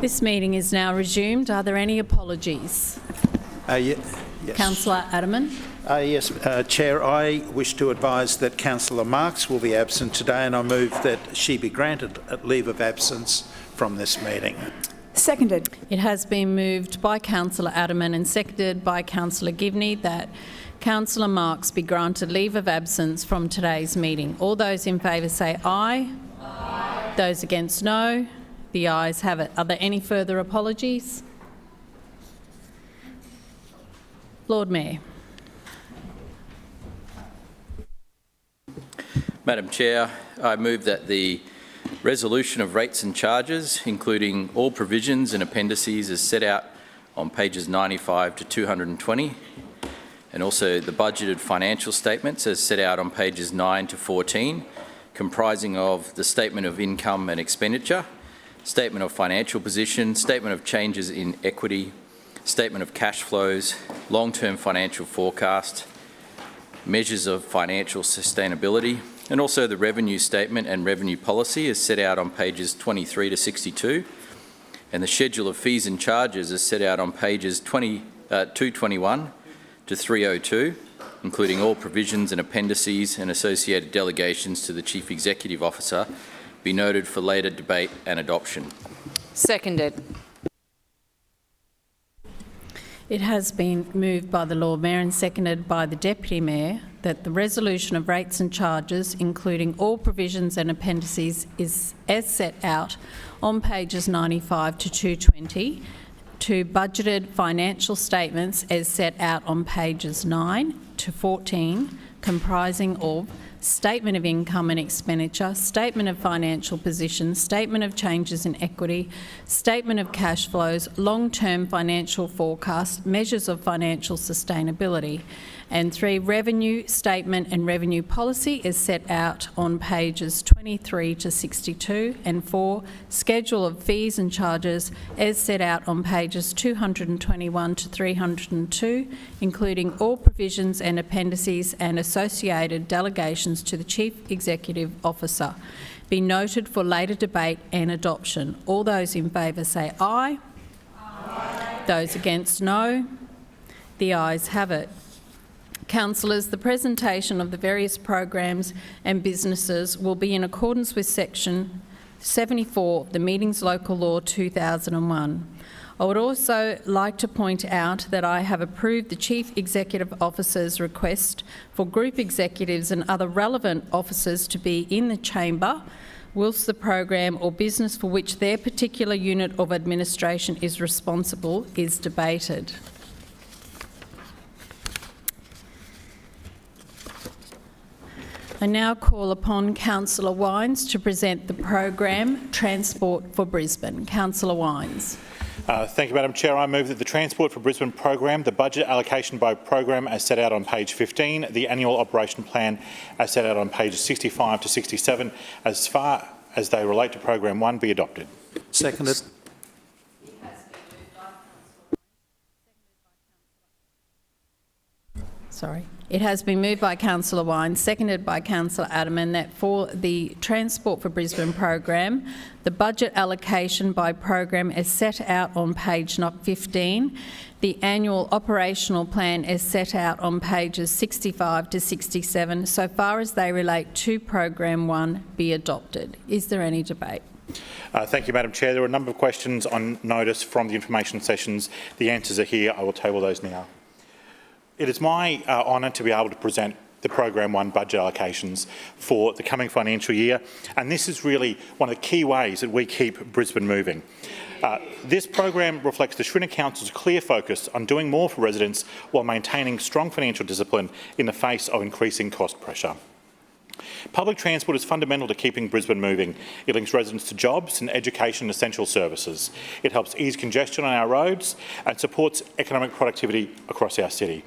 This meeting is now resumed. Are there any apologies? Yes. Councillor Adderman. Yes, Chair, I wish to advise that Councillor Marx will be absent today, and I move that she be granted a leave of absence from this meeting. Seconded. It has been moved by Councillor Adderman and seconded by Councillor Givney that Councillor Marx be granted leave of absence from today's meeting. All those in favour say aye. Aye. Those against no. The ayes have it. Are there any further apologies? Lord Mayor. Madam Chair, I move that the resolution of rates and charges, including all provisions and appendices as set out on pages 95 to 220, and also the budgeted financial statements as set out on pages 9 to 14, comprising of the statement of income and expenditure, statement of financial position, statement of changes in equity, statement of cash flows, long-term financial forecast, measures of financial sustainability, and also the revenue statement and revenue policy as set out on pages 23 to 62, and the schedule of fees and charges as set out on pages 221 to 302, including all provisions and appendices and associated delegations to the Chief Executive Officer, be noted for later debate and adoption. Seconded. It has been moved by the Lord Mayor and seconded by the Deputy Mayor that the resolution of rates and charges, including all provisions and appendices, is as set out on pages 95 to 220, to budgeted financial statements as set out on pages 9 to 14, comprising of statement of income and expenditure, statement of financial position, statement of changes in equity, statement of cash flows, long-term financial forecast, measures of financial sustainability, and 3, revenue statement and revenue policy is set out on pages 23 to 62, and 4, schedule of fees and charges as set out on pages 221 to 302, including all provisions and appendices and associated delegations to the Chief Executive Officer, be noted for later debate and adoption. All those in favour say aye. Aye. Those against no. The ayes have it. Councillors, the presentation of the various programs and businesses will be in accordance with Section 74 of the Meetings Local Law 2001. I would also like to point out that I have approved the Chief Executive Officer's request for group executives and other relevant officers to be in the chamber whilst the program or business for which their particular unit of administration is responsible is debated. I now call upon Councillor Wines to present the program Transport for Brisbane. Councillor Wines. Thank you, Madam Chair. I move that the Transport for Brisbane program, the budget allocation by program as set out on page 15, the annual operation plan as set out on pages 65 to 67, as far as they relate to program 1, be adopted. Seconded. It has been moved by Councillor Wines, seconded by Councillor Adderman, that for the Transport for Brisbane program, the budget allocation by program as set out on page 15, the annual operational plan as set out on pages 65 to 67, so far as they relate to program 1, be adopted. Is there any debate? Thank you, Madam Chair. There are a number of questions on notice from the information sessions. The answers are here. I will table those now. It is my honour to be able to present the Program 1 budget allocations for the coming financial year, and this is really one of the key ways that we keep Brisbane moving. This program reflects the Schrinner Council's clear focus on doing more for residents while maintaining strong financial discipline in the face of increasing cost pressure. Public transport is fundamental to keeping Brisbane moving. It links residents to jobs and education and essential services. It helps ease congestion on our roads and supports economic productivity across our city.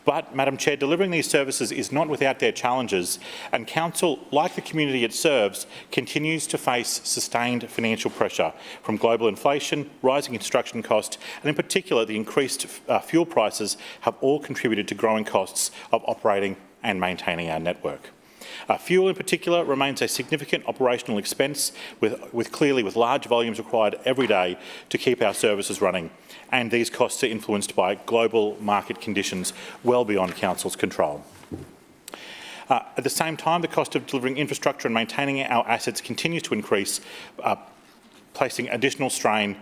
But, Madam Chair, delivering these services is not without their challenges, and Council, like the community it serves, continues to face sustained financial pressure from global inflation, rising construction costs, and in particular the increased fuel prices have all contributed to growing costs of operating and maintaining our network. Fuel in particular remains a significant operational expense with large volumes required every day to keep our services running, and these costs are influenced by global market conditions well beyond Council's control. At the same time, the cost of delivering infrastructure and maintaining our assets continues to increase, placing additional strain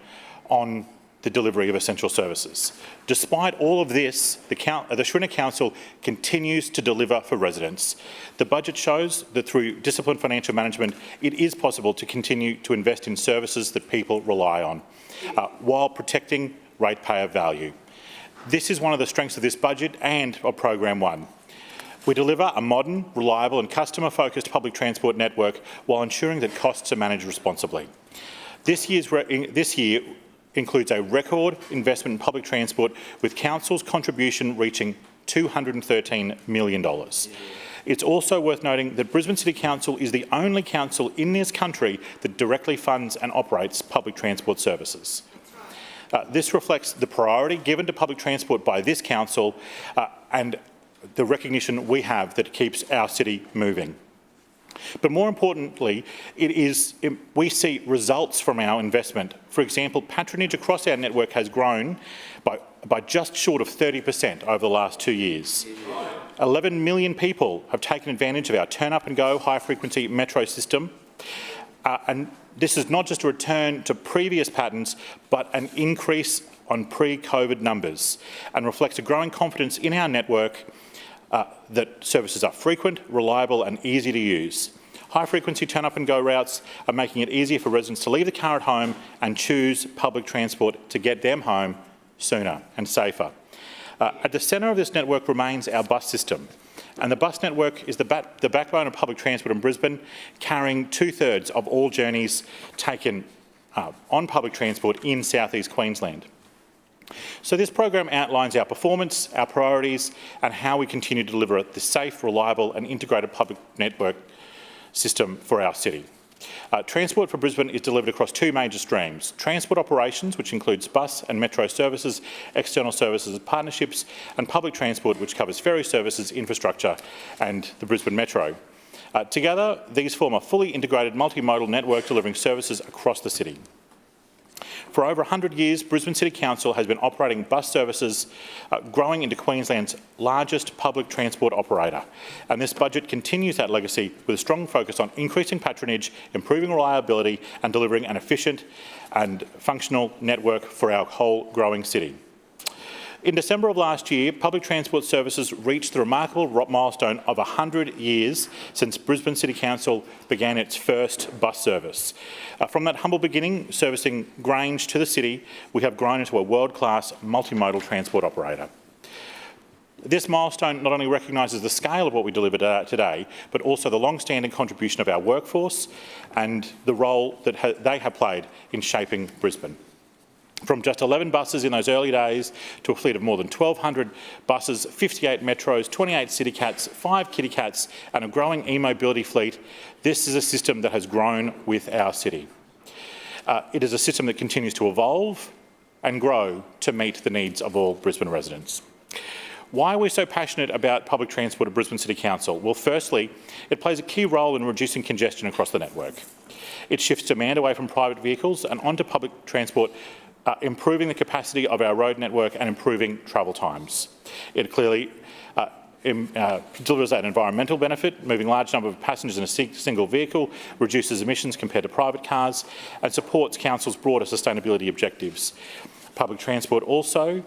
on the delivery of essential services. Despite all of this, the Schrinner Council continues to deliver for residents. The budget shows that through disciplined financial management, it is possible to continue to invest in services that people rely on, while protecting ratepayer value. This is one of the strengths of this budget and of Program 1. We deliver a modern, reliable and customer-focused public transport network while ensuring that costs are managed responsibly. This year includes a record investment in public transport, with Council's contribution reaching $213 million. It's also worth noting that Brisbane City Council is the only council in this country that directly funds and operates public transport services. This reflects the priority given to public transport by this council and the recognition we have that keeps our city moving. But more importantly, we see results from our investment. For example, patronage across our network has grown by just short of 30% over the last 2 years. 11 million people have taken advantage of our turn-up-and-go high-frequency metro system. And this is not just a return to previous patterns, but an increase on pre-COVID numbers, and reflects a growing confidence in our network that services are frequent, reliable and easy to use. High-frequency turn-up-and-go routes are making it easier for residents to leave the car at home and choose public transport to get them home sooner and safer. At the centre of this network remains our bus system, and the bus network is the backbone of public transport in Brisbane, carrying 2/3 of all journeys taken on public transport in South East Queensland. So this program outlines our performance, our priorities and how we continue to deliver the safe, reliable and integrated public network system for our city. Transport for Brisbane is delivered across two major streams: transport operations, which includes bus and metro services, external services partnerships, and public transport, which covers ferry services, infrastructure and the Brisbane Metro. Together, these form a fully integrated multimodal network delivering services across the city. For over 100 years, Brisbane City Council has been operating bus services, growing into Queensland's largest public transport operator. And this budget continues that legacy with a strong focus on increasing patronage, improving reliability and delivering an efficient and functional network for our whole growing city. In December of last year, public transport services reached the remarkable milestone of 100 years since Brisbane City Council began its first bus service. From that humble beginning, servicing Grange to the city, we have grown into a world-class multimodal transport operator. This milestone not only recognises the scale of what we deliver today, but also the long-standing contribution of our workforce and the role that they have played in shaping Brisbane. From just 11 buses in those early days to a fleet of more than 1,200 buses, 58 metros, 28 city cats, 5 kitty cats and a growing e-mobility fleet, this is a system that has grown with our city. It is a system that continues to evolve and grow to meet the needs of all Brisbane residents. Why are we so passionate about public transport at Brisbane City Council? Well, firstly, it plays a key role in reducing congestion across the network. It shifts demand away from private vehicles and onto public transport, improving the capacity of our road network and improving travel times. It clearly delivers an environmental benefit, moving large number of passengers in a single vehicle, reduces emissions compared to private cars and supports Council's broader sustainability objectives. Public transport also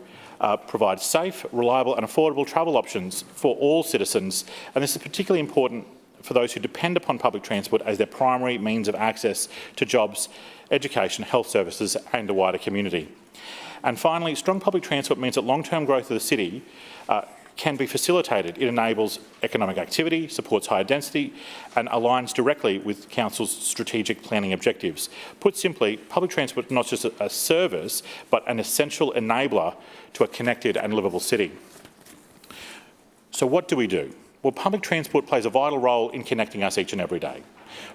provides safe, reliable and affordable travel options for all citizens, and this is particularly important for those who depend upon public transport as their primary means of access to jobs, education, health services and a wider community. And finally, strong public transport means that long-term growth of the city can be facilitated. It enables economic activity, supports higher density and aligns directly with Council's strategic planning objectives. Put simply, public transport is not just a service, but an essential enabler to a connected and livable city. So what do we do? Well, public transport plays a vital role in connecting us each and every day.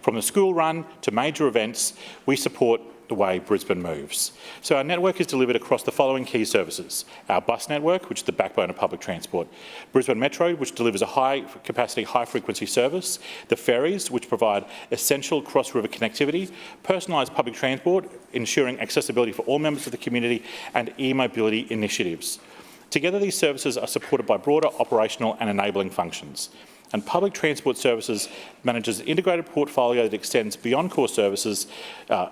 From the school run to major events, we support the way Brisbane moves. So our network is delivered across the following key services: our bus network, which is the backbone of public transport; Brisbane Metro, which delivers a high-capacity, high-frequency service; the ferries, which provide essential cross-river connectivity; personalised public transport, ensuring accessibility for all members of the community; and e-mobility initiatives. Together, these services are supported by broader operational and enabling functions. And Public Transport Services manages an integrated portfolio that extends beyond core services and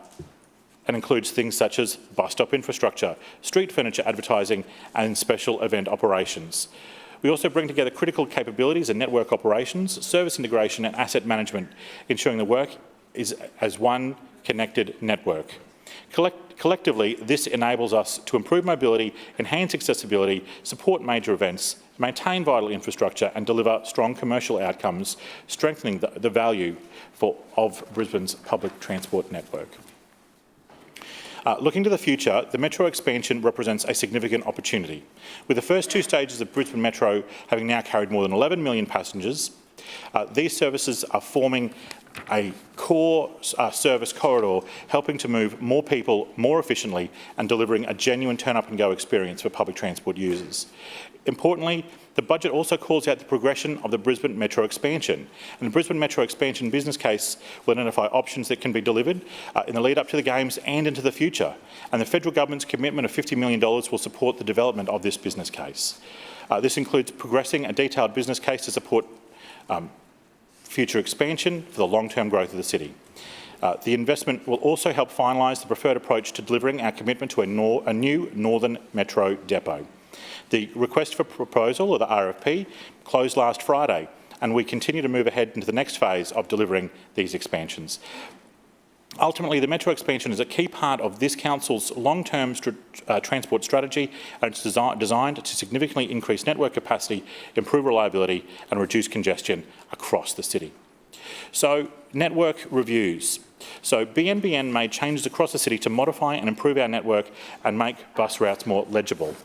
includes things such as bus stop infrastructure, street furniture advertising and special event operations. We also bring together critical capabilities in network operations, service integration and asset management, ensuring the work is as one connected network. Collectively, this enables us to improve mobility, enhance accessibility, support major events, maintain vital infrastructure and deliver strong commercial outcomes, strengthening the value of Brisbane's public transport network. Looking to the future, the Metro expansion represents a significant opportunity. With the first two stages of Brisbane Metro having now carried more than 11 million passengers, these services are forming a core service corridor, helping to move more people more efficiently and delivering a genuine turn-up-and-go experience for public transport users. Importantly, the budget also calls out the progression of the Brisbane Metro expansion. And the Brisbane Metro expansion business case will identify options that can be delivered in the lead-up to the Games and into the future. And the federal government's commitment of $50 million will support the development of this business case. This includes progressing a detailed business case to support future expansion for the long-term growth of the city. The investment will also help finalise the preferred approach to delivering our commitment to a new Northern Metro depot. The request for proposal, or the RFP, closed last Friday, and we continue to move ahead into the next phase of delivering these expansions. Ultimately, the Metro expansion is a key part of this Council's long-term transport strategy, and it's designed to significantly increase network capacity, improve reliability and reduce congestion across the city. So, network reviews. So, BNBN made changes across the city to modify and improve our network and make bus routes more legible.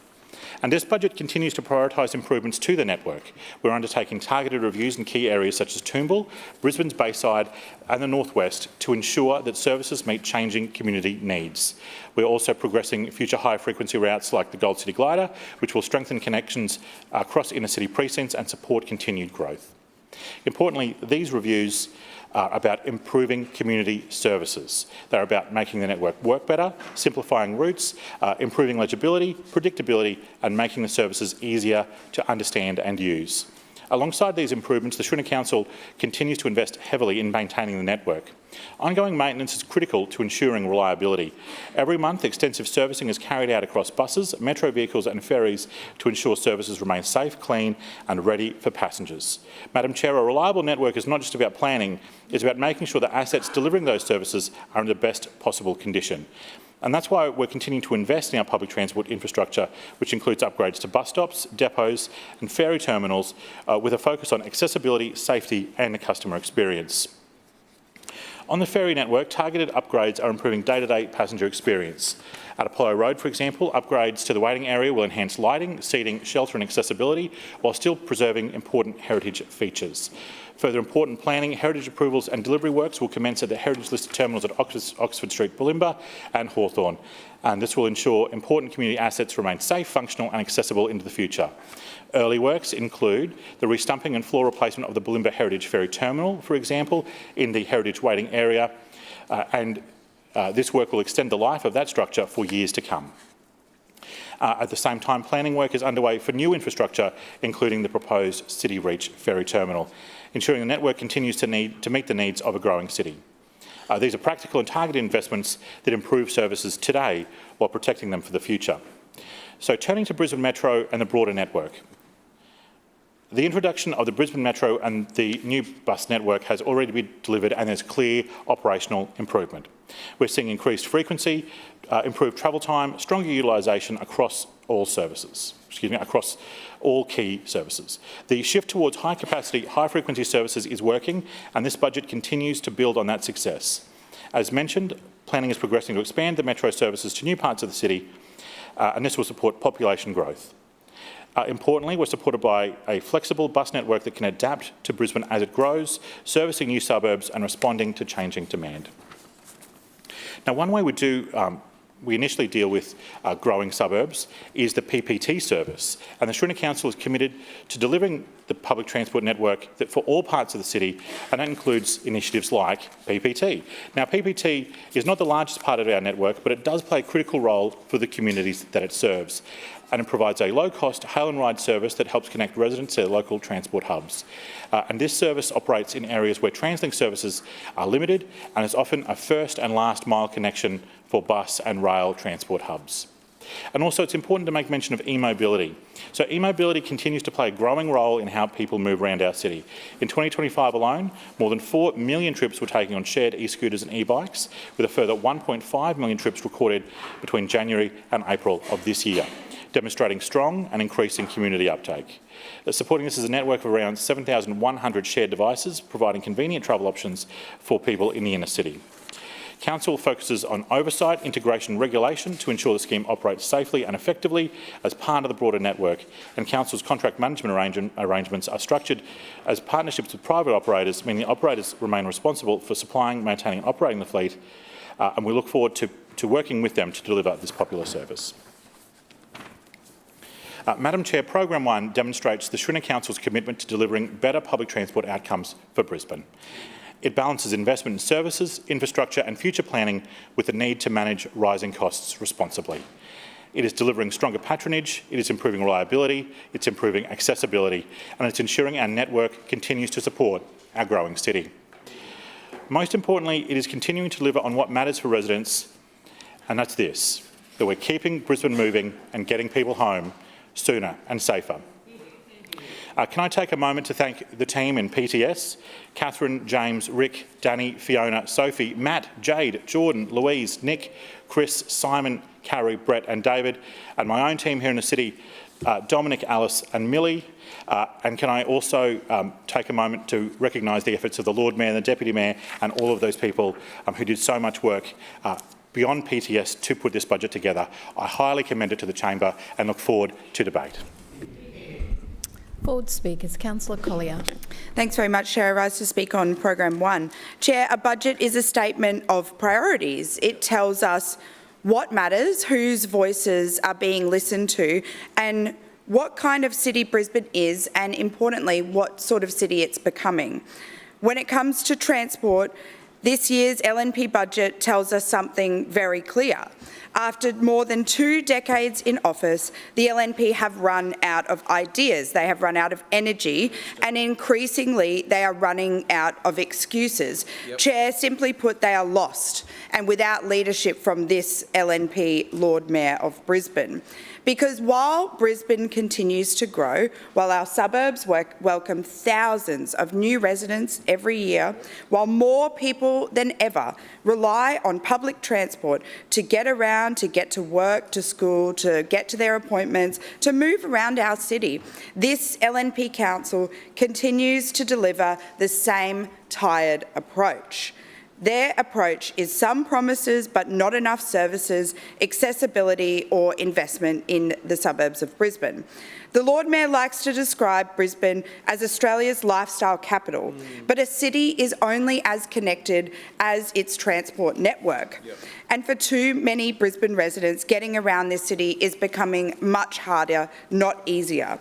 And this budget continues to prioritise improvements to the network. We're undertaking targeted reviews in key areas such as Toombul, Brisbane's Bayside and the North West to ensure that services meet changing community needs. We're also progressing future high-frequency routes like the Gold City Glider, which will strengthen connections across inner-city precincts and support continued growth. Importantly, these reviews are about improving community services. They're about making the network work better, simplifying routes, improving legibility, predictability and making the services easier to understand and use. Alongside these improvements, the City Council continues to invest heavily in maintaining the network. Ongoing maintenance is critical to ensuring reliability. Every month, extensive servicing is carried out across buses, metro vehicles and ferries to ensure services remain safe, clean and ready for passengers. Madam Chair, a reliable network is not just about planning, it's about making sure that assets delivering those services are in the best possible condition. And that's why we're continuing to invest in our public transport infrastructure, which includes upgrades to bus stops, depots and ferry terminals with a focus on accessibility, safety and the customer experience. On the ferry network, targeted upgrades are improving day-to-day passenger experience. At Apollo Road, for example, upgrades to the waiting area will enhance lighting, seating, shelter and accessibility while still preserving important heritage features. Further important planning, heritage approvals and delivery works will commence at the heritage-listed terminals at Oxford Street, Bulimba and Hawthorn. And this will ensure important community assets remain safe, functional and accessible into the future. Early works include the restumping and floor replacement of the Bulimba Heritage Ferry Terminal, for example, in the heritage waiting area, this work will extend the life of that structure for years to come. At the same time, planning work is underway for new infrastructure, including the proposed City Reach Ferry Terminal, ensuring the network continues to meet the needs of a growing city. These are practical and targeted investments that improve services today while protecting them for the future. So turning to Brisbane Metro and the broader network. The introduction of the Brisbane Metro and the new bus network has already been delivered and there's clear operational improvement. We're seeing increased frequency, improved travel time, stronger utilisation across all services, across all key services. The shift towards high-capacity, high-frequency services is working and this budget continues to build on that success. As mentioned, planning is progressing to expand the Metro services to new parts of the city and this will support population growth. Importantly, we're supported by a flexible bus network that can adapt to Brisbane as it grows, servicing new suburbs and responding to changing demand. Now, one way we initially deal with growing suburbs is the PPT service, and the Shrinner Council is committed to delivering the public transport network that for all parts of the city, and that includes initiatives like PPT. Now, PPT is not the largest part of our network, but it does play a critical role for the communities that it serves, and it provides a low-cost hail and ride service that helps connect residents to local transport hubs. And this service operates in areas where TransLink services are limited and is often a first and last mile connection for bus and rail transport hubs. And also it's important to make mention of e-mobility. So e-mobility continues to play a growing role in how people move around our city. In 2025 alone, more than 4 million trips were taken on shared e-scooters and e-bikes, with a further 1.5 million trips recorded between January and April of this year, demonstrating strong and increasing community uptake. Supporting this is a network of around 7,100 shared devices, providing convenient travel options for people in the inner city. Council focuses on oversight, integration and regulation to ensure the scheme operates safely and effectively as part of the broader network, and Council's contract management arrangements are structured as partnerships with private operators, meaning the operators remain responsible for supplying, maintaining and operating the fleet, and we look forward to working with them to deliver this popular service. Madam Chair, Program 1 demonstrates the Shrinner Council's commitment to delivering better public transport outcomes for Brisbane. It balances investment in services, infrastructure and future planning with the need to manage rising costs responsibly. It is delivering stronger patronage, it is improving reliability, it's improving accessibility, and it's ensuring our network continues to support our growing city. Most importantly, it is continuing to deliver on what matters for residents, and that's this, that we're keeping Brisbane moving and getting people home sooner and safer. Can I take a moment to thank the team in PTS, Catherine, James, Rick, Danny, Fiona, Sophie, Matt, Jade, Jordan, Louise, Nick, Chris, Simon, Carrie, Brett and David, and my own team here in the city, Dominic, Alice and Millie. And can I also take a moment to recognise the efforts of the Lord Mayor and the Deputy Mayor and all of those people who did so much work beyond PTS to put this budget together. I highly commend it to the Chamber and look forward to debate. Forward speakers, Councillor Collier. Thanks very much, Chair. I rise to speak on Program 1. Chair, a budget is a statement of priorities. It tells us what matters, whose voices are being listened to, and what kind of city Brisbane is, and importantly, what sort of city it's becoming. When it comes to transport, this year's LNP budget tells us something very clear. After more than 2 decades in office, the LNP have run out of ideas, they have run out of energy, and increasingly they are running out of excuses. Yep. Chair, simply put, they are lost, and without leadership from this LNP Lord Mayor of Brisbane. Because while Brisbane continues to grow, while our suburbs welcome thousands of new residents every year, while more people than ever rely on public transport to get around, to get to work, to school, to get to their appointments, to move around our city, this LNP Council continues to deliver the same tired approach. Their approach is some promises but not enough services, accessibility or investment in the suburbs of Brisbane. The Lord Mayor likes to describe Brisbane as Australia's lifestyle capital, but a city is only as connected as its transport network. Yep. And for too many Brisbane residents, getting around this city is becoming much harder, not easier.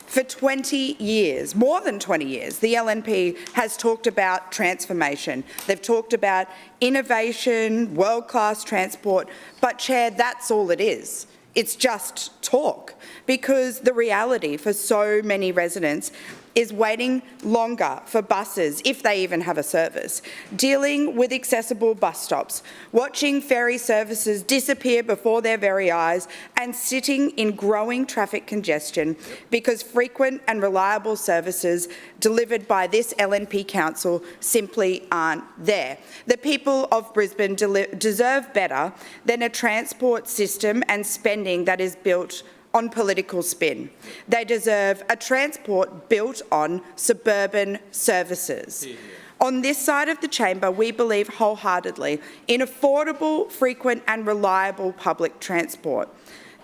For 20 years, more than 20 years, the LNP has talked about transformation. They've talked about innovation, world-class transport, but Chair, that's all it is. It's just talk, because the reality for so many residents is waiting longer for buses, if they even have a service, dealing with accessible bus stops, watching ferry services disappear before their very eyes, and sitting in growing traffic congestion because frequent and reliable services delivered by this LNP Council simply aren't there. The people of Brisbane deserve better than a transport system and spending that is built on political spin. They deserve a transport built on suburban services. Yeah. On this side of the chamber, we believe wholeheartedly in affordable, frequent and reliable public transport.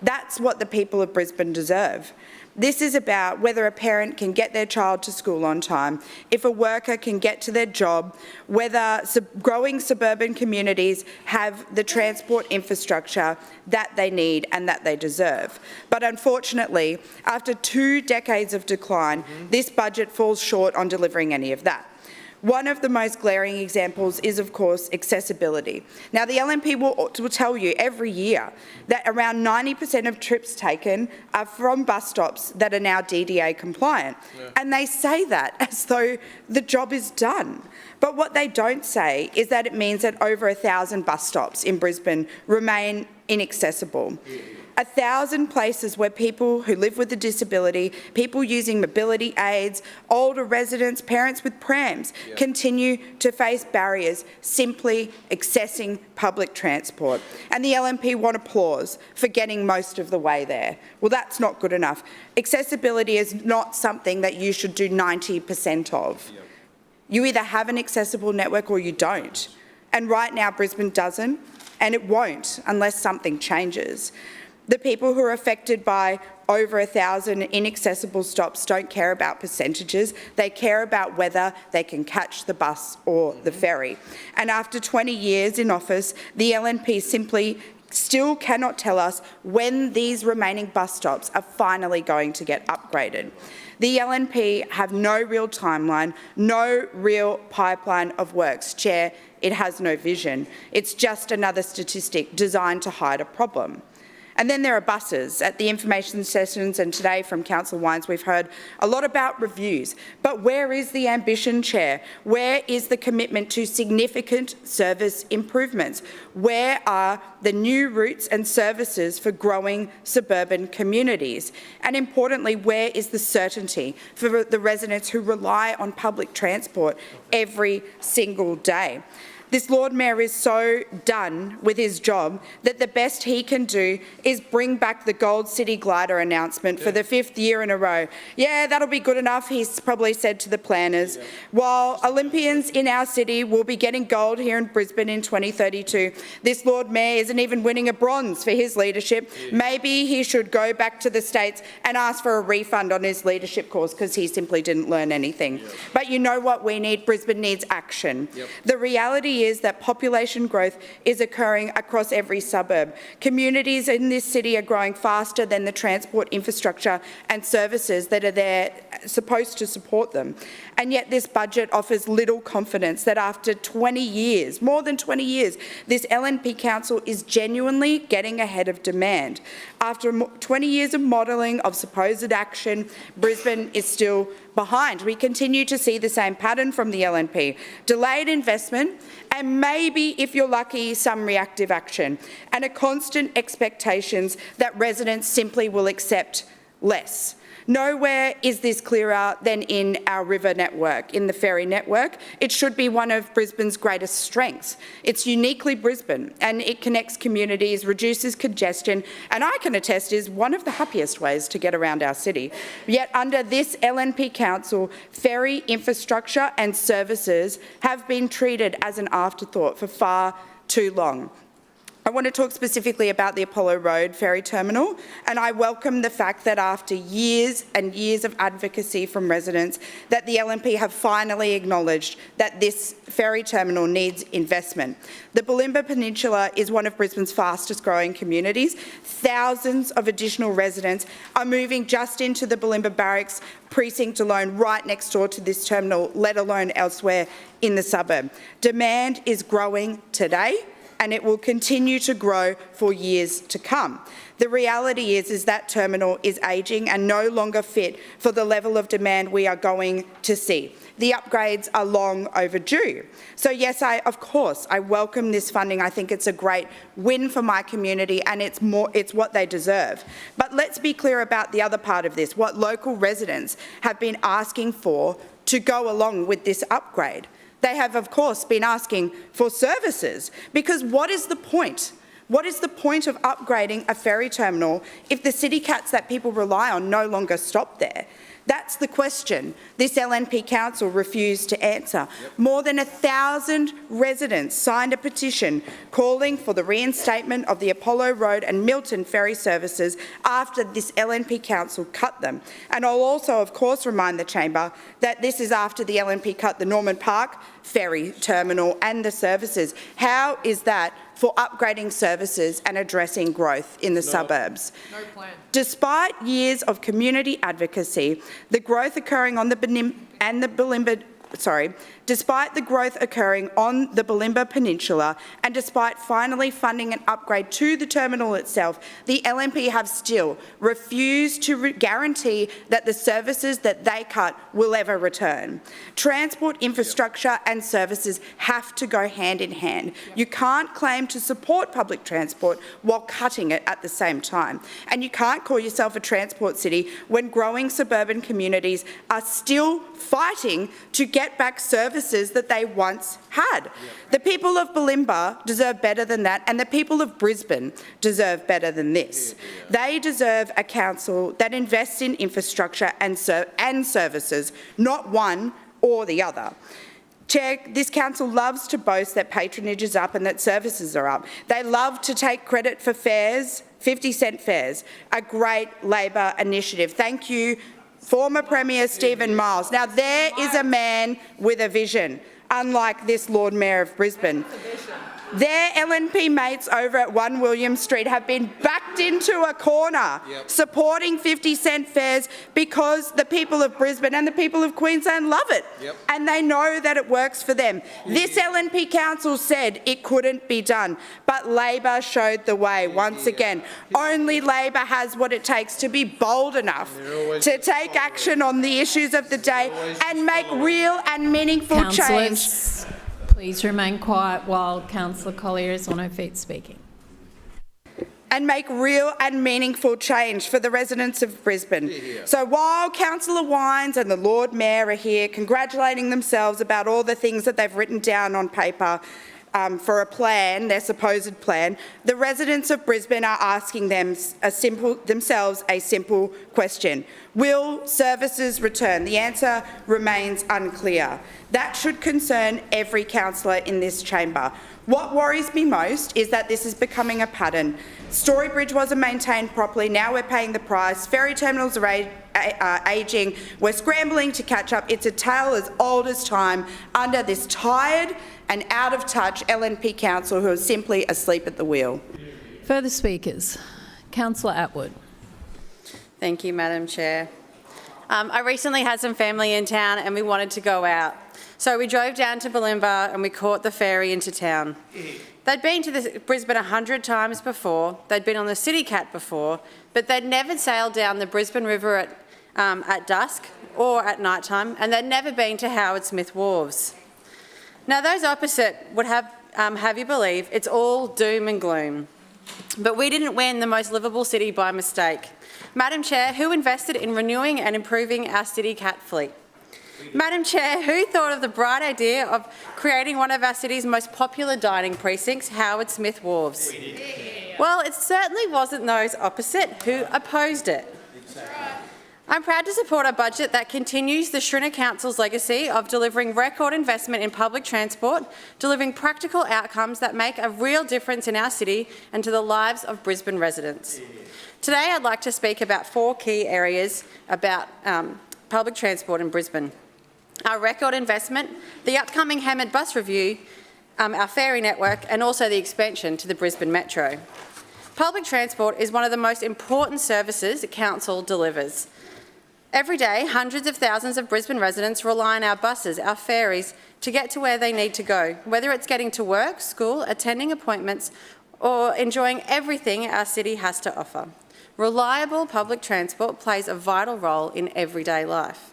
That's what the people of Brisbane deserve. This is about whether a parent can get their child to school on time, if a worker can get to their job, whether growing suburban communities have the transport infrastructure that they need and that they deserve. But unfortunately, after 2 decades of decline, this budget falls short on delivering any of that. One of the most glaring examples is, of course, accessibility. Now, the LNP will tell you every year that around 90% of trips taken are from bus stops that are now DDA compliant. Yeah. And they say that as though the job is done. But what they don't say is that it means that over 1,000 bus stops in Brisbane remain inaccessible. 1,000 places where people who live with a disability, people using mobility aids, older residents, parents with prams, continue to face barriers simply accessing public transport. And the LNP want applause for getting most of the way there. Well, that's not good enough. Accessibility is not something that you should do 90% of. You either have an accessible network or you don't. And right now Brisbane doesn't, and it won't unless something changes. The people who are affected by over 1,000 inaccessible stops don't care about percentages. They care about whether they can catch the bus or the ferry. And after 20 years in office, the LNP simply still cannot tell us when these remaining bus stops are finally going to get upgraded. The LNP have no real timeline, no real pipeline of works. Chair, it has no vision. It's just another statistic designed to hide a problem. And then there are buses. At the information sessions and today from Councillor Wines, we've heard a lot about reviews. But where is the ambition, Chair? Where is the commitment to significant service improvements? Where are the new routes and services for growing suburban communities? And importantly, where is the certainty for the residents who rely on public transport every single day? This Lord Mayor is so done with his job that the best he can do is bring back the Gold City Glider announcement for the 5th year in a row. Yeah, that'll be good enough, he's probably said to the planners. While Olympians in our city will be getting gold here in Brisbane in 2032, this Lord Mayor isn't even winning a bronze for his leadership. Maybe he should go back to the States and ask for a refund on his leadership course because he simply didn't learn anything. But you know what we need? Brisbane needs action. The reality is that population growth is occurring across every suburb. Communities in this city are growing faster than the transport infrastructure and services that are there supposed to support them. And yet this budget offers little confidence that after 20 years, more than 20 years, this LNP Council is genuinely getting ahead of demand. After 20 years of modelling of supposed action, Brisbane is still behind. We continue to see the same pattern from the LNP. Delayed investment and maybe, if you're lucky, some reactive action, and a constant expectations that residents simply will accept less. Nowhere is this clearer than in our river network, in the ferry network. It should be one of Brisbane's greatest strengths. It's uniquely Brisbane and it connects communities, reduces congestion, and I can attest is one of the happiest ways to get around our city. Yet under this LNP Council, ferry infrastructure and services have been treated as an afterthought for far too long. I want to talk specifically about the Apollo Road ferry terminal, and I welcome the fact that after years and years of advocacy from residents that the LNP have finally acknowledged that this ferry terminal needs investment. The Bulimba Peninsula is one of Brisbane's fastest growing communities. Thousands of additional residents are moving just into the Bulimba Barracks precinct alone, right next door to this terminal, let alone elsewhere in the suburb. Demand is growing today, and it will continue to grow for years to come. The reality is that terminal is ageing and no longer fit for the level of demand we are going to see. The upgrades are long overdue. So yes, of course, I welcome this funding. I think it's a great win for my community and it's what they deserve. But let's be clear about the other part of this, what local residents have been asking for to go along with this upgrade. They have, of course, been asking for services, because what is the point? What is the point of upgrading a ferry terminal if the city cats that people rely on no longer stop there? That's the question this LNP council refused to answer. More than 1,000 residents signed a petition calling for the reinstatement of the Apollo Road and Milton ferry services after this LNP council cut them. And I'll also, of course, remind the chamber that this is after the LNP cut the Norman Park ferry terminal and the services. How is that for upgrading services and addressing growth in the suburbs? No plan. Despite years of community advocacy, the growth occurring on the despite the growth occurring on the Bulimba Peninsula and despite finally funding an upgrade to the terminal itself, the LNP have still refused to guarantee that the services that they cut will ever return. Transport infrastructure and services have to go hand in hand. You can't claim to support public transport while cutting it at the same time. And you can't call yourself a transport city when growing suburban communities are still fighting to get back services that they once had. The people of Bulimba deserve better than that, and the people of Brisbane deserve better than this. They deserve a council that invests in infrastructure and services, not one or the other. Chair, this council loves to boast that patronage is up and that services are up. They love to take credit for fares, 50-cent fares, a great Labor initiative. Thank you, former Premier Stephen Miles. Now, there is a man with a vision, unlike this Lord Mayor of Brisbane. Their LNP mates over at 1 William Street have been backed into a corner supporting 50-cent fares because the people of Brisbane and the people of Queensland love it and they know that it works for them. This LNP council said it couldn't be done, but Labor showed the way once again. Only Labor has what it takes to be bold enough to take action on the issues of the day and make real and meaningful change. Please remain quiet while Councillor Collier is on her feet speaking. And make real and meaningful change for the residents of Brisbane. So while Councillor Wines and the Lord Mayor are here congratulating themselves about all the things that they've written down on paper for a plan, their supposed plan, the residents of Brisbane are asking themselves a simple question. Will services return? The answer remains unclear. That should concern every councillor in this chamber. What worries me most is that this is becoming a pattern. Storybridge wasn't maintained properly, now we're paying the price. Ferry terminals are ageing, we're scrambling to catch up. It's a tale as old as time under this tired and out-of-touch LNP council who are simply asleep at the wheel. Further speakers. Councillor Atwood. Thank you, Madam Chair. I recently had some family in town and we wanted to go out. So we drove down to Bulimba and we caught the ferry into town. They'd been to Brisbane 100 times before, they'd been on the City Cat before, but they'd never sailed down the Brisbane River at dusk or at night time, and they'd never been to Howard Smith Wharves. Now, those opposite would have you believe it's all doom and gloom. But we didn't win the most livable city by mistake. Madam Chair, who invested in renewing and improving our City Cat fleet? Madam Chair, who thought of the bright idea of creating one of our city's most popular dining precincts, Howard Smith Wharves? Well, it certainly wasn't those opposite who opposed it. I'm proud to support a budget that continues the Schrinner Council's legacy of delivering record investment in public transport, delivering practical outcomes that make a real difference in our city and to the lives of Brisbane residents. Today, I'd like to speak about 4 key areas about public transport in Brisbane. Our record investment, the upcoming Hammond bus review, our ferry network, and also the expansion to the Brisbane Metro. Public transport is one of the most important services the Council delivers. Every day, hundreds of thousands of Brisbane residents rely on our buses, our ferries, to get to where they need to go, whether it's getting to work, school, attending appointments, or enjoying everything our city has to offer. Reliable public transport plays a vital role in everyday life.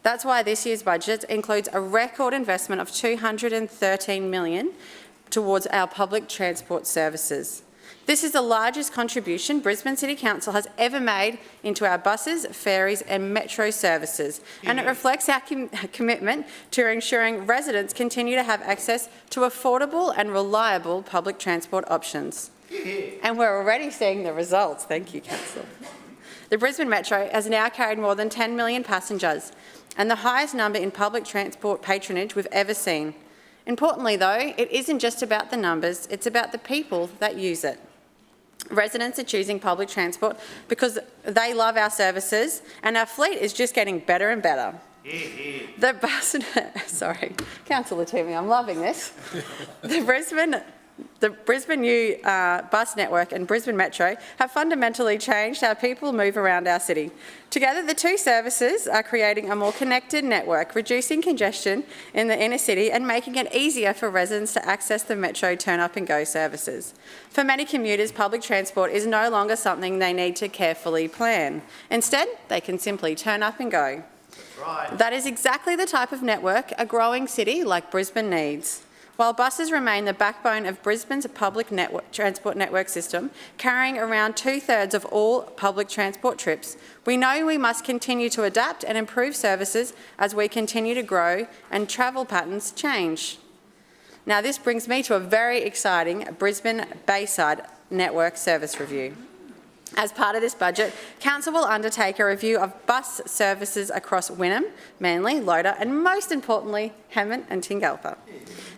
That's why this year's budget includes a record investment of $213 million towards our public transport services. This is the largest contribution Brisbane City Council has ever made into our buses, ferries and metro services, and it reflects our commitment to ensuring residents continue to have access to affordable and reliable public transport options. And we're already seeing the results. Thank you, Councillor. The Brisbane Metro has now carried more than 10 million passengers and the highest number in public transport patronage we've ever seen. Importantly though, it isn't just about the numbers, it's about the people that use it. Residents are choosing public transport because they love our services and our fleet is just getting better and better. The bus, sorry, Councillor Toomey, I'm loving this. The Brisbane new bus network and Brisbane Metro have fundamentally changed how people move around our city. Together, the two services are creating a more connected network, reducing congestion in the inner city and making it easier for residents to access the Metro turn-up and go services. For many commuters, public transport is no longer something they need to carefully plan. Instead, they can simply turn up and go. Right. That is exactly the type of network a growing city like Brisbane needs. While buses remain the backbone of Brisbane's public transport network system, carrying around 2/3 of all public transport trips, we know we must continue to adapt and improve services as we continue to grow and travel patterns change. Now, this brings me to a very exciting Brisbane Bayside Network Service Review. As part of this budget, Council will undertake a review of bus services across Wynnum, Manly, Loader and most importantly, Hemmant and Tingalpa.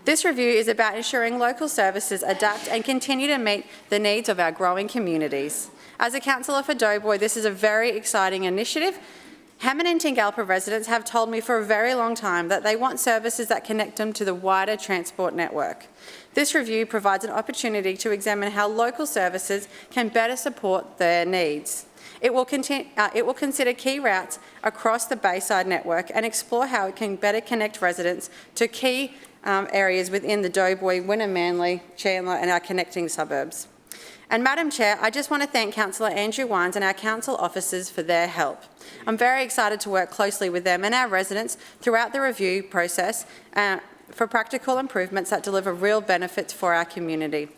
This review is about ensuring local services adapt and continue to meet the needs of our growing communities. As a councillor for Doughboy, this is a very exciting initiative. Hemmant and Tingalpa residents have told me for a very long time that they want services that connect them to the wider transport network. This review provides an opportunity to examine how local services can better support their needs. It will consider key routes across the Bayside network and explore how it can better connect residents to key areas within the Doughboy, Wynnum, Manly, Chandler and our connecting suburbs. And Madam Chair, I just want to thank Councillor Andrew Wines and our council officers for their help. I'm very excited to work closely with them and our residents throughout the review process for practical improvements that deliver real benefits for our community.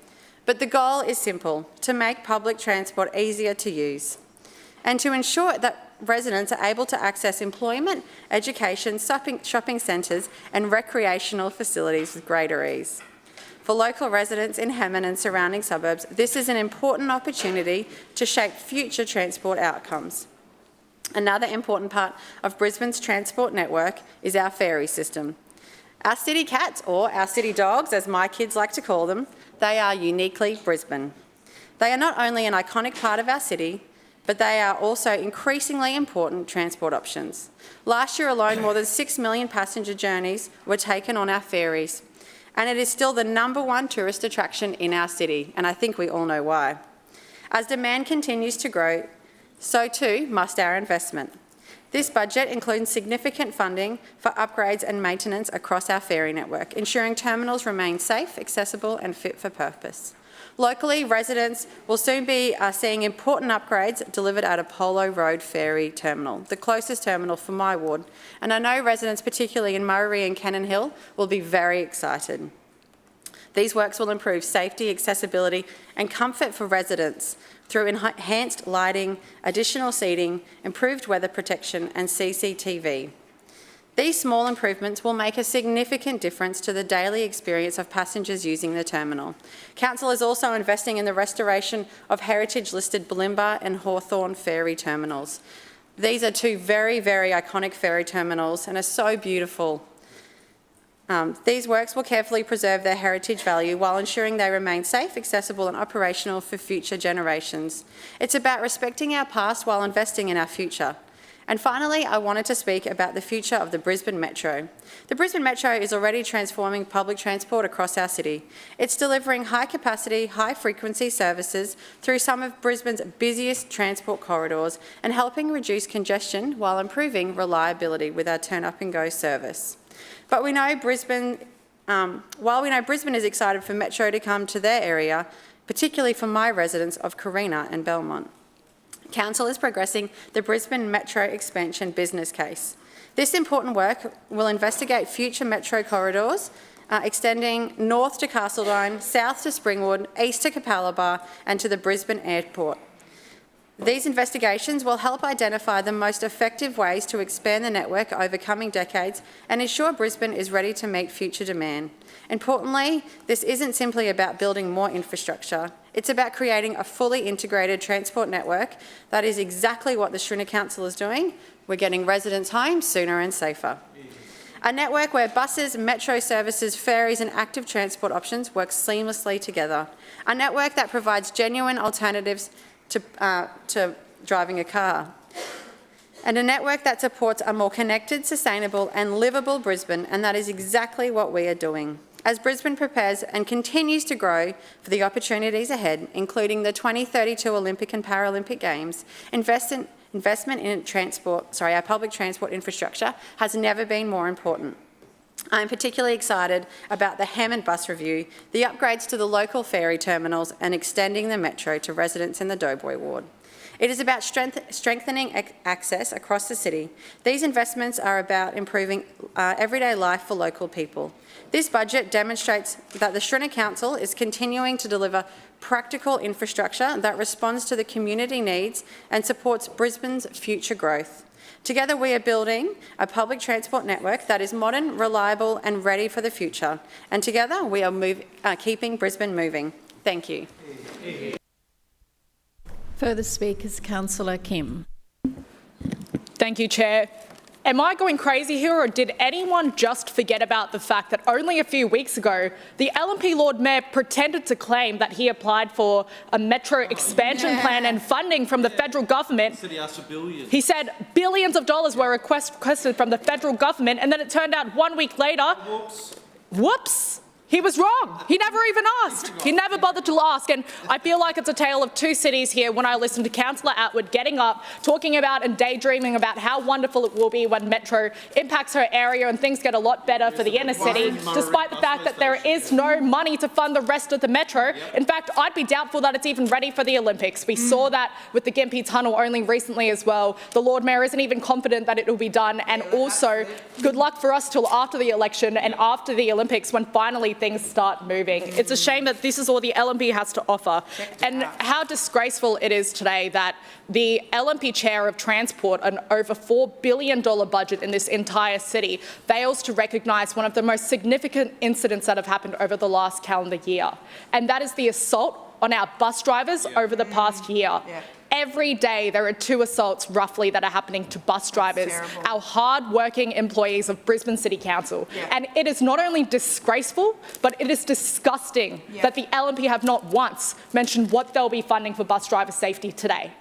But the goal is simple: to make public transport easier to use and to ensure that residents are able to access employment, education, shopping centres and recreational facilities with greater ease. For local residents in Hemmant and surrounding suburbs, this is an important opportunity to shape future transport outcomes. Another important part of Brisbane's transport network is our ferry system. Our city cats, or our city dogs as my kids like to call them, they are uniquely Brisbane. They are not only an iconic part of our city, but they are also increasingly important transport options. Last year alone, more than 6 million passenger journeys were taken on our ferries, and it is still the #1 tourist attraction in our city, and I think we all know why. As demand continues to grow, so too must our investment. This budget includes significant funding for upgrades and maintenance across our ferry network, ensuring terminals remain safe, accessible and fit for purpose. Locally, residents will soon be seeing important upgrades delivered at Apollo Road Ferry Terminal, the closest terminal for my ward, and I know residents, particularly in Murray and Cannon Hill, will be very excited. These works will improve safety, accessibility and comfort for residents through enhanced lighting, additional seating, improved weather protection and CCTV. These small improvements will make a significant difference to the daily experience of passengers using the terminal. Council is also investing in the restoration of heritage-listed Bulimba and Hawthorn ferry terminals. These are two very, very iconic ferry terminals and are so beautiful. These works will carefully preserve their heritage value while ensuring they remain safe, accessible and operational for future generations. It's about respecting our past while investing in our future. And finally, I wanted to speak about the future of the Brisbane Metro. The Brisbane Metro is already transforming public transport across our city. It's delivering high-capacity, high-frequency services through some of Brisbane's busiest transport corridors and helping reduce congestion while improving reliability with our turn-up-and-go service. But we know while we know Brisbane is excited for Metro to come to their area, particularly for my residents of Carina and Belmont, Council is progressing the Brisbane Metro expansion business case. This important work will investigate future Metro corridors extending north to Castledine, south to Springwood, east to Capalaba and to the Brisbane Airport. These investigations will help identify the most effective ways to expand the network over coming decades and ensure Brisbane is ready to meet future demand. Importantly, this isn't simply about building more infrastructure. It's about creating a fully integrated transport network. That is exactly what the Schrinner Council is doing. We're getting residents home sooner and safer. A network where buses, metro services, ferries and active transport options work seamlessly together. A network that provides genuine alternatives to driving a car. And a network that supports a more connected, sustainable and livable Brisbane, and that is exactly what we are doing. As Brisbane prepares and continues to grow for the opportunities ahead, including the 2032 Olympic and Paralympic Games, investment in our public transport infrastructure has never been more important. I am particularly excited about the Hammond bus review, the upgrades to the local ferry terminals and extending the metro to residents in the Doughboy ward. It is about strengthening access across the city. These investments are about improving everyday life for local people. This budget demonstrates that the Schrinner Council is continuing to deliver practical infrastructure that responds to the community needs and supports Brisbane's future growth. Together we are building a public transport network that is modern, reliable and ready for the future. And together we are keeping Brisbane moving. Thank you. Further speakers, Councillor Kim. Thank you, Chair. Am I going crazy here, or did anyone just forget about the fact that only a few weeks ago, the LNP Lord Mayor pretended to claim that he applied for a metro expansion plan and funding from the federal government? He said billions of dollars were requested from the federal government, and then it turned out 1 week later, whoops, he was wrong. He never even asked. He never bothered to ask. And I feel like it's a tale of two cities here when I listen to Councillor Atwood getting up, talking about and daydreaming about how wonderful it will be when Metro impacts her area and things get a lot better for the inner city, despite the fact that there is no money to fund the rest of the Metro. In fact, I'd be doubtful that it's even ready for the Olympics. We saw that with the Gympie Tunnel only recently as well. The Lord Mayor isn't even confident that it will be done. And also, good luck for us till after the election and after the Olympics when finally things start moving. It's a shame that this is all the LNP has to offer, and how disgraceful it is today that the LNP Chair of Transport, an over $4 billion budget in this entire city, fails to recognise one of the most significant incidents that have happened over the last calendar year, and that is the assault on our bus drivers over the past year. Every day there are 2 assaults roughly that are happening to bus drivers, our hard-working employees of Brisbane City Council. And it is not only disgraceful, but it is disgusting that the LNP have not once mentioned what they'll be funding for bus driver safety today.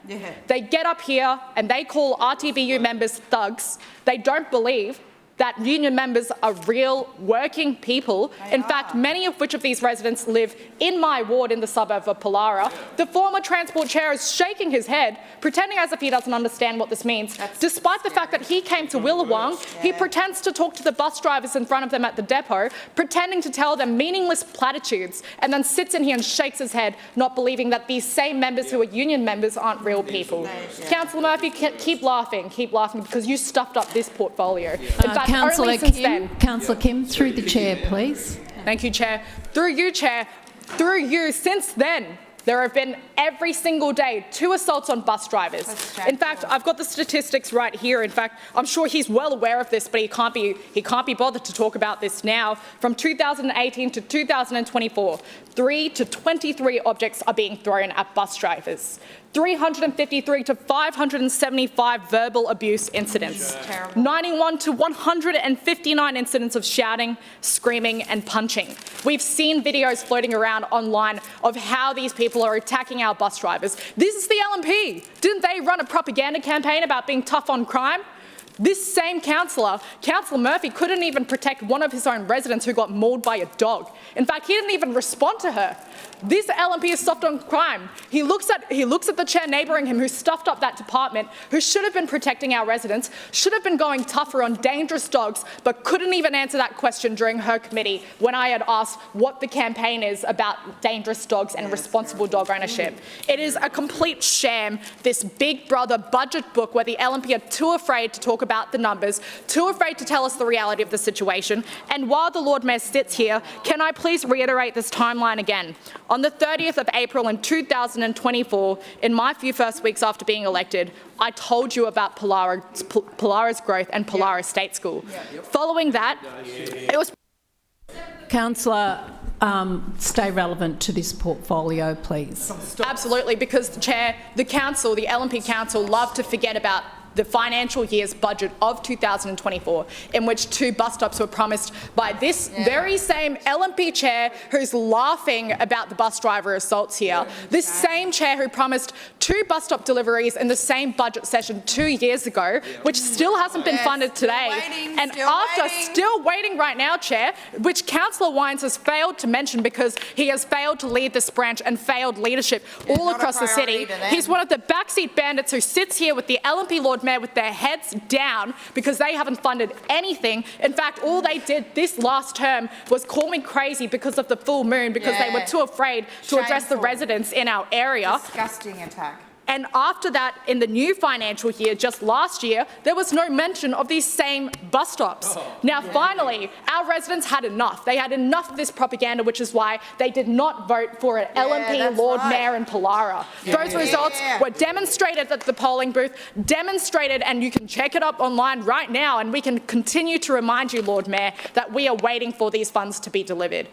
They get up here and they call RTVU members thugs. They don't believe that union members are real working people. In fact, many of which of these residents live in my ward in the suburb of Pollara. The former Transport Chair is shaking his head, pretending as if he doesn't understand what this means. Despite the fact that he came to Willawong, he pretends to talk to the bus drivers in front of them at the depot, pretending to tell them meaningless platitudes, and then sits in here and shakes his head, not believing that these same members who are union members aren't real people. Councillor Murphy, keep laughing, because you stuffed up this portfolio. In fact, Councillor Kim, through the chair, please. Thank you, Chair. Through you, Chair. Through you, since then, there have been every single day 2 assaults on bus drivers. In fact, I've got the statistics right here. In fact, I'm sure he's well aware of this, but he can't be bothered to talk about this now. From 2018 to 2024, 3 to 23 objects are being thrown at bus drivers. 353 to 575 verbal abuse incidents, 91 to 159 incidents of shouting, screaming and punching. We've seen videos floating around online of how these people are attacking our bus drivers. This is the LNP. Didn't they run a propaganda campaign about being tough on crime? This same councillor, Councillor Murphy, couldn't even protect one of his own residents who got mauled by a dog. In fact, he didn't even respond to her. This LNP is soft on crime. He looks at the chair neighbouring him who stuffed up that department, who should have been protecting our residents, should have been going tougher on dangerous dogs, but couldn't even answer that question during her committee when I had asked what the campaign is about dangerous dogs and responsible dog ownership. It is a complete sham, this Big Brother budget book where the LNP are too afraid to talk about about the numbers, too afraid to tell us the reality of the situation. And while the Lord Mayor sits here, can I please reiterate this timeline again? On the 30th of April in 2024, in my few first weeks after being elected, I told you about Polaris growth and Polaris State School. Following that, it was... Councillor, stay relevant to this portfolio, please. Absolutely, because, Chair, the council, the LNP Council, love to forget about the financial year's budget of 2024, in which 2 bus stops were promised by this very same LNP chair who's laughing about the bus driver assaults here. This same chair who promised 2 bus stop deliveries in the same budget session 2 years ago, which still hasn't been funded today. Still waiting right now, Chair, which Councillor Wines has failed to mention because he has failed to lead this branch and failed leadership all across the city. He's one of the backseat bandits who sits here with the LNP Lord Mayor with their heads down because they haven't funded anything. In fact, all they did this last term was call me crazy because of the full moon, because they were too afraid to address the residents in our area. Disgusting attack. And after that, in the new financial year, just last year, there was no mention of these same bus stops. Now, finally, our residents had enough. They had enough of this propaganda, which is why they did not vote for an LNP Lord Mayor in Pollara. Those results were demonstrated at the polling booth, demonstrated, and you can check it up online right now, and we can continue to remind you, Lord Mayor, that we are waiting for these funds to be delivered.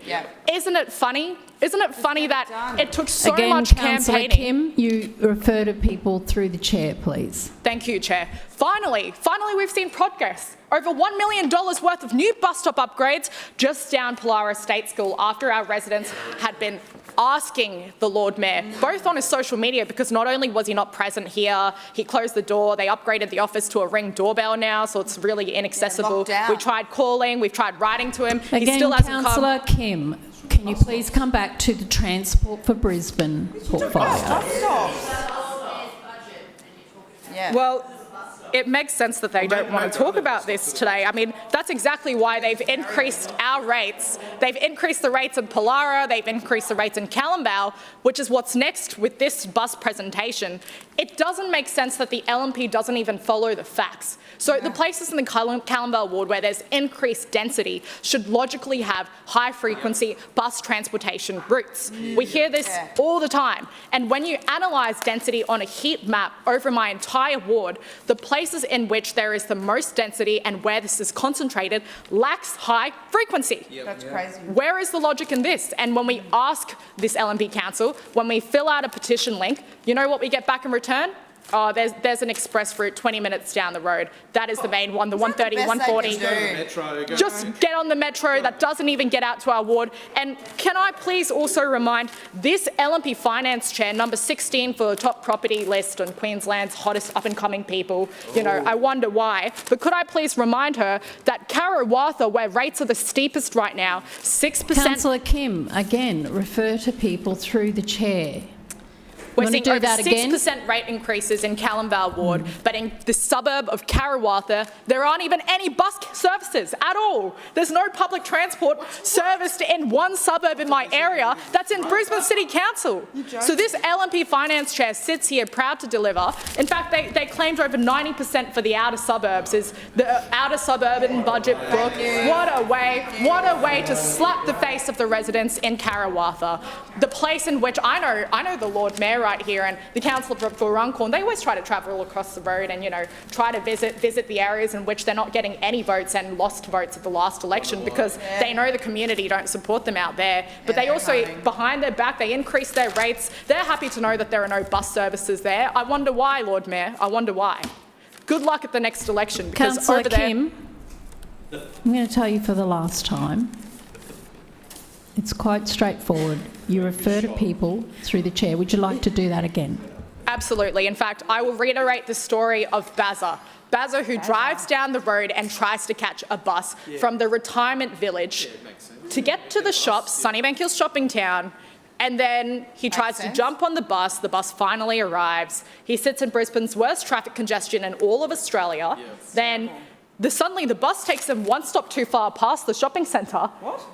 Isn't it funny? Isn't it funny that it took so much campaigning? Kim, you refer to people through the chair, please. Thank you, Chair. Finally, we've seen progress. Over $1 million worth of new bus stop upgrades just down Polaris State School after our residents had been asking the Lord Mayor, both on his social media, because not only was he not present here, he closed the door, they upgraded the office to a Ring doorbell now, so it's really inaccessible. We tried calling, we've tried writing to him, he still hasn't come. Councillor Kim, can you please come back to the Transport for Brisbane portfolio? Well, it makes sense that they don't want to talk about this today. I mean, that's exactly why they've increased our rates. They've increased the rates in Pollara, they've increased the rates in Callambao, which is what's next with this bus presentation. It doesn't make sense that the LNP doesn't even follow the facts. So the places in the Callambao ward where there's increased density should logically have high-frequency bus transportation routes. We hear this all the time. And when you analyse density on a heat map over my entire ward, the places in which there is the most density and where this is concentrated lacks high frequency. That's crazy. Where is the logic in this? And when we ask this LNP Council, when we fill out a petition link, you know what we get back in return? Oh, there's an express route 20 minutes down the road. That is the main one, the 130, 140. Just get on the metro. That doesn't even get out to our ward. And can I please also remind this LNP Finance Chair, number 16 for the top property list on Queensland's hottest up-and-coming people. You know, I wonder why. But could I please remind her that Karawatha, where rates are the steepest right now, 6%... Councillor Kim, again, refer to people through the chair. We're seeing over 6% rate increases in Callambao ward, but in the suburb of Karawatha, there aren't even any bus services at all. There's no public transport serviced in one suburb in my area that's in Brisbane City Council. So this LNP Finance Chair sits here proud to deliver. In fact, they claimed over 90% for the outer suburbs is the outer suburban budget book. What a way to slap the face of the residents in Karawatha. The place in which I know the Lord Mayor right here and the councillor for Runcorn, they always try to travel across the road and, you know, try to visit the areas in which they're not getting any votes and lost votes at the last election because they know the community don't support them out there. But they also, behind their back, they increase their rates. They're happy to know that there are no bus services there. I wonder why, Lord Mayor. I wonder why. Good luck at the next election. Because Councillor over there, Kim, I'm going to tell you for the last time, it's quite straightforward. You refer to people through the chair. Would you like to do that again? Absolutely. In fact, I will reiterate the story of Bazza. Bazza, who drives down the road and tries to catch a bus from the retirement village to get to the shops, Sunnybank Hills Shopping Town, and then he tries to jump on the bus finally arrives. He sits in Brisbane's worst traffic congestion in all of Australia. Then suddenly the bus takes him one stop too far past the shopping centre.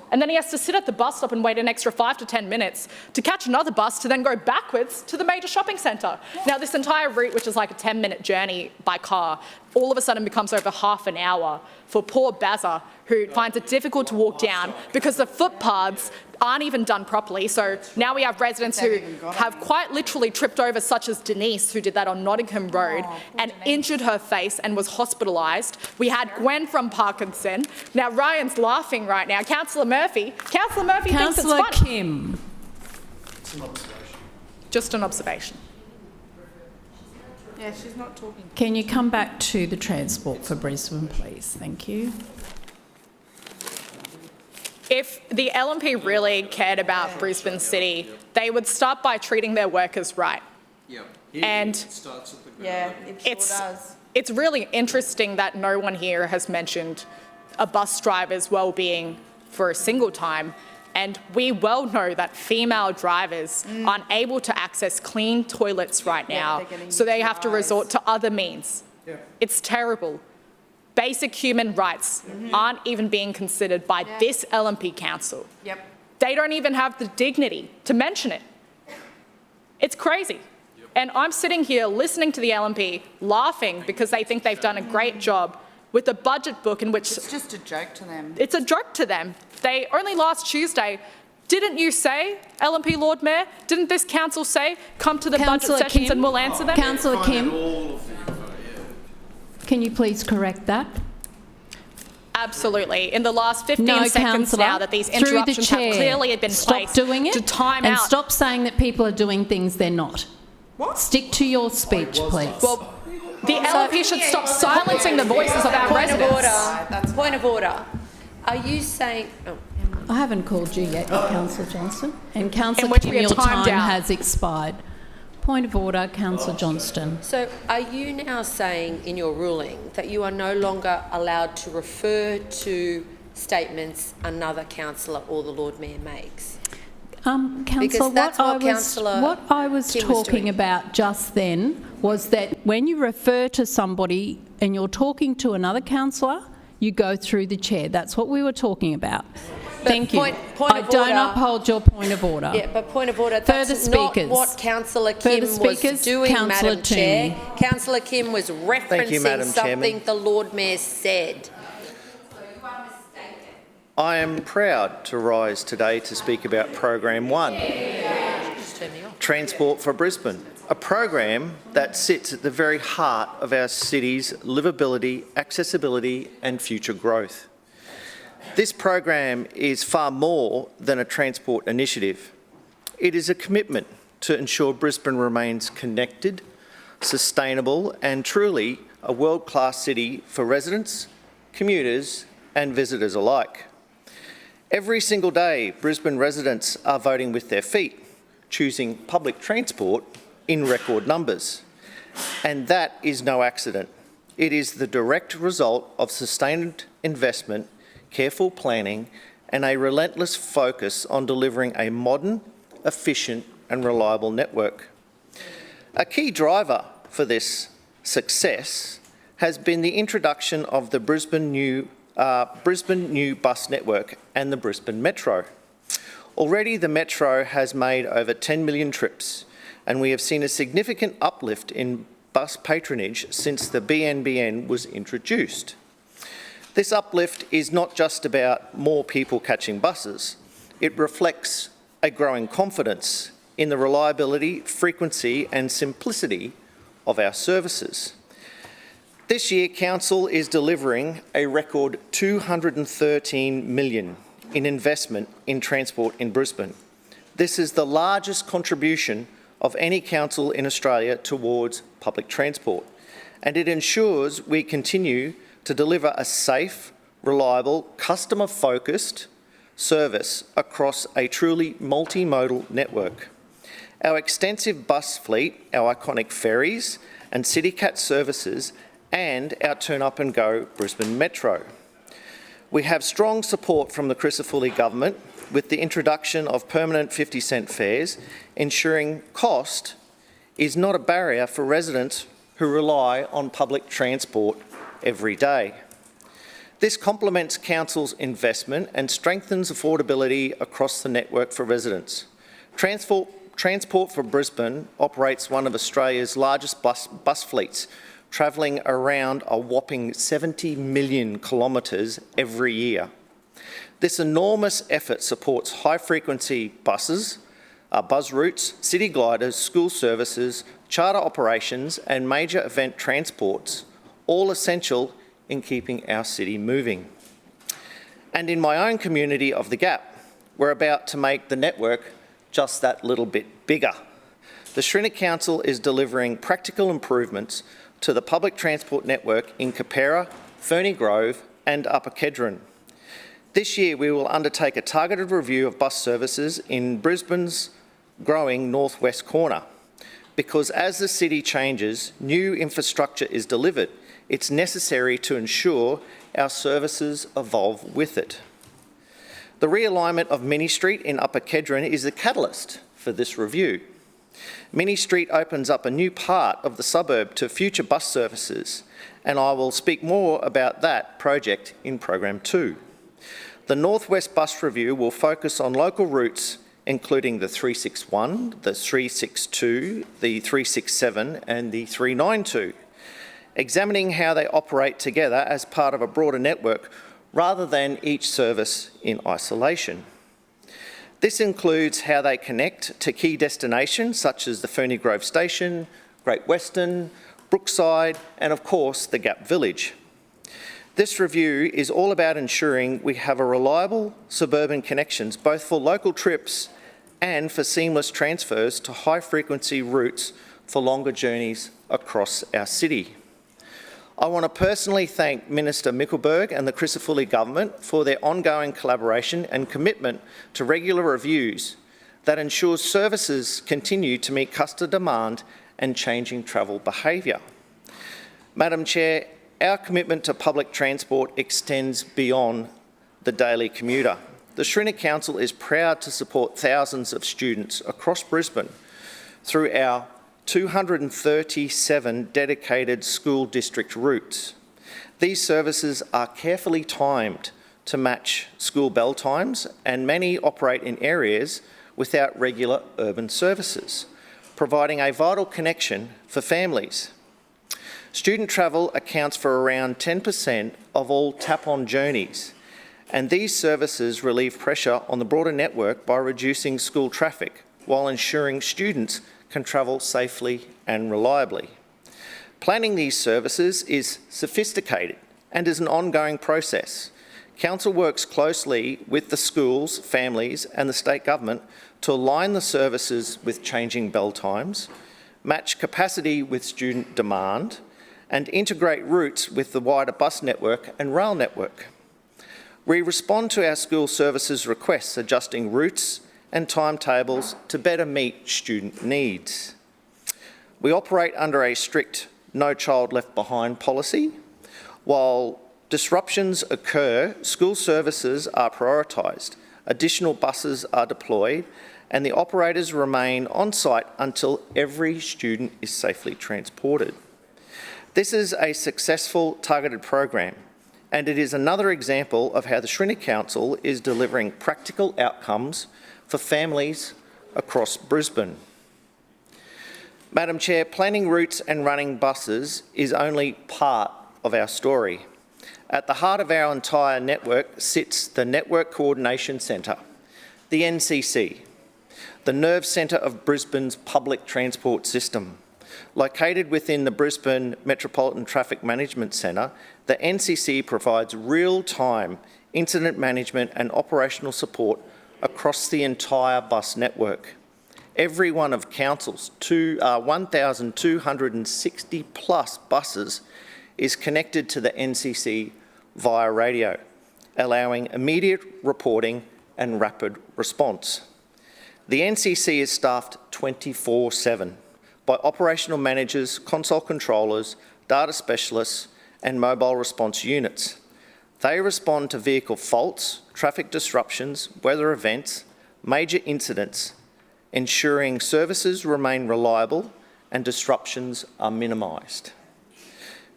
And then he has to sit at the bus stop and wait an extra 5 to 10 minutes to catch another bus to then go backwards to the major shopping centre. Now, this entire route, which is like a 10-minute journey by car, all of a sudden becomes over half an hour for poor Bazza, who finds it difficult to walk down because the footpaths aren't even done properly. So now we have residents who have quite literally tripped over, such as Denise, who did that on Nottingham Road and injured her face and was hospitalised. We had Gwen from Parkinson. Now Ryan's laughing right now. Councillor Murphy thinks it's fun. Councillor Kim. Just an observation. Yeah, she's not talking. Can you come back to the Transport for Brisbane, please? Thank you. If the LNP really cared about Brisbane City, they would start by treating their workers right. And Yeah, it sure does. it's really interesting that no one here has mentioned a bus driver's well-being for a single time. And we well know that female drivers aren't able to access clean toilets right now, so they have to resort to other means. It's terrible. Basic human rights aren't even being considered by this LNP council. They don't even have the dignity to mention it. It's crazy. And I'm sitting here listening to the LNP laughing because they think they've done a great job with a budget book in which... It's just a joke to them. It's a joke to them. They only last Tuesday, didn't you say, LNP Lord Mayor, didn't this council say, come to the budget sessions and we'll answer them? Councillor Kim, can you please correct that? Absolutely. In the last 15 No, seconds councillor, now that these through the interruptions have chair. clearly been Stop placed doing it to time and out. stop saying that people are doing things they're not. What? Stick to your speech, please. Well, the LNP should stop silencing the voices of our residents. Point of order. Are you saying... Oh. I haven't called you yet, Councillor Johnston. And Councillor which Kim, we are your timed time out. has expired. Point of order, Councillor Johnston. So are you now saying in your ruling that you are no longer allowed to refer to statements another councillor or the Lord Mayor makes? Councillor, that's what what I was Kim was talking doing. about just then was that when you refer to somebody and you're talking to another councillor, you go through the chair. That's what we were talking about. Thank you. point I of don't order- uphold your point of order. Yeah, but point of order, Further that's not speakers. what Councillor Further Kim speakers, was doing, Councillor Madam Chair. Toomey. Councillor Kim was referencing Madam something Chairman. the Lord Mayor said. I am proud to rise today to speak about Program 1, Transport for Brisbane, a program that sits at the very heart of our city's livability, accessibility and future growth. This program is far more than a transport initiative. It is a commitment to ensure Brisbane remains connected, sustainable and truly a world-class city for residents, commuters and visitors alike. Every single day, Brisbane residents are voting with their feet, choosing public transport in record numbers. And that is no accident. It is the direct result of sustained investment, careful planning, and a relentless focus on delivering a modern, efficient and reliable network. A key driver for this success has been the introduction of the Brisbane New Bus Network and the Brisbane Metro. Already the Metro has made over 10 million trips, and we have seen a significant uplift in bus patronage since the BNBN was introduced. This uplift is not just about more people catching buses. It reflects a growing confidence in the reliability, frequency and simplicity of our services. This year, Council is delivering a record $213 million in investment in transport in Brisbane. This is the largest contribution of any council in Australia towards public transport, and it ensures we continue to deliver a safe, reliable, customer-focused service across a truly multimodal network. Our extensive bus fleet, our iconic ferries and CityCat services and our Turn Up and Go Brisbane Metro. We have strong support from the Crisafulli government with the introduction of permanent 50-cent fares, ensuring cost is not a barrier for residents who rely on public transport every day. This complements Council's investment and strengthens affordability across the network for residents. Transport for Brisbane operates one of Australia's largest bus fleets, travelling around a whopping 70 million kilometres every year. This enormous effort supports high-frequency buses, bus routes, city gliders, school services, charter operations and major event transports, all essential in keeping our city moving. And in my own community of the Gap, we're about to make the network just that little bit bigger. The Shrinner Council is delivering practical improvements to the public transport network in Capera, Ferny Grove and Upper Kedron. This year we will undertake a targeted review of bus services in Brisbane's growing northwest corner, because as the city changes, new infrastructure is delivered. It's necessary to ensure our services evolve with it. The realignment of Mini Street in Upper Kedron is the catalyst for this review. Mini Street opens up a new part of the suburb to future bus services, and I will speak more about that project in Program 2. The Northwest Bus Review will focus on local routes including the 361, the 362, the 367 and the 392, examining how they operate together as part of a broader network rather than each service in isolation. This includes how they connect to key destinations such as the Ferny Grove Station, Great Western, Brookside and of course the Gap Village. This review is all about ensuring we have a reliable suburban connections both for local trips and for seamless transfers to high-frequency routes for longer journeys across our city. I want to personally thank Minister Mickelberg and the Crisafulli government for their ongoing collaboration and commitment to regular reviews that ensures services continue to meet customer demand and changing travel behaviour. Madam Chair, our commitment to public transport extends beyond the daily commuter. The Shrinner Council is proud to support thousands of students across Brisbane through our 237 dedicated school district routes. These services are carefully timed to match school bell times, and many operate in areas without regular urban services, providing a vital connection for families. Student travel accounts for around 10% of all tap-on journeys, and these services relieve pressure on the broader network by reducing school traffic while ensuring students can travel safely and reliably. Planning these services is sophisticated and is an ongoing process. Council works closely with the schools, families and the state government to align the services with changing bell times, match capacity with student demand, and integrate routes with the wider bus network and rail network. We respond to our school services requests, adjusting routes and timetables to better meet student needs. We operate under a strict No Child Left Behind policy. While disruptions occur, school services are prioritised, additional buses are deployed, and the operators remain on site until every student is safely transported. This is a successful targeted program, and it is another example of how the Shrinner Council is delivering practical outcomes for families across Brisbane. Madam Chair, planning routes and running buses is only part of our story. At the heart of our entire network sits the Network Coordination Centre, the NCC, the nerve centre of Brisbane's public transport system. Located within the Brisbane Metropolitan Traffic Management Centre, the NCC provides real-time incident management and operational support across the entire bus network. Every one of Council's 1,260 plus buses is connected to the NCC via radio, allowing immediate reporting and rapid response. The NCC is staffed 24/7 by operational managers, console controllers, data specialists and mobile response units. They respond to vehicle faults, traffic disruptions, weather events, major incidents, ensuring services remain reliable and disruptions are minimised.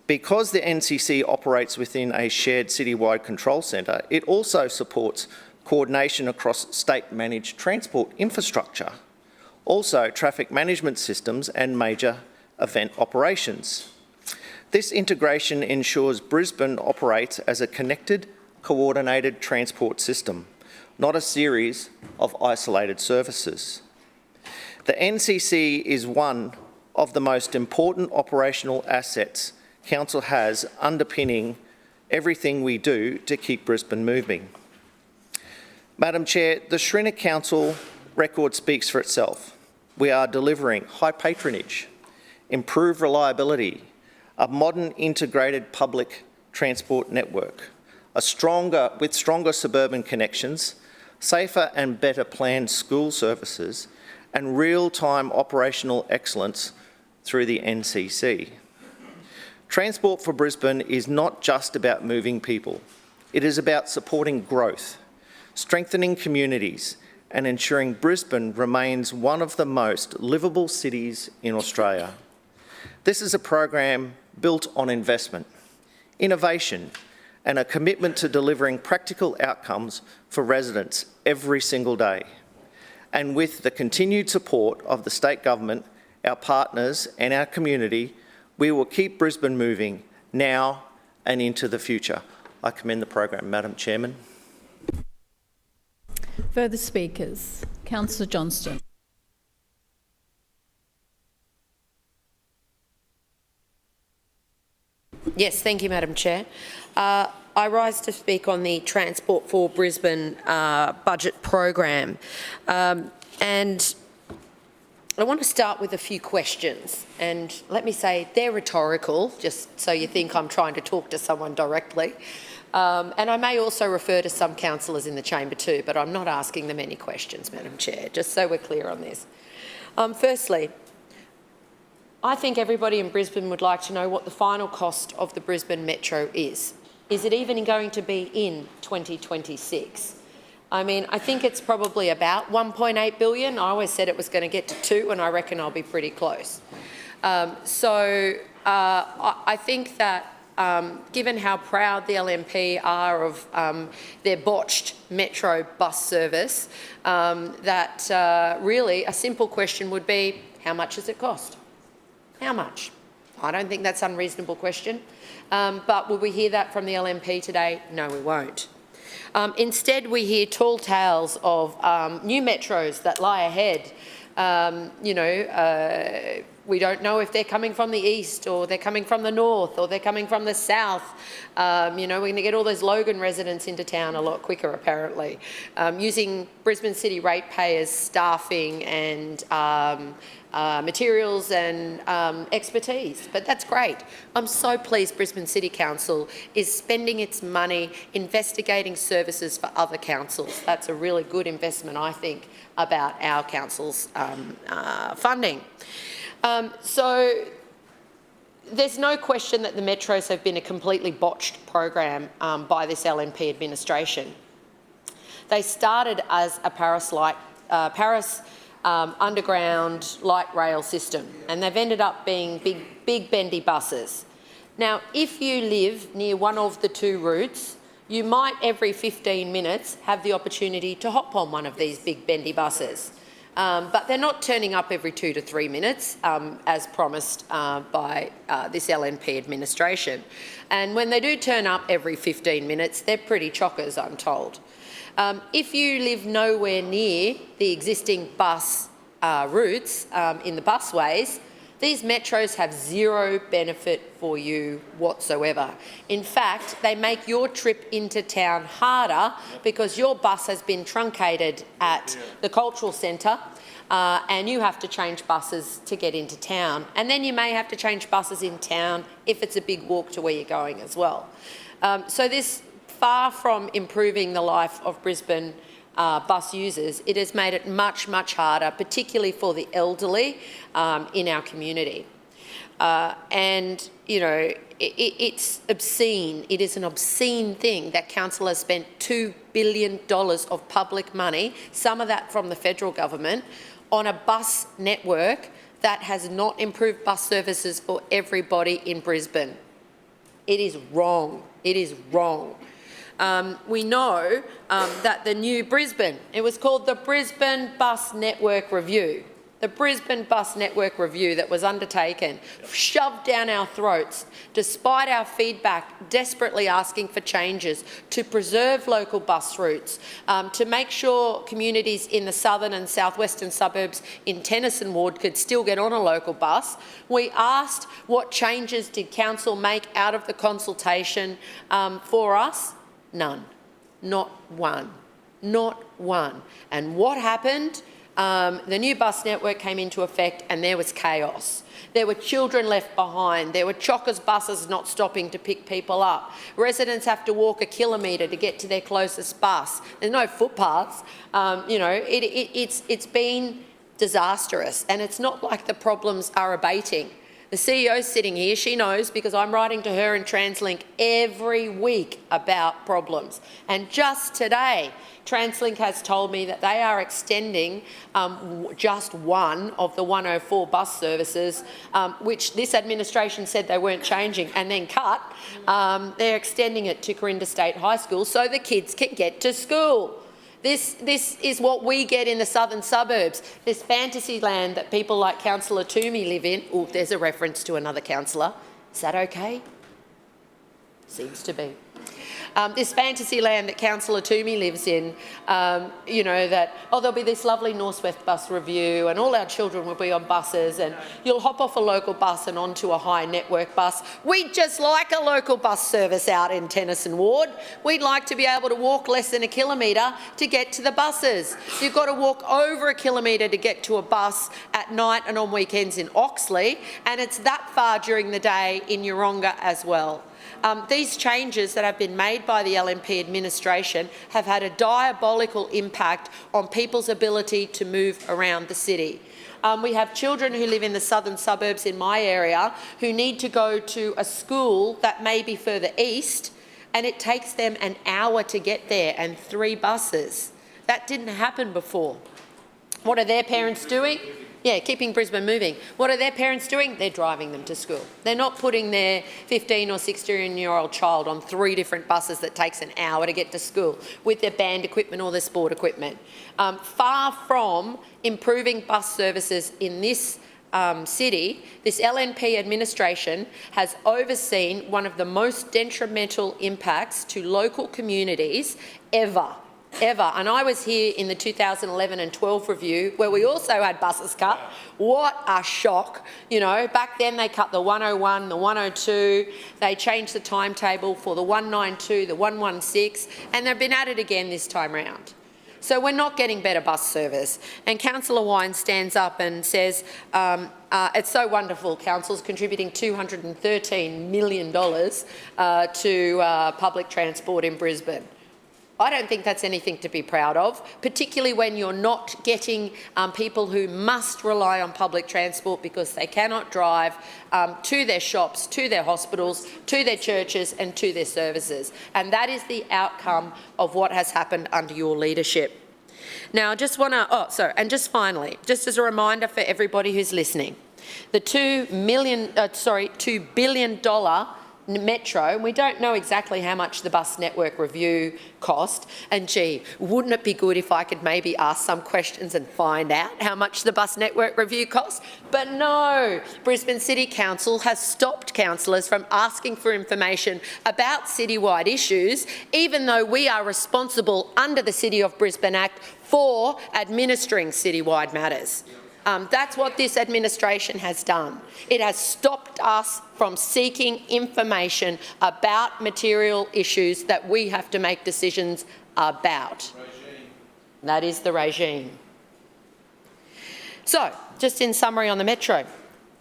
Because the NCC operates within a shared citywide control centre, it also supports coordination across state-managed transport infrastructure, also traffic management systems and major event operations. This integration ensures Brisbane operates as a connected, coordinated transport system, not a series of isolated services. The NCC is one of the most important operational assets Council has underpinning everything we do to keep Brisbane moving. Madam Chair, the Schrinner Council record speaks for itself. We are delivering high patronage, improved reliability, a modern integrated public transport network, with stronger suburban connections, safer and better planned school services, and real-time operational excellence through the NCC. Transport for Brisbane is not just about moving people. It is about supporting growth, strengthening communities, and ensuring Brisbane remains one of the most livable cities in Australia. This is a program built on investment, innovation, and a commitment to delivering practical outcomes for residents every single day. And with the continued support of the state government, our partners and our community, we will keep Brisbane moving now and into the future. I commend the program, Madam Chairman. Further speakers? Councillor Johnston. Yes, thank you, Madam Chair. I rise to speak on the Transport for Brisbane budget program. And I want to start with a few questions. And let me say, they're rhetorical, just so you think I'm trying to talk to someone directly. And I may also refer to some councillors in the chamber too, but I'm not asking them any questions, Madam Chair, just so we're clear on this. Firstly, I think everybody in Brisbane would like to know what the final cost of the Brisbane Metro is. Is it even going to be in 2026? I mean, I think it's probably about 1.8 billion. I always said it was going to get to 2, and I reckon I'll be pretty close. I think that given how proud the LNP are of their botched Metro bus service, that really a simple question would be, how much does it cost? How much? I don't think that's an unreasonable question. But will we hear that from the LNP today? No, we won't. Instead, we hear tall tales of new metros that lie ahead. We don't know if they're coming from the east, or they're coming from the north, or they're coming from the south. We're going to get all those Logan residents into town a lot quicker, apparently, using Brisbane City ratepayers' staffing and materials and expertise. But that's great. I'm so pleased Brisbane City Council is spending its money investigating services for other councils. That's a really good investment, I think, about our council's funding. So there's no question that the metros have been a completely botched program by this LNP administration. They started as a Paris underground light rail system, and they've ended up being big bendy buses. Now, if you live near one of the two routes, you might every 15 minutes have the opportunity to hop on one of these big bendy buses. But they're not turning up every 2 to 3 minutes, as promised by this LNP administration. And when they do turn up every 15 minutes, they're pretty chockers, I'm told. If you live nowhere near the existing bus routes in the busways, these metros have zero benefit for you whatsoever. In fact, they make your trip into town harder because your bus has been truncated at the cultural centre and you have to change buses to get into town. And then you may have to change buses in town if it's a big walk to where you're going as well. So this, far from improving the life of Brisbane bus users, it has made it much, much harder, particularly for the elderly in our community. It's obscene. It is an obscene thing that council has spent $2 billion of public money, some of that from the federal government, on a bus network that has not improved bus services for everybody in Brisbane. It is wrong. It is wrong. We know that the new Brisbane, it was called the Brisbane Bus Network Review. The Brisbane Bus Network review that was undertaken, shoved down our throats, despite our feedback, desperately asking for changes to preserve local bus routes, to make sure communities in the southern and southwestern suburbs in Tennyson Ward could still get on a local bus. We asked what changes did council make out of the consultation for us? None. Not one. Not one. And what happened? The new bus network came into effect and there was chaos. There were children left behind. There were chockers buses not stopping to pick people up. Residents have to walk a kilometre to get to their closest bus. There's no footpaths. You know, it's been disastrous, and it's not like the problems are abating. The CEO's sitting here, she knows, because I'm writing to her and TransLink every week about problems. And just today, TransLink has told me that they are extending just one of the 104 bus services, which this administration said they weren't changing and then cut. They're extending it to Corinda State High School so the kids can get to school. This is what we get in the southern suburbs, this fantasy land that people like Councillor Toomey live in. Oh, there's a reference to another councillor. Is that okay? Seems to be. This fantasy land that Councillor Toomey lives in, you know, that, oh, there'll be this lovely north-west bus review and all our children will be on buses and you'll hop off a local bus and onto a high network bus. We'd just like a local bus service out in Tennyson Ward. We'd like to be able to walk less than a kilometre to get to the buses. You've got to walk over a kilometre to get to a bus at night and on weekends in Oxley, and it's that far during the day in Yeronga as well. These changes that have been made by the LNP administration have had a diabolical impact on people's ability to move around the city. We have children who live in the southern suburbs in my area who need to go to a school that may be further east, and it takes them an hour to get there and 3 buses. That didn't happen before. What are their parents doing? Yeah, keeping Brisbane moving. What are their parents doing? They're driving them to school. They're not putting their 15 or 16-year-old child on 3 different buses that takes an hour to get to school with their band equipment or their sport equipment. Far from improving bus services in this city, this LNP administration has overseen one of the most detrimental impacts to local communities ever. And I was here in the 2011 and 12 review where we also had buses cut. What a shock. You know, back then they cut the 101, the 102, they changed the timetable for the 192, the 116, and they've been at it again this time round. So we're not getting better bus service. And Councillor Wine stands up and says, it's so wonderful, Council's contributing $213 million to public transport in Brisbane. I don't think that's anything to be proud of, particularly when you're not getting people who must rely on public transport because they cannot drive to their shops, to their hospitals, to their churches and to their services. And that is the outcome of what has happened under your leadership. Now, I just want to, and just finally, just as a reminder for everybody who's listening, the $2 billion Metro, and we don't know exactly how much the bus network review cost, and gee, wouldn't it be good if I could maybe ask some questions and find out how much the bus network review cost? But no, Brisbane City Council has stopped councillors from asking for information about citywide issues, even though we are responsible under the City of Brisbane Act for administering citywide matters. That's what this administration has done. It has stopped us from seeking information about material issues that we have to make decisions about. That is the regime. So, just in summary on the Metro,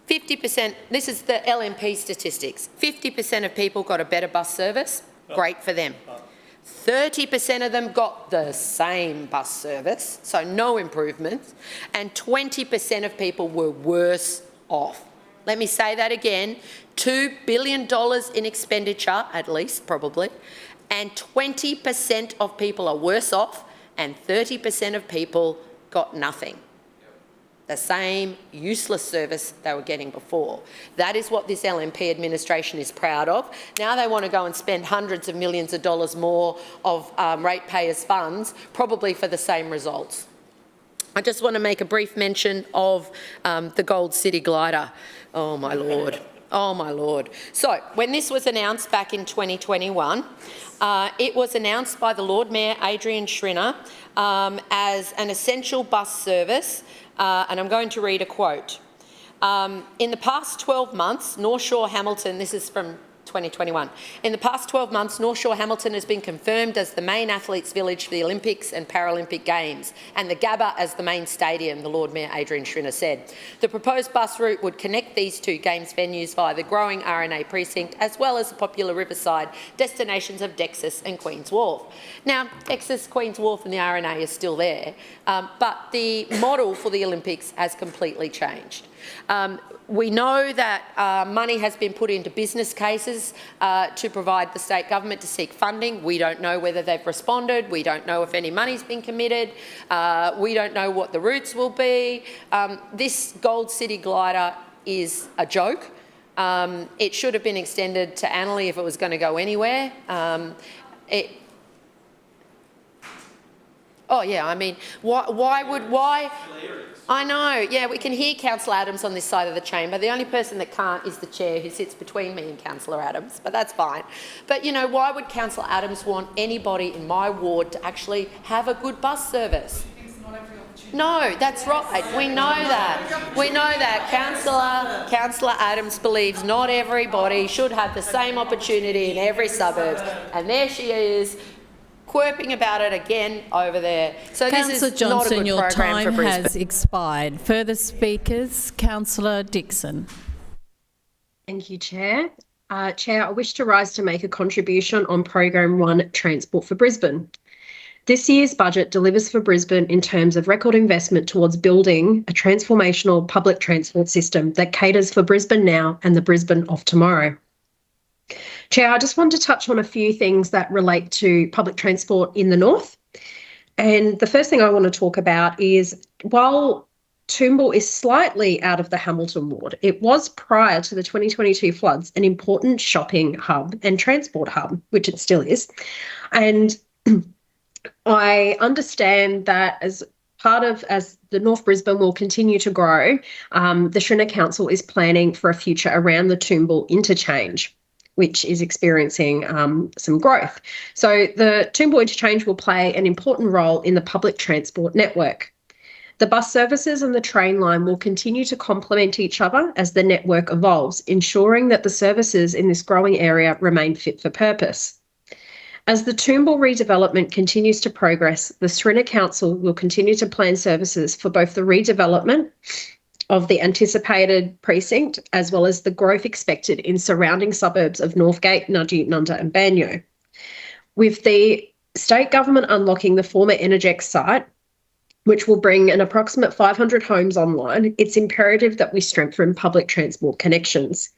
50%, this is the LNP statistics, 50% of people got a better bus service, great for them. 30% of them got the same bus service, so no improvements, and 20% of people were worse off. Let me say that again, $2 billion in expenditure, at least, probably, and 20% of people are worse off, and 30% of people got nothing. The same useless service they were getting before. That is what this LNP administration is proud of. Now they want to go and spend hundreds of millions of dollars more of ratepayers' funds, probably for the same results. I just want to make a brief mention of the Gold City glider. Oh, my Lord. Oh, my Lord. So, when this was announced back in 2021, it was announced by the Lord Mayor, Adrian Schrinner, as an essential bus service, and I'm going to read a quote. In the past 12 months, North Shore Hamilton, this is from 2021. In the past 12 months, North Shore Hamilton has been confirmed as the main athletes' village for the Olympics and Paralympic Games, and the Gabba as the main stadium, the Lord Mayor Adrian Schrinner said. The proposed bus route would connect these two Games venues via the growing RNA precinct, as well as the popular riverside destinations of Dexus and Queen's Wharf. Now, Dexus, Queen's Wharf and the RNA is still there, but the model for the Olympics has completely changed. We know that money has been put into business cases to provide the state government to seek funding. We don't know whether they've responded. We don't know if any money's been committed. We don't know what the routes will be. This Gold City glider is a joke. It should have been extended to Annerley if it was going to go anywhere. Oh, yeah, I mean, why? I know, yeah, we can hear Councillor Adams on this side of the chamber. The only person that can't is the chair who sits between me and Councillor Adams, but that's fine. But, you know, why would Councillor Adams want anybody in my ward to actually have a good bus service? No, that's right. We know that. We know that. Councillor Adams believes not everybody should have the same opportunity in every suburb. And there she is, quirping about it again over there. So Councillor this is not a Johnston, good your program time for Brisbane. has expired. Further speakers, Councillor Dixon. Thank you, Chair. Chair, I wish to rise to make a contribution on Program 1, Transport for Brisbane. This year's budget delivers for Brisbane in terms of record investment towards building a transformational public transport system that caters for Brisbane now and the Brisbane of tomorrow. Chair, I just want to touch on a few things that relate to public transport in the north. And the first thing I want to talk about is, while Toombul is slightly out of the Hamilton ward, it was, prior to the 2022 floods, an important shopping hub and transport hub, which it still is. And I understand that as the North Brisbane will continue to grow, the Schrinner Council is planning for a future around the Toombul interchange, which is experiencing some growth. So the Toombul interchange will play an important role in the public transport network. The bus services and the train line will continue to complement each other as the network evolves, ensuring that the services in this growing area remain fit for purpose. As the Toombul redevelopment continues to progress, the Schrinner Council will continue to plan services for both the redevelopment of the anticipated precinct, as well as the growth expected in surrounding suburbs of Northgate, Nudgee, Nunda and Banyo. With the state government unlocking the former Energex site, which will bring an approximate 500 homes online, it's imperative that we strengthen public transport connections.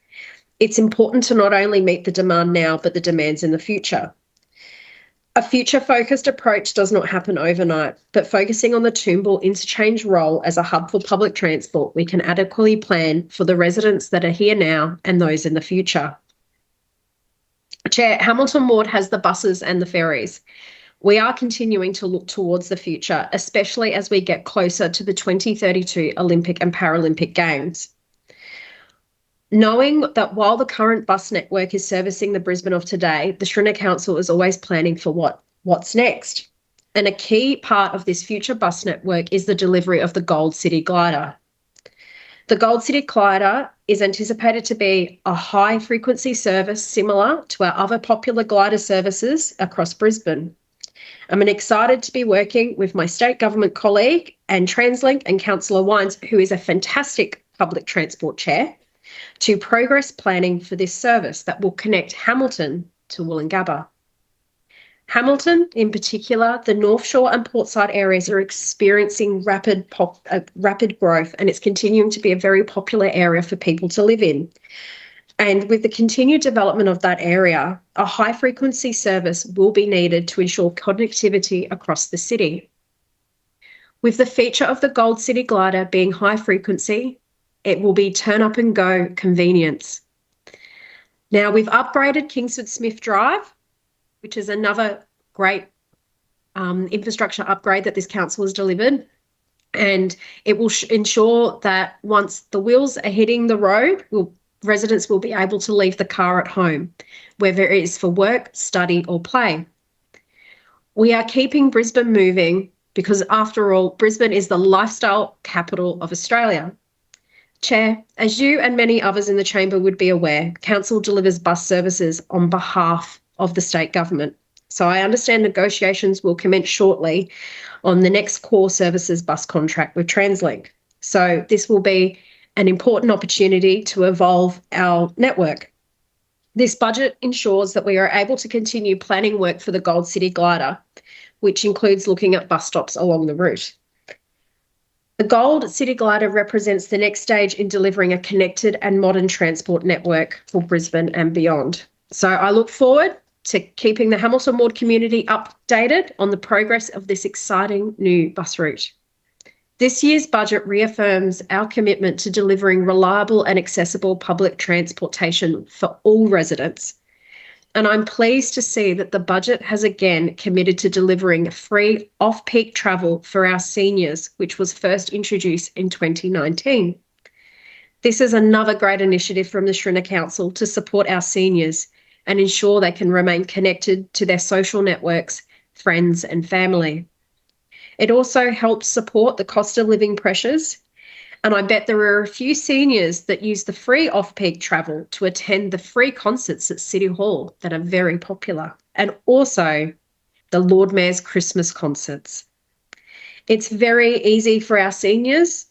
It's important to not only meet the demand now, but the demands in the future. A future-focused approach does not happen overnight, but focusing on the Toombul interchange role as a hub for public transport, we can adequately plan for the residents that are here now and those in the future. Chair, Hamilton Ward has the buses and the ferries. We are continuing to look towards the future, especially as we get closer to the 2032 Olympic and Paralympic Games. Knowing that while the current bus network is servicing the Brisbane of today, the Schrinner Council is always planning for what's next. And a key part of this future bus network is the delivery of the Gold City glider. The Gold City glider is anticipated to be a high-frequency service similar to our other popular glider services across Brisbane. I'm excited to be working with my state government colleague and TransLink and Councillor Wines, who is a fantastic public transport chair, to progress planning for this service that will connect Hamilton to Woolloongabba. Hamilton, in particular, the North Shore and Portside areas are experiencing rapid growth, and it's continuing to be a very popular area for people to live in. And with the continued development of that area, a high-frequency service will be needed to ensure connectivity across the city. With the feature of the Gold City glider being high frequency, it will be turn up and go convenience. Now, we've upgraded Kingsford Smith Drive, which is another great infrastructure upgrade that this council has delivered. And it will ensure that once the wheels are hitting the road, residents will be able to leave the car at home, whether it is for work, study or play. We are keeping Brisbane moving because, after all, Brisbane is the lifestyle capital of Australia. Chair, as you and many others in the chamber would be aware, Council delivers bus services on behalf of the state government. So I understand negotiations will commence shortly on the next core services bus contract with TransLink. So this will be an important opportunity to evolve our network. This budget ensures that we are able to continue planning work for the Gold City Glider, which includes looking at bus stops along the route. The Gold City Glider represents the next stage in delivering a connected and modern transport network for Brisbane and beyond. So I look forward to keeping the Hamilton Ward community updated on the progress of this exciting new bus route. This year's budget reaffirms our commitment to delivering reliable and accessible public transportation for all residents. And I'm pleased to see that the budget has again committed to delivering free off-peak travel for our seniors, which was first introduced in 2019. This is another great initiative from the Brisbane Council to support our seniors and ensure they can remain connected to their social networks, friends and family. It also helps support the cost of living pressures, and I bet there are a few seniors that use the free off-peak travel to attend the free concerts at City Hall that are very popular, and also the Lord Mayor's Christmas concerts. It's very easy for our seniors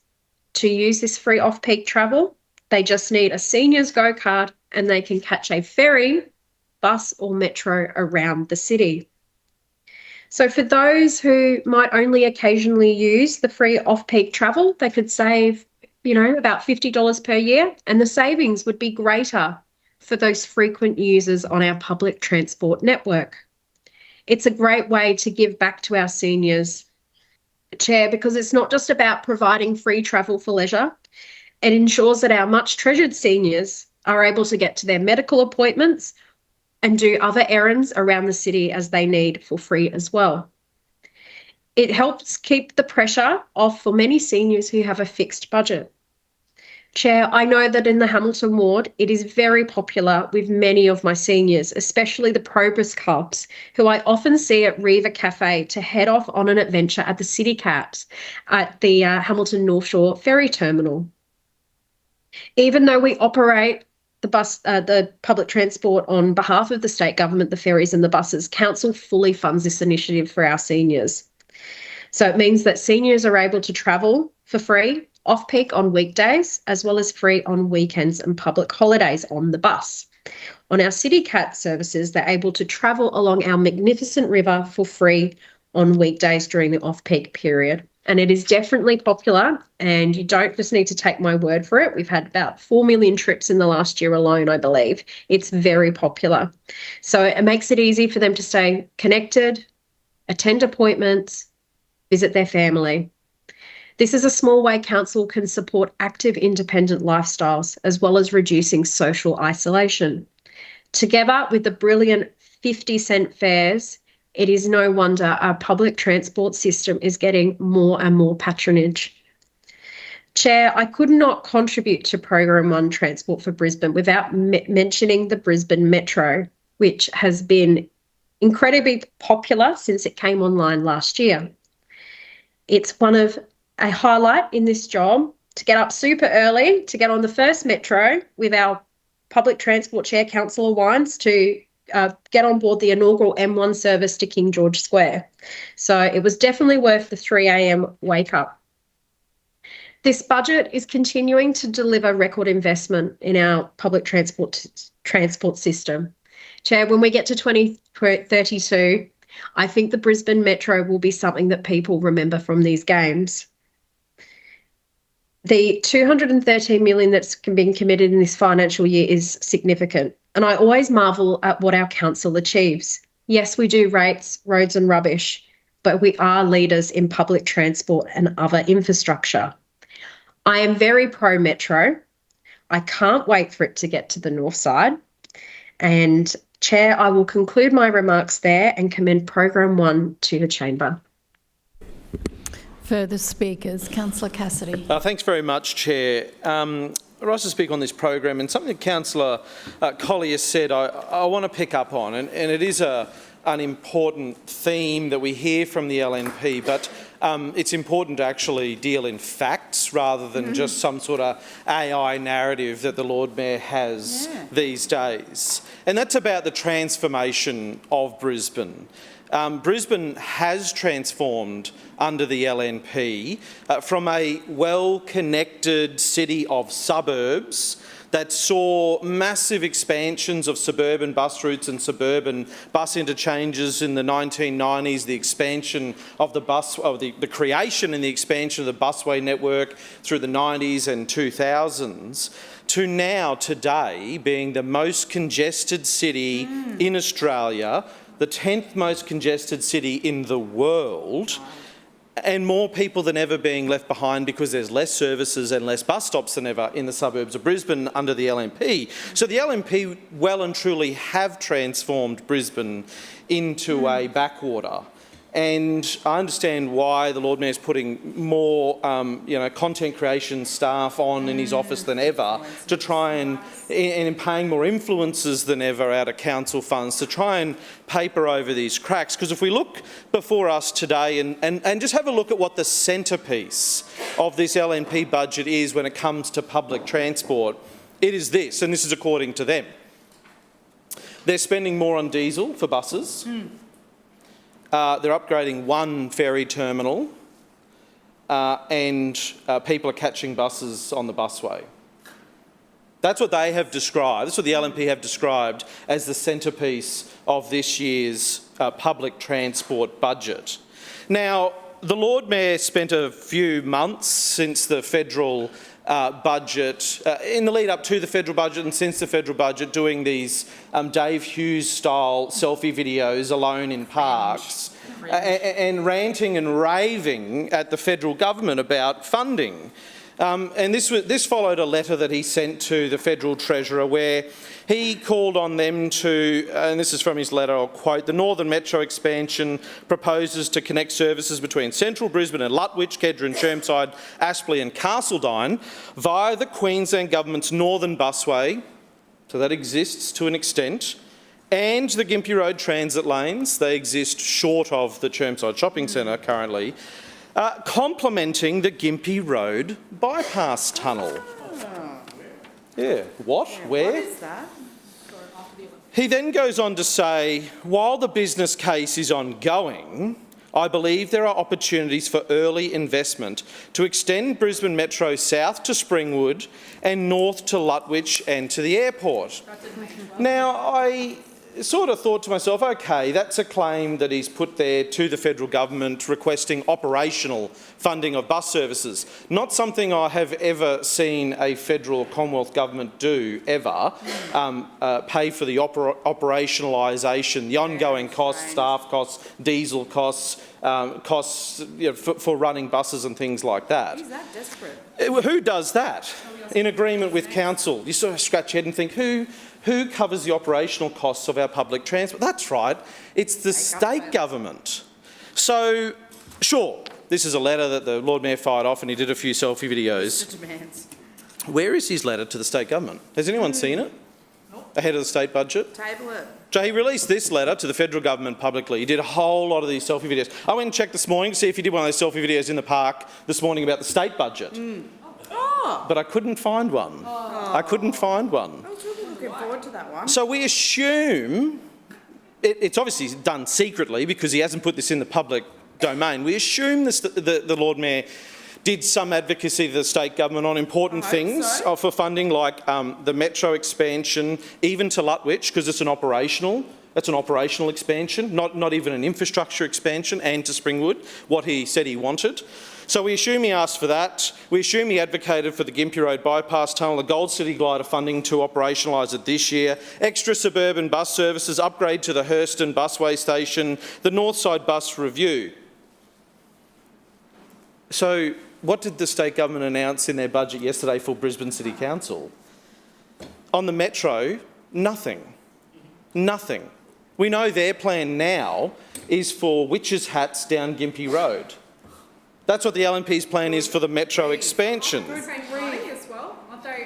to use this free off-peak travel. They just need a seniors go-kart and they can catch a ferry, bus or metro around the city. So for those who might only occasionally use the free off-peak travel, they could save, about $50 per year, and the savings would be greater for those frequent users on our public transport network. It's a great way to give back to our seniors, Chair, because it's not just about providing free travel for leisure. It ensures that our much treasured seniors are able to get to their medical appointments and do other errands around the city as they need for free as well. It helps keep the pressure off for many seniors who have a fixed budget. Chair, I know that in the Hamilton Ward, it is very popular with many of my seniors, especially the Progress Cubs, who I often see at Riva Cafe to head off on an adventure at the City Cats at the Hamilton North Shore Ferry Terminal. Even though we operate the public transport on behalf of the state government, the ferries and the buses, Council fully funds this initiative for our seniors. So it means that seniors are able to travel for free off-peak on weekdays, as well as free on weekends and public holidays on the bus. On our City Cat services, they're able to travel along our magnificent river for free on weekdays during the off-peak period. And it is definitely popular, and you don't just need to take my word for it. We've had about 4 million trips in the last year alone, I believe. It's very popular. So it makes it easy for them to stay connected, attend appointments, visit their family. This is a small way Council can support active independent lifestyles, as well as reducing social isolation. Together with the brilliant 50-cent fares, it is no wonder our public transport system is getting more and more patronage. Chair, I could not contribute to Program 1 Transport for Brisbane without mentioning the Brisbane Metro, which has been incredibly popular since it came online last year. It's a highlight in this job to get up super early, to get on the first Metro with our Public Transport Chair, Councillor Wines, to get on board the inaugural M1 service to King George Square. So it was definitely worth the 3 a.m. wake up. This budget is continuing to deliver record investment in our public transport system. Chair, when we get to 2032, I think the Brisbane Metro will be something that people remember from these games. The $213 million that's been committed in this financial year is significant, and I always marvel at what our council achieves. Yes, we do rates, roads and rubbish, but we are leaders in public transport and other infrastructure. I am very pro-Metro. I can't wait for it to get to the north side. And Chair, I will conclude my remarks there and commend Program 1 to the chamber. Further speakers. Councillor Cassidy. Thanks very much, Chair. I rise to speak on this program, and something that Councillor Collier said I want to pick up on, and it is an important theme that we hear from the LNP, but it's important to actually deal in facts rather than just some sort of AI narrative that the Lord Mayor has these days. And that's about the transformation of Brisbane. Brisbane has transformed under the LNP from a well-connected city of suburbs that saw massive expansions of suburban bus routes and suburban bus interchanges in the 1990s, the expansion of the the creation and the expansion of the busway network through the 90s and 2000s, to now, today, being the most congested city in Australia, the 10th most congested city in the world, and more people than ever being left behind because there's less services and less bus stops than ever in the suburbs of Brisbane under the LNP. So the LNP well and truly have transformed Brisbane into a backwater. And I understand why the Lord Mayor's putting more content creation staff on in his office than ever to try and paying more influencers than ever out of council funds to try and paper over these cracks. Because if we look before us today and just have a look at what the centrepiece of this LNP budget is when it comes to public transport, it is this, and this is according to them. They're spending more on diesel for buses. They're upgrading one ferry terminal and people are catching buses on the busway. That's what they have described, that's what the LNP have described as the centrepiece of this year's public transport budget. Now, the Lord Mayor spent a few months since the federal budget, in the lead up to the federal budget and since the federal budget, doing these Dave Hughes-style selfie videos alone in parks and ranting and raving at the federal government about funding. And this followed a letter that he sent to the Federal Treasurer where he called on them to, and this is from his letter, I'll quote, "The Northern Metro expansion proposes to connect services between central Brisbane and Lutwyche, Kedron, Chermside, Aspley and Castledine via the Queensland Government's Northern Busway," so that exists to an extent, "and the Gympie Road transit lanes," they exist short of the Chermside Shopping Centre currently, complementing the Gympie Road bypass tunnel. Yeah, what? Where? What is that? He then goes on to say, "While the business case is ongoing, I believe there are opportunities for early investment to extend Brisbane Metro south to Springwood and north to Lutwyche and to the airport." Now, I sort of thought to myself, OK, that's a claim that he's put there to the federal government requesting operational funding of bus services. Not something I have ever seen a federal or Commonwealth government do, ever, pay for the operationalisation, the ongoing costs, staff costs, diesel costs, costs for running buses and things like that. Is that desperate? Who does that in agreement with council? You sort of scratch your head and think, who covers the operational costs of our public transport? That's right, it's the state government. So, sure, this is a letter that the Lord Mayor fired off and he did a few selfie videos. Where is his letter to the state government? Has anyone seen it? Ahead of the state budget? Table it. So he released this letter to the federal government publicly. He did a whole lot of these selfie videos. I went and checked this morning to see if he did one of those selfie videos in the park this morning about the state budget. But I couldn't find one. I couldn't find one. I was really looking forward to that one. So we assume, it's obviously done secretly because he hasn't put this in the public domain, we assume the Lord Mayor did some advocacy to the state government on important things for funding, like the metro expansion, even to Lutwyche, because it's an operational expansion, not even an infrastructure expansion, and to Springwood, what he said he wanted. So we assume he asked for that. We assume he advocated for the Gympie Road bypass tunnel, the Gold City glider funding to operationalise it this year, extra suburban bus services, upgrade to the Hurston busway station, the Northside bus review. So what did the state government announce in their budget yesterday for Brisbane City Council? On the metro, nothing. Nothing. We know their plan now is for witches' hats down Gympie Road. That's what the LNP's plan is for the metro expansion.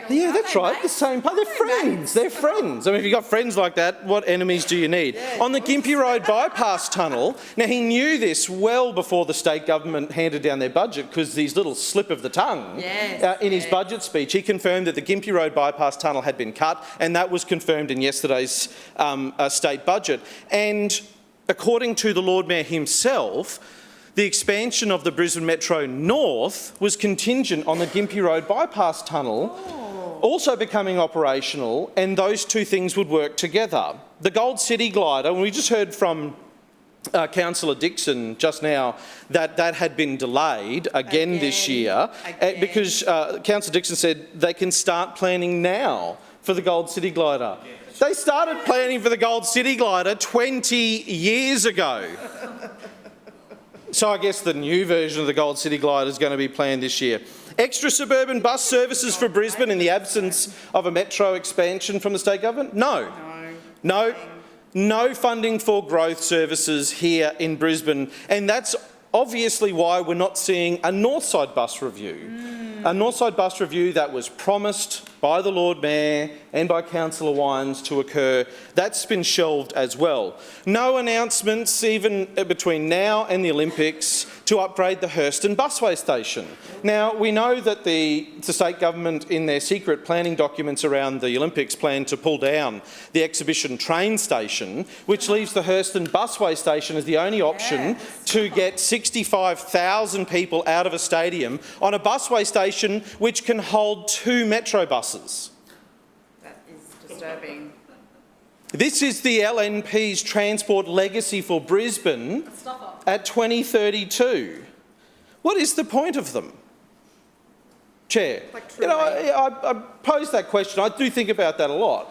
Yeah, that's right. The same part. They're friends. They're friends. I mean, if you've got friends like that, what enemies do you need? On the Gympie Road bypass tunnel, now he knew this well before the state government handed down their budget, because his little slip of the tongue in his budget speech, he confirmed that the Gympie Road bypass tunnel had been cut, and that was confirmed in yesterday's state budget. And according to the Lord Mayor himself, the expansion of the Brisbane Metro North was contingent on the Gympie Road bypass tunnel also becoming operational, and those two things would work together. The Gold City glider, and we just heard from Councillor Dixon just now that that had been delayed again this year because Councillor Dixon said they can start planning now for the Gold City glider. They started planning for the Gold City glider 20 years ago. So I guess the new version of the Gold City glider is going to be planned this year. Extra suburban bus services for Brisbane in the absence of a metro expansion from the state government? No. No funding for growth services here in Brisbane, and that's obviously why we're not seeing a Northside bus review. A Northside bus review that was promised by the Lord Mayor and by Councillor Wines to occur, that's been shelved as well. No announcements even between now and the Olympics to upgrade the Hurston busway station. Now, we know that the state government in their secret planning documents around the Olympics plan to pull down the exhibition train station, which leaves the Hurston busway station as the only option to get 65,000 people out of a stadium on a busway station which can hold 2 metro buses. That is disturbing. This is the LNP's transport legacy for Brisbane at 2032. What is the point of them? Chair, you know, I posed that question. I do think about that a lot.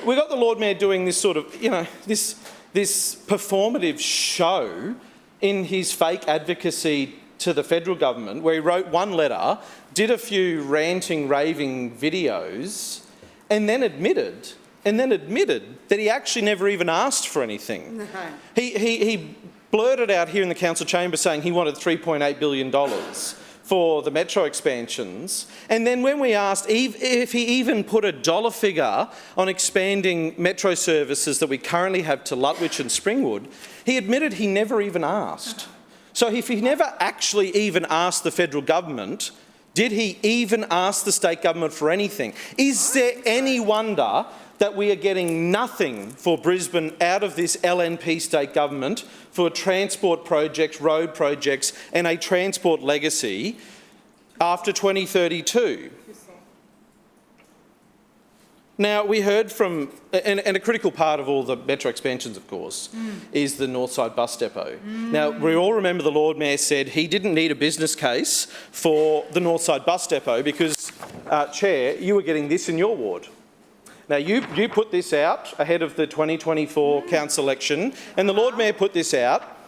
We've got the Lord Mayor doing this sort of, you know, this performative show in his fake advocacy to the federal government, where he wrote one letter, did a few ranting, raving videos, and then admitted that he actually never even asked for anything. No. He blurted out here in the council chamber saying he wanted $3.8 billion for the metro expansions, and then when we asked if he even put a dollar figure on expanding metro services that we currently have to Lutwyche and Springwood, he admitted he never even asked. So if he never actually even asked the federal government, did he even ask the state government for anything? Is there any wonder that we are getting nothing for Brisbane out of this LNP state government for transport projects, road projects and a transport legacy after 2032? Now, we heard from, and a critical part of all the metro expansions, of course, is the Northside bus depot. Now, we all remember the Lord Mayor said he didn't need a business case for the Northside bus depot because, Chair, you were getting this in your ward. Now, you put this out ahead of the 2024 council election, and the Lord Mayor put this out.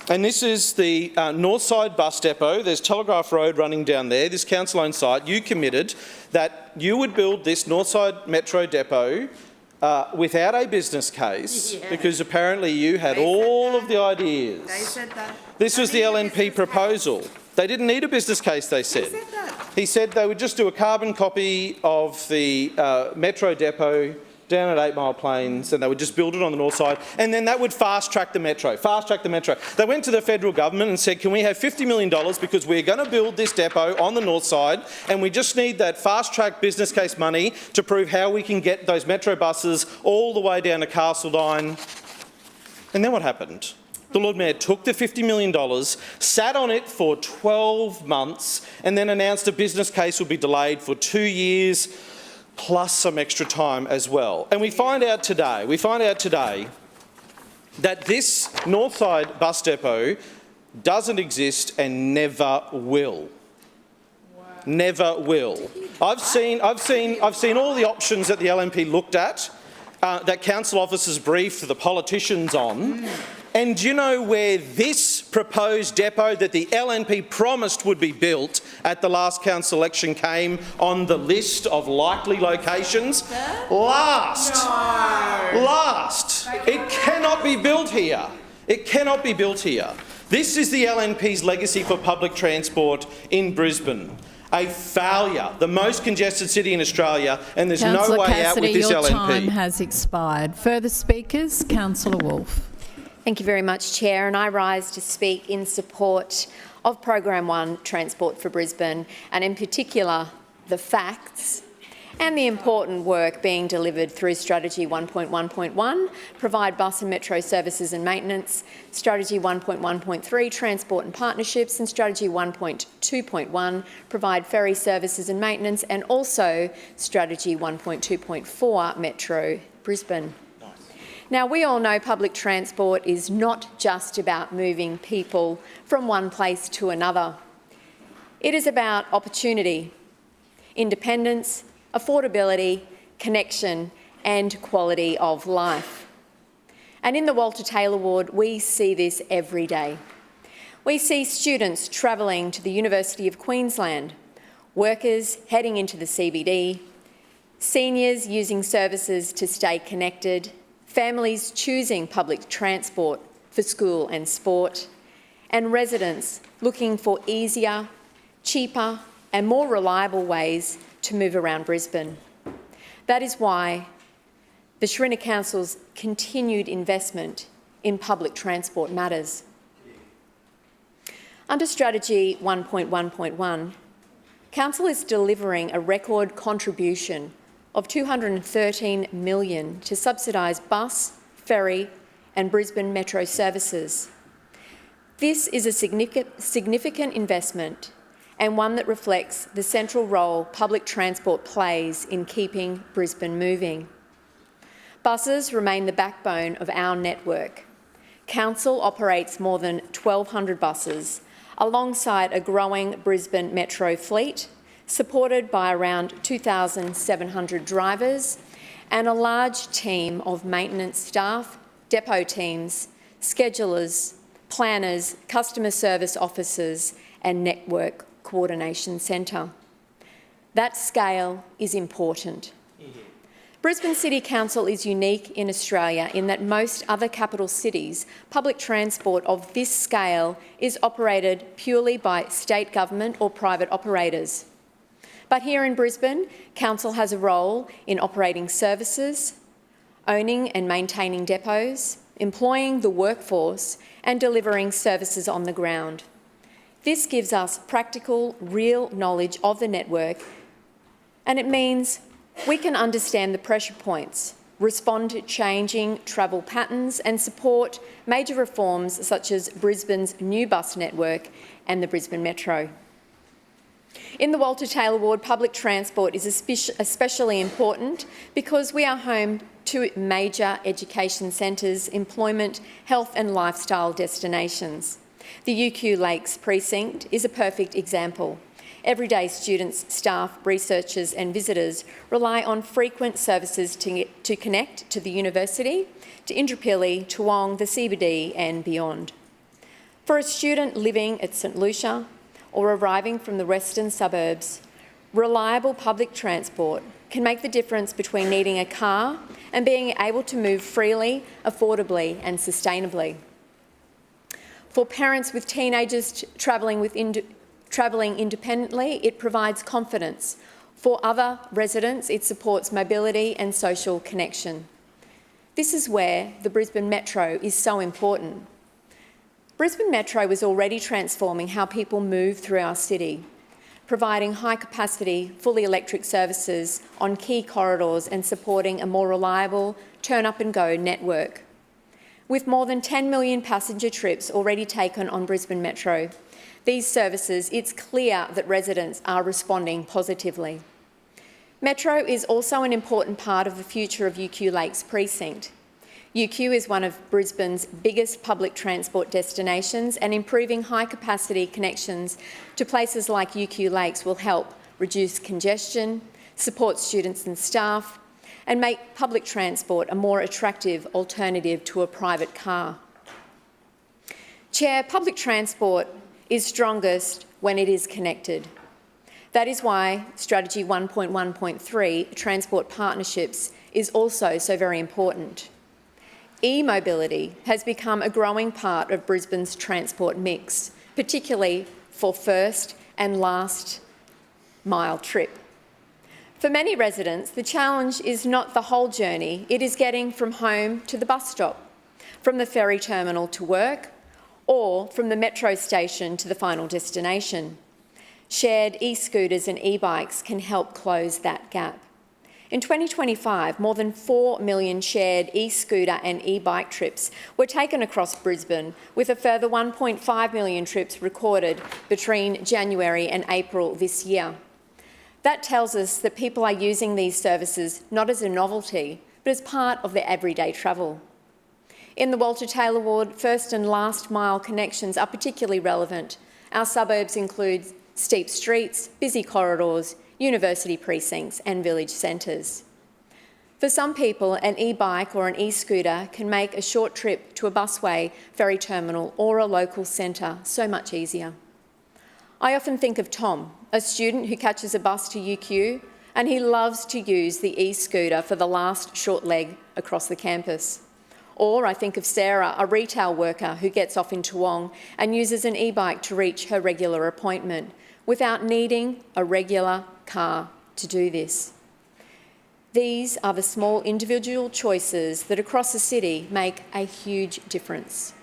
And this is the Northside bus depot. There's Telegraph Road running down there, this council-owned site. You committed that you would build this Northside Metro depot without a business case because apparently you had all of the ideas. They said that. This was the LNP proposal. They didn't need a business case, they said. Who said that? He said they would just do a carbon copy of the Metro depot down at 8 Mile Plains, and they would just build it on the north side, and then that would fast-track the metro, They went to the federal government and said, can we have $50 million because we're going to build this depot on the north side, and we just need that fast-track business case money to prove how we can get those metro buses all the way down to Castledine. And then what happened? The Lord Mayor took the $50 million, sat on it for 12 months, and then announced a business case would be delayed for 2 years, plus some extra time as well. And we find out today that this Northside bus depot doesn't exist and never will. Wow. Never will. I've seen all the options that the LNP looked at, that council officers briefed the politicians on. And do you know where this proposed depot that the LNP promised would be built at the last council election came on the list of likely locations? Last. It cannot be built here. It cannot be built here. This is the LNP's legacy for public transport in Brisbane. A failure, the most congested city in Australia, and there's Councillor no way Cassidy, out with this your LNP. time has expired. Further speakers? Councillor Wolfe. Thank you very much, Chair, and I rise to speak in support of Program 1 Transport for Brisbane, and in particular the facts and the important work being delivered through Strategy 1.1.1, provide bus and metro services and maintenance, Strategy 1.1.3, transport and partnerships, and Strategy 1.2.1, provide ferry services and maintenance, and also Strategy 1.2.4, Metro Brisbane. Now, we all know public transport is not just about moving people from one place to another. It is about opportunity, independence, affordability, connection and quality of life. And in the Walter Taylor Ward, we see this every day. We see students travelling to the University of Queensland, workers heading into the CBD, seniors using services to stay connected, families choosing public transport for school and sport, and residents looking for easier, cheaper and more reliable ways to move around Brisbane. That is why the Schrinner Council's continued investment in public transport matters. Under Strategy 1.1.1, Council is delivering a record contribution of $213 million to subsidise bus, ferry and Brisbane Metro services. This is a significant investment and one that reflects the central role public transport plays in keeping Brisbane moving. Buses remain the backbone of our network. Council operates more than 1,200 buses alongside a growing Brisbane Metro fleet, supported by around 2,700 drivers and a large team of maintenance staff, depot teams, schedulers, planners, customer service officers and network coordination centre. That scale is important. Brisbane City Council is unique in Australia in that most other capital cities, public transport of this scale is operated purely by state government or private operators. But here in Brisbane, Council has a role in operating services, owning and maintaining depots, employing the workforce and delivering services on the ground. This gives us practical, real knowledge of the network, and it means we can understand the pressure points, respond to changing travel patterns and support major reforms such as Brisbane's new bus network and the Brisbane Metro. In the Walter Taylor Ward, public transport is especially important because we are home to major education centres, employment, health and lifestyle destinations. The UQ Lakes precinct is a perfect example. Everyday students, staff, researchers and visitors rely on frequent services to connect to the university, to Indooroopilly, Toowong, the CBD and beyond. For a student living at St Lucia or arriving from the western suburbs, reliable public transport can make the difference between needing a car and being able to move freely, affordably and sustainably. For parents with teenagers travelling independently, it provides confidence. For other residents, it supports mobility and social connection. This is where the Brisbane Metro is so important. Brisbane Metro is already transforming how people move through our city, providing high-capacity, fully electric services on key corridors and supporting a more reliable turn-up-and-go network. With more than 10 million passenger trips already taken on Brisbane Metro, these services, it's clear that residents are responding positively. Metro is also an important part of the future of UQ Lakes precinct. UQ is one of Brisbane's biggest public transport destinations, and improving high-capacity connections to places like UQ Lakes will help reduce congestion, support students and staff, and make public transport a more attractive alternative to a private car. Chair, public transport is strongest when it is connected. That is why Strategy 1.1.3, Transport Partnerships, is also so very important. E-mobility has become a growing part of Brisbane's transport mix, particularly for first and last mile trip. For many residents, the challenge is not the whole journey, it is getting from home to the bus stop, from the ferry terminal to work, or from the metro station to the final destination. Shared e-scooters and e-bikes can help close that gap. In 2025, more than 4 million shared e-scooter and e-bike trips were taken across Brisbane, with a further 1.5 million trips recorded between January and April this year. That tells us that people are using these services not as a novelty, but as part of their everyday travel. In the Walter Taylor ward, first and last mile connections are particularly relevant. Our suburbs include steep streets, busy corridors, university precincts and village centres. For some people, an e-bike or an e-scooter can make a short trip to a busway, ferry terminal or a local centre so much easier. I often think of Tom, a student who catches a bus to UQ, and he loves to use the e-scooter for the last short leg across the campus. Or I think of Sarah, a retail worker who gets off in Toowong and uses an e-bike to reach her regular appointment without needing a regular car to do this. These are the small individual choices that across the city make a huge difference.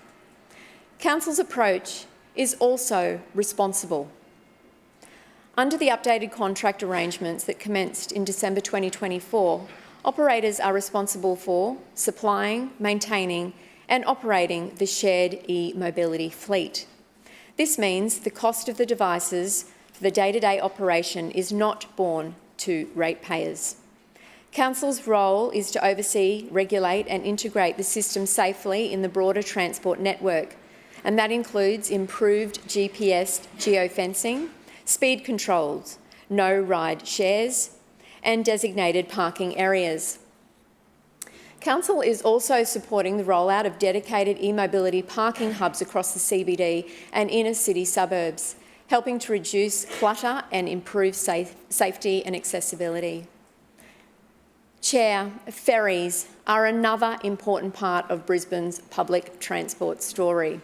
Council's approach is also responsible. Under the updated contract arrangements that commenced in December 2024, operators are responsible for supplying, maintaining and operating the shared e-mobility fleet. This means the cost of the devices for the day-to-day operation is not borne to ratepayers. Council's role is to oversee, regulate and integrate the system safely in the broader transport network, and that includes improved GPS geofencing, speed controls, no ride shares and designated parking areas. Council is also supporting the rollout of dedicated e-mobility parking hubs across the CBD and inner city suburbs, helping to reduce clutter and improve safety and accessibility. Chair, ferries are another important part of Brisbane's public transport story.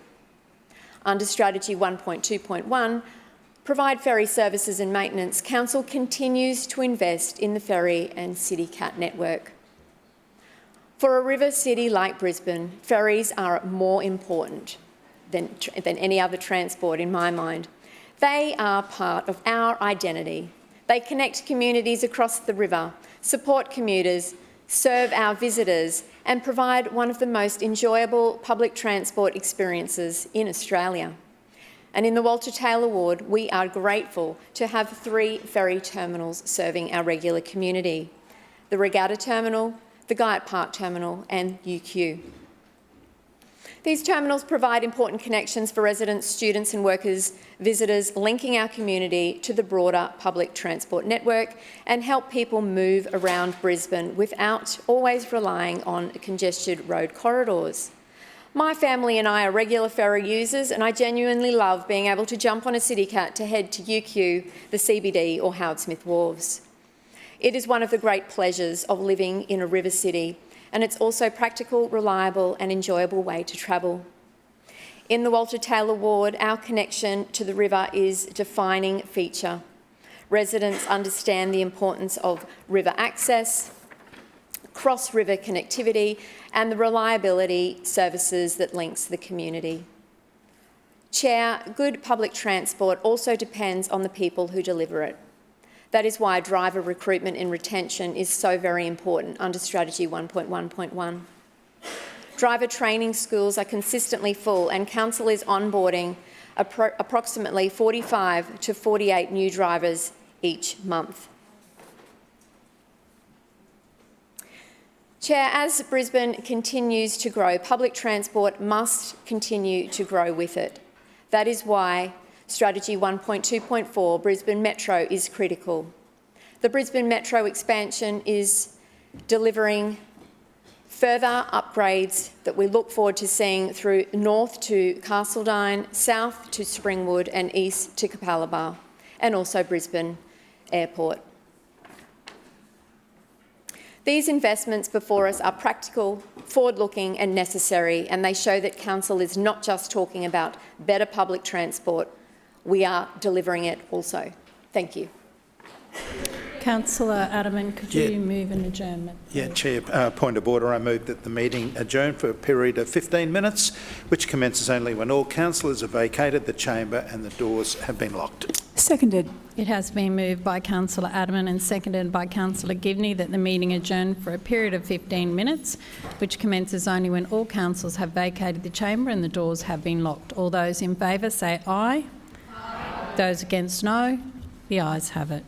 Under Strategy 1.2.1, Provide ferry services and maintenance, Council continues to invest in the ferry and CityCat network. For a river city like Brisbane, ferries are more important than any other transport in my mind. They are part of our identity. They connect communities across the river, support commuters, serve our visitors and provide one of the most enjoyable public transport experiences in Australia. And in the Walter Taylor ward, we are grateful to have 3 ferry terminals serving our regular community: the Regatta Terminal, the Guyatt Park Terminal and UQ. These terminals provide important connections for residents, students and workers, visitors, linking our community to the broader public transport network and help people move around Brisbane without always relying on congested road corridors. My family and I are regular ferry users and I genuinely love being able to jump on a CityCat to head to UQ, the CBD or Howard Smith Wharves. It is one of the great pleasures of living in a river city, and it's also a practical, reliable and enjoyable way to travel. In the Walter Taylor ward, our connection to the river is a defining feature. Residents understand the importance of river access, cross-river connectivity and the reliability services that links the community. Chair, good public transport also depends on the people who deliver it. That is why driver recruitment and retention is so very important under Strategy 1.1.1. Driver training schools are consistently full and Council is onboarding approximately 45 to 48 new drivers each month. Chair, as Brisbane continues to grow, public transport must continue to grow with it. That is why Strategy 1.2.4 Brisbane Metro is critical. The Brisbane Metro expansion is delivering further upgrades that we look forward to seeing through north to Castledine, south to Springwood and east to Capalaba, and also Brisbane Airport. These investments before us are practical, forward-looking and necessary, and they show that Council is not just talking about better public transport, we are delivering it also. Thank you. Councillor Adamant, could you move an adjournment? Yeah, Chair, point of order. I move that the meeting adjourn for a period of 15 minutes, which commences only when all councillors have vacated the chamber and the doors have been locked. Seconded. It has been moved by Councillor Adamant and seconded by Councillor Givney that the meeting adjourn for a period of 15 minutes, which commences only when all councillors have vacated the chamber and the doors have been locked. All those in favour say aye. Aye. Those against no. The ayes have it.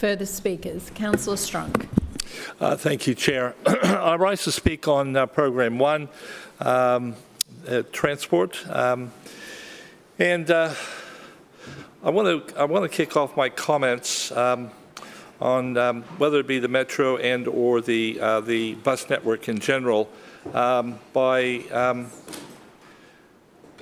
Further speakers. Councillor Strunk. Thank you, Chair. I rise to speak on Programme 1, transport. And I want to kick off my comments on whether it be the metro and or the bus network in general by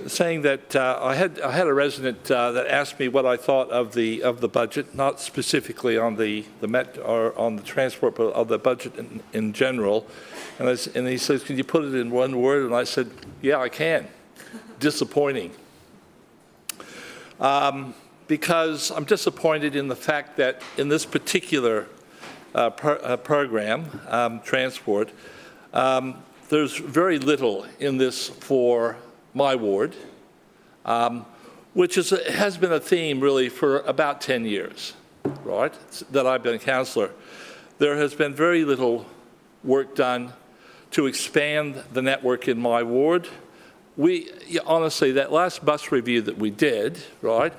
saying that I had a resident that asked me what I thought of the budget, not specifically on the met or on the transport, but of the budget in general. And he says, "Can you put it in one word?" And I said, "Yeah, I can. Disappointing." Because I'm disappointed in the fact that in this particular program, transport, there's very little in this for my ward, which has been a theme really for about 10 years, right, that I've been a councillor. There has been very little work done to expand the network in my ward. Honestly, that last bus review that we did, right,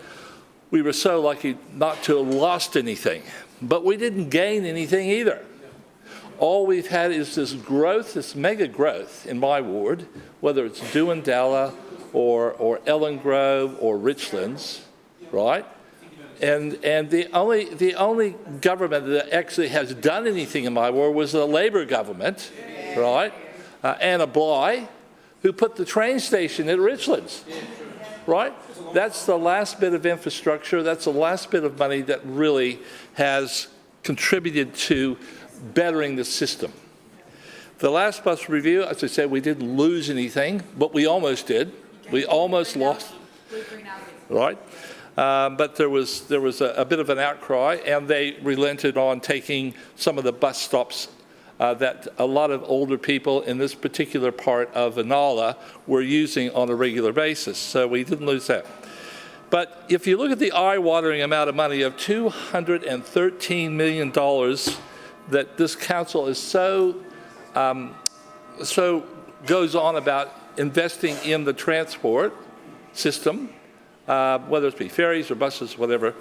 we were so lucky not to have lost anything, but we didn't gain anything either. All we've had is this growth, this mega growth in my ward, whether it's Dewandella or Ellen Grove or Richlands, right? And the only government that actually has done anything in my ward was the Labor government, right? Anna Bligh, who put the train station at Richlands, right? That's the last bit of infrastructure, that's the last bit of money that really has contributed to bettering the system. The last bus review, as I said, we didn't lose anything, but we almost did. We almost lost, right? But there was a bit of an outcry, and they relented on taking some of the bus stops that a lot of older people in this particular part of Inala were using on a regular basis. So we didn't lose that. But if you look at the eye-watering amount of money of $213 million that this council is so goes on about investing in the transport system, whether it be ferries or buses, whatever,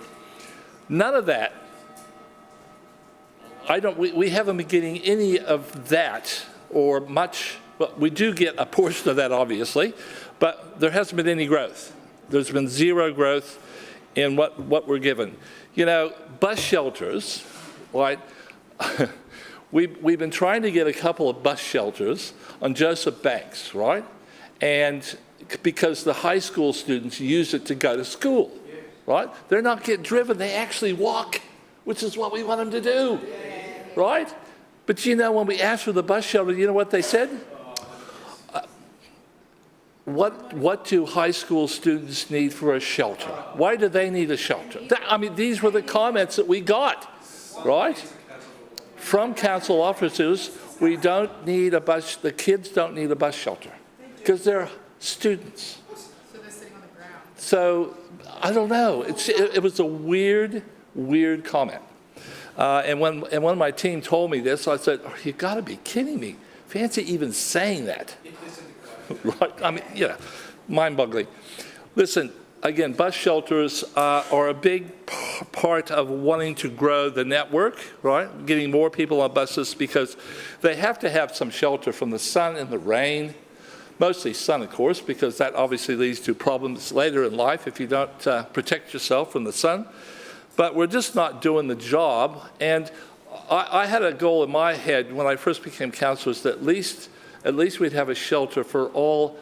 none of that, we haven't been getting any of that or much. Well, we do get a portion of that, obviously, but there hasn't been any growth. There's been zero growth in what we're given. You know, bus shelters, right? We've been trying to get a couple of bus shelters on Joseph Banks, right? And because the high school students use it to go to school, right? They're not getting driven, they actually walk, which is what we want them to do, right? But you know, when we asked for the bus shelter, you know what they said? What do high school students need for a shelter? Why do they need a shelter? I mean, these were the comments that we got, right? From council officers, we don't need a bus, the kids don't need a bus shelter because they're students. So they're sitting on the ground. So, I don't know, it was a weird comment. And when my team told me this, I said, oh, you gotta be kidding me. Fancy even saying that. Right? I mean, yeah, mind-boggling. Listen, again, bus shelters are a big part of wanting to grow the network, right? Getting more people on buses because they have to have some shelter from the sun and the rain. Mostly sun, of course, because that obviously leads to problems later in life if you don't protect yourself from the sun. But we're just not doing the job. And I had a goal in my head when I first became councillor that at least we'd have a shelter for all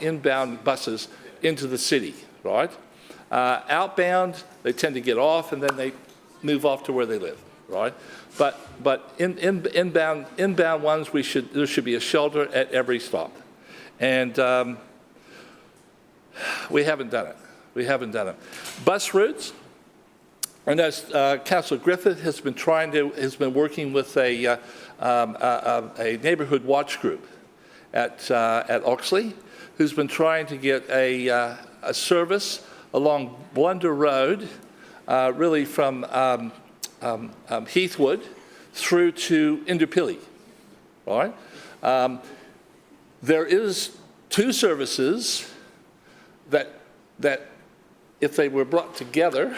inbound buses into the city, right? Outbound, they tend to get off and then they move off to where they live, right? But inbound ones, there should be a shelter at every stop. And we haven't done it. We haven't done it. Bus routes, and as Councillor Griffith has been working with a neighbourhood watch group at Oxley, who's been trying to get a service along Blunder Road, really from Heathwood through to Indooroopilly, right? There is two services that if they were brought together,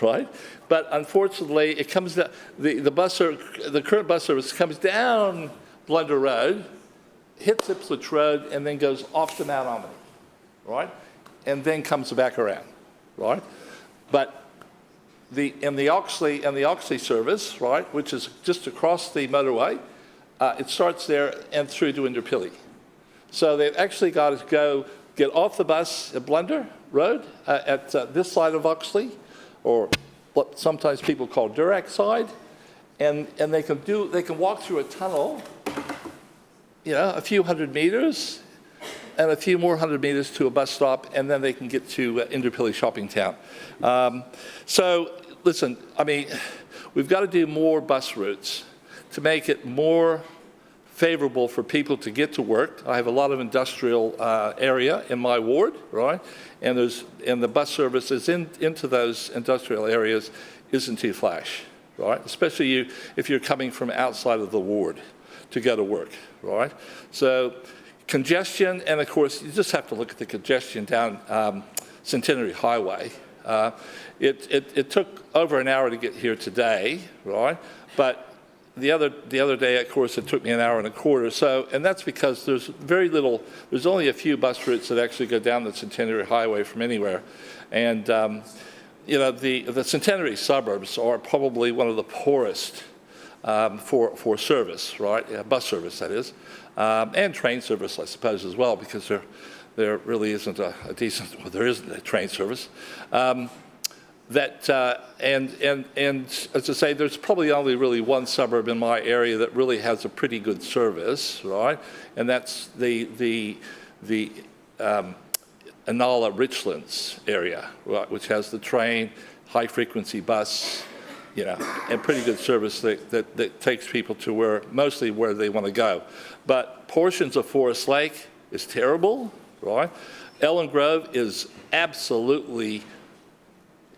right? But unfortunately, it comes down, the current bus service comes down Blunder Road, hits Ipswich Road, and then goes off to Mount Omni, right? And then comes back around, right? But the Oxley service, right, which is just across the motorway, it starts there and through to Indooroopilly. So they've actually got to go get off the bus at Blunder Road at this side of Oxley, or what sometimes people call Durack side, and they can walk through a tunnel, you know, a few hundred meters, and a few more hundred meters to a bus stop, and then they can get to Indooroopilly Shopping Town. So listen, I mean, we've got to do more bus routes to make it more favorable for people to get to work. I have a lot of industrial area in my ward, right? And the bus service is into those industrial areas isn't too flash, right? Especially if you're coming from outside of the ward to go to work, right? So congestion, and of course, you just have to look at the congestion down Centenary Highway. It took over an hour to get here today, right? But the other day, of course, it took me an hour and a quarter. So, and that's because there's only a few bus routes that actually go down the Centenary Highway from anywhere. And, you know, the Centenary suburbs are probably one of the poorest for service, right? Bus service, that is. And train service, I suppose, as well, because there really isn't a decent, well, there isn't a train service. And as I say, there's probably only really one suburb in my area that really has a pretty good service, right? And that's the Inala Richlands area, right, which has the train, high-frequency bus, you know, and pretty good service that takes people to mostly where they want to go. But portions of Forest Lake is terrible, right? Ellen Grove is absolutely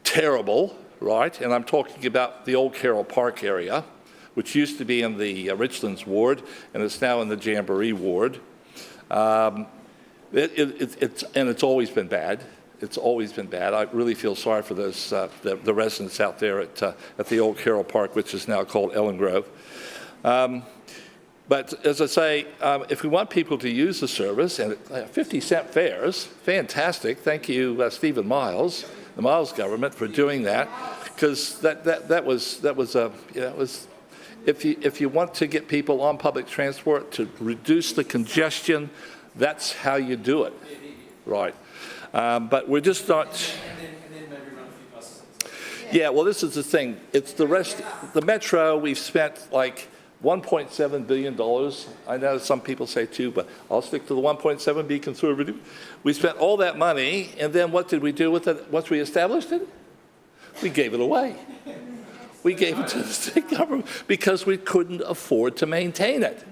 terrible, right? And I'm talking about the old Carroll Park area, which used to be in the Richlands ward, and it's now in the Jamboree ward. It's always been bad. It's always been bad. I really feel sorry for those the residents out there at the old Carroll Park, which is now called Ellen Grove. But as I say, if we want people to use the service, and 50-cent fares, fantastic. Thank you, Stephen Miles, the Miles government, for doing that, because that was if you want to get people on public transport to reduce the congestion, that's how you do it, right? But we're just not. Yeah, well, this is the thing. It's the rest. The Metro, we've spent like $1.7 billion. I know some people say two, but I'll stick to the 1.7, be conservative. We spent all that money, and then what did we do with it once we established it? We gave it away. We gave it to the state government because we couldn't afford to maintain it.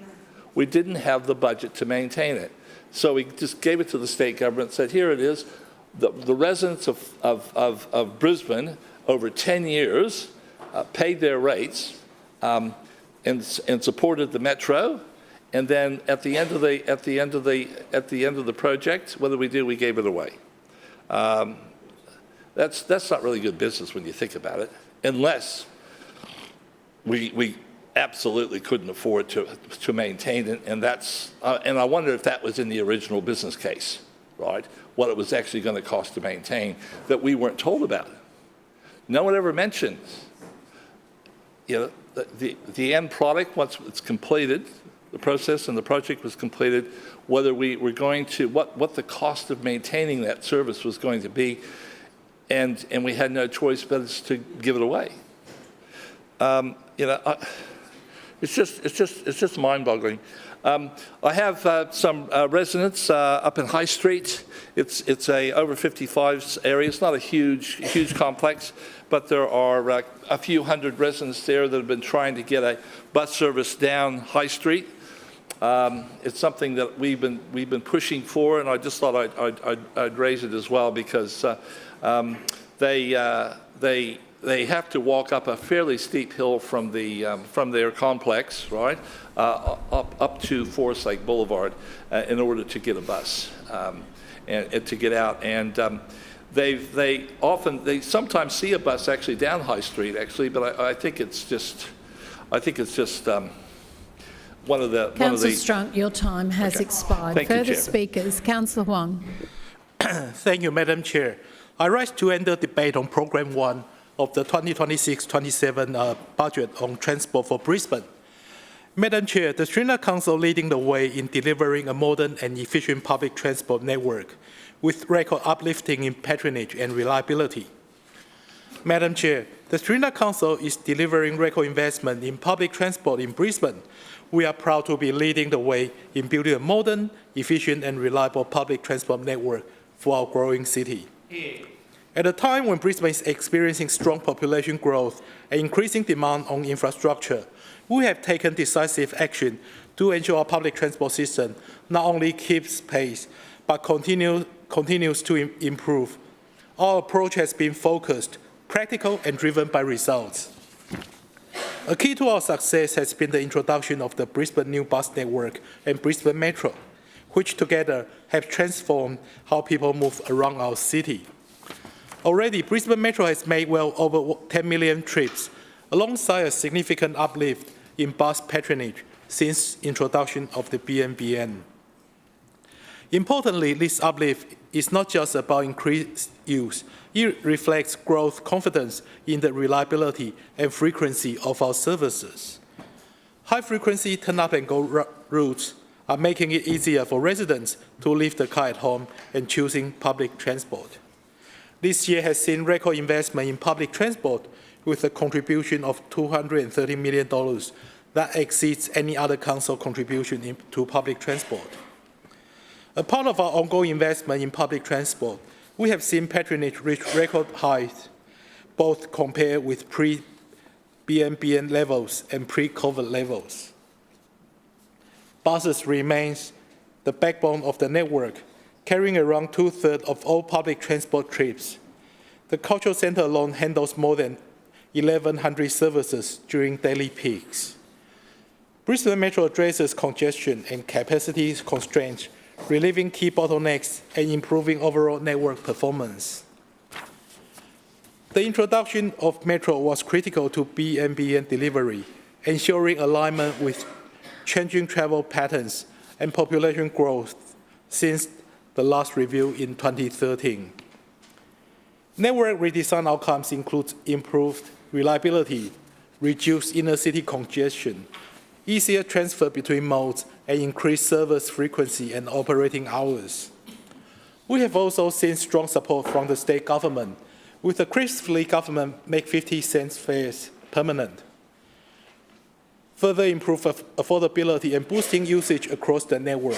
We didn't have the budget to maintain it. So we just gave it to the state government and said, here it is. The residents of Brisbane over 10 years paid their rates and supported the Metro, and then at the end of the project, what did we do? We gave it away. That's not really good business when you think about it, unless we absolutely couldn't afford to maintain it, and I wonder if that was in the original business case, right? What it was actually going to cost to maintain that we weren't told about. No one ever mentioned, you know, the end product once it's completed, the process and the project was completed, whether we were going to what the cost of maintaining that service was going to be, and we had no choice but to give it away. You know. It's just mind-boggling. I have some residents up in High Street. It's a over 55s area. It's not a huge complex, but there are a few hundred residents there that have been trying to get a bus service down High Street. It's something that we've been pushing for, and I just thought I'd raise it as well because they have to walk up a fairly steep hill from their complex, right, up to Forest Lake Boulevard in order to get a bus and to get out. And they sometimes see a bus actually down High Street, actually, but I think it's just one of the... Councillor Strunk, your time has expired. Thank you, Further Chair. speakers, Councillor Huang. Thank you, Madam Chair. I rise to end the debate on Programme 1 of the 2026-27 budget on transport for Brisbane. Madam Chair, the Sri Lanka Council leading the way in delivering a modern and efficient public transport network with record uplifting in patronage and reliability. Madam Chair, the Sri Lanka Council is delivering record investment in public transport in Brisbane. We are proud to be leading the way in building a modern, efficient and reliable public transport network for our growing city. At a time when Brisbane is experiencing strong population growth and increasing demand on infrastructure, we have taken decisive action to ensure our public transport system not only keeps pace, but continues to improve. Our approach has been focused, practical, and driven by results. A key to our success has been the introduction of the Brisbane New Bus Network and Brisbane Metro, which together have transformed how people move around our city. Already, Brisbane Metro has made well over 10 million trips, alongside a significant uplift in bus patronage since introduction of the BNBN. Importantly, this uplift is not just about increased use. It reflects growth confidence in the reliability and frequency of our services. High-frequency turn-up-and-go routes are making it easier for residents to leave the car at home and choosing public transport. This year has seen record investment in public transport with a contribution of $230 million that exceeds any other council contribution to public transport. A part of our ongoing investment in public transport, we have seen patronage reach record highs, both compared with pre-BNBN levels and pre-COVID levels. Buses remains the backbone of the network, carrying around 2/3 of all public transport trips. The cultural centre alone handles more than 1,100 services during daily peaks. Brisbane Metro addresses congestion and capacity constraints, relieving key bottlenecks and improving overall network performance. The introduction of Metro was critical to BNBN delivery, ensuring alignment with changing travel patterns and population growth since the last review in 2013. Network redesign outcomes include improved reliability, reduced inner-city congestion, easier transfer between modes, and increased service frequency and operating hours. We have also seen strong support from the state government, with the Christmas government make 50-cent fares permanent, further improve affordability and boosting usage across the network.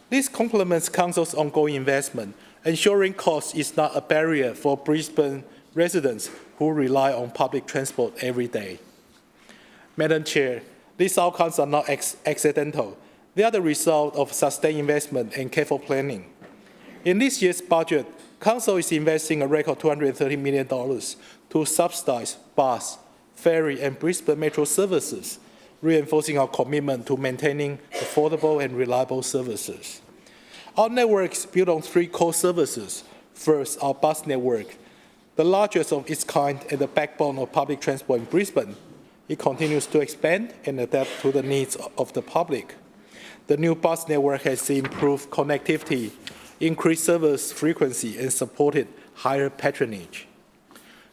This complements Council's ongoing investment, ensuring cost is not a barrier for Brisbane residents who rely on public transport every day. Madam Chair, these outcomes are not accidental. They are the result of sustained investment and careful planning. In this year's budget, Council is investing a record $230 million to subsidise bus, ferry and Brisbane Metro services, reinforcing our commitment to maintaining affordable and reliable services. Our network is built on 3 core services. First, our bus network, the largest of its kind and the backbone of public transport in Brisbane. It continues to expand and adapt to the needs of the public. The new bus network has improved connectivity, increased service frequency, and supported higher patronage.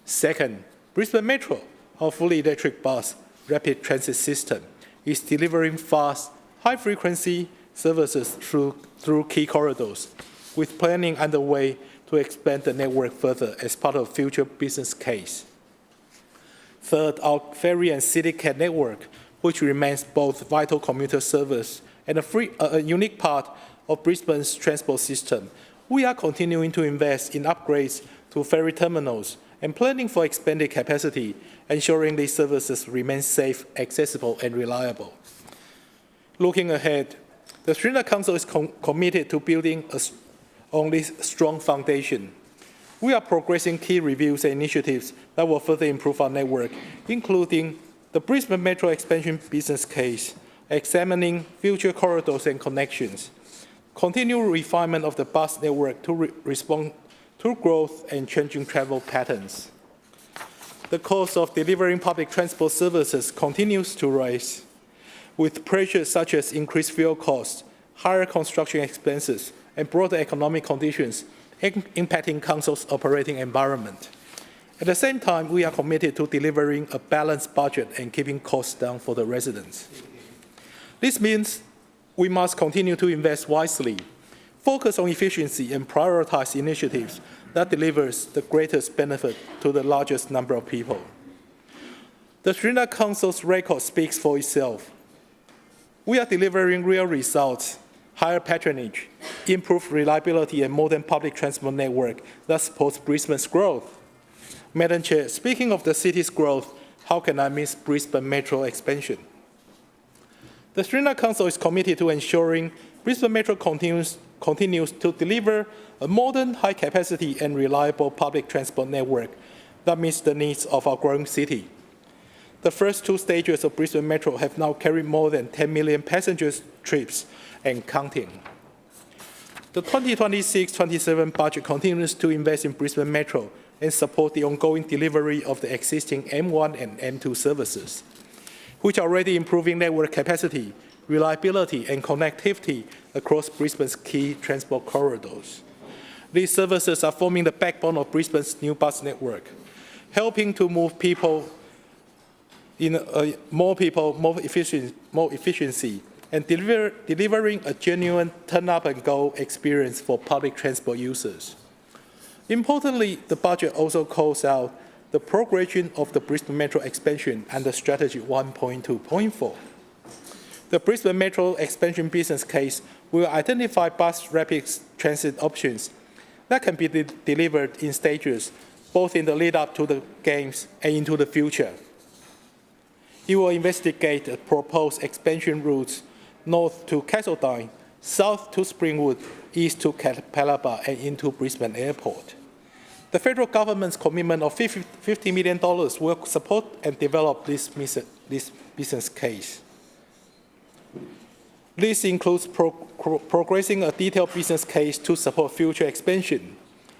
Second, Brisbane Metro, our fully electric bus rapid transit system, is delivering fast, high-frequency services through key corridors, with planning underway to expand the network further as part of future business case. Third, our ferry and city cat network, which remains both vital commuter service and a unique part of Brisbane's transport system. We are continuing to invest in upgrades to ferry terminals and planning for expanded capacity, ensuring these services remain safe, accessible, and reliable. Looking ahead, the Sri Lanka Council is committed to building on this strong foundation. We are progressing key reviews and initiatives that will further improve our network, including the Brisbane Metro expansion business case, examining future corridors and connections, continual refinement of the bus network to respond through growth and changing travel patterns. The cost of delivering public transport services continues to rise, with pressures such as increased fuel costs, higher construction expenses, and broader economic conditions impacting Council's operating environment. At the same time, we are committed to delivering a balanced budget and keeping costs down for the residents. This means we must continue to invest wisely, focus on efficiency, and prioritize initiatives that delivers the greatest benefit to the largest number of people. The Sri Lanka Council's record speaks for itself. We are delivering real results, higher patronage, improved reliability, and modern public transport network that supports Brisbane's growth. Madam Chair, speaking of the city's growth, how can I miss Brisbane Metro expansion? The Sri Lanka Council is committed to ensuring Brisbane Metro continues to deliver a modern, high-capacity and reliable public transport network that meets the needs of our growing city. The first 2 stages of Brisbane Metro have now carried more than 10 million passenger trips and counting. The 2026-27 budget continues to invest in Brisbane Metro and support the ongoing delivery of the existing M1 and M2 services, which are already improving network capacity, reliability, and connectivity across Brisbane's key transport corridors. These services are forming the backbone of Brisbane's new bus network, helping to move people in more efficiency, and delivering a genuine turn-up-and-go experience for public transport users. Importantly, the budget also calls out the progression of the Brisbane Metro expansion under Strategy 1.2.4. The Brisbane Metro expansion business case will identify bus rapid transit options that can be delivered in stages, both in the lead-up to the Games and into the future. It will investigate the proposed expansion routes north to Castledine, south to Springwood, east to Calabar, and into Brisbane Airport. The federal government's commitment of $50 million will support and develop this business case. This includes progressing a detailed business case to support future expansion,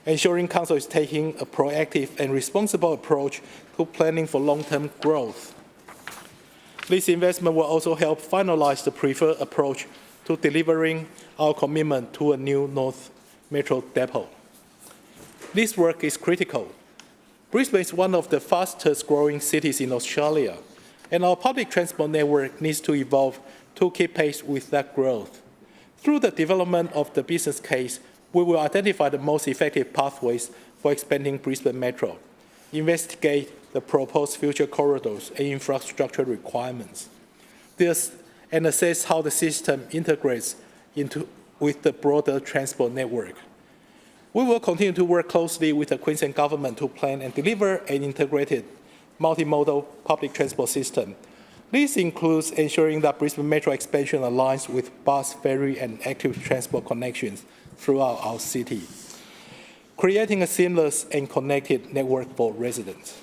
ensuring Council is taking a proactive and responsible approach to planning for long-term growth. This investment will also help finalize the preferred approach to delivering our commitment to a new North Metro depot. This work is critical. Brisbane is one of the fastest growing cities in Australia, and our public transport network needs to evolve to keep pace with that growth. Through the development of the business case, we will identify the most effective pathways for expanding Brisbane Metro, investigate the proposed future corridors and infrastructure requirements, and assess how the system integrates with the broader transport network. We will continue to work closely with the Queensland Government to plan and deliver an integrated multimodal public transport system. This includes ensuring that Brisbane Metro expansion aligns with bus, ferry, and active transport connections throughout our city, creating a seamless and connected network for residents.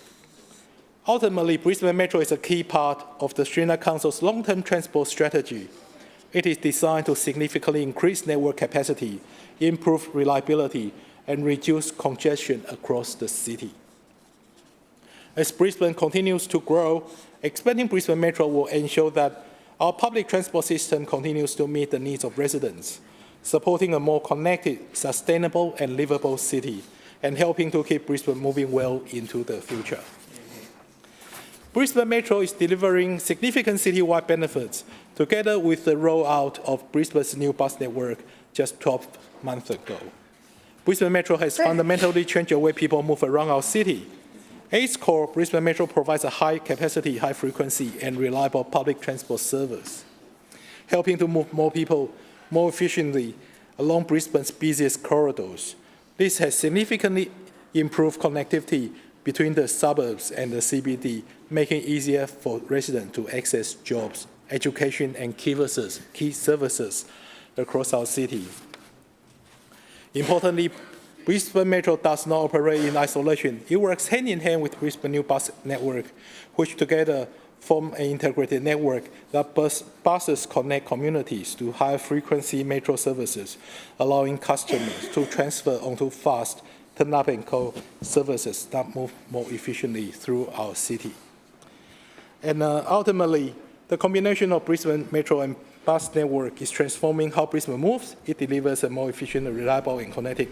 Ultimately, Brisbane Metro is a key part of the Sri Lanka Council's long-term transport strategy. It is designed to significantly increase network capacity, improve reliability, and reduce congestion across the city. As Brisbane continues to grow, expanding Brisbane Metro will ensure that our public transport system continues to meet the needs of residents, supporting a more connected, sustainable, and livable city, and helping to keep Brisbane moving well into the future. Brisbane Metro is delivering significant citywide benefits, together with the rollout of Brisbane's new bus network just 12 months ago. Brisbane Metro has fundamentally changed the way people move around our city. At its core, Brisbane Metro provides a high-capacity, high-frequency, and reliable public transport service, helping to move more people more efficiently along Brisbane's busiest corridors. This has significantly improved connectivity between the suburbs and the CBD, making it easier for residents to access jobs, education, and key services across our city. Importantly, Brisbane Metro does not operate in isolation. It works hand-in-hand with Brisbane New Bus Network, which together form an integrated network that buses connect communities to high-frequency metro services, allowing customers to transfer onto fast, turn up and call services that move more efficiently through our city. And ultimately, the combination of Brisbane Metro and bus network is transforming how Brisbane moves. It delivers a more efficient, reliable and connected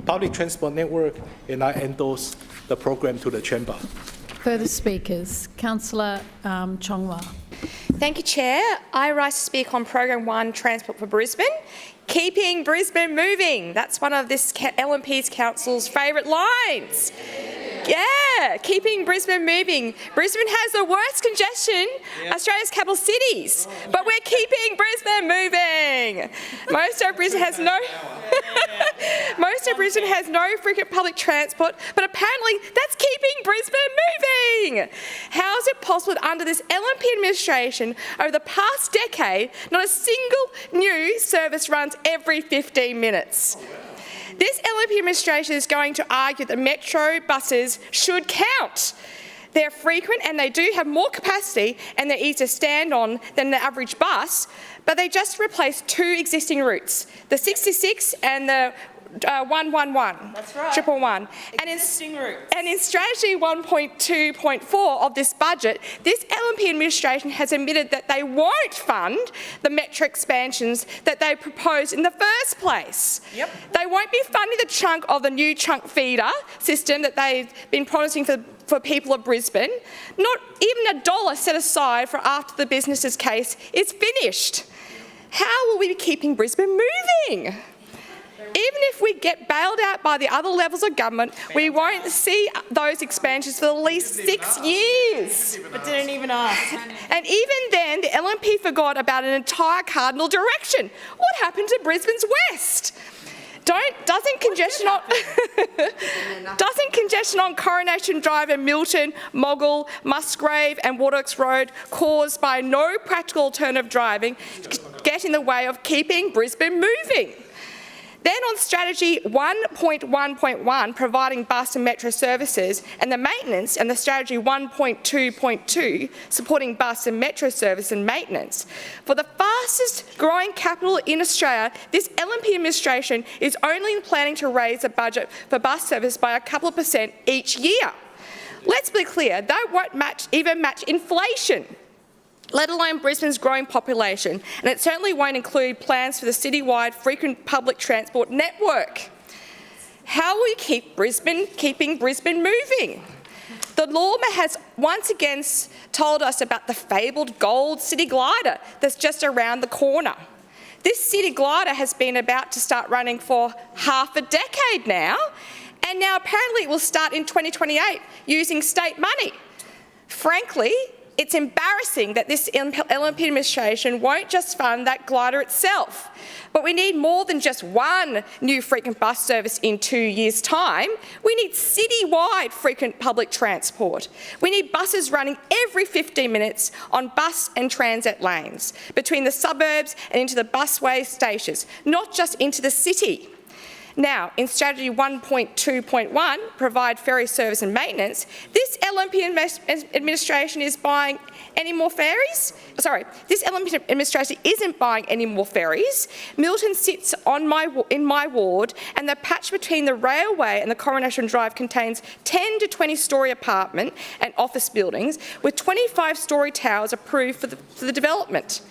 public transport network, and I endorse the program to the Chamber. Further speakers. Councillor Chongwa. Thank you, Chair. I rise to speak on Program 1, Transport for Brisbane. Keeping Brisbane moving. That's one of this LNP's council's favourite lines. Yeah, keeping Brisbane moving. Brisbane has the worst congestion, Australia's capital cities, but we're keeping Brisbane moving. Most of Brisbane has no frequent public transport, but apparently that's keeping Brisbane moving. How is it possible that under this LNP administration, over the past decade, not a single new service runs every 15 minutes? This LNP administration is going to argue that metro buses should count. They're frequent and they do have more capacity and they're easier to stand on than the average bus, but they just replaced 2 existing routes, the 66 and the 111. That's right. 111. And in strategy 1.2.4 of this budget, this LNP administration has admitted that they won't fund the metro expansions that they proposed in the first place. Yep. They won't be funding the chunk of the new chunk feeder system that they've been promising for people of Brisbane. Not even $1 set aside for after the business's case is finished. How will we be keeping Brisbane moving? Even if we get bailed out by the other levels of government, we won't see those expansions for at least 6 years. But didn't even ask. And even then, the LNP forgot about an entire cardinal direction. What happened to Brisbane's west? Doesn't congestion on Coronation Drive and Milton, Moggill, Musgrave and Waterworks Road, caused by no practical alternative driving, get in the way of keeping Brisbane moving? Then on strategy 1.1.1, providing bus and metro services, and the maintenance, and the strategy 1.2.2, supporting bus and metro service and maintenance. For the fastest growing capital in Australia, this LNP administration is only planning to raise the budget for bus service by a couple of % each year. Let's be clear, that won't even match inflation, let alone Brisbane's growing population, and it certainly won't include plans for the citywide frequent public transport network. How will we keeping Brisbane moving? The lawman has once again told us about the fabled gold city glider that's just around the corner. This city glider has been about to start running for half a decade now, and now apparently it will start in 2028 using state money. Frankly, it's embarrassing that this LNP administration won't just fund that glider itself. But we need more than just one new frequent bus service in 2 years' time. We need citywide frequent public transport. We need buses running every 15 minutes on bus and transit lanes between the suburbs and into the busway stations, not just into the city. Now, in strategy 1.2.1, provide ferry service and maintenance, this LNP administration is buying any more ferries? Sorry, this LNP administration isn't buying any more ferries. Milton sits in my ward, and the patch between the railway and the Coronation Drive contains 10 to 20-storey apartment and office buildings with 25-storey towers approved for the development.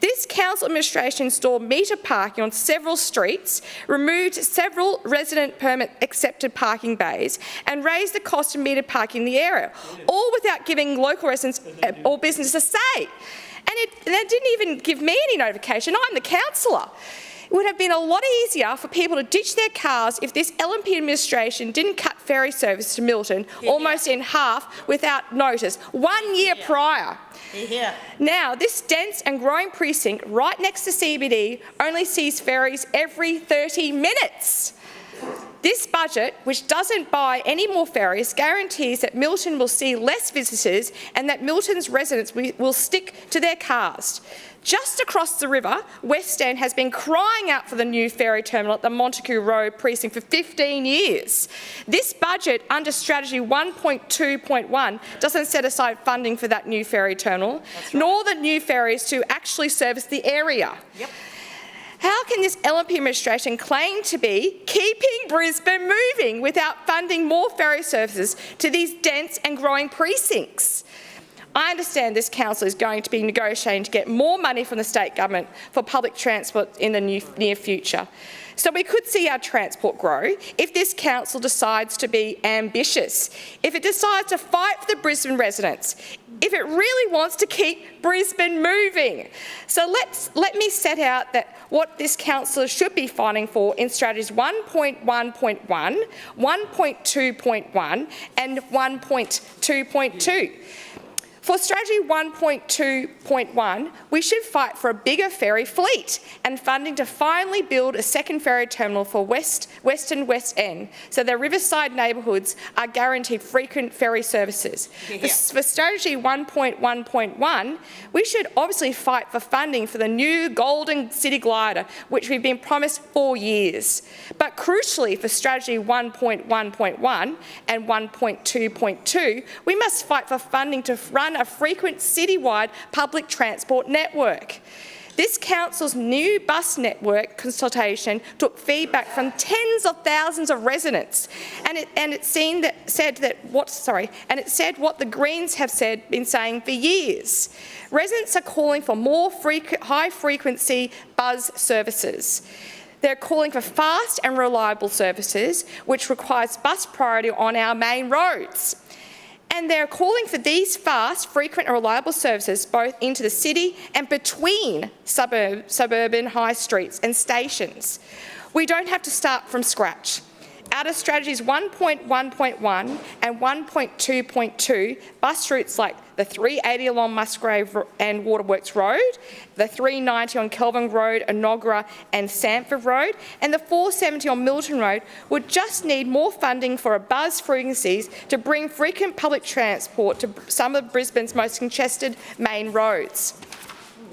This council administration installed meter parking on several streets, removed several resident permit accepted parking bays, and raised the cost of meter parking in the area, all without giving local residents or business a say. And they didn't even give me any notification. I'm the councillor. It would have been a lot easier for people to ditch their cars if this LNP administration didn't cut ferry service to Milton almost in half without notice, 1 year prior. Now, this dense and growing precinct right next to CBD only sees ferries every 30 minutes. This budget, which doesn't buy any more ferries, guarantees that Milton will see less visitors and that Milton's residents will stick to their cars. Just across the river, West End has been crying out for the new ferry terminal at the Montague Road precinct for 15 years. This budget, under strategy 1.2.1, doesn't set aside funding for that new ferry terminal, nor the new ferries to actually service the area. How can this LNP administration claim to be keeping Brisbane moving without funding more ferry services to these dense and growing precincts? I understand this council is going to be negotiating to get more money from the state government for public transport in the near future. So we could see our transport grow if this council decides to be ambitious, if it decides to fight for the Brisbane residents, if it really wants to keep Brisbane moving. So let me set out that what this council should be fighting for in strategies 1.1.1, 1.2.1 and 1.2.2. For strategy 1.2.1, we should fight for a bigger ferry fleet and funding to finally build a second ferry terminal for Western West End, so the riverside neighbourhoods are guaranteed frequent ferry services. For strategy 1.1.1, we should obviously fight for funding for the new Golden City glider, which we've been promised for years. But crucially, for strategy 1.1.1 and 1.2.2, we must fight for funding to run a frequent citywide public transport network. This council's new bus network consultation took feedback from tens of thousands of residents, and it said what the Greens have been saying for years. Residents are calling for more high-frequency bus services. They're calling for fast and reliable services, which requires bus priority on our main roads. And they're calling for these fast, frequent and reliable services both into the city and between suburban high streets and stations. We don't have to start from scratch. Out of strategies 1.1.1 and 1.2.2, bus routes like the 380 along Musgrave and Waterworks Road, the 390 on Kelvin Road, Enoggera and Sanford Road, and the 470 on Milton Road would just need more funding for a bus frequencies to bring frequent public transport to some of Brisbane's most congested main roads.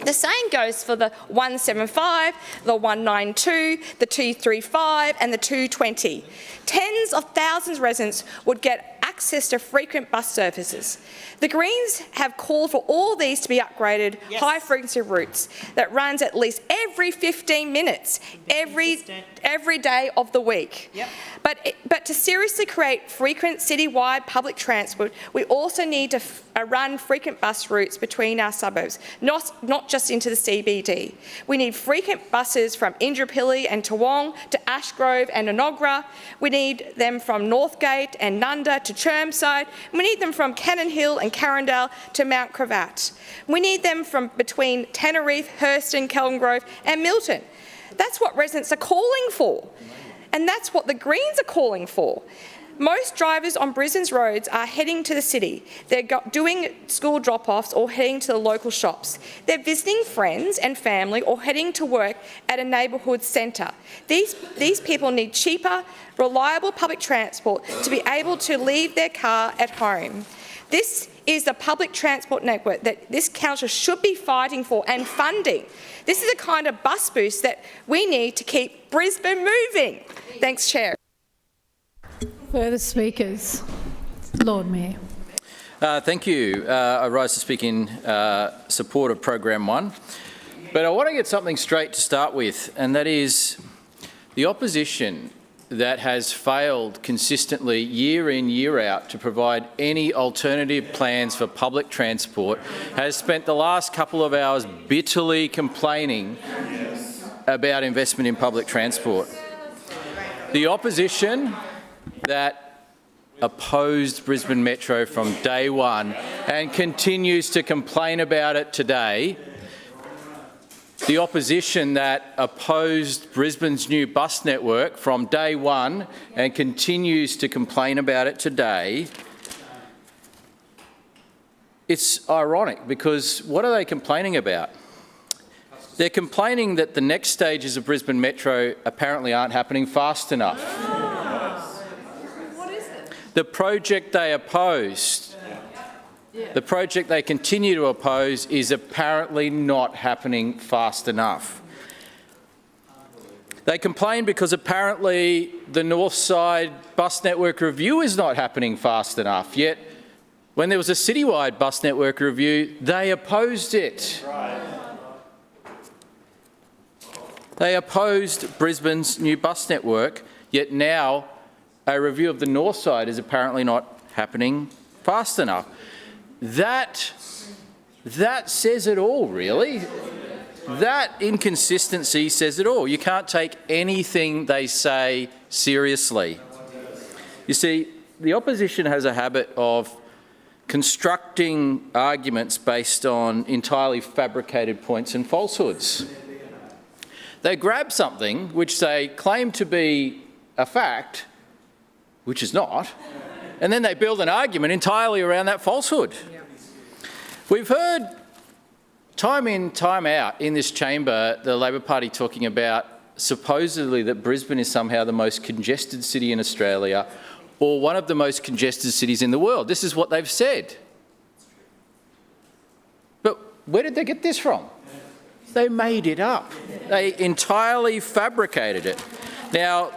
The same goes for the 175, the 192, the 235 and the 220. Tens of thousands of residents would get access to frequent bus services. The Greens have called for all these to be upgraded high-frequency routes that runs at least every 15 minutes, every day of the week. But to seriously create frequent citywide public transport, we also need to run frequent bus routes between our suburbs, not just into the CBD. We need frequent buses from Indooroopilly and Toowong to Ashgrove and Enoggera. We need them from Northgate and Nunda to Chermside. We need them from Cannon Hill and Carindale to Mount Cravat. We need them from between Tenerife, Hurston, Kelvin Grove and Milton. That's what residents are calling for, and that's what the Greens are calling for. Most drivers on Brisbane's roads are heading to the city. They're doing school drop-offs or heading to the local shops. They're visiting friends and family or heading to work at a neighbourhood centre. These people need cheaper, reliable public transport to be able to leave their car at home. This is the public transport network that this council should be fighting for and funding. This is the kind of bus boost that we need to keep Brisbane moving. Thanks, Chair. Further speakers? Lord Mayor. Thank you. I rise to speak in support of Program 1. But I want to get something straight to start with, and that is the opposition that has failed consistently year in, year out to provide any alternative plans for public transport has spent the last couple of hours bitterly complaining about investment in public transport. The opposition that opposed Brisbane Metro from day one and continues to complain about it today, the opposition that opposed Brisbane's new bus network from day one and continues to complain about it today, it's ironic because what are they complaining about? They're complaining that the next stages of Brisbane Metro apparently aren't happening fast enough. What is it? The project they opposed, the project they continue to oppose, is apparently not happening fast enough. They complain because apparently the North Side bus network review is not happening fast enough, yet when there was a citywide bus network review, they opposed it. They opposed Brisbane's new bus network, yet now a review of the north side is apparently not happening fast enough. That says it all, really. That inconsistency says it all. You can't take anything they say seriously. You see, the opposition has a habit of constructing arguments based on entirely fabricated points and falsehoods. They grab something which they claim to be a fact, which is not, and then they build an argument entirely around that falsehood. We've heard time in, time out in this chamber the Labor Party talking about supposedly that Brisbane is somehow the most congested city in Australia or one of the most congested cities in the world. This is what they've said. But where did they get this from? They made it up. They entirely fabricated it. Now,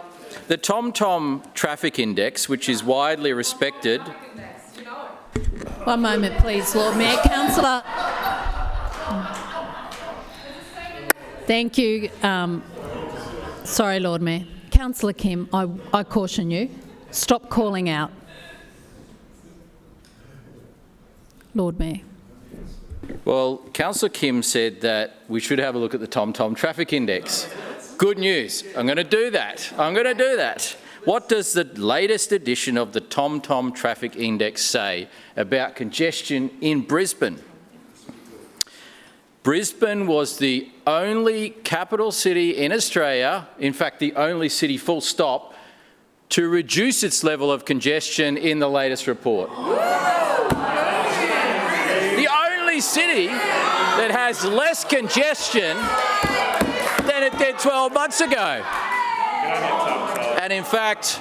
the TomTom traffic index, which is widely respected... One moment, please, Lord Mayor. Councillor... Thank you. Sorry, Lord Mayor. Councillor Kim, I caution you. Stop calling out. Lord Mayor. Well, Councillor Kim said that we should have a look at the TomTom traffic index. Good news. I'm going to do that. I'm going to do that. What does the latest edition of the TomTom traffic index say about congestion in Brisbane? Brisbane was the only capital city in Australia, in fact the only city full stop, to reduce its level of congestion in the latest report. The only city that has less congestion than it did 12 months ago. And in fact,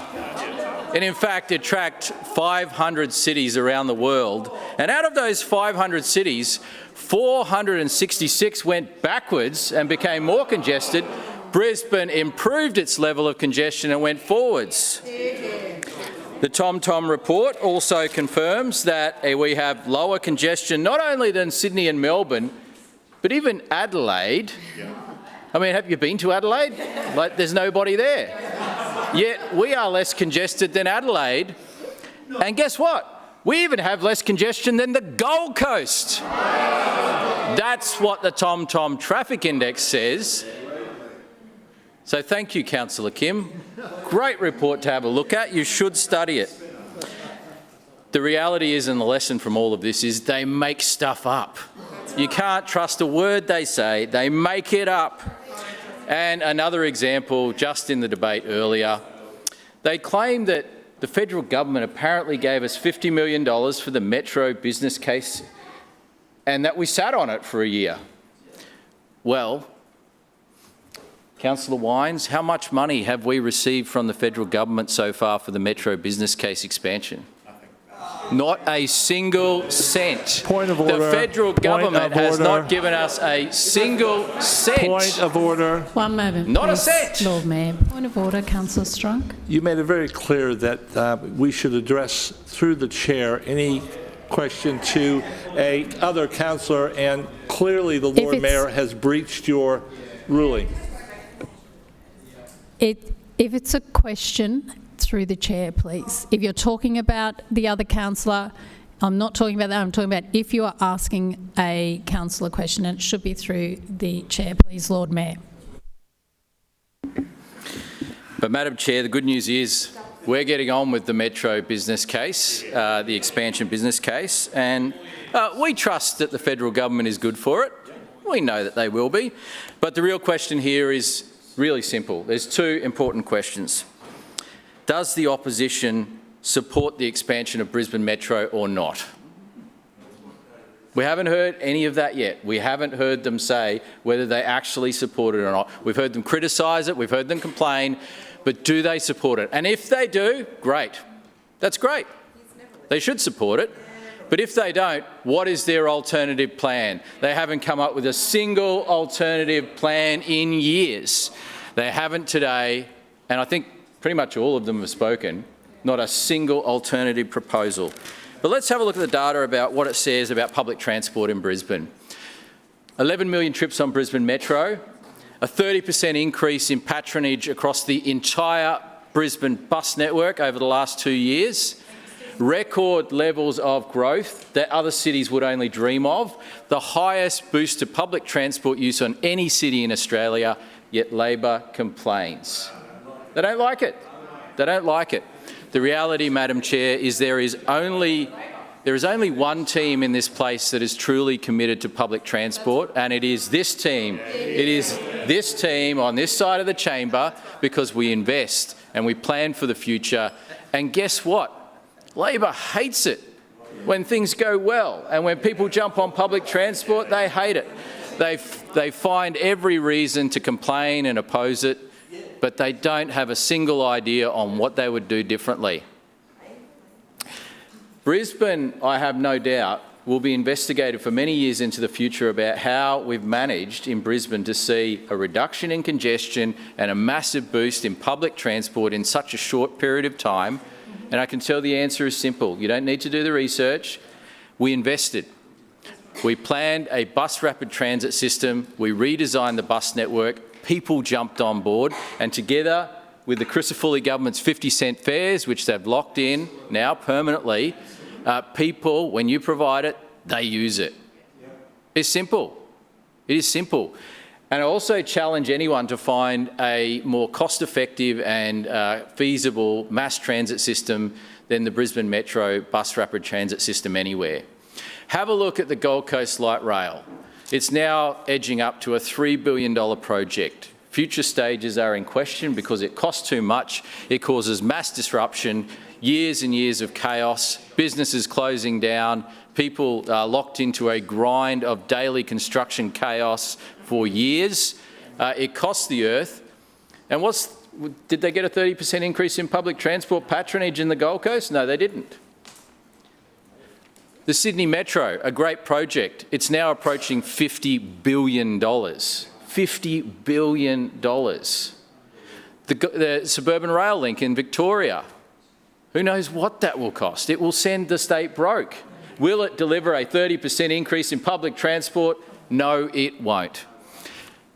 it tracked 500 cities around the world. And out of those 500 cities, 466 went backwards and became more congested. Brisbane improved its level of congestion and went forwards. The TomTom report also confirms that we have lower congestion not only than Sydney and Melbourne, but even Adelaide. I mean, have you been to Adelaide? Like, there's nobody there. Yet we are less congested than Adelaide. And guess what? We even have less congestion than the Gold Coast. That's what the TomTom traffic index says. So thank you, Councillor Kim. Great report to have a look at. You should study it. The reality is, and the lesson from all of this is, they make stuff up. You can't trust a word they say. They make it up. And another example, just in the debate earlier, they claim that the federal government apparently gave us $50 million for the Metro business case and that we sat on it for a year. Well, Councillor Wines, how much money have we received from the federal government so far for the Metro business case expansion? Not a single cent. Point of order. The federal government has not given us a single cent. Point of order. One moment, Not please, a cent. Lord Mayor. Point of order, Councillor Strunk. You made it very clear that we should address through the chair any question to a other councillor, and clearly the Lord Mayor has breached your ruling. If it's a question, through the chair, please. If you're talking about the other councillor, I'm not talking about that. I'm talking about if you are asking a councillor question, and it should be through the chair, please, Lord Mayor. But, Madam Chair, the good news is we're getting on with the Metro business case, the expansion business case, and we trust that the federal government is good for it. We know that they will be. But the real question here is really simple. There's two important questions. Does the opposition support the expansion of Brisbane Metro or not? We haven't heard any of that yet. We haven't heard them say whether they actually support it or not. We've heard them criticise it, we've heard them complain, but do they support it? And if they do, great. That's great. They should support it. But if they don't, what is their alternative plan? They haven't come up with a single alternative plan in years. They haven't today, and I think pretty much all of them have spoken, not a single alternative proposal. But let's have a look at the data about what it says about public transport in Brisbane. 11 million trips on Brisbane Metro, a 30% increase in patronage across the entire Brisbane bus network over the last 2 years, record levels of growth that other cities would only dream of, the highest boost to public transport use on any city in Australia, yet Labor complains. They don't like it. They don't like it. The reality, Madam Chair, is there is only one team in this place that is truly committed to public transport, and it is this team. It is this team on this side of the chamber, because we invest and we plan for the future. And guess what? Labor hates it when things go well, and when people jump on public transport, they hate it. They find every reason to complain and oppose it, but they don't have a single idea on what they would do differently. Brisbane, I have no doubt, will be investigated for many years into the future about how we've managed in Brisbane to see a reduction in congestion and a massive boost in public transport in such a short period of time. And I can tell the answer is simple. You don't need to do the research. We invested. We planned a bus rapid transit system. We redesigned the bus network. People jumped on board, and together with the Crisafulli government's 50-cent fares, which they've locked in now permanently, people, when you provide it, they use it. It's simple. It is simple. And I also challenge anyone to find a more cost-effective and feasible mass transit system than the Brisbane Metro bus rapid transit system anywhere. Have a look at the Gold Coast Light Rail. It's now edging up to a $3 billion project. Future stages are in question because it costs too much, it causes mass disruption, years and years of chaos, businesses closing down, people locked into a grind of daily construction chaos for years. It costs the earth. And did they get a 30% increase in public transport patronage in the Gold Coast? No, they didn't. The Sydney Metro, a great project. It's now approaching $50 billion. $50 billion. The suburban rail link in Victoria, who knows what that will cost? It will send the state broke. Will it deliver a 30% increase in public transport? No, it won't.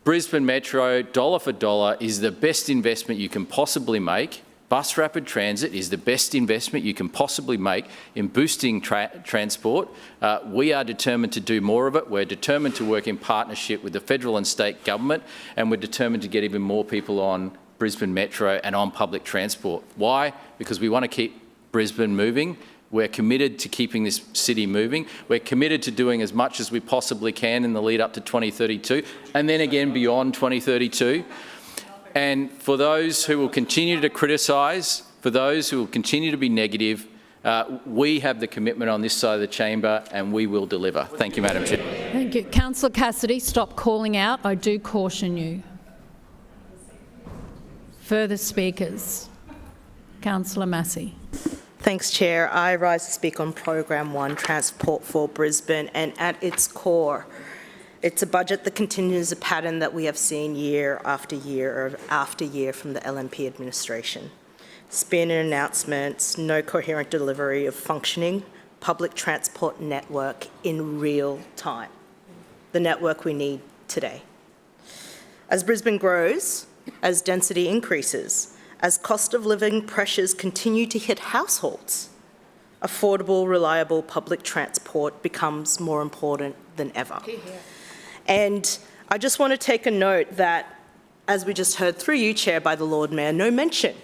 Brisbane Metro, dollar for dollar, is the best investment you can possibly make. Bus rapid transit is the best investment you can possibly make in boosting transport. We are determined to do more of it. We're determined to work in partnership with the federal and state government, and we're determined to get even more people on Brisbane Metro and on public transport. Why? Because we want to keep Brisbane moving. We're committed to keeping this city moving. We're committed to doing as much as we possibly can in the lead up to 2032, and then again beyond 2032. And for those who will continue to criticise, for those who will continue to be negative, we have the commitment on this side of the chamber, and we will deliver. Thank you, Madam Chair. Thank you. Councillor Cassidy, stop calling out. I do caution you. Further speakers. Councillor Massey. Thanks, Chair. I rise to speak on Program 1, Transport for Brisbane, and at its core, it's a budget that continues a pattern that we have seen year after year from the LNP administration. Spin and announcements, no coherent delivery of functioning public transport network in real time, the network we need today. As Brisbane grows, as density increases, as cost of living pressures continue to hit households, affordable, reliable public transport becomes more important than ever. And I just want to take a note that, as we just heard through you, Chair, by the Lord Mayor, no mention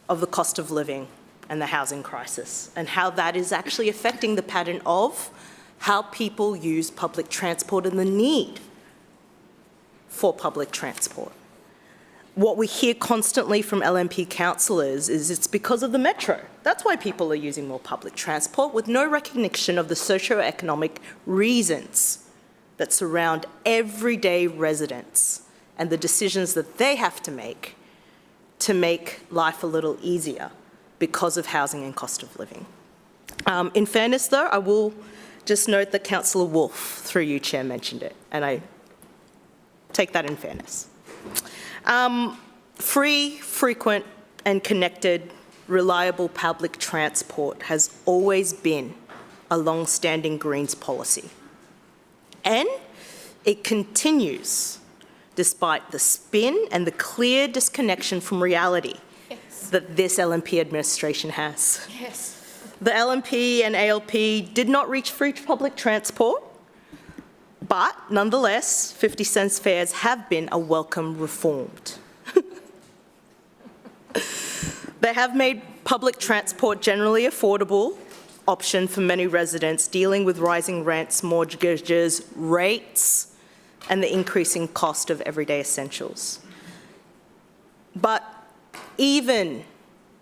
of the cost of living and the housing crisis and how that is actually affecting the pattern of how people use public transport and the need for public transport. What we hear constantly from LNP councillors is it's because of the metro. That's why people are using more public transport, with no recognition of the socio-economic reasons that surround everyday residents and the decisions that they have to make life a little easier because of housing and cost of living. In fairness, though, I will just note that Councillor Wolfe, through you, Chair, mentioned it, and I take that in fairness. Free, frequent and connected, reliable public transport has always been a long-standing Greens policy. And it continues despite the spin and the clear disconnection from reality that this LNP administration has. The LNP and ALP did not reach free public transport, but nonetheless, 50 cents fares have been a welcome reformed. They have made public transport generally affordable option for many residents dealing with rising rents, mortgages, rates, and the increasing cost of everyday essentials. But even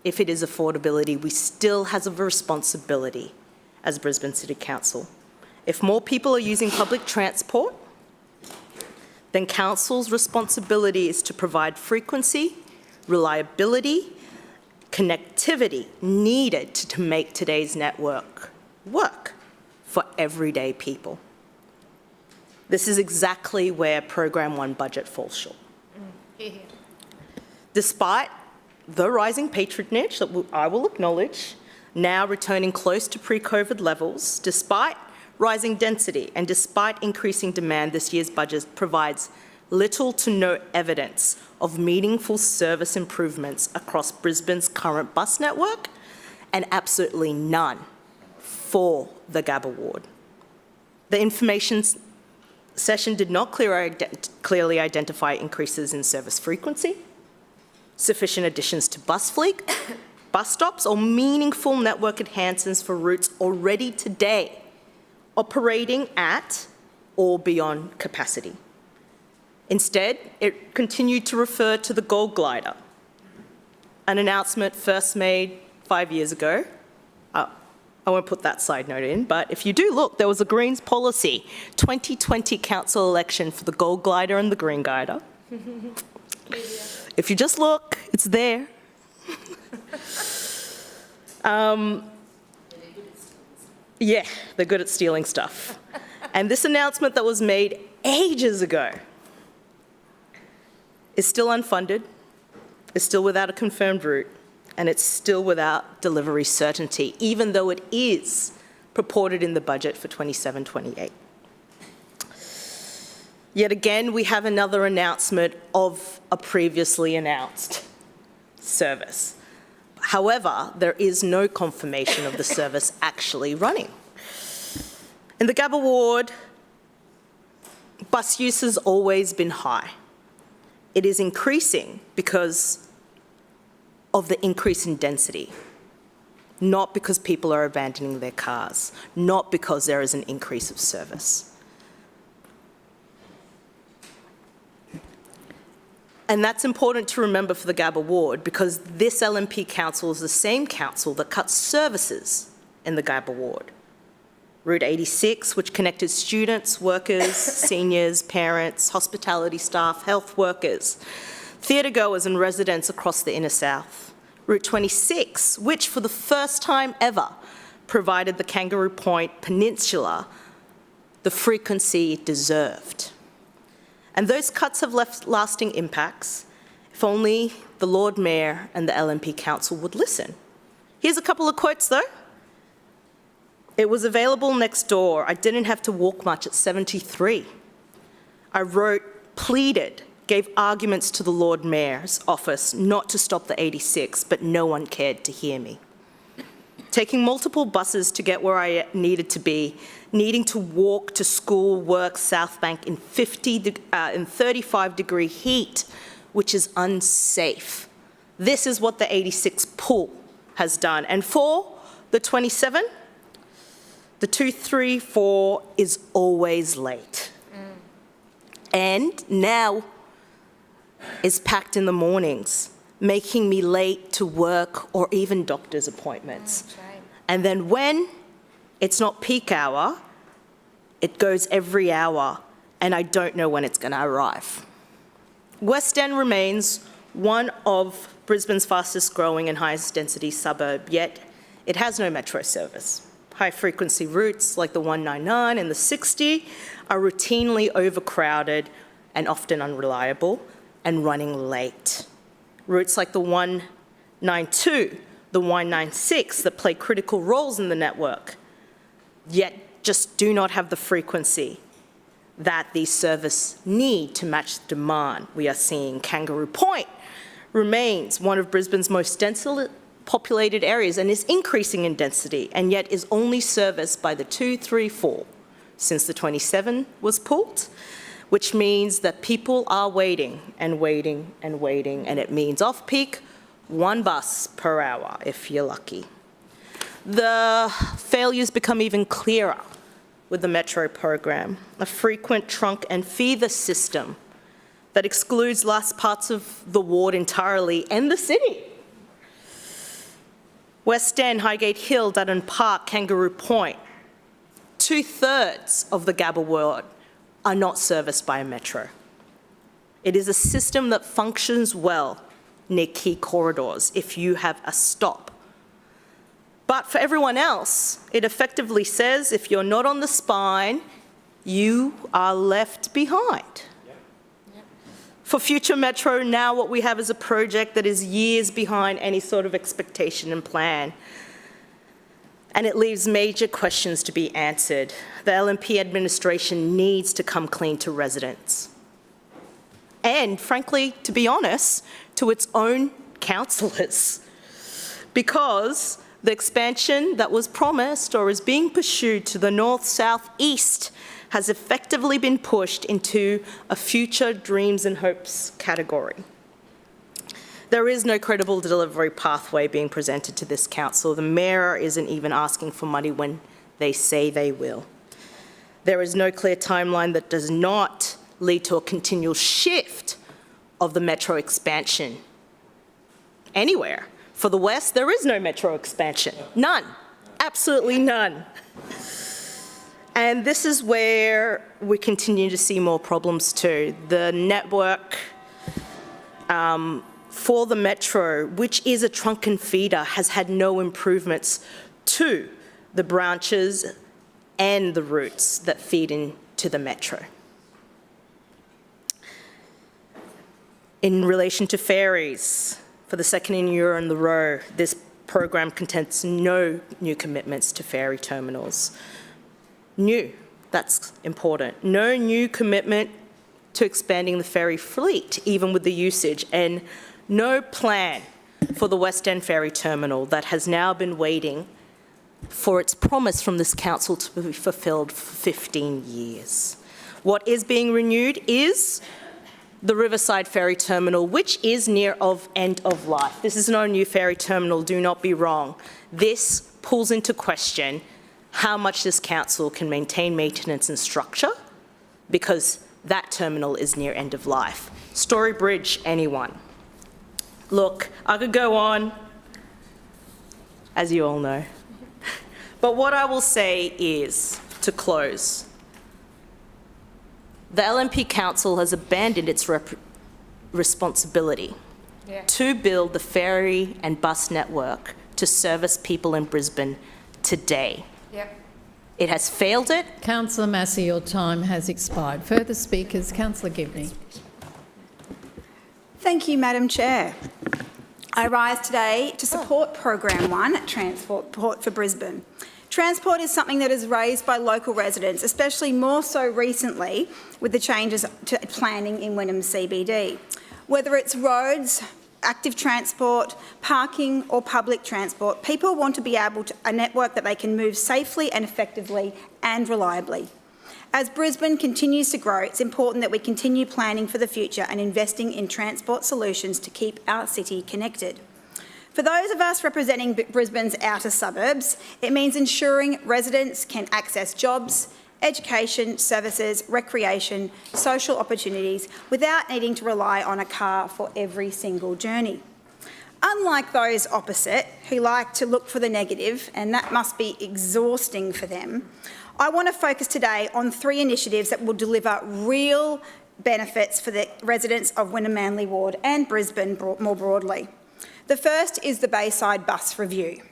if it is affordability, we still have a responsibility as Brisbane City Council. If more people are using public transport, then Council's responsibility is to provide frequency, reliability, connectivity needed to make today's network work for everyday people. This is exactly where Program 1 budget falls short. Despite the rising patronage that I will acknowledge, now returning close to pre-COVID levels, despite rising density and despite increasing demand, this year's budget provides little to no evidence of meaningful service improvements across Brisbane's current bus network and absolutely none for the Gabba ward. The information session did not clearly identify increases in service frequency, sufficient additions to bus fleet, bus stops, or meaningful network enhancements for routes already today operating at or beyond capacity. Instead, it continued to refer to the Gold Glider, an announcement first made 5 years ago. I won't put that side note in, but if you do look, there was a Greens policy 2020 council election for the Gold Glider and the Green Glider. If you just look, it's there. Yeah, they're good at stealing stuff. And this announcement that was made ages ago is still unfunded, is still without a confirmed route, and it's still without delivery certainty, even though it is purported in the budget for 27-28. Yet again, we have another announcement of a previously announced service. However, there is no confirmation of the service actually running. In the Gabba ward, bus use has always been high. It is increasing because of the increase in density, not because people are abandoning their cars, not because there is an increase of service. And that's important to remember for the Gabba ward because this LNP council is the same council that cut services in the Gabba ward. Route 86, which connected students, workers, seniors, parents, hospitality staff, health workers, theatre goers and residents across the inner south. Route 26, which for the first time ever provided the Kangaroo Point Peninsula the frequency it deserved. And those cuts have left lasting impacts, if only the Lord Mayor and the LNP Council would listen. Here's a couple of quotes though. It was available next door. I didn't have to walk much at 73. I wrote, pleaded, gave arguments to the Lord Mayor's office not to stop the 86, but no one cared to hear me. Taking multiple buses to get where I needed to be, needing to walk to school, work, South Bank in 35-degree heat, which is unsafe. This is what the 86 pull has done. And for the 27, the 234 is always late. And now is packed in the mornings, making me late to work or even doctor's appointments. Right. And then when it's not peak hour, it goes every hour, and I don't know when it's going to arrive. West End remains one of Brisbane's fastest growing and highest density suburb, yet it has no metro service. High-frequency routes like the 199 and the 60 are routinely overcrowded and often unreliable and running late. Routes like the 192, the 196 that play critical roles in the network, yet just do not have the frequency that these services need to match the demand. We are seeing Kangaroo Point remains one of Brisbane's most densely populated areas and is increasing in density, and yet is only serviced by the 234 since the 27 was pulled, which means that people are waiting and waiting and waiting, and it means off-peak, 1 bus per hour if you're lucky. The failures become even clearer with the Metro program, a frequent trunk and feeder system that excludes last parts of the ward entirely and the city. West End, Highgate Hill, Dutton Park, Kangaroo Point, 2/3 of the Gabba ward are not serviced by a Metro. It is a system that functions well near key corridors if you have a stop. But for everyone else, it effectively says if you're not on the spine, you are left behind. For future Metro, now what we have is a project that is years behind any sort of expectation and plan. And it leaves major questions to be answered. The LNP administration needs to come clean to residents. And frankly, to be honest, to its own councillors. Because the expansion that was promised or is being pursued to the north, south, east has effectively been pushed into a future dreams and hopes category. There is no credible delivery pathway being presented to this council. The mayor isn't even asking for money when they say they will. There is no clear timeline that does not lead to a continual shift of the Metro expansion anywhere. For the West, there is no Metro expansion. None. Absolutely none. And this is where we continue to see more problems too. The network for the Metro, which is a trunk and feeder, has had no improvements to the branches and the routes that feed into the Metro. In relation to ferries, for the second year in a row, this program contains no new commitments to ferry terminals. New, that's important. No new commitment to expanding the ferry fleet, even with the usage, and no plan for the West End ferry terminal that has now been waiting for its promise from this council to be fulfilled for 15 years. What is being renewed is the Riverside Ferry Terminal, which is near end of life. This is no new ferry terminal, do not be wrong. This pulls into question how much this council can maintain maintenance and structure, because that terminal is near end of life. Story Bridge, anyone? Look, I could go on, as you all know. But what I will say is, to close, the LNP Council has abandoned its responsibility to build the ferry and bus network to service people in Brisbane today. It has failed it. Councillor Massey, your time has expired. Further speakers, Councillor Gibney. Thank you, Madam Chair. I rise today to support Program 1, Transport for Brisbane. Transport is something that is raised by local residents, especially more so recently with the changes to planning in Wynnum CBD. Whether it's roads, active transport, parking or public transport, people want to be able to a network that they can move safely and effectively and reliably. As Brisbane continues to grow, it's important that we continue planning for the future and investing in transport solutions to keep our city connected. For those of us representing Brisbane's outer suburbs, it means ensuring residents can access jobs, education, services, recreation, social opportunities without needing to rely on a car for every single journey. Unlike those opposite who like to look for the negative, and that must be exhausting for them, I want to focus today on 3 initiatives that will deliver real benefits for the residents of Wynnum Manly Ward and Brisbane more broadly. The first is the Bayside Bus Review.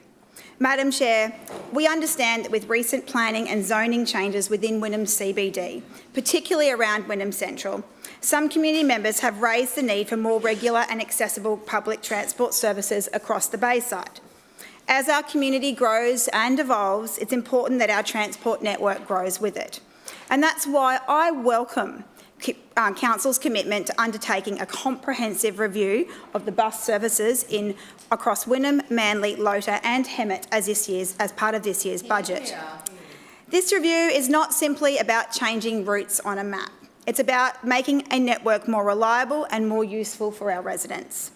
Madam Chair, we understand that with recent planning and zoning changes within Wynnum CBD, particularly around Wynnum Central, some community members have raised the need for more regular and accessible public transport services across the Bayside. As our community grows and evolves, it's important that our transport network grows with it. And that's why I welcome Council's commitment to undertaking a comprehensive review of the bus services across Wynnum, Manly, Lota and Hemmett as part of this year's budget. This review is not simply about changing routes on a map. It's about making a network more reliable and more useful for our residents.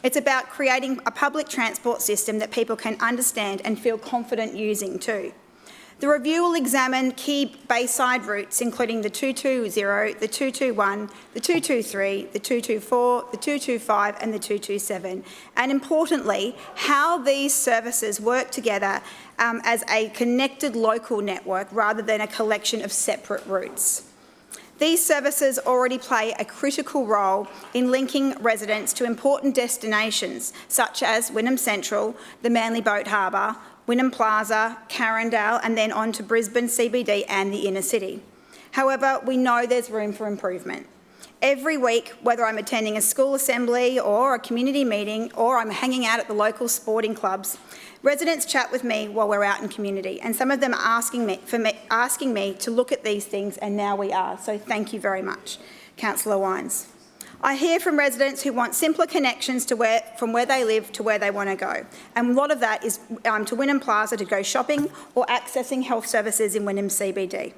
It's about creating a public transport system that people can understand and feel confident using too. The review will examine key Bayside routes, including the 220, the 221, the 223, the 224, the 225 and the 227, and importantly, how these services work together as a connected local network rather than a collection of separate routes. These services already play a critical role in linking residents to important destinations such as Wynnum Central, the Manly Boat Harbour, Wynnum Plaza, Carindale and then on to Brisbane CBD and the inner city. However, we know there's room for improvement. Every week, whether I'm attending a school assembly or a community meeting or I'm hanging out at the local sporting clubs, residents chat with me while we're out in community, and some of them are asking me to look at these things, and now we are. So thank you very much, Councillor Wines. I hear from residents who want simpler connections from where they live to where they want to go, and a lot of that is to Wynnum Plaza to go shopping or accessing health services in Wynnum CBD.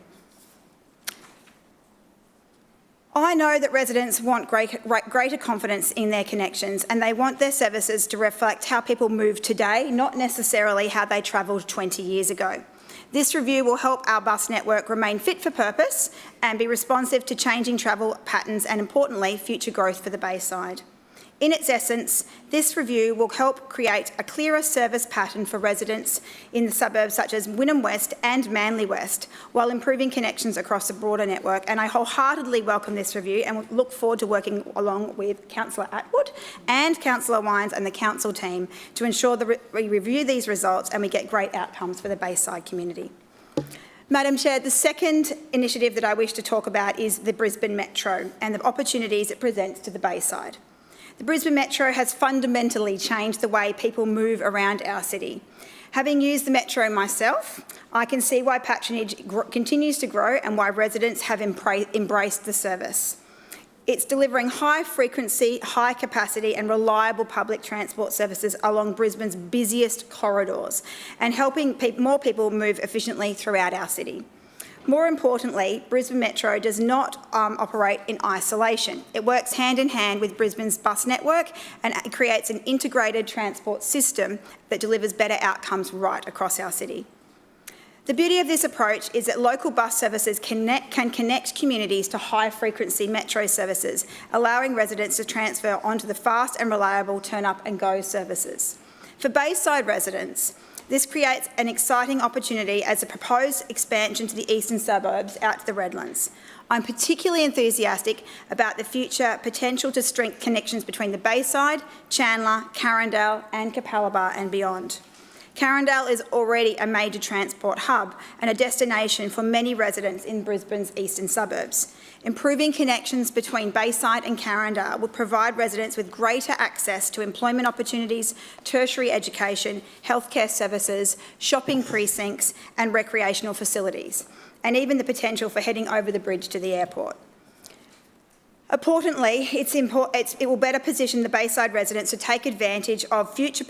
I know that residents want greater confidence in their connections, and they want their services to reflect how people move today, not necessarily how they travelled 20 years ago. This review will help our bus network remain fit for purpose and be responsive to changing travel patterns and, importantly, future growth for the Bayside. In its essence, this review will help create a clearer service pattern for residents in the suburbs such as Wynnum West and Manly West, while improving connections across a broader network. And I wholeheartedly welcome this review and look forward to working along with Councillor Atwood and Councillor Wines and the council team to ensure that we review these results and we get great outcomes for the Bayside community. Madam Chair, the second initiative that I wish to talk about is the Brisbane Metro and the opportunities it presents to the Bayside. The Brisbane Metro has fundamentally changed the way people move around our city. Having used the Metro myself, I can see why patronage continues to grow and why residents have embraced the service. It's delivering high frequency, high capacity and reliable public transport services along Brisbane's busiest corridors and helping more people move efficiently throughout our city. More importantly, Brisbane Metro does not operate in isolation. It works hand in hand with Brisbane's bus network and it creates an integrated transport system that delivers better outcomes right across our city. The beauty of this approach is that local bus services can connect communities to high-frequency metro services, allowing residents to transfer onto the fast and reliable turn-up-and-go services. For Bayside residents, this creates an exciting opportunity as a proposed expansion to the eastern suburbs out to the Redlands. I'm particularly enthusiastic about the future potential to strengthen connections between the Bayside, Chandler, Carindale and Capalaba and beyond. Carindale is already a major transport hub and a destination for many residents in Brisbane's eastern suburbs. Improving connections between Bayside and Carindale would provide residents with greater access to employment opportunities, tertiary education, healthcare services, shopping precincts and recreational facilities, and even the potential for heading over the bridge to the airport. Importantly, it will better position the Bayside residents to take advantage of future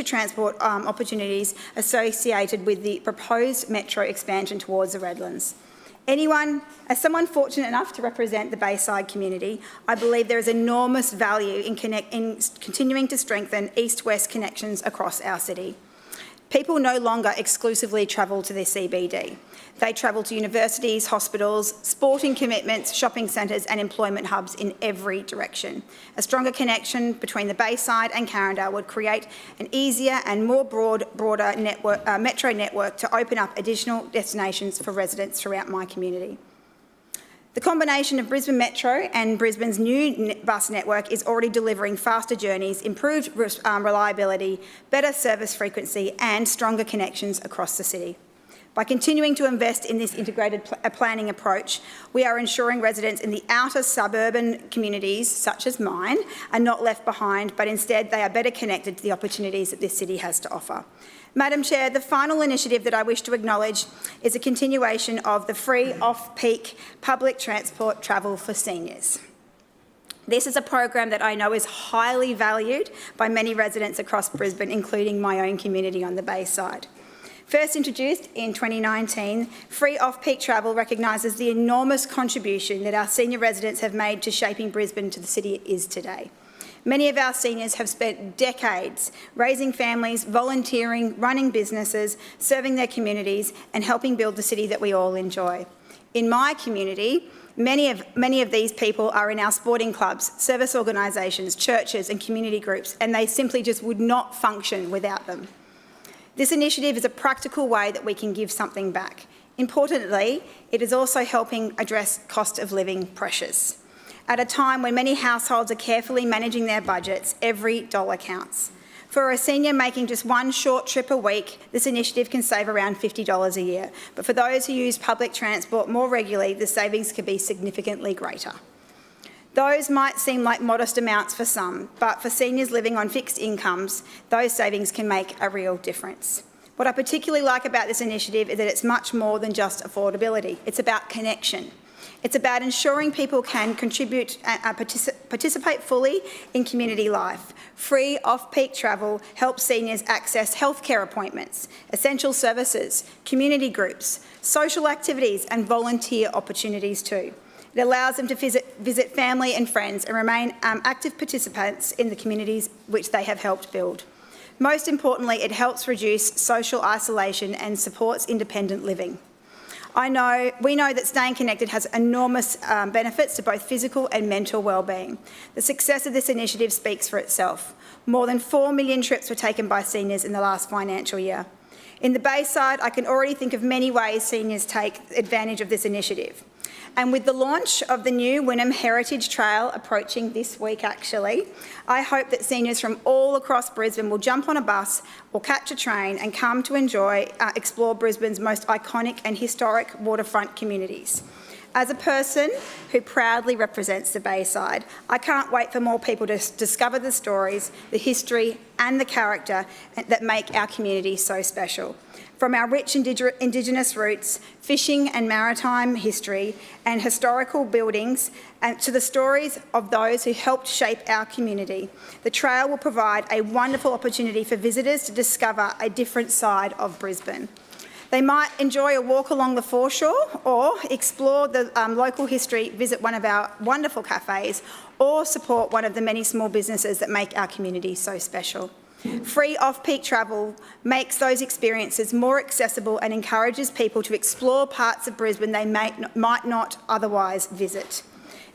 transport opportunities associated with the proposed metro expansion towards the Redlands. As someone fortunate enough to represent the Bayside community, I believe there is enormous value in continuing to strengthen east-west connections across our city. People no longer exclusively travel to their CBD. They travel to universities, hospitals, sporting commitments, shopping centres and employment hubs in every direction. A stronger connection between the Bayside and Carindale would create an easier and more broader metro network to open up additional destinations for residents throughout my community. The combination of Brisbane Metro and Brisbane's new bus network is already delivering faster journeys, improved reliability, better service frequency and stronger connections across the city. By continuing to invest in this integrated planning approach, we are ensuring residents in the outer suburban communities, such as mine, are not left behind, but instead they are better connected to the opportunities that this city has to offer. Madam Chair, the final initiative that I wish to acknowledge is a continuation of the free off-peak public transport travel for seniors. This is a program that I know is highly valued by many residents across Brisbane, including my own community on the Bayside. First introduced in 2019, free off-peak travel recognises the enormous contribution that our senior residents have made to shaping Brisbane to the city it is today. Many of our seniors have spent decades raising families, volunteering, running businesses, serving their communities and helping build the city that we all enjoy. In my community, many of these people are in our sporting clubs, service organisations, churches and community groups, and they simply just would not function without them. This initiative is a practical way that we can give something back. Importantly, it is also helping address cost of living pressures. At a time when many households are carefully managing their budgets, every dollar counts. For a senior making just one short trip a week, this initiative can save around $50 a year. But for those who use public transport more regularly, the savings could be significantly greater. Those might seem like modest amounts for some, but for seniors living on fixed incomes, those savings can make a real difference. What I particularly like about this initiative is that it's much more than just affordability. It's about connection. It's about ensuring people can contribute and participate fully in community life. Free off-peak travel helps seniors access healthcare appointments, essential services, community groups, social activities and volunteer opportunities too. It allows them to visit family and friends and remain active participants in the communities which they have helped build. Most importantly, it helps reduce social isolation and supports independent living. We know that staying connected has enormous benefits to both physical and mental wellbeing. The success of this initiative speaks for itself. More than 4 million trips were taken by seniors in the last financial year. In the Bayside, I can already think of many ways seniors take advantage of this initiative. And with the launch of the new Wynnum Heritage Trail approaching this week actually, I hope that seniors from all across Brisbane will jump on a bus or catch a train and come to explore Brisbane's most iconic and historic waterfront communities. As a person who proudly represents the Bayside, I can't wait for more people to discover the stories, the history and the character that make our community so special. From our rich Indigenous roots, fishing and maritime history and historical buildings, and to the stories of those who helped shape our community, the trail will provide a wonderful opportunity for visitors to discover a different side of Brisbane. They might enjoy a walk along the foreshore or explore the local history, visit one of our wonderful cafes or support one of the many small businesses that make our community so special. Free off-peak travel makes those experiences more accessible and encourages people to explore parts of Brisbane they might not otherwise visit.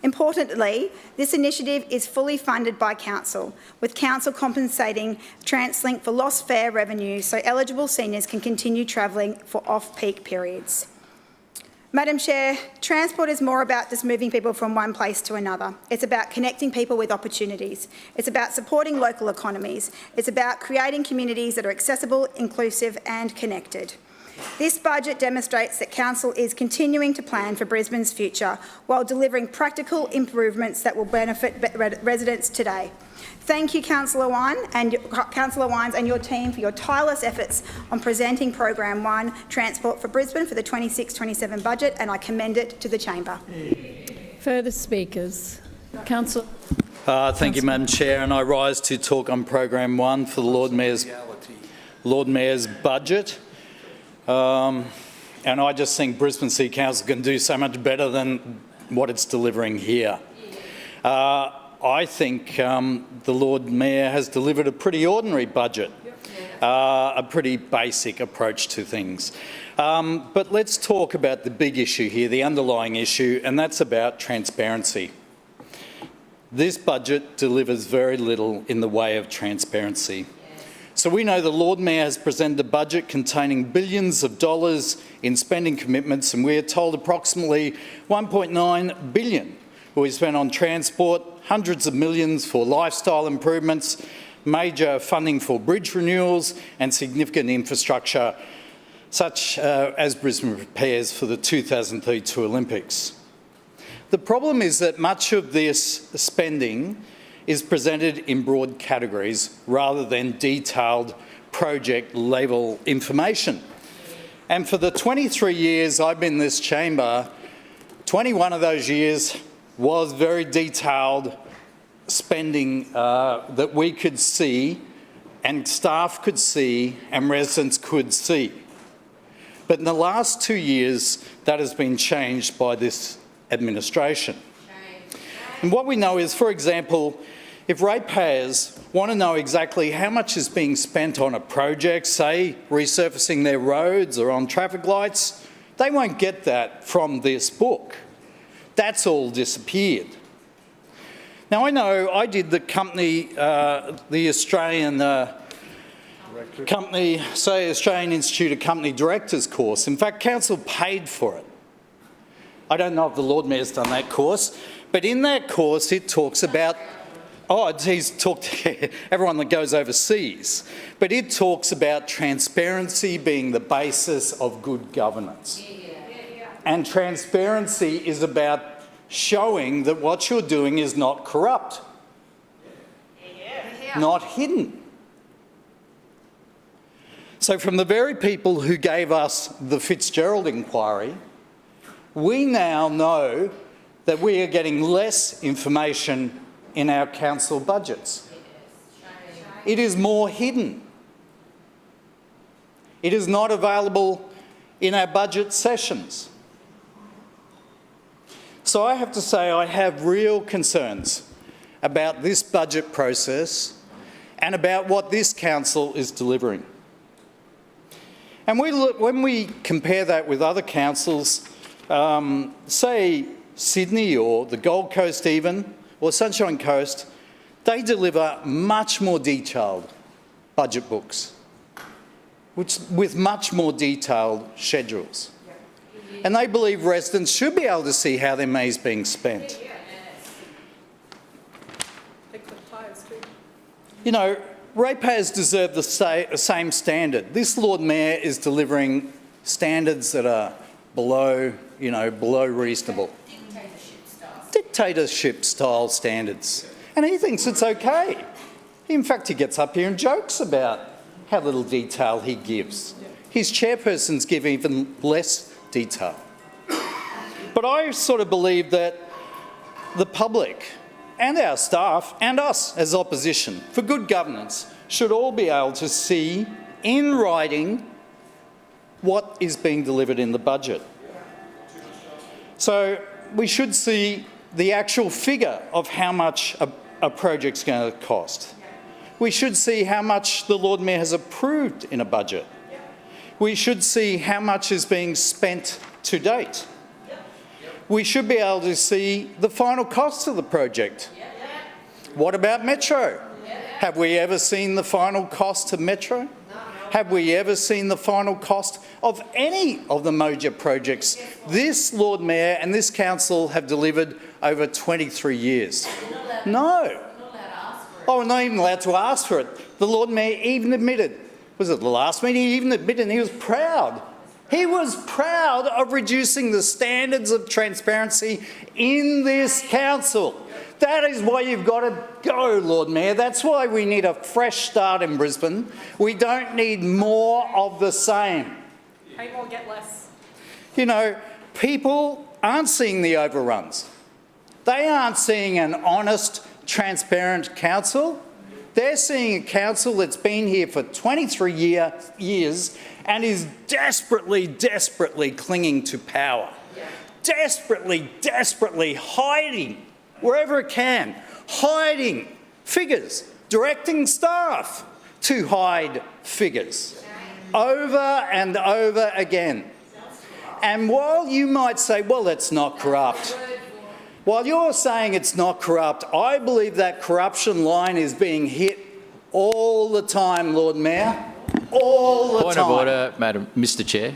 Importantly, this initiative is fully funded by Council, with Council compensating TransLink for lost fare revenue so eligible seniors can continue travelling for off-peak periods. Madam Chair, transport is more about just moving people from one place to another. It's about connecting people with opportunities. It's about supporting local economies. It's about creating communities that are accessible, inclusive and connected. This budget demonstrates that Council is continuing to plan for Brisbane's future while delivering practical improvements that will benefit residents today. Thank you, Councillor Wines and your team for your tireless efforts on presenting Program 1, Transport for Brisbane for the 26-27 budget, and I commend it to the Chamber. Further speakers? Councillor. Thank you, Madam Chair, and I rise to talk on Program 1 for the Lord Mayor's budget. And I just think Brisbane City Council can do so much better than what it's delivering here. I think the Lord Mayor has delivered a pretty ordinary budget, a pretty basic approach to things. But let's talk about the big issue here, the underlying issue, and that's about transparency. This budget delivers very little in the way of transparency. So we know the Lord Mayor has presented a budget containing billions of dollars in spending commitments, and we are told approximately $1.9 billion will be spent on transport, hundreds of millions for lifestyle improvements, major funding for bridge renewals and significant infrastructure such as Brisbane prepares for the 2032 Olympics. The problem is that much of this spending is presented in broad categories rather than detailed project-level information. And for the 23 years I've been in this chamber, 21 of those years was very detailed spending that we could see and staff could see and residents could see. But in the last 2 years, that has been changed by this administration. And what we know is, for example, if ratepayers want to know exactly how much is being spent on a project, say resurfacing their roads or on traffic lights, they won't get that from this book. That's all disappeared. Now I know I did the company, the Australian company, say Australian Institute of Company Directors course. In fact, council paid for it. I don't know if the Lord Mayor's done that course, but in that course it talks about, he's talked to everyone that goes overseas, but it talks about transparency being the basis of good governance. And transparency is about showing that what you're doing is not corrupt, not hidden. So from the very people who gave us the Fitzgerald inquiry, we now know that we are getting less information in our council budgets. It is more hidden. It is not available in our budget sessions. So I have to say I have real concerns about this budget process and about what this council is delivering. And when we compare that with other councils, say Sydney or the Gold Coast even, or Sunshine Coast, they deliver much more detailed budget books, with much more detailed schedules. And they believe residents should be able to see how their money is being spent. You know, ratepayers deserve the same standard. This Lord Mayor is delivering standards that are below reasonable. Dictatorship-style standards. And he thinks it's okay. In fact, he gets up here and jokes about how little detail he gives. His chairpersons give even less detail. But I sort of believe that the public and our staff and us as opposition for good governance should all be able to see in writing what is being delivered in the budget. So we should see the actual figure of how much a project's going to cost. We should see how much the Lord Mayor has approved in a budget. We should see how much is being spent to date. We should be able to see the final cost of the project. What about Metro? Have we ever seen the final cost of Metro? Have we ever seen the final cost of any of the major projects this Lord Mayor and this council have delivered over 23 years? No. Oh, we're not even allowed to ask for it. The Lord Mayor even admitted, was it the last meeting, he even admitted he was proud. He was proud of reducing the standards of transparency in this council. That is why you've got to go, Lord Mayor. That's why we need a fresh start in Brisbane. We don't need more of the same. Pay more, get less. You know, people aren't seeing the overruns. They aren't seeing an honest, transparent council. They're seeing a council that's been here for 23 years and is desperately, desperately clinging to power. Desperately, desperately hiding wherever it can, hiding figures, directing staff to hide figures over and over again. And while you might say, well, that's not corrupt, while you're saying it's not corrupt, I believe that corruption line is being hit all the time, Lord Mayor, all the time. Point of order, Mr Chair.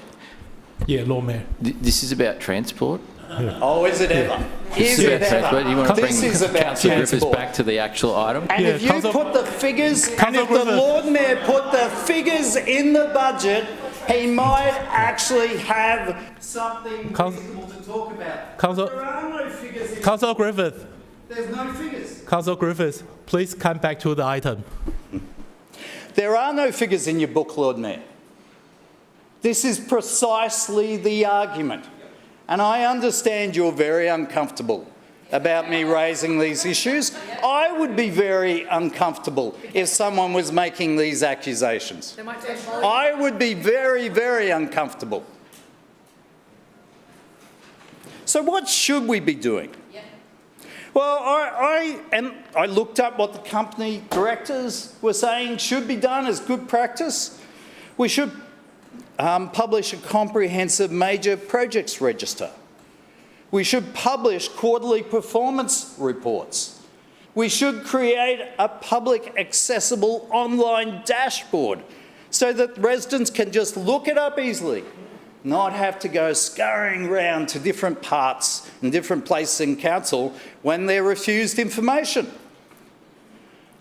Yeah, Lord Mayor. This is about transport. Yeah. Oh, is it ever? Is it ever? You want to bring This is about Councillor Griffiths transport. back to the actual item? And if you put the figures, and if the Lord Mayor put the figures in the budget He might actually have something reasonable to talk about. There are no figures in Councillor Griffith. There's no figures. Councillor Griffith, please come back to the item. There are no figures in your book, Lord Mayor. This is precisely the argument. And I understand you're very uncomfortable about me raising these issues. I would be very uncomfortable if someone was making these accusations. I would be very, very uncomfortable. So what should we be doing? Well, I looked up what the company directors were saying should be done as good practice. We should publish a comprehensive major projects register. We should publish quarterly performance reports. We should create a public accessible online dashboard so that residents can just look it up easily, not have to go scurrying around to different parts and different places in council when they're refused information.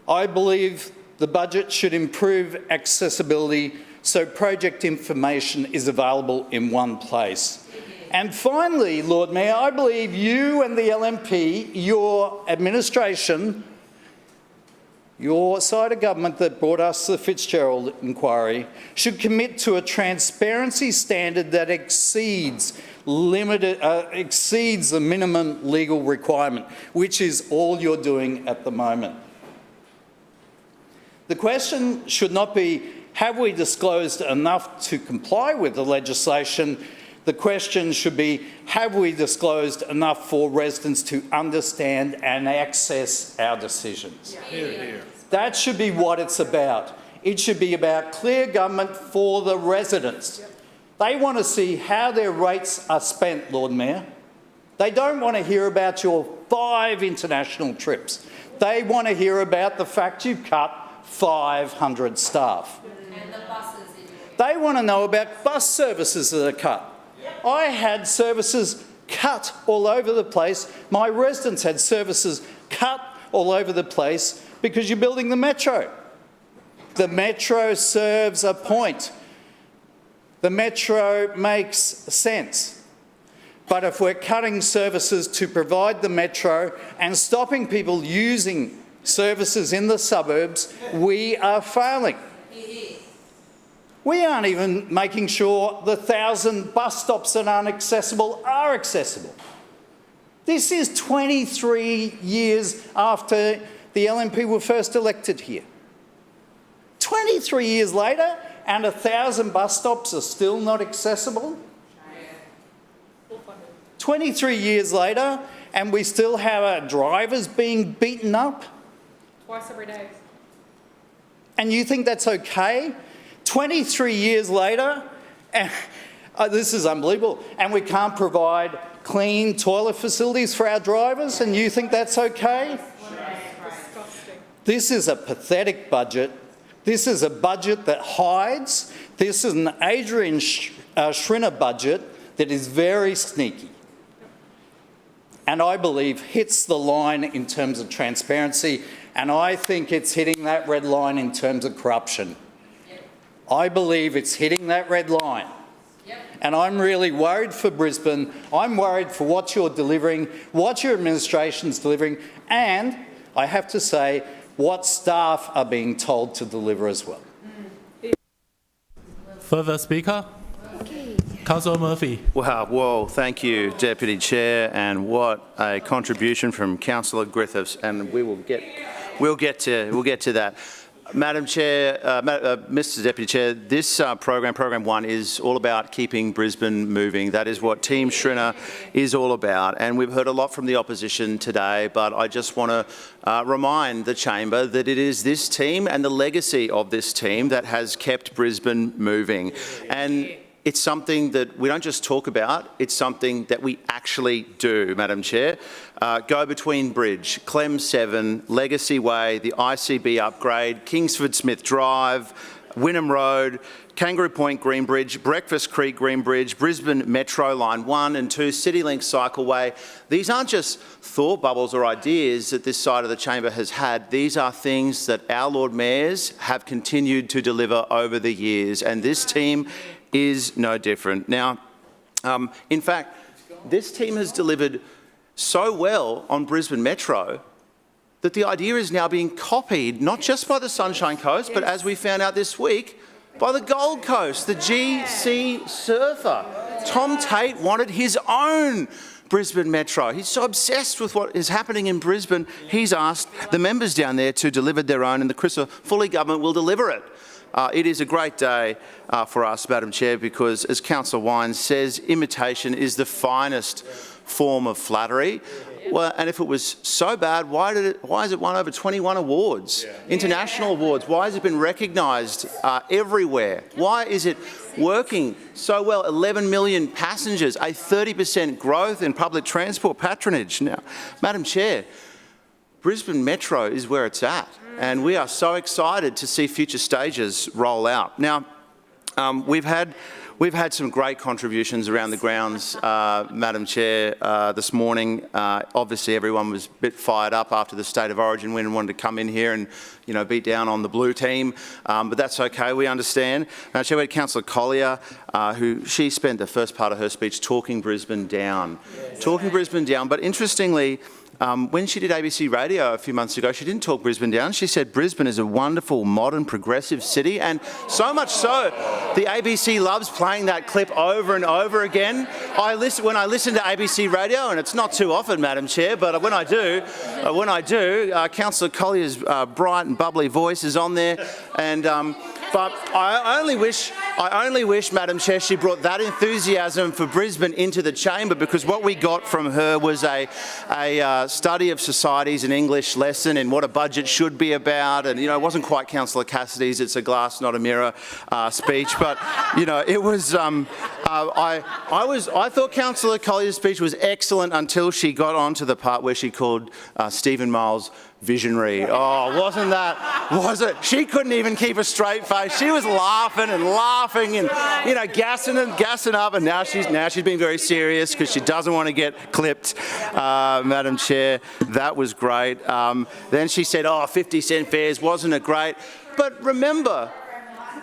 I believe the budget should improve accessibility so project information is available in one place. And finally, Lord Mayor, I believe you and the LNP, your administration, your side of government that brought us the Fitzgerald inquiry, should commit to a transparency standard that exceeds the minimum legal requirement, which is all you're doing at the moment. The question should not be, have we disclosed enough to comply with the legislation? The question should be, have we disclosed enough for residents to understand and access our decisions? Hear, hear. That should be what it's about. It should be about clear government for the residents. They want to see how their rates are spent, Lord Mayor. They don't want to hear about your 5 international trips. They want to hear about the fact you've cut 500 staff. And the buses. They want to know about bus services that are cut. I had services cut all over the place. My residents had services cut all over the place because you're building the metro. The metro serves a point. The metro makes sense. But if we're cutting services to provide the metro and stopping people using services in the suburbs, we are failing. We aren't even making sure the 1,000 bus stops that aren't accessible are accessible. This is 23 years after the LNP were first elected here. 23 years later, and 1,000 bus stops are still not accessible? 23 years later, and we still have our drivers being beaten up? Twice every day. And you think that's okay? 23 years later, and, this is unbelievable, and we can't provide clean toilet facilities for our drivers, and you think that's okay? This is a pathetic budget. This is a budget that hides. This is an Adrian Schrinner budget that is very sneaky. And I believe hits the line in terms of transparency, and I think it's hitting that red line in terms of corruption. I believe it's hitting that red line. And I'm really worried for Brisbane. I'm worried for what you're delivering, what your administration's delivering, and I have to say, what staff are being told to deliver as well. Further speaker? Councillor Murphy. Wow, well, thank you, Deputy Chair, and what a contribution from Councillor Griffiths, and we'll get to that. Madam Chair, Mr Deputy Chair, this Program 1 is all about keeping Brisbane moving. That is what Team Schrinner is all about. And we've heard a lot from the opposition today, but I just want to remind the chamber that it is this team and the legacy of this team that has kept Brisbane moving. And it's something that we don't just talk about, it's something that we actually do, Madam Chair. Go Between Bridge, Clem 7, Legacy Way, the ICB upgrade, Kingsford Smith Drive, Wynnum Road, Kangaroo Point Greenbridge, Breakfast Creek Greenbridge, Brisbane Metro Line 1 and 2, CityLink Cycleway. These aren't just thought bubbles or ideas that this side of the chamber has had. These are things that our Lord Mayors have continued to deliver over the years, and this team is no different. Now, in fact, this team has delivered so well on Brisbane Metro that the idea is now being copied, not just by the Sunshine Coast, but as we found out this week, by the Gold Coast, the GC Surfer. Tom Tate wanted his own Brisbane Metro. He's so obsessed with what is happening in Brisbane, he's asked the members down there to deliver their own, and the Christopher Fully government will deliver it. It is a great day for us, Madam Chair, because as Councillor Wines says, imitation is the finest form of flattery. Well, and if it was so bad, why has it won over 21 awards, international awards? Why has it been recognised everywhere? Why is it working so well? 11 million passengers, a 30% growth in public transport patronage. Now, Madam Chair, Brisbane Metro is where it's at, and we are so excited to see future stages roll out. Now, we've had some great contributions around the grounds, Madam Chair, this morning. Obviously, everyone was a bit fired up after the State of Origin win and wanted to come in here and, you know, beat down on the blue team. But that's okay, we understand. Chair, we had Councillor Collier, who she spent the first part of her speech talking Brisbane down. But interestingly, when she did ABC Radio a few months ago, she didn't talk Brisbane down. She said Brisbane is a wonderful, modern, progressive city, and so much so, the ABC loves playing that clip over and over again. When I listen to ABC Radio, and it's not too often, Madam Chair, but when I do, Councillor Collier's bright and bubbly voice is on there, and but I only wish, Madam Chair, she brought that enthusiasm for Brisbane into the chamber, because what we got from her was a study of societies, an English lesson in what a budget should be about, and you know, it wasn't quite Councillor Cassidy's "it's a glass, not a mirror" speech, but you know, it was. I thought Councillor Collier's speech was excellent until she got on to the part where she called Stephen Miles visionary. Oh, was it? She couldn't even keep a straight face. She was laughing and you know, gassing up, and now she's being very serious because she doesn't want to get clipped. Madam Chair, that was great. Then she said, 50-cent fares, wasn't it great? But remember,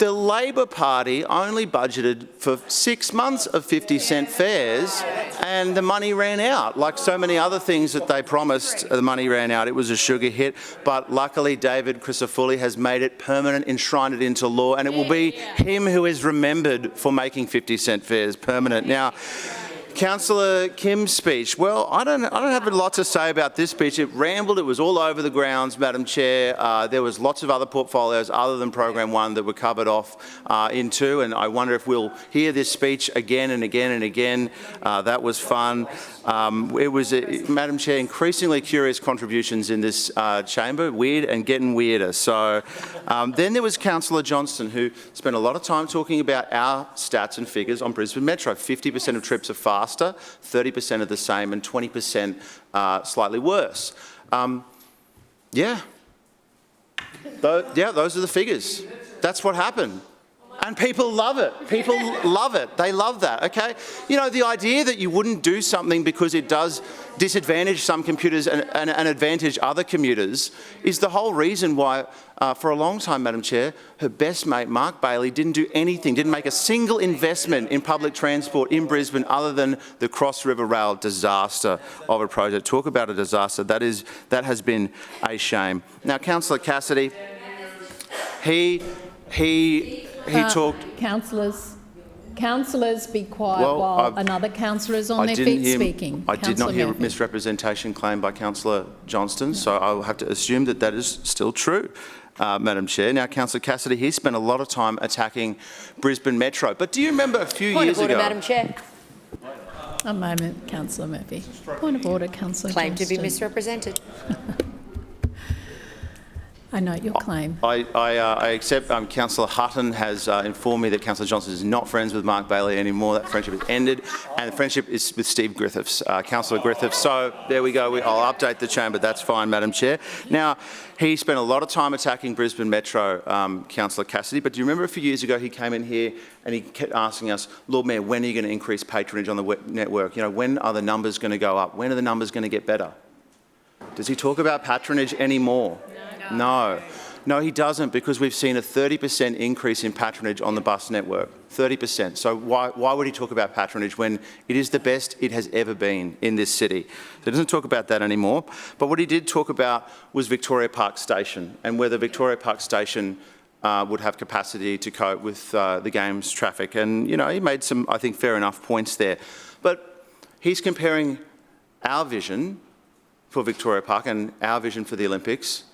the Labor Party only budgeted for 6 months of 50-cent fares, and the money ran out. Like so many other things that they promised, the money ran out. It was a sugar hit, but luckily David Crisafulli has made it permanent, enshrined it into law, and it will be him who is remembered for making 50-cent fares permanent. Now, Councillor Kim's speech, well, I don't have a lot to say about this speech. It rambled, it was all over the grounds, Madam Chair. There was lots of other portfolios other than Program 1 that were covered off into, and I wonder if we'll hear this speech again and again and again. That was fun. It was, Madam Chair, increasingly curious contributions in this chamber, weird and getting weirder. So then there was Councillor Johnston, who spent a lot of time talking about our stats and figures on Brisbane Metro. 50% of trips are faster, 30% are the same, and 20% slightly worse. Yeah, those are the figures. That's what happened. And people love it. People love it. They love that, okay? You know, the idea that you wouldn't do something because it does disadvantage some commuters and advantage other commuters is the whole reason why, for a long time, Madam Chair, her best mate, Mark Bailey, didn't do anything, didn't make a single investment in public transport in Brisbane other than the Cross River Rail disaster of a project. Talk about a disaster. That has been a shame. Now, Councillor Cassidy, he talked. Councillors, be quiet while another councillor is on their feet speaking. I did not hear a misrepresentation claimed by Councillor Johnston, so I will have to assume that that is still true, Madam Chair. Now, Councillor Cassidy, he spent a lot of time attacking Brisbane Metro. But do you remember a few years ago? Point of order, Madam Chair. A moment, Councillor Murphy. Point of order, Councillor Claimed Johnston. to be misrepresented. I note your claim. I accept Councillor Hutton has informed me that Councillor Johnson is not friends with Mark Bailey anymore. That friendship has ended, and the friendship is with Steve Griffiths, Councillor Griffiths. So there we go. I'll update the chamber. That's fine, Madam Chair. Now, he spent a lot of time attacking Brisbane Metro, Councillor Cassidy, but do you remember a few years ago he came in here and he kept asking us, Lord Mayor, when are you going to increase patronage on the network? You know, when are the numbers going to go up? When are the numbers going to get better? Does he talk about patronage anymore? No. No, he doesn't, because we've seen a 30% increase in patronage on the bus network. 30%. So why would he talk about patronage when it is the best it has ever been in this city? So he doesn't talk about that anymore. But what he did talk about was Victoria Park Station and whether Victoria Park Station would have capacity to cope with the game's traffic. And, you know, he made some, I think, fair enough points there. But he's comparing our vision for Victoria Park and our vision for the Olympics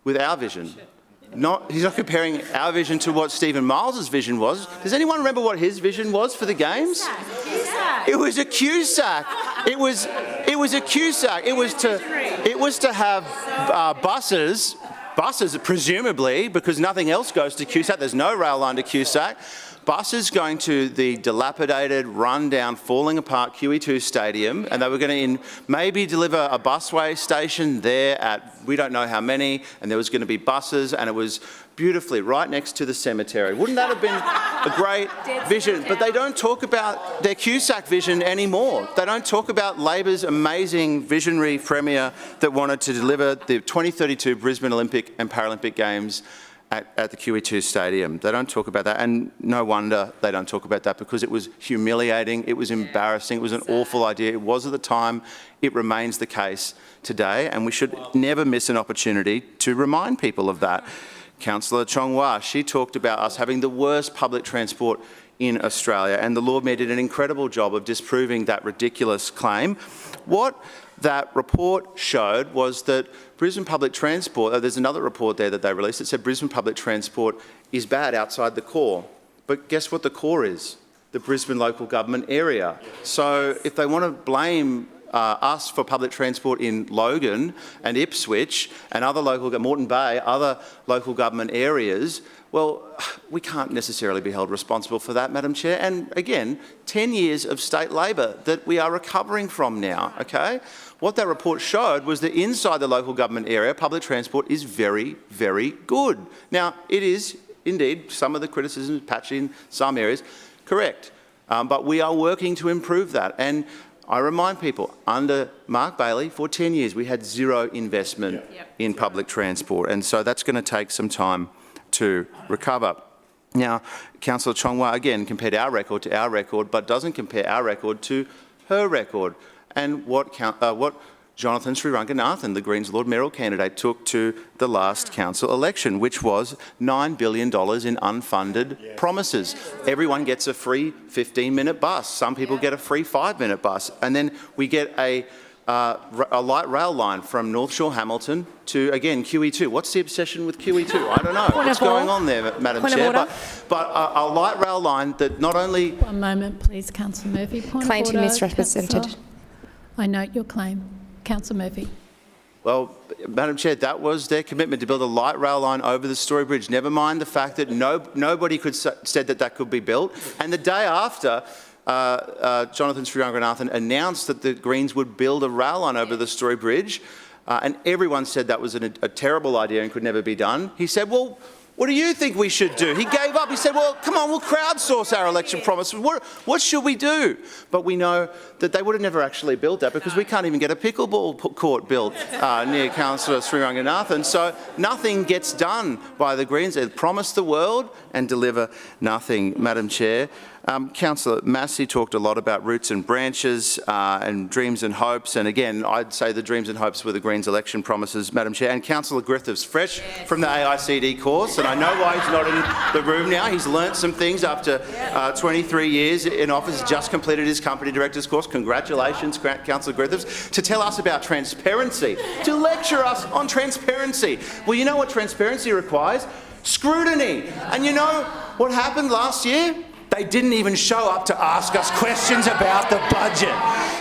with our vision. He's not comparing our vision to what Stephen Miles's vision was. Does anyone remember what his vision was for the games? It was a QSAC. It was a QSAC. It was to have buses, presumably, because nothing else goes to QSAC. There's no rail line to QSAC. Buses going to the dilapidated, run-down, falling apart QE2 stadium, and they were going to maybe deliver a busway station there at we don't know how many, and there was going to be buses, and it was beautifully right next to the cemetery. Wouldn't that have been a great vision? But they don't talk about their QSAC vision anymore. They don't talk about Labor's amazing visionary premier that wanted to deliver the 2032 Brisbane Olympic and Paralympic Games at the QE2 stadium. They don't talk about that, and no wonder they don't talk about that, because it was humiliating, it was embarrassing, it was an awful idea. It was at the time, it remains the case today, and we should never miss an opportunity to remind people of that. Councillor Chong-Wah, she talked about us having the worst public transport in Australia, and the Lord Mayor did an incredible job of disproving that ridiculous claim. What that report showed was that Brisbane public transport, there's another report there that they released that said Brisbane public transport is bad outside the core. But guess what the core is? The Brisbane local government area. So if they want to blame us for public transport in Logan and Ipswich and other Moreton Bay, other local government areas, well, we can't necessarily be held responsible for that, Madam Chair. And again, 10 years of state Labor that we are recovering from now, okay? What that report showed was that inside the local government area, public transport is very, very good. Now, it is indeed some of the criticisms patchy in some areas, correct. But we are working to improve that. And I remind people, under Mark Bailey, for 10 years, we had zero investment in public transport. And so that's going to take some time to recover. Now, Councillor Chong-Wah, again, compared our record to our record, but doesn't compare our record to her record. And what Jonathan Sriranganathan, the Greens Lord Mayoral candidate, took to the last council election, which was $9 billion in unfunded promises. Everyone gets a free 15-minute bus. Some people get a free 5-minute bus. And then we get a light rail line from North Shore Hamilton to, again, QE2. What's the obsession with QE2? I don't know. What's going on there, Madam Chair? But a light rail line that not only... One moment, please, Councillor Murphy. Claim to be misrepresented. I note your claim. Councillor Murphy. Well, Madam Chair, that was their commitment, to build a light rail line over the Story Bridge. Never mind the fact that nobody said that could be built. And the day after, Jonathan Sriranganathan announced that the Greens would build a rail line over the Story Bridge, and everyone said that was a terrible idea and could never be done. He said, well, what do you think we should do? He gave up. He said, well, come on, we'll crowdsource our election promise. What should we do? But we know that they would have never actually built that, because we can't even get a pickleball court built near Councillor Sriranganathan. So nothing gets done by the Greens. They promise the world and deliver nothing, Madam Chair. Councillor Massey talked a lot about roots and branches and dreams and hopes. And again, I'd say the dreams and hopes were the Greens' election promises, Madam Chair. And Councillor Griffiths, fresh from the AICD course, and I know why he's not in the room now. He's learnt some things after 23 years in office. He's just completed his company director's course. Congratulations, Councillor Griffiths, to tell us about transparency, to lecture us on transparency. Well, you know what transparency requires? Scrutiny. And you know what happened last year? They didn't even show up to ask us questions about the budget.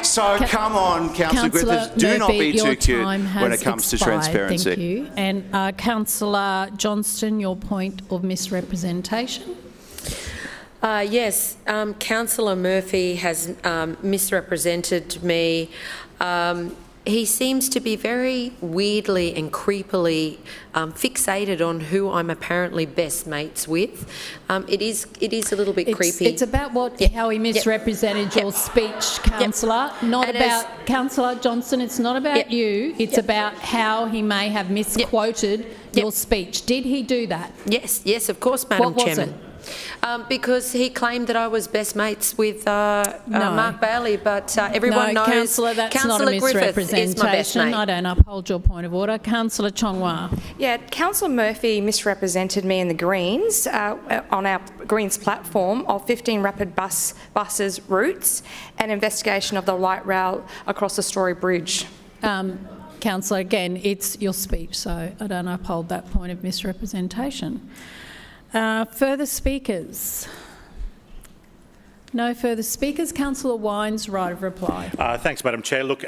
So come on, Councillor Griffiths, do not be too cute when it comes to transparency. Thank you. And Councillor Johnston, your point of misrepresentation. Yes, Councillor Murphy has misrepresented me. He seems to be very weirdly and creepily fixated on who I'm apparently best mates with. It is a little bit creepy. It's about how he misrepresented your speech, Councillor, not And about Councillor Johnston. It's not about you. It's about how he may have misquoted your speech. Did he do that? Yes, of course, Madam What was Chairman. Because he claimed that I was best mates with Mark Bailey, but everyone knows Councillor, that's not a misrepresentation. I don't uphold your point of order. Councillor Chongwa. Yeah, Councillor Murphy misrepresented me and the Greens on our Greens platform of 15 rapid buses routes and investigation of the light rail across the Story Bridge. Councillor, again, it's your speech, so I don't uphold that point of misrepresentation. Further speakers? No further speakers. Councillor Wines, right of reply. Thanks, Madam Chair. Look,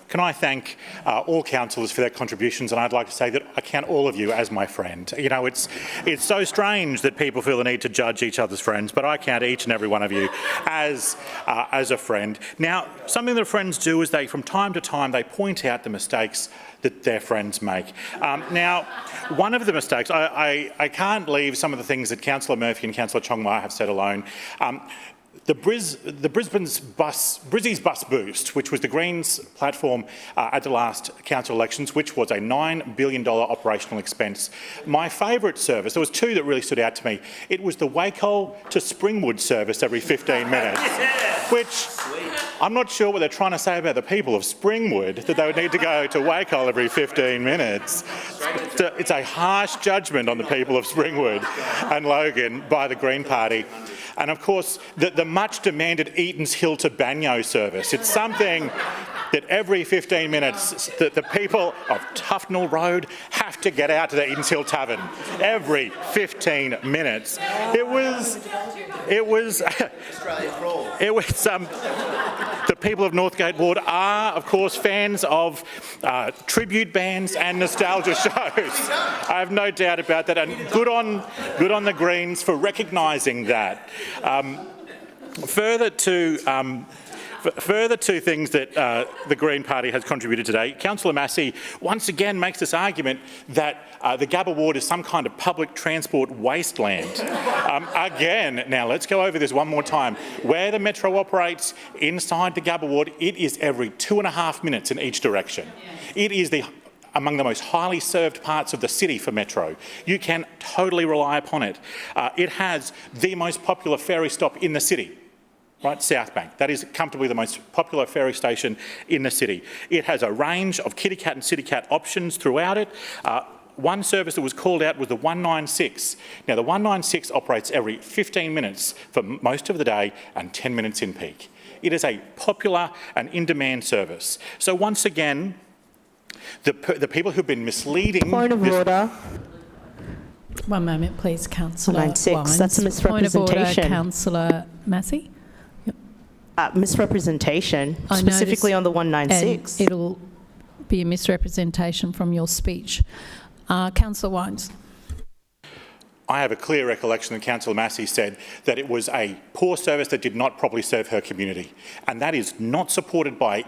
can I thank all councillors for their contributions, and I'd like to say that I count all of you as my friend. You know, it's so strange that people feel the need to judge each other's friends, but I count each and every one of you as a friend. Now, something that friends do is from time to time, they point out the mistakes that their friends make. Now, one of the mistakes, I can't leave some of the things that Councillor Murphy and Councillor Chongma have said alone. Brisbane's Brizzy's Bus Boost, which was the Greens platform at the last council elections, which was a $9 billion operational expense. My favourite service, there was two that really stood out to me. It was the Wacol to Springwood service every 15 minutes, which I'm not sure what they're trying to say about the people of Springwood, that they would need to go to Wacol every 15 minutes. It's a harsh judgment on the people of Springwood and Logan by the Green Party. And of course, the much demanded Eaton's Hill to Banyo service. It's something that every 15 minutes the people of Tufnell Road have to get out to the Eaton's Hill Tavern. Every 15 minutes. It was the people of Northgate Ward are, of course, fans of tribute bands and nostalgia shows. I have no doubt about that, and good on the Greens for recognising that. Further to things that the Green Party has contributed today, Councillor Massey once again makes this argument that the Gabba ward is some kind of public transport wasteland. Again, now let's go over this one more time. Where the Metro operates inside the Gabba ward, it is every 2.5 minutes in each direction. It is among the most highly served parts of the city for Metro. You can totally rely upon it. It has the most popular ferry stop in the city. Right, South Bank. That is comfortably the most popular ferry station in the city. It has a range of kitty cat and city cat options throughout it. One service that was called out was the 196. Now, the 196 operates every 15 minutes for most of the day and 10 minutes in peak. It is a popular and in-demand service. So once again, the people who've been misleading... Point of order. One moment, please, Councillor 196. That's a misrepresentation. Point of order, Councillor Massey. Misrepresentation, specifically on the 196. And it'll be a misrepresentation from your speech. Councillor Wines. I have a clear recollection that Councillor Massey said that it was a poor service that did not properly serve her community, and that is not supported by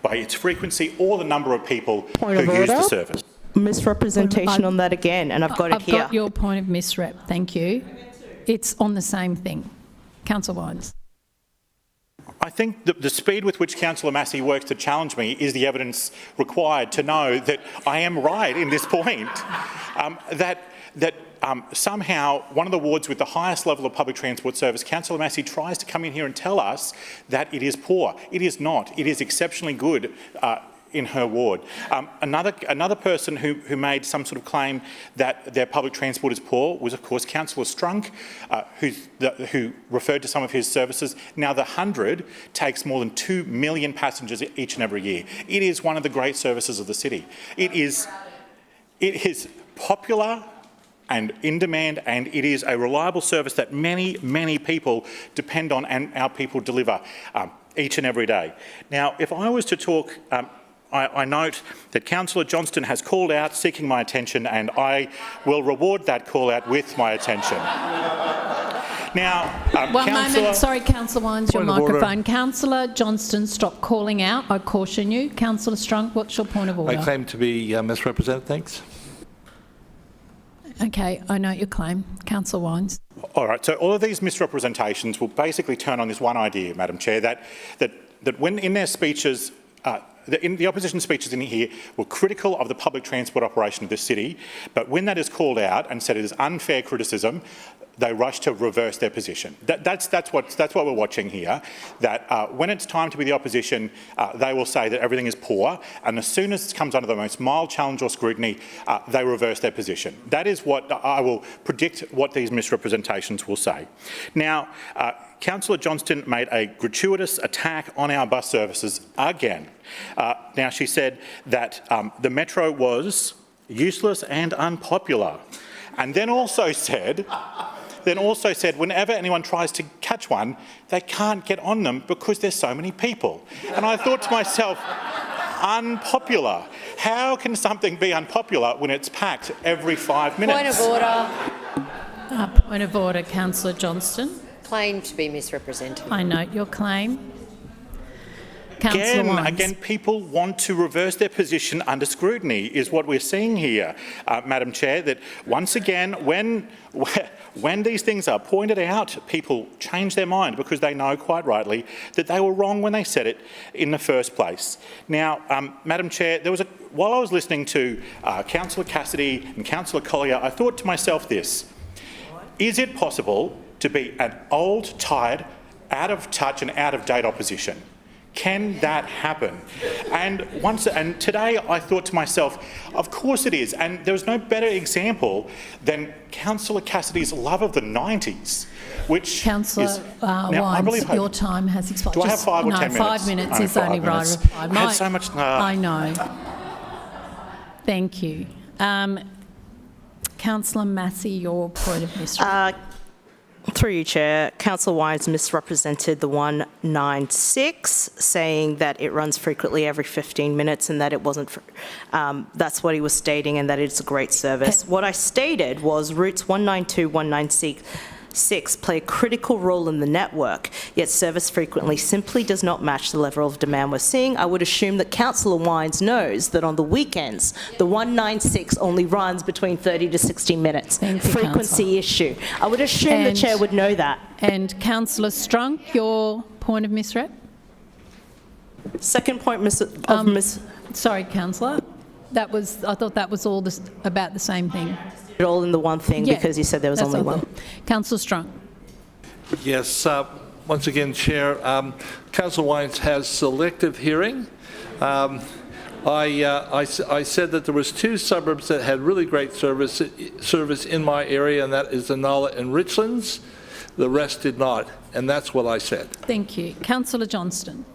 its frequency or the number of people who use the service. Misrepresentation on that again, and I've got it here. I've got your point of misrep, thank you. It's on the same thing. Councillor Wines. I think the speed with which Councillor Massey works to challenge me is the evidence required to know that I am right in this point. Somehow one of the wards with the highest level of public transport service, Councillor Massey tries to come in here and tell us that it is poor. It is not. It is exceptionally good in her ward. Another person who made some sort of claim that their public transport is poor was, of course, Councillor Strunk, who referred to some of his services. Now, the 100 takes more than 2 million passengers each and every year. It is one of the great services of the city. It is popular and in demand, and it is a reliable service that many, many people depend on and our people deliver each and every day. Now, if I was to talk, I note that Councillor Johnston has called out seeking my attention, and I will reward that call out with my attention. Now, one moment. Sorry, Councillor Wines, your microphone. Councillor Johnston, stop calling out. I caution you. Councillor Strunk, what's your point of order? I claim to be misrepresented. Thanks. Okay, I note your claim. Councillor Wines. All right, so all of these misrepresentations will basically turn on this one idea, Madam Chair, that when in their speeches, the opposition speeches in here were critical of the public transport operation of this city, but when that is called out and said it is unfair criticism, they rush to reverse their position. That's what we're watching here, that when it's time to be the opposition, they will say that everything is poor, and as soon as it comes under the most mild challenge or scrutiny, they reverse their position. That is what I will predict what these misrepresentations will say. Now, Councillor Johnston made a gratuitous attack on our bus services again. Now, she said that the Metro was useless and unpopular, and then also said whenever anyone tries to catch one, they can't get on them because there's so many people. And I thought to myself, unpopular. How can something be unpopular when it's packed every 5 minutes? Point of order. Point of order, Councillor Johnston. Claim to be misrepresented. I note your claim. Councillor Wines. Again, people want to reverse their position under scrutiny, is what we're seeing here, Madam Chair, that once again, when these things are pointed out, people change their mind because they know quite rightly that they were wrong when they said it in the first place. Now, Madam Chair, while I was listening to Councillor Cassidy and Councillor Collier, I thought to myself this: is it possible to be an old, tired, out of touch and out of date opposition? Can that happen? And today I thought to myself, of course it is. And there was no better example than Councillor Cassidy's love of the 90s, which Councillor Wines, your time has expired. Do I have 5 or 10 minutes? 5 minutes is only right minutes. reply. I had so much. I know. Thank you. Councillor Massey, your point of misrepresentation. Through you, Chair, Councillor Wines misrepresented the 196, saying that it runs frequently every 15 minutes and that it wasn't, that's what he was stating, and that it's a great service. What I stated was routes 192, 196 play a critical role in the network, yet service frequently simply does not match the level of demand we're seeing. I would assume that Councillor Wines knows that on the weekends, the 196 only runs between 30 to 60 minutes. Thank you, Frequency issue. I would assume the Chair would know that. And Councillor Strunk, your point of misrep? Second point, Sorry, Councillor. I thought that was all about the same thing. It all in the one thing, yeah, because you said there was only one. Councillor Strunk. Yes. Once again, Chair, Councillor Wines has selective hearing. I said that there was 2 suburbs that had really great service in my area, and that is Inala and Richlands. The rest did not, and that's what I said. Thank you. Councillor Johnston.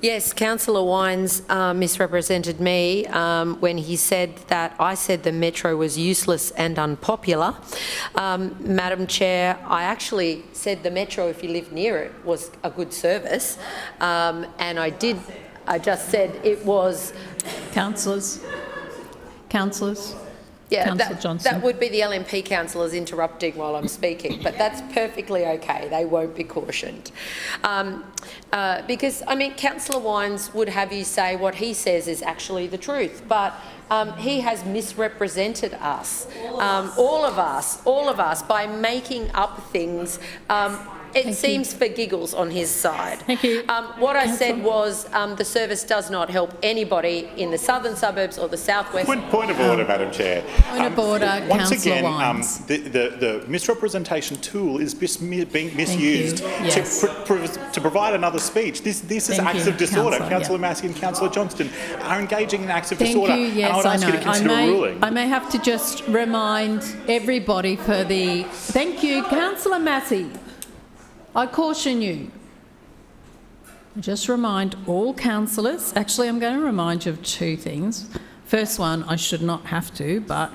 Yes, Councillor Wines misrepresented me when he said that I said the Metro was useless and unpopular. Madam Chair, I actually said the Metro, if you live near it, was a good service, and I just said it was... Councillors. Yeah, that would be the LNP councillors interrupting while I'm speaking, but that's perfectly okay. They won't be cautioned. Because, I mean, Councillor Wines would have you say what he says is actually the truth, but he has misrepresented us, all of us, by making up things. It seems for giggles on his side. Thank you. What I said was the service does not help anybody in the southern suburbs or the southwest. Point of order, Madam Chair. Point of order, once Councillor again, Wines. the misrepresentation tool is being misused to provide another speech. This is acts of disorder. Councillor Massey and Councillor Johnston are engaging in acts of disorder. Thank you. Yes, and I would ask you to consider a ruling. I may have to just remind everybody for the... Thank you, Councillor Massey. I caution you. Just remind all councillors, actually I'm going to remind you of 2 things. First one, I should not have to, but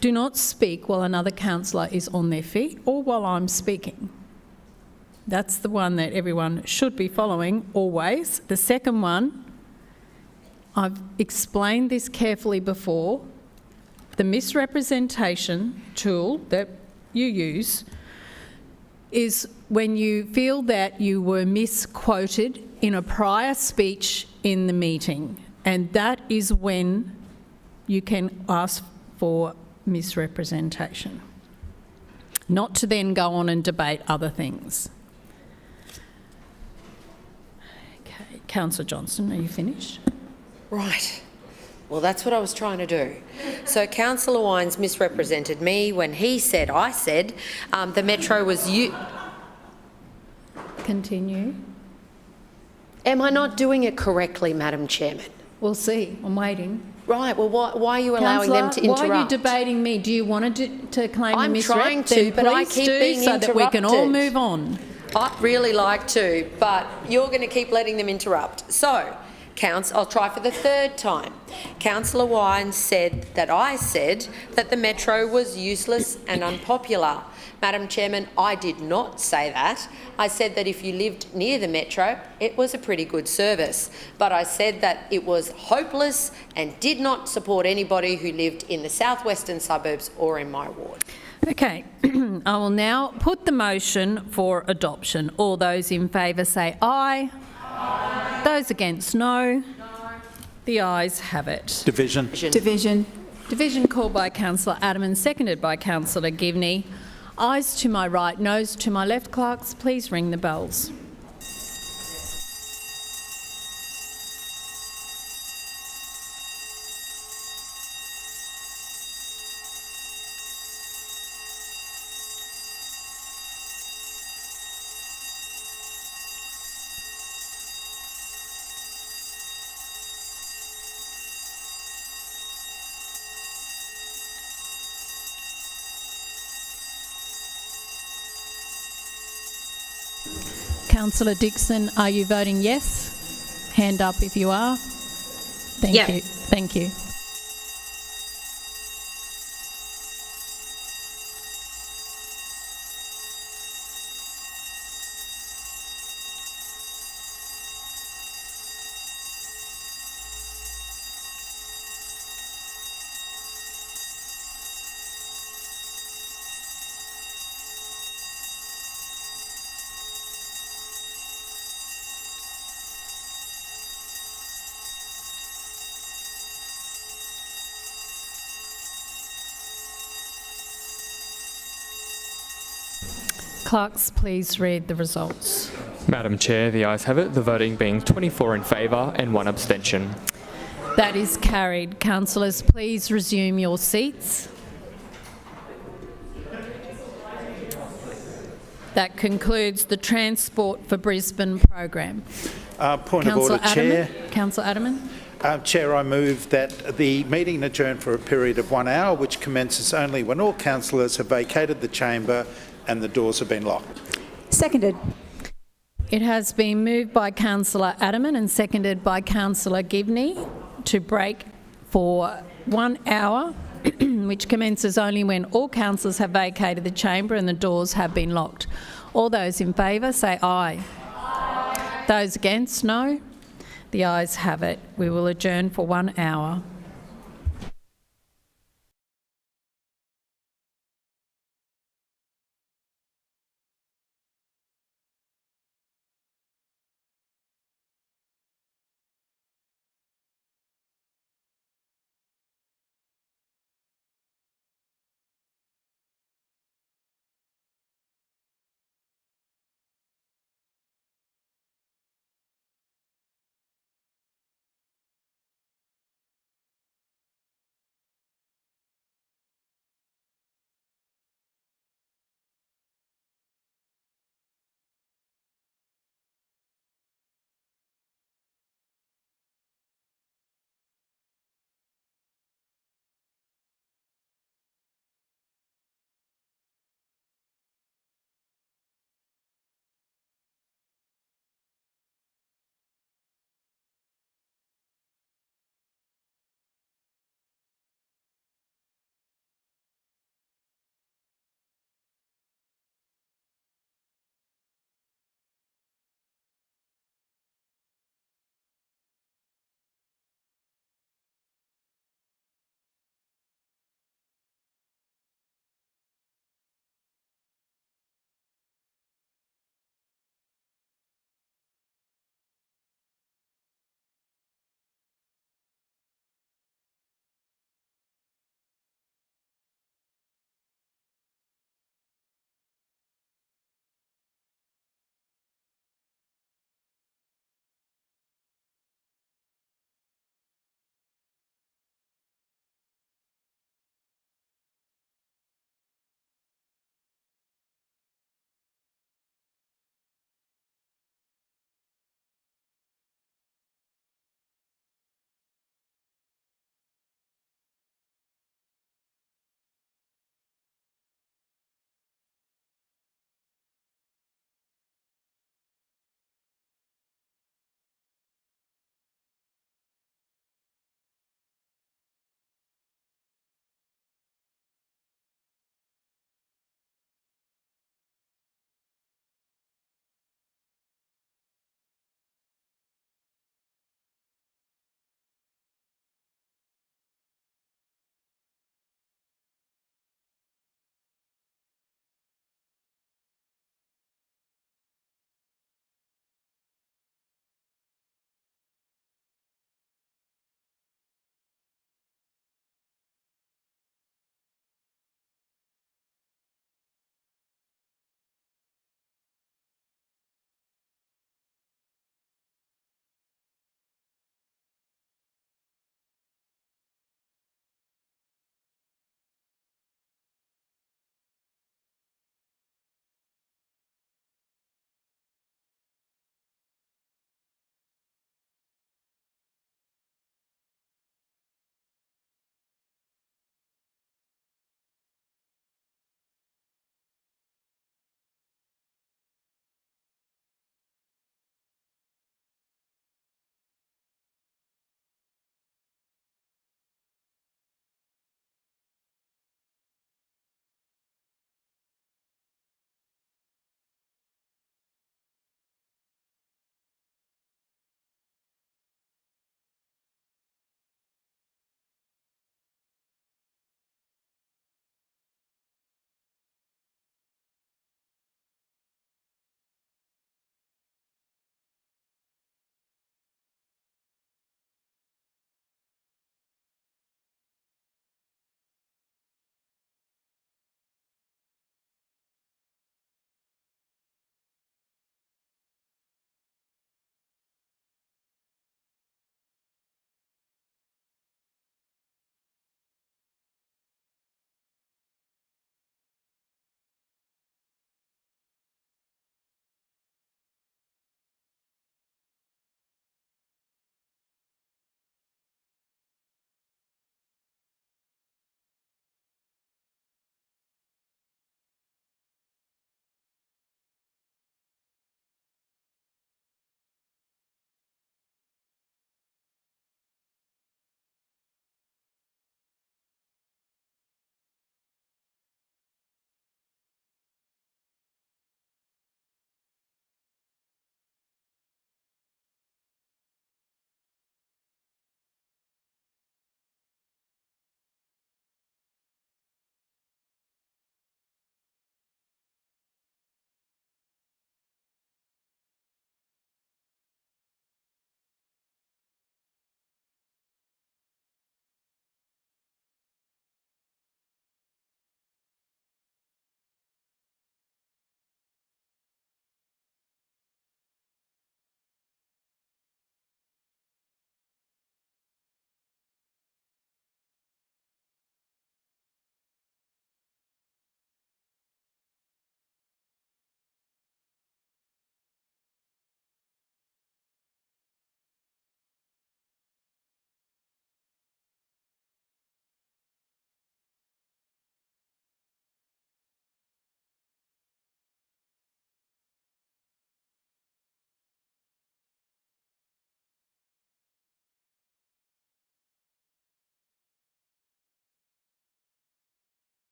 Do not speak while another councillor is on their feet or while I'm speaking. That's the one that everyone should be following always. The second one, I've explained this carefully before. The misrepresentation tool that you use is when you feel that you were misquoted in a prior speech in the meeting, and that is when you can ask for misrepresentation, not to then go on and debate other things. Okay, Councillor Johnston, are you finished? Right. Well, that's what I was trying to do. So Councillor Wines misrepresented me when he said, I said, the Metro was you. Continue. Am I not doing it correctly, Madam Chairman? We'll see. I'm waiting. Right. Well, why are you allowing them to interrupt? Why are you debating me? Do you want to claim I'm the misrep? trying to, Then but I please keep do, being so that we can all interrupted. move on. I'd really like to, but you're going to keep letting them interrupt. So, I'll try for the third time. Councillor Wines said that I said that the Metro was useless and unpopular. Madam Chairman, I did not say that. I said that if you lived near the Metro, it was a pretty good service. But I said that it was hopeless and did not support anybody who lived in the southwestern suburbs or in my ward. Okay, I will now put the motion for adoption. All those in favour say aye. Aye. Those against no. No. The ayes have it. Division. Division. Division called by Councillor Adamant, seconded by Councillor Givney. Ayes to my right, noes to my left. Clerks, please ring the bells. Councillor Dixon, are you voting yes? Hand up if you are. Thank you. Thank you. Clerks, please read the results. Madam Chair, the ayes have it, the voting being 24 in favour and 1 abstention. That is carried. Councillors, please resume your seats. That concludes the Transport for Brisbane program. Point of order, Chair. Councillor Adamant. Chair, I move that the meeting adjourn for a period of 1 hour, which commences only when all councillors have vacated the chamber and the doors have been locked. Seconded. It has been moved by Councillor Adamant and seconded by Councillor Givney to break for 1 hour, which commences only when all councillors have vacated the chamber and the doors have been locked. All those in favour say aye. Aye. Those against, no. The ayes have it. We will adjourn for 1 hour.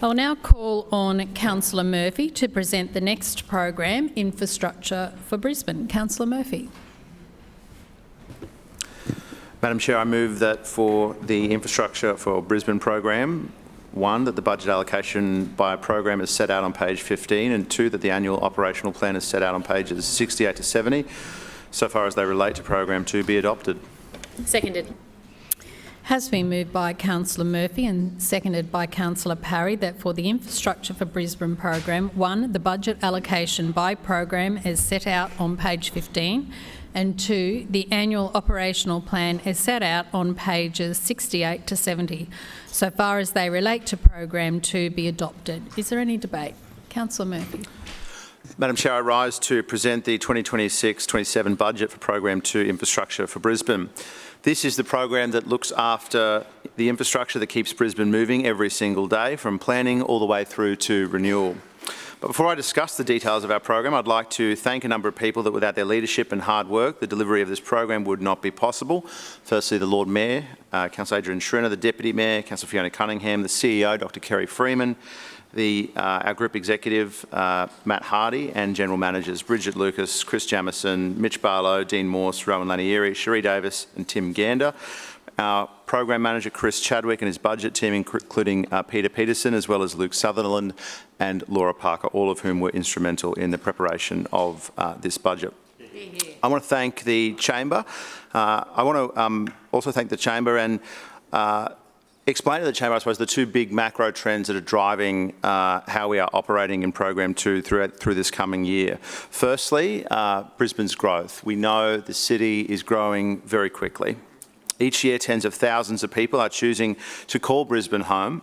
I will now call on Councillor Murphy to present the next program, Infrastructure for Brisbane. Councillor Murphy. Madam Chair, I move that for the Infrastructure for Brisbane program, 1, that the budget allocation by program is set out on page 15, and 2, that the annual operational plan is set out on pages 68 to 70, so far as they relate to program 2, be adopted. Seconded. Has been moved by Councillor Murphy and seconded by Councillor Parry that for the Infrastructure for Brisbane program, 1, the budget allocation by program is set out on page 15, and 2, the annual operational plan is set out on pages 68 to 70, so far as they relate to program 2, be adopted. Is there any debate? Councillor Murphy. Madam Chair, I rise to present the 2026-27 budget for program 2, Infrastructure for Brisbane. This is the program that looks after the infrastructure that keeps Brisbane moving every single day, from planning all the way through to renewal. But before I discuss the details of our program, I'd like to thank a number of people that without their leadership and hard work, the delivery of this program would not be possible. Firstly, the Lord Mayor, Councillor Adrian Schreiner, the Deputy Mayor, Councillor Fiona Cunningham, the CEO, Dr Kerry Freeman, our Group Executive, Matt Hardy, and General Managers Bridget Lucas, Chris Jamieson, Mitch Barlow, Dean Morse, Rowan Lanieri, Cherie Davis and Tim Gander. Our Program Manager Chris Chadwick and his budget team, including Peter Peterson, as well as Luke Sutherland and Laura Parker, all of whom were instrumental in the preparation of this budget. I want to thank the Chamber. I want to also thank the Chamber and explain to the Chamber, I suppose, the 2 big macro trends that are driving how we are operating in Program 2 through this coming year. Firstly, Brisbane's growth. We know the city is growing very quickly. Each year, tens of thousands of people are choosing to call Brisbane home.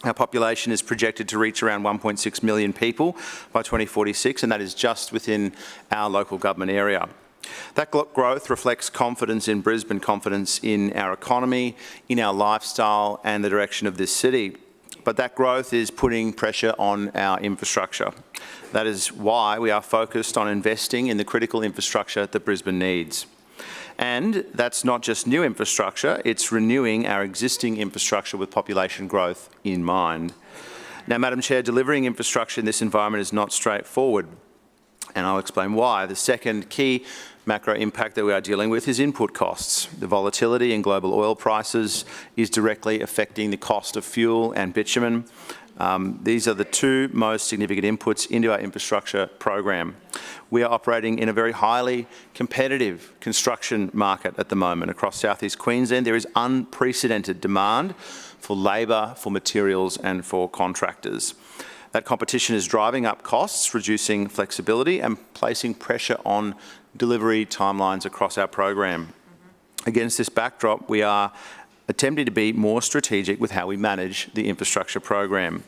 Our population is projected to reach around 1.6 million people by 2046, and that is just within our local government area. That growth reflects confidence in Brisbane, confidence in our economy, in our lifestyle and the direction of this city. But that growth is putting pressure on our infrastructure. That is why we are focused on investing in the critical infrastructure that Brisbane needs. And that's not just new infrastructure, it's renewing our existing infrastructure with population growth in mind. Now, Madam Chair, delivering infrastructure in this environment is not straightforward, and I'll explain why. The second key macro impact that we are dealing with is input costs. The volatility in global oil prices is directly affecting the cost of fuel and bitumen. These are the 2 most significant inputs into our infrastructure program. We are operating in a very highly competitive construction market at the moment. Across southeast Queensland, there is unprecedented demand for labour, for materials and for contractors. That competition is driving up costs, reducing flexibility and placing pressure on delivery timelines across our program. Against this backdrop, we are attempting to be more strategic with how we manage the infrastructure program.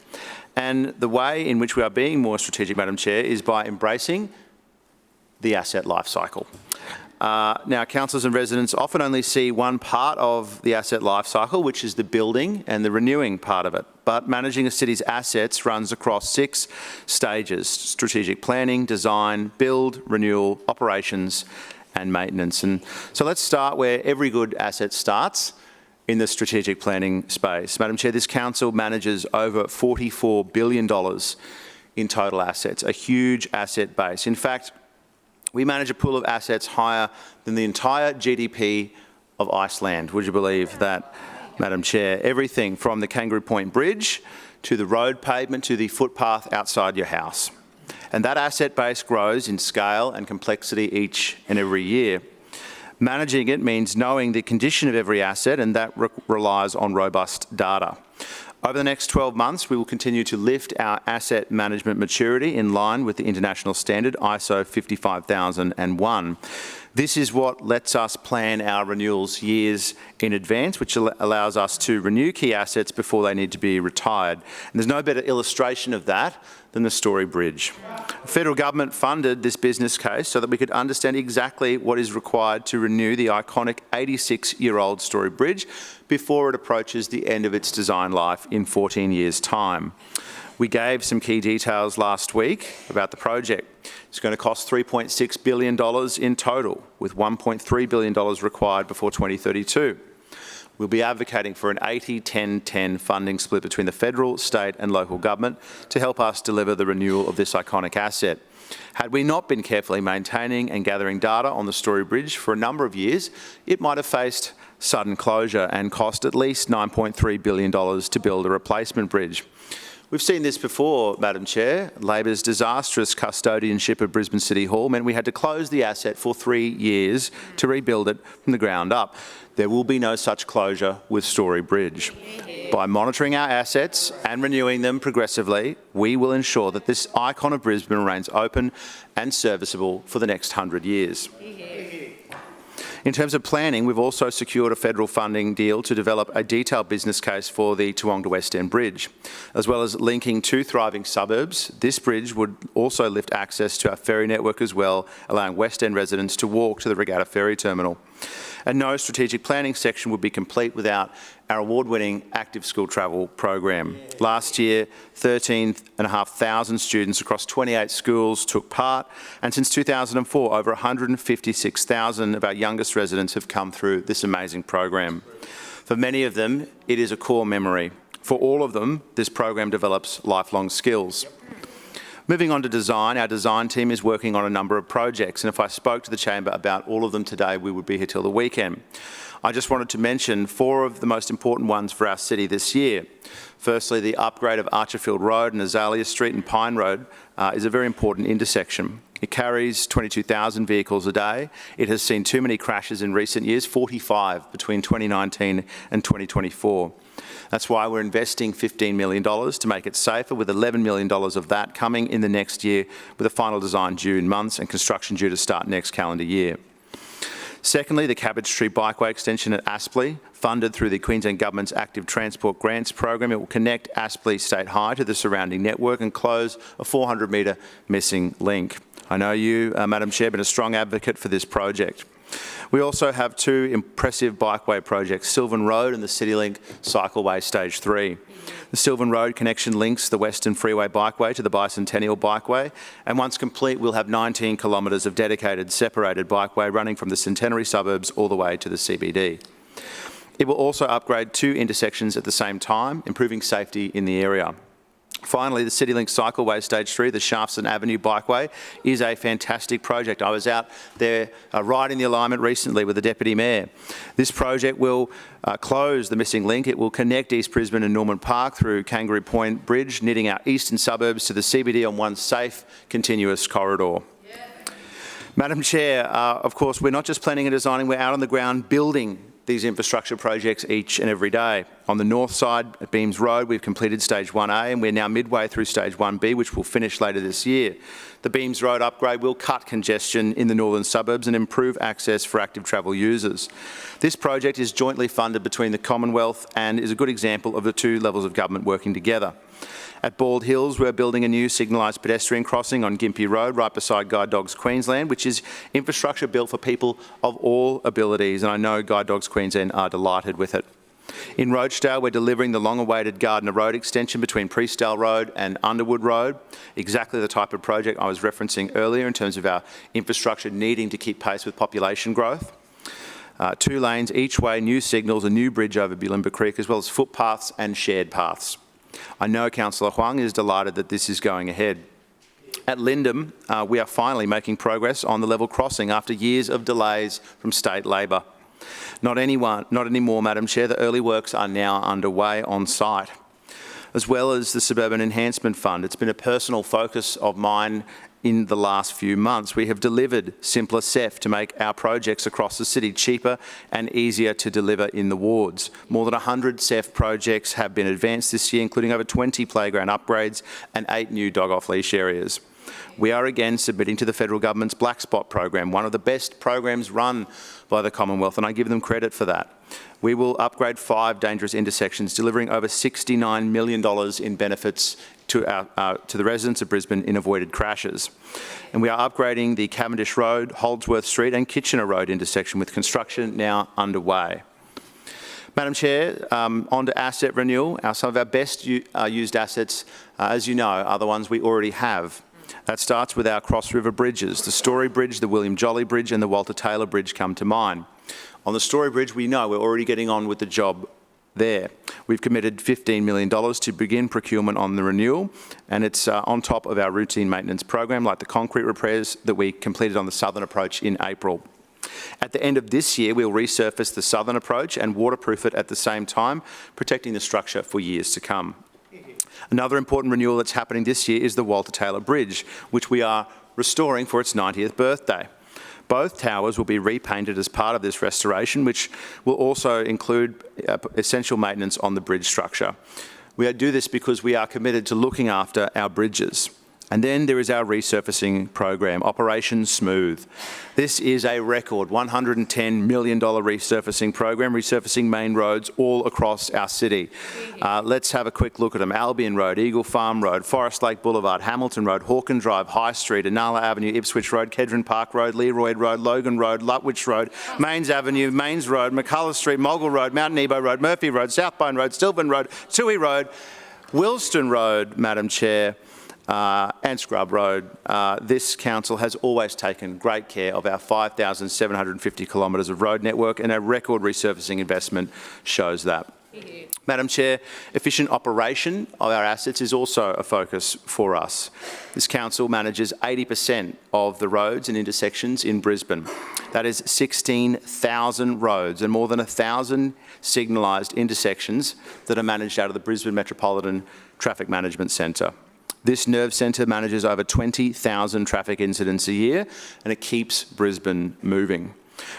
And the way in which we are being more strategic, Madam Chair, is by embracing the asset life cycle. Now, councillors and residents often only see one part of the asset life cycle, which is the building and the renewing part of it. But managing a city's assets runs across 6 stages: strategic planning, design, build, renewal, operations and maintenance. And so let's start where every good asset starts, in the strategic planning space. Madam Chair, this council manages over $44 billion in total assets, a huge asset base. In fact, we manage a pool of assets higher than the entire GDP of Iceland. Would you believe that, Madam Chair? Everything from the Kangaroo Point Bridge to the road pavement to the footpath outside your house. And that asset base grows in scale and complexity each and every year. Managing it means knowing the condition of every asset, and that relies on robust data. Over the next 12 months, we will continue to lift our asset management maturity in line with the international standard ISO 55001. This is what lets us plan our renewals years in advance, which allows us to renew key assets before they need to be retired. And there's no better illustration of that than the Story Bridge. The federal government funded this business case so that we could understand exactly what is required to renew the iconic 86-year-old Story Bridge before it approaches the end of its design life in 14 years' time. We gave some key details last week about the project. It's going to cost $3.6 billion in total, with $1.3 billion required before 2032. We'll be advocating for an 80-10-10 funding split between the federal, state and local government to help us deliver the renewal of this iconic asset. Had we not been carefully maintaining and gathering data on the Story Bridge for a number of years, it might have faced sudden closure and cost at least $9.3 billion to build a replacement bridge. We've seen this before, Madam Chair. Labor's disastrous custodianship of Brisbane City Hall meant we had to close the asset for 3 years to rebuild it from the ground up. There will be no such closure with Story Bridge. By monitoring our assets and renewing them progressively, we will ensure that this icon of Brisbane remains open and serviceable for the next 100 years. In terms of planning, we've also secured a federal funding deal to develop a detailed business case for the Toowong West End Bridge. As well as linking 2 thriving suburbs, this bridge would also lift access to our ferry network as well, allowing West End residents to walk to the Regatta Ferry Terminal. And no strategic planning section would be complete without our award-winning active school travel program. Last year, 13,500 students across 28 schools took part, and since 2004, over 156,000 of our youngest residents have come through this amazing program. For many of them, it is a core memory. For all of them, this program develops lifelong skills. Moving on to design, our design team is working on a number of projects, and if I spoke to the Chamber about all of them today, we would be here till the weekend. I just wanted to mention 4 of the most important ones for our city this year. Firstly, the upgrade of Archerfield Road and Azalea Street and Pine Road is a very important intersection. It carries 22,000 vehicles a day. It has seen too many crashes in recent years, 45 between 2019 and 2024. That's why we're investing $15 million to make it safer, with $11 million of that coming in the next year, with a final design due in months and construction due to start next calendar year. Secondly, the Cabbage Tree Bikeway extension at Aspley, funded through the Queensland Government's Active Transport Grants program. It will connect Aspley State High to the surrounding network and close a 400-metre missing link. I know you, Madam Chair, have been a strong advocate for this project. We also have 2 impressive bikeway projects, Sylvan Road and the CityLink Cycleway Stage 3. The Sylvan Road connection links the Western Freeway Bikeway to the Bicentennial Bikeway, and once complete, we'll have 19 kilometres of dedicated separated bikeway running from the Centenary suburbs all the way to the CBD. It will also upgrade 2 intersections at the same time, improving safety in the area. Finally, the CityLink Cycleway Stage 3, the Shaftesbury Avenue Bikeway, is a fantastic project. I was out there riding the alignment recently with the Deputy Mayor. This project will close the missing link. It will connect East Brisbane and Norman Park through Kangaroo Point Bridge, knitting our eastern suburbs to the CBD on one safe, continuous corridor. Madam Chair, of course, we're not just planning and designing, we're out on the ground building these infrastructure projects each and every day. On the north side at Beams Road, we've completed Stage 1A and we're now midway through Stage 1B, which will finish later this year. The Beams Road upgrade will cut congestion in the northern suburbs and improve access for active travel users. This project is jointly funded between the Commonwealth and is a good example of the 2 levels of government working together. At Bald Hills, we're building a new signalised pedestrian crossing on Gympie Road, right beside Guide Dogs Queensland, which is infrastructure built for people of all abilities, and I know Guide Dogs Queensland are delighted with it. In Rochedale, we're delivering the long-awaited Gardner Road extension between Priestdale Road and Underwood Road, exactly the type of project I was referencing earlier in terms of our infrastructure needing to keep pace with population growth. 2 lanes each way, new signals, a new bridge over Bulimba Creek, as well as footpaths and shared paths. I know Councillor Huang is delighted that this is going ahead. At Lyndham, we are finally making progress on the level crossing after years of delays from state Labor. Not anymore, Madam Chair. The early works are now underway on site, as well as the Suburban Enhancement Fund. It's been a personal focus of mine in the last few months. We have delivered simpler CEF to make our projects across the city cheaper and easier to deliver in the wards. More than 100 CEF projects have been advanced this year, including over 20 playground upgrades and 8 new dog off-leash areas. We are again submitting to the federal government's Black Spot program, one of the best programs run by the Commonwealth, and I give them credit for that. We will upgrade 5 dangerous intersections, delivering over $69 million in benefits to the residents of Brisbane in avoided crashes. And we are upgrading the Cavendish Road, Holdsworth Street and Kitchener Road intersection, with construction now underway. Madam Chair, on to asset renewal. Some of our best used assets, as you know, are the ones we already have. That starts with our cross-river bridges. The Story Bridge, the William Jolly Bridge and the Walter Taylor Bridge come to mind. On the Story Bridge, we know we're already getting on with the job there. We've committed $15 million to begin procurement on the renewal, and it's on top of our routine maintenance program, like the concrete repairs that we completed on the southern approach in April. At the end of this year, we'll resurface the southern approach and waterproof it at the same time, protecting the structure for years to come. Another important renewal that's happening this year is the Walter Taylor Bridge, which we are restoring for its 90th birthday. Both towers will be repainted as part of this restoration, which will also include essential maintenance on the bridge structure. We do this because we are committed to looking after our bridges. And then there is our resurfacing program, Operation Smooth. This is a record $110 million resurfacing program, resurfacing main roads all across our city. Let's have a quick look at them. Albion Road, Eagle Farm Road, Forest Lake Boulevard, Hamilton Road, Hawken Drive, High Street, Inala Avenue, Ipswich Road, Kedron Park Road, Leroy Road, Logan Road, Lutwich Road, Mains Avenue, Mains Road, McCullough Street, Mogul Road, Mount Nebo Road, Murphy Road, Southbone Road, Stilburn Road, Toohey Road, Wilston Road, Madam Chair, and Scrub Road. This council has always taken great care of our 5,750 kilometres of road network, and our record resurfacing investment shows that. Madam Chair, efficient operation of our assets is also a focus for us. This council manages 80% of the roads and intersections in Brisbane. That is 16,000 roads and more than 1,000 signalised intersections that are managed out of the Brisbane Metropolitan Traffic Management Centre. This nerve centre manages over 20,000 traffic incidents a year, and it keeps Brisbane moving.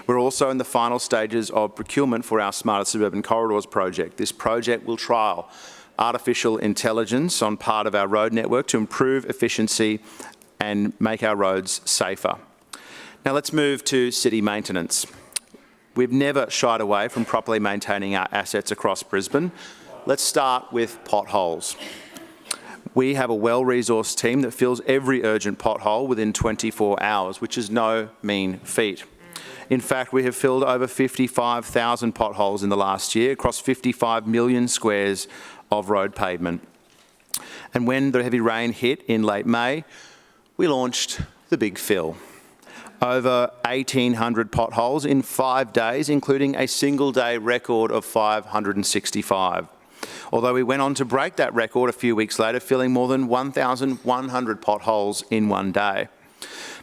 We're also in the final stages of procurement for our Smarter Suburban Corridors project. This project will trial artificial intelligence on part of our road network to improve efficiency and make our roads safer. Now let's move to city maintenance. We've never shied away from properly maintaining our assets across Brisbane. Let's start with potholes. We have a well-resourced team that fills every urgent pothole within 24 hours, which is no mean feat. In fact, we have filled over 55,000 potholes in the last year across 55 million squares of road pavement. And when the heavy rain hit in late May, we launched the Big Fill. Over 1,800 potholes in 5 days, including a single-day record of 565. Although we went on to break that record a few weeks later, filling more than 1,100 potholes in one day.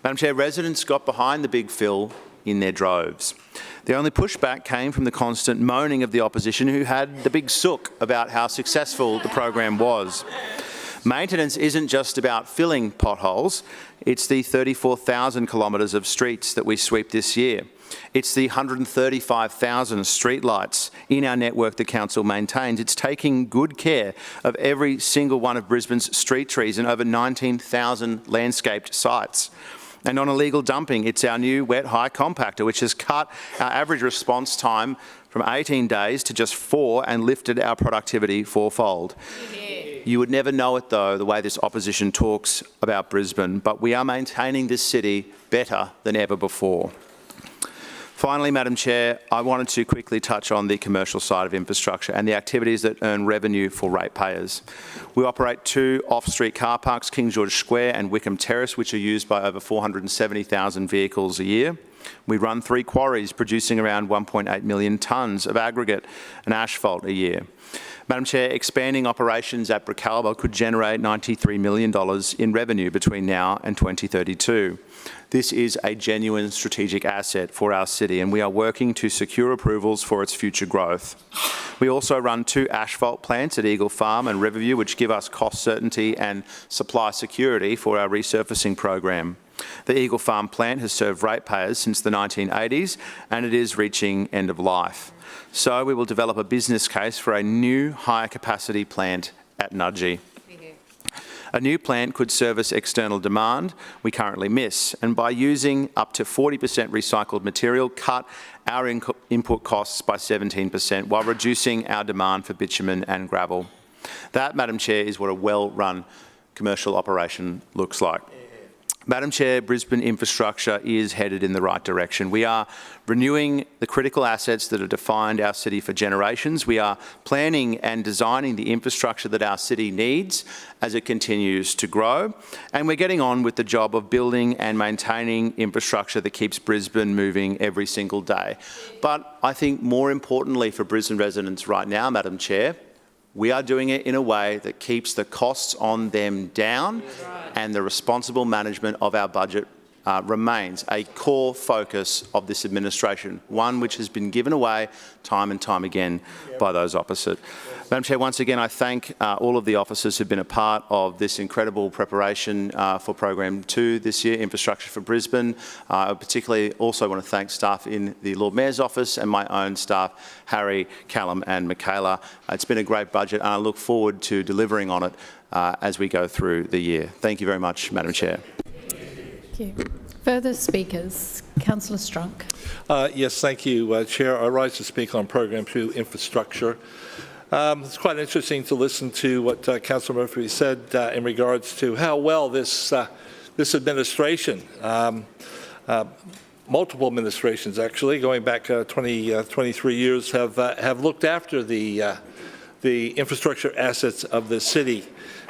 Madam Chair, residents got behind the Big Fill in their droves. The only pushback came from the constant moaning of the opposition, who had the big sook about how successful the program was. Maintenance isn't just about filling potholes, it's the 34,000 kilometres of streets that we sweep this year. It's the 135,000 streetlights in our network the council maintains. It's taking good care of every single one of Brisbane's street trees and over 19,000 landscaped sites. And on illegal dumping, it's our new wet high compactor, which has cut our average response time from 18 days to just 4 and lifted our productivity fourfold. You would never know it, though, the way this opposition talks about Brisbane, but we are maintaining this city better than ever before. Finally, Madam Chair, I wanted to quickly touch on the commercial side of infrastructure and the activities that earn revenue for ratepayers. We operate 2 off-street car parks, King George Square and Wickham Terrace, which are used by over 470,000 vehicles a year. We run 3 quarries producing around 1.8 million tonnes of aggregate and asphalt a year. Madam Chair, expanding operations at Bracalba could generate $93 million in revenue between now and 2032. This is a genuine strategic asset for our city, and we are working to secure approvals for its future growth. We also run 2 asphalt plants at Eagle Farm and Riverview, which give us cost certainty and supply security for our resurfacing program. The Eagle Farm plant has served ratepayers since the 1980s, and it is reaching end of life. So we will develop a business case for a new higher capacity plant at Nudgee. A new plant could service external demand we currently miss, and by using up to 40% recycled material, cut our input costs by 17% while reducing our demand for bitumen and gravel. That, Madam Chair, is what a well-run commercial operation looks like. Madam Chair, Brisbane infrastructure is headed in the right direction. We are renewing the critical assets that have defined our city for generations. We are planning and designing the infrastructure that our city needs as it continues to grow. And we're getting on with the job of building and maintaining infrastructure that keeps Brisbane moving every single day. But I think more importantly for Brisbane residents right now, Madam Chair, we are doing it in a way that keeps the costs on them down, and the responsible management of our budget remains a core focus of this administration, one which has been given away time and time again by those opposite. Madam Chair, once again I thank all of the officers who've been a part of this incredible preparation for Program 2 this year, Infrastructure for Brisbane. I particularly also want to thank staff in the Lord Mayor's office and my own staff, Harry, Callum and Michaela. It's been a great budget and I look forward to delivering on it as we go through the year. Thank you very much, Madam Chair. Thank you. Further speakers? Councillor Strunk. Yes, thank you, Chair. I rise to speak on Program 2 infrastructure. It's quite interesting to listen to what Councillor Murphy said in regards to how well this administration, multiple administrations actually, going back 23 years, have looked after the infrastructure assets of the city.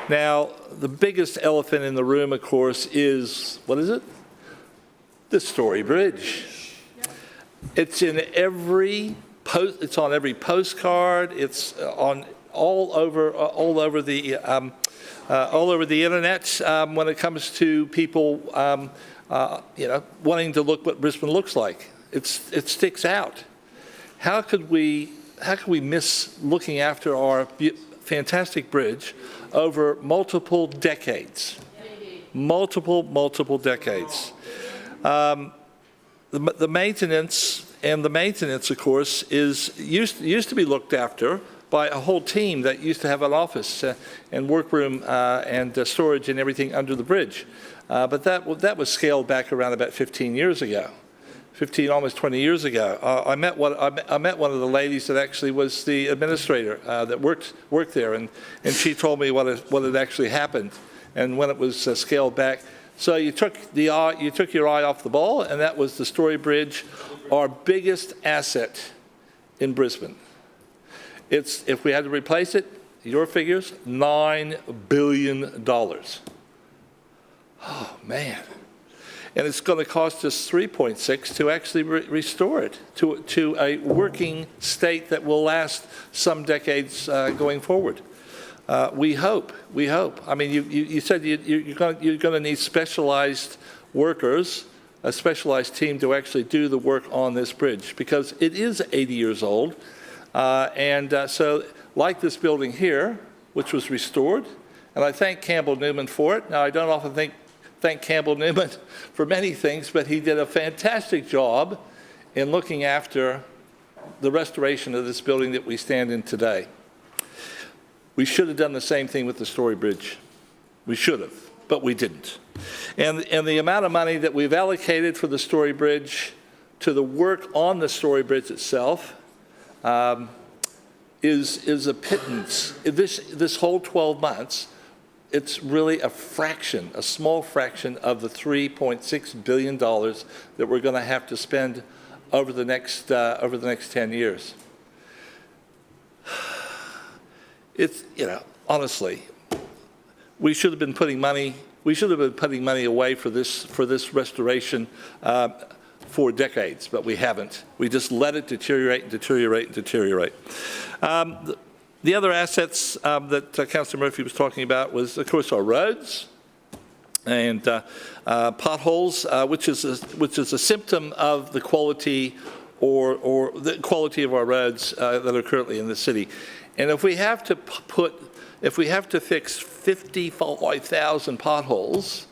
Now, the biggest elephant in the room, of course, is, what is it? The Story Bridge. It's in every post. It's on every postcard. It's on all over the internet when it comes to people, wanting to look what Brisbane looks like. It sticks out. How could we miss looking after our fantastic bridge over multiple decades? Multiple decades. The maintenance, of course, used to be looked after by a whole team that used to have an office and workroom and storage and everything under the bridge. But that was scaled back around about 15 years ago. Almost 20 years ago. I met one of the ladies that actually was the administrator that worked there, and she told me what had actually happened and when it was scaled back. So you took your eye off the ball, and that was the Story Bridge, our biggest asset in Brisbane. If we had to replace it, your figures, $9 billion. Oh man. And it's going to cost us 3.6 to actually restore it to a working state that will last some decades going forward. We hope. I mean, you said you're going to need specialized workers, a specialized team to actually do the work on this bridge, because it is 80 years old. So like this building here, which was restored, and I thank Campbell Newman for it. Now, I don't often thank Campbell Newman for many things, but he did a fantastic job in looking after the restoration of this building that we stand in today. We should have done the same thing with the Story Bridge. We should have, but we didn't. And the amount of money that we've allocated for the Story Bridge to the work on the Story Bridge itself is a pittance. This whole 12 months, it's really a small fraction of the $3.6 billion that we're going to have to spend over the next 10 years. It's, honestly, we should have been putting money away for this restoration for decades, but we haven't. We just let it deteriorate. The other assets that Councillor Murphy was talking about was, of course, our roads and potholes, which is a symptom of the quality or the quality of our roads that are currently in the city. And if we have to fix 55,000 potholes,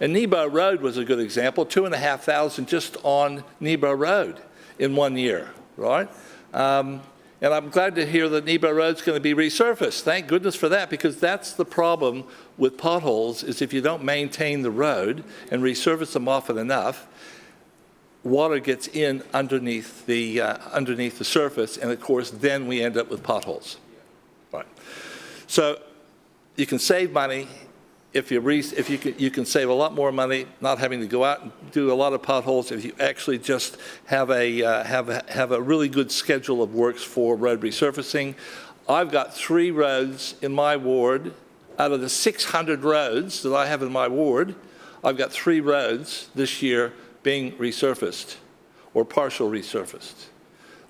and Nebo Road was a good example, 2,500 just on Nebo Road in 1 year, right? And I'm glad to hear that Nebo Road's going to be resurfaced. Thank goodness for that, because that's the problem with potholes, is if you don't maintain the road and resurface them often enough, water gets in underneath the surface, and of course then we end up with potholes. Right. So you can save money if you can save a lot more money not having to go out and do a lot of potholes if you actually just have a really good schedule of works for road resurfacing. I've got 3 roads in my ward out of the 600 roads that I have in my ward. I've got 3 roads this year being resurfaced or partial resurfaced.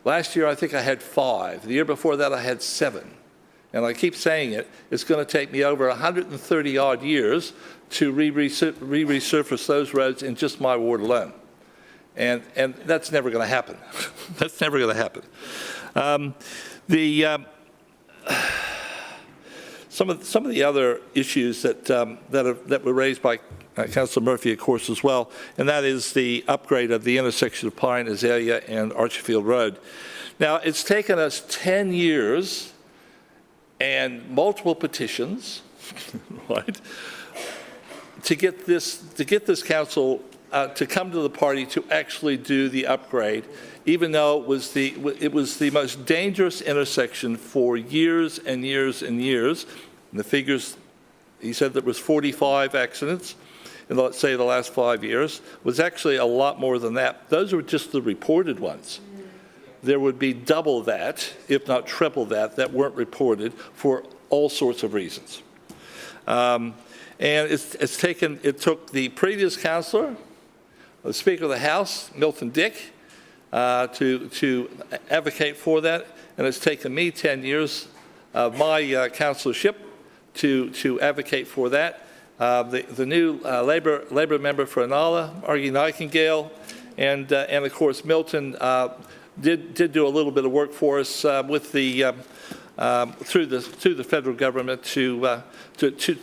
Last year I think I had 5. The year before that I had 7. And I keep saying it, it's going to take me over 130 odd years to resurface those roads in just my ward alone. And that's never going to happen. That's never going to happen. Some of the other issues that were raised by Councillor Murphy, of course, as well, and that is the upgrade of the intersection of Pine, Azalea, and Archfield Road. Now, it's taken us 10 years and multiple petitions, right, to get this council to come to the party to actually do the upgrade, even though it was the most dangerous intersection for years and years and years. And the figures, he said there was 45 accidents in, let's say, the last 5 years. It was actually a lot more than that. Those were just the reported ones. There would be double that, if not triple that weren't reported for all sorts of reasons. And it took the previous councillor, the Speaker of the House, Milton Dick, to advocate for that, and it's taken me 10 years of my councillorship to advocate for that. The new Labor member for Inala, Margie Nightingale, and of course Milton did do a little bit of work for us with the through the federal government to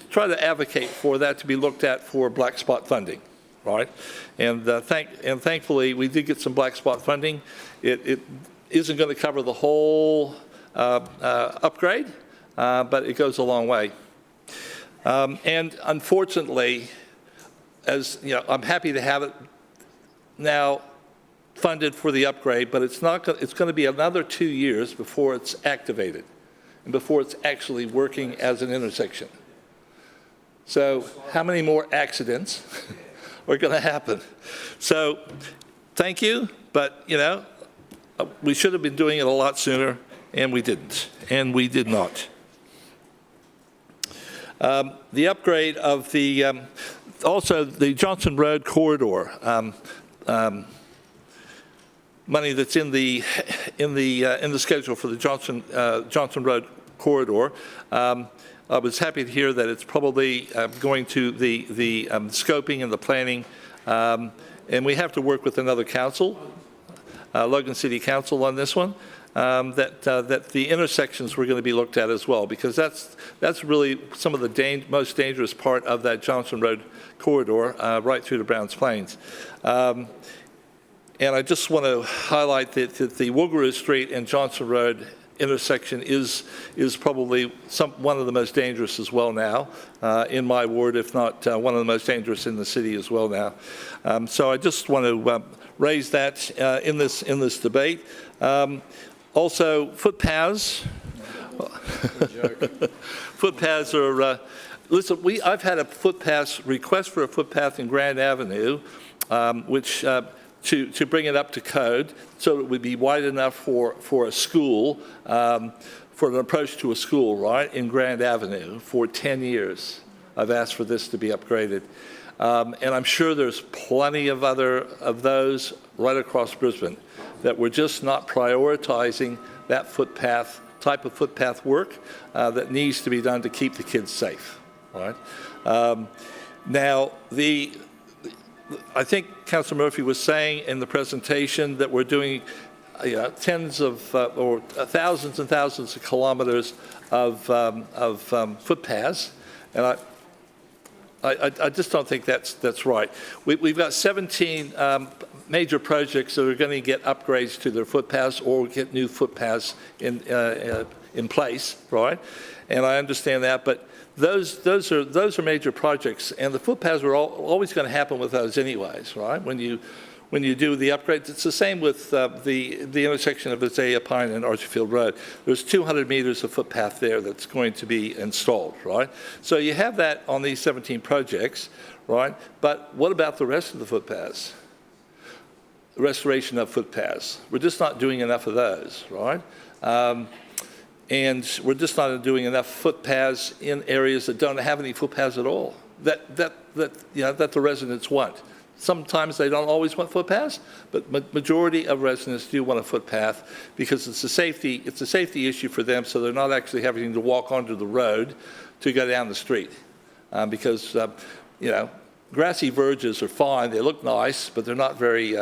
try to advocate for that to be looked at for black spot funding, right? And thankfully we did get some black spot funding. It isn't going to cover the whole upgrade, but it goes a long way. And unfortunately, as you know, I'm happy to have it now funded for the upgrade, but it's going to be another 2 years before it's activated and before it's actually working as an intersection. So how many more accidents are going to happen? So thank you, but you know, we should have been doing it a lot sooner, and we didn't, and we did not. The upgrade of the also the Johnson Road corridor. Money that's in the schedule for the Johnson Road corridor. I was happy to hear that it's probably going to the scoping and the planning, and we have to work with another council, Logan City Council, on this one. That the intersections were going to be looked at as well, because that's really some of the most dangerous part of that Johnson Road corridor, right through to Browns Plains. And I just want to highlight that the Woogaroo Street and Johnson Road intersection is probably one of the most dangerous as well now in my ward, if not one of the most dangerous in the city as well now. So I just want to raise that in this debate. Also, footpaths. Footpaths are. Listen, I've had a footpath request for a footpath in Grand Avenue, which. To bring it up to code so it would be wide enough for a school, for an approach to a school, right, in Grand Avenue. For 10 years, I've asked for this to be upgraded. And I'm sure there's plenty of those right across Brisbane that we're just not prioritizing that type of footpath work that needs to be done to keep the kids safe, right? Now, I think Councillor Murphy was saying in the presentation that we're doing tens of or thousands and thousands of kilometres of footpaths, and I just don't think that's right. We've got 17 major projects that are going to get upgrades to their footpaths or get new footpaths in place, right? And I understand that, but those are major projects, and the footpaths are always going to happen with those anyways, right? When when you do the upgrades. It's the same with the intersection of Azalea Pine and Archerfield Road. There's 200 metres of footpath there that's going to be installed, right? So you have that on these 17 projects, right? But what about the rest of the footpaths? Restoration of footpaths. We're just not doing enough of those, right? And we're just not doing enough footpaths in areas that don't have any footpaths at all, that the residents want. Sometimes they don't always want footpaths, but majority of residents do want a footpath because it's a safety issue for them, so they're not actually having to walk onto the road to go down the street. Because grassy verges are fine, they look nice, but they're not very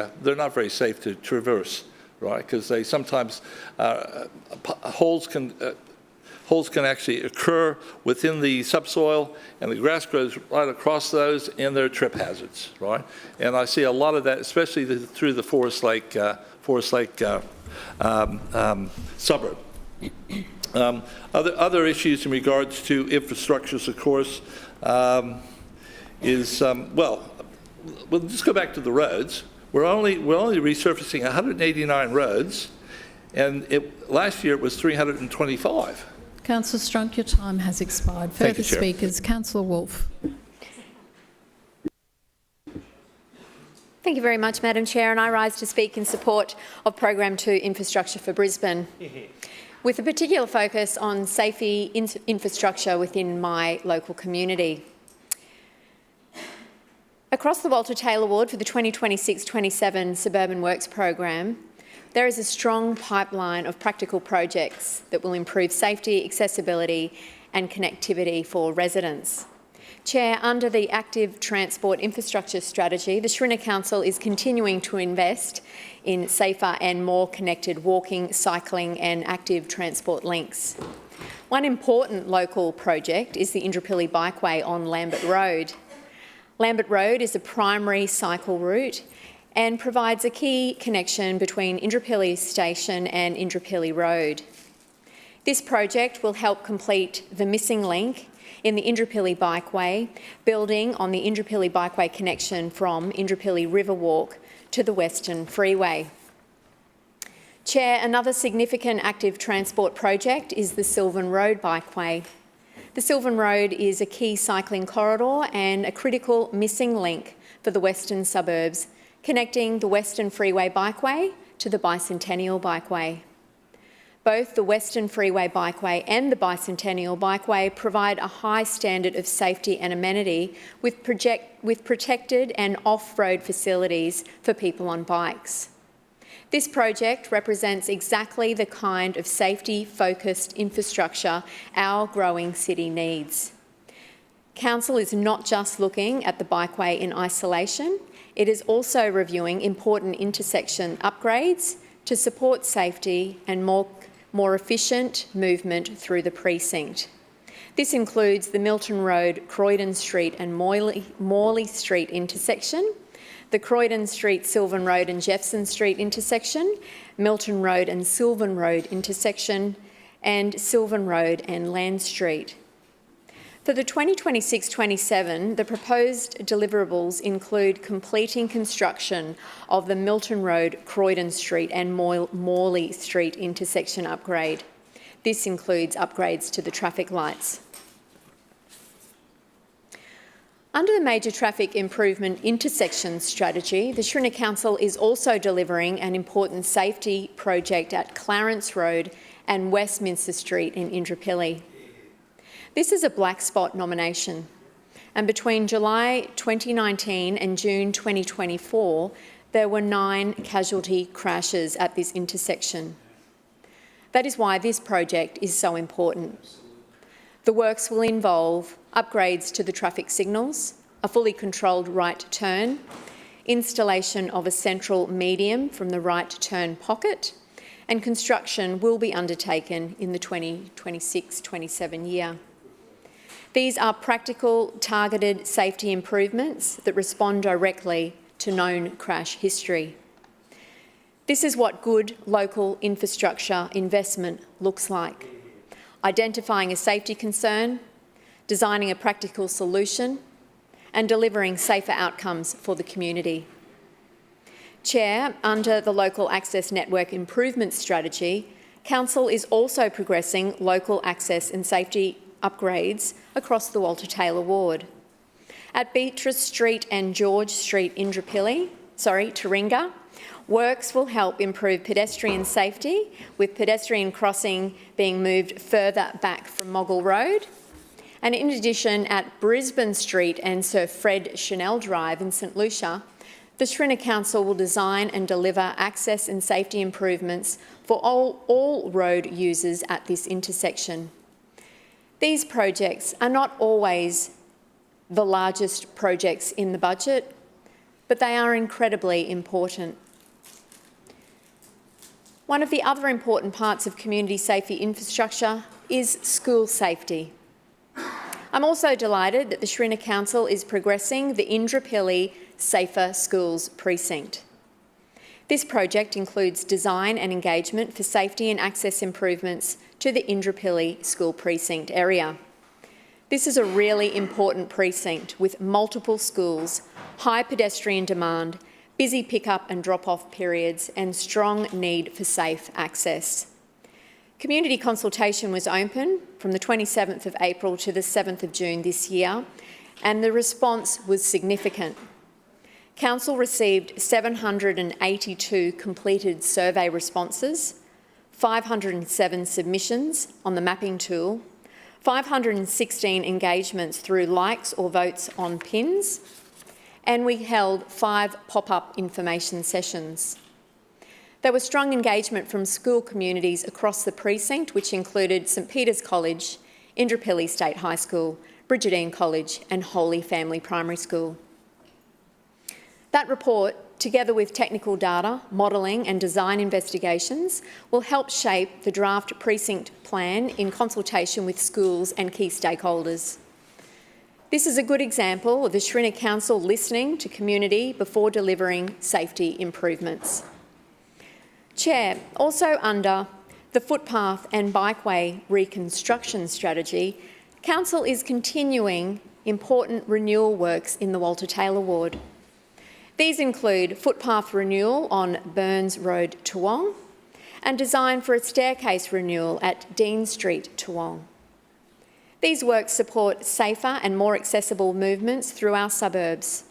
safe to traverse. Right, because they sometimes holes can actually occur within the subsoil, and the grass grows right across those, and they're trip hazards. Right, and I see a lot of that, especially through the Forest Lake suburb. Other issues in regards to infrastructures, of course, is well, we'll just go back to the roads. We're only resurfacing 189 roads, and last year it was 325. Councillor Strunk, your time has expired. Further speakers, Councillor Wolfe. Thank you very much, Madam Chair, and I rise to speak in support of Program 2 Infrastructure for Brisbane, with a particular focus on safety infrastructure within my local community. Across the Walter Taylor Ward for the 2026-27 Suburban Works Program, there is a strong pipeline of practical projects that will improve safety, accessibility and connectivity for residents. Chair, under the Active Transport Infrastructure Strategy, the Schrinner Council is continuing to invest in safer and more connected walking, cycling and active transport links. One important local project is the Indooroopilly Bikeway on Lambert Road. Lambert Road is a primary cycle route and provides a key connection between Indooroopilly Station and Indooroopilly Road. This project will help complete the missing link in the Indooroopilly Bikeway, building on the Indooroopilly Bikeway connection from Indooroopilly Riverwalk to the Western Freeway. Chair, another significant active transport project is the Sylvan Road Bikeway. The Sylvan Road is a key cycling corridor and a critical missing link for the western suburbs, connecting the Western Freeway Bikeway to the Bicentennial Bikeway. Both the Western Freeway Bikeway and the Bicentennial Bikeway provide a high standard of safety and amenity with protected and off-road facilities for people on bikes. This project represents exactly the kind of safety-focused infrastructure our growing city needs. Council is not just looking at the bikeway in isolation, it is also reviewing important intersection upgrades to support safety and more efficient movement through the precinct. This includes the Milton Road, Croydon Street and Morley Street intersection, the Croydon Street, Sylvan Road and Jefferson Street intersection, Milton Road and Sylvan Road intersection, and Sylvan Road and Land Street. For the 2026-27, the proposed deliverables include completing construction of the Milton Road, Croydon Street and Morley Street intersection upgrade. This includes upgrades to the traffic lights. Under the Major Traffic Improvement Intersection Strategy, the Schrinner Council is also delivering an important safety project at Clarence Road and Westminster Street in Indooroopilly. This is a black spot nomination, and between July 2019 and June 2024, there were 9 casualty crashes at this intersection. That is why this project is so important. The works will involve upgrades to the traffic signals, a fully controlled right turn, installation of a central medium from the right turn pocket, and construction will be undertaken in the 2026-27 year. These are practical, targeted safety improvements that respond directly to known crash history. This is what good local infrastructure investment looks like: identifying a safety concern, designing a practical solution, and delivering safer outcomes for the community. Chair, under the Local Access Network Improvement Strategy, Council is also progressing local access and safety upgrades across the Walter Taylor ward. At Beatrice Street and George Street, Taringa, works will help improve pedestrian safety, with pedestrian crossing being moved further back from Moggle Road. And in addition, at Brisbane Street and Sir Fred Chanel Drive in St Lucia, the Shrinner Council will design and deliver access and safety improvements for all road users at this intersection. These projects are not always the largest projects in the budget, but they are incredibly important. One of the other important parts of community safety infrastructure is school safety. I'm also delighted that the Shrinner Council is progressing the Indooroopilly Safer Schools Precinct. This project includes design and engagement for safety and access improvements to the Indooroopilly School Precinct area. This is a really important precinct with multiple schools, high pedestrian demand, busy pick-up and drop-off periods, and strong need for safe access. Community consultation was open from the 27th of April to the 7th of June this year, and the response was significant. Council received 782 completed survey responses, 507 submissions on the mapping tool, 516 engagements through likes or votes on pins, and we held 5 pop-up information sessions. There was strong engagement from school communities across the precinct, which included St Peter's College, Indooroopilly State High School, Brigidine College and Holy Family Primary School. That report, together with technical data, modelling and design investigations, will help shape the draft precinct plan in consultation with schools and key stakeholders. This is a good example of the Shrinner Council listening to community before delivering safety improvements. Chair, also under the footpath and bikeway reconstruction strategy, Council is continuing important renewal works in the Walter Taylor ward. These include footpath renewal on Burns Road, Toowong, and design for a staircase renewal at Dean Street, Toowong. These works support safer and more accessible movements through our suburbs.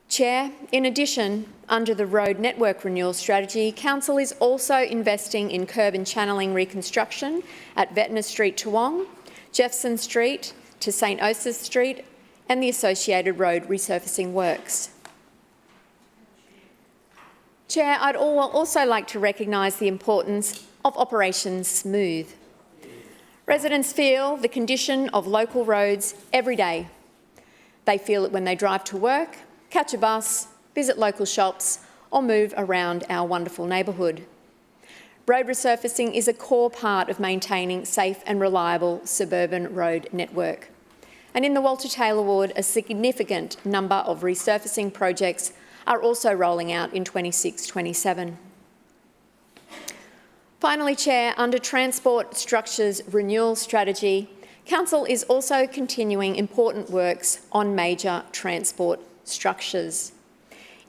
Chair, in addition, under the road network renewal strategy, Council is also investing in curb and channelling reconstruction at Ventnor Street, Toowong, Jeffson Street to St Osoph's Street, and the associated road resurfacing works. Chair, I'd also like to recognise the importance of Operation Smooth. Residents feel the condition of local roads every day. They feel it when they drive to work, catch a bus, visit local shops or move around our wonderful neighbourhood. Road resurfacing is a core part of maintaining safe and reliable suburban road network. And in the Walter Taylor ward, a significant number of resurfacing projects are also rolling out in 26-27. Finally, Chair, under Transport Structures Renewal Strategy, Council is also continuing important works on major transport structures.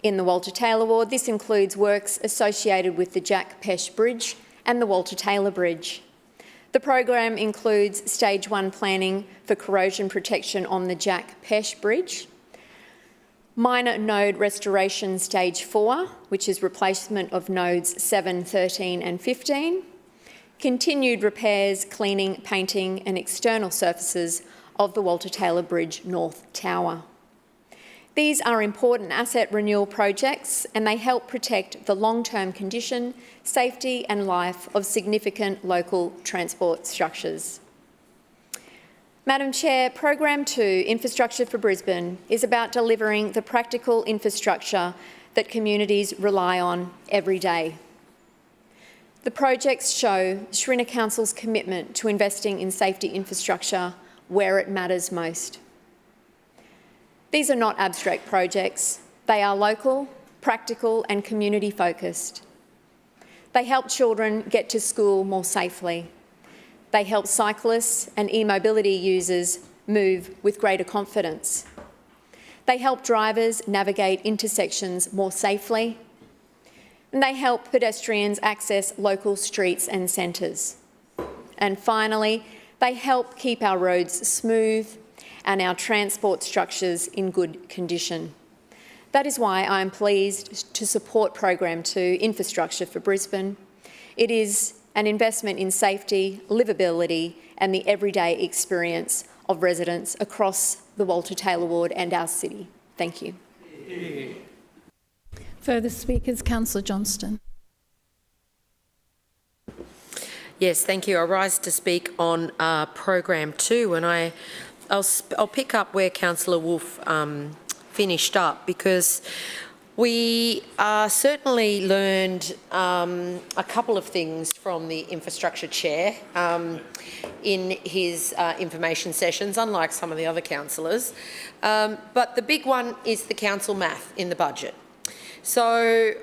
In the Walter Taylor ward, this includes works associated with the Jack Pesh Bridge and the Walter Taylor Bridge. The program includes Stage 1 planning for corrosion protection on the Jack Pesh Bridge, minor node restoration Stage 4, which is replacement of nodes 7, 13 and 15, continued repairs, cleaning, painting and external surfaces of the Walter Taylor Bridge North Tower. These are important asset renewal projects and they help protect the long-term condition, safety and life of significant local transport structures. Madam Chair, Program 2, Infrastructure for Brisbane, is about delivering the practical infrastructure that communities rely on every day. The projects show Shrinner Council's commitment to investing in safety infrastructure where it matters most. These are not abstract projects. They are local, practical and community-focused. They help children get to school more safely. They help cyclists and e-mobility users move with greater confidence. They help drivers navigate intersections more safely, and they help pedestrians access local streets and centres. And finally, they help keep our roads smooth and our transport structures in good condition. That is why I am pleased to support Program 2, Infrastructure for Brisbane. It is an investment in safety, livability and the everyday experience of residents across the Walter Taylor ward and our city. Thank you. Further speakers, Councillor Johnston. Yes, thank you. I rise to speak on Program 2, and I'll pick up where Councillor Wolf finished up, because we certainly learned a couple of things from the Infrastructure Chair in his information sessions, unlike some of the other councillors. But the big one is the council math in the budget. So,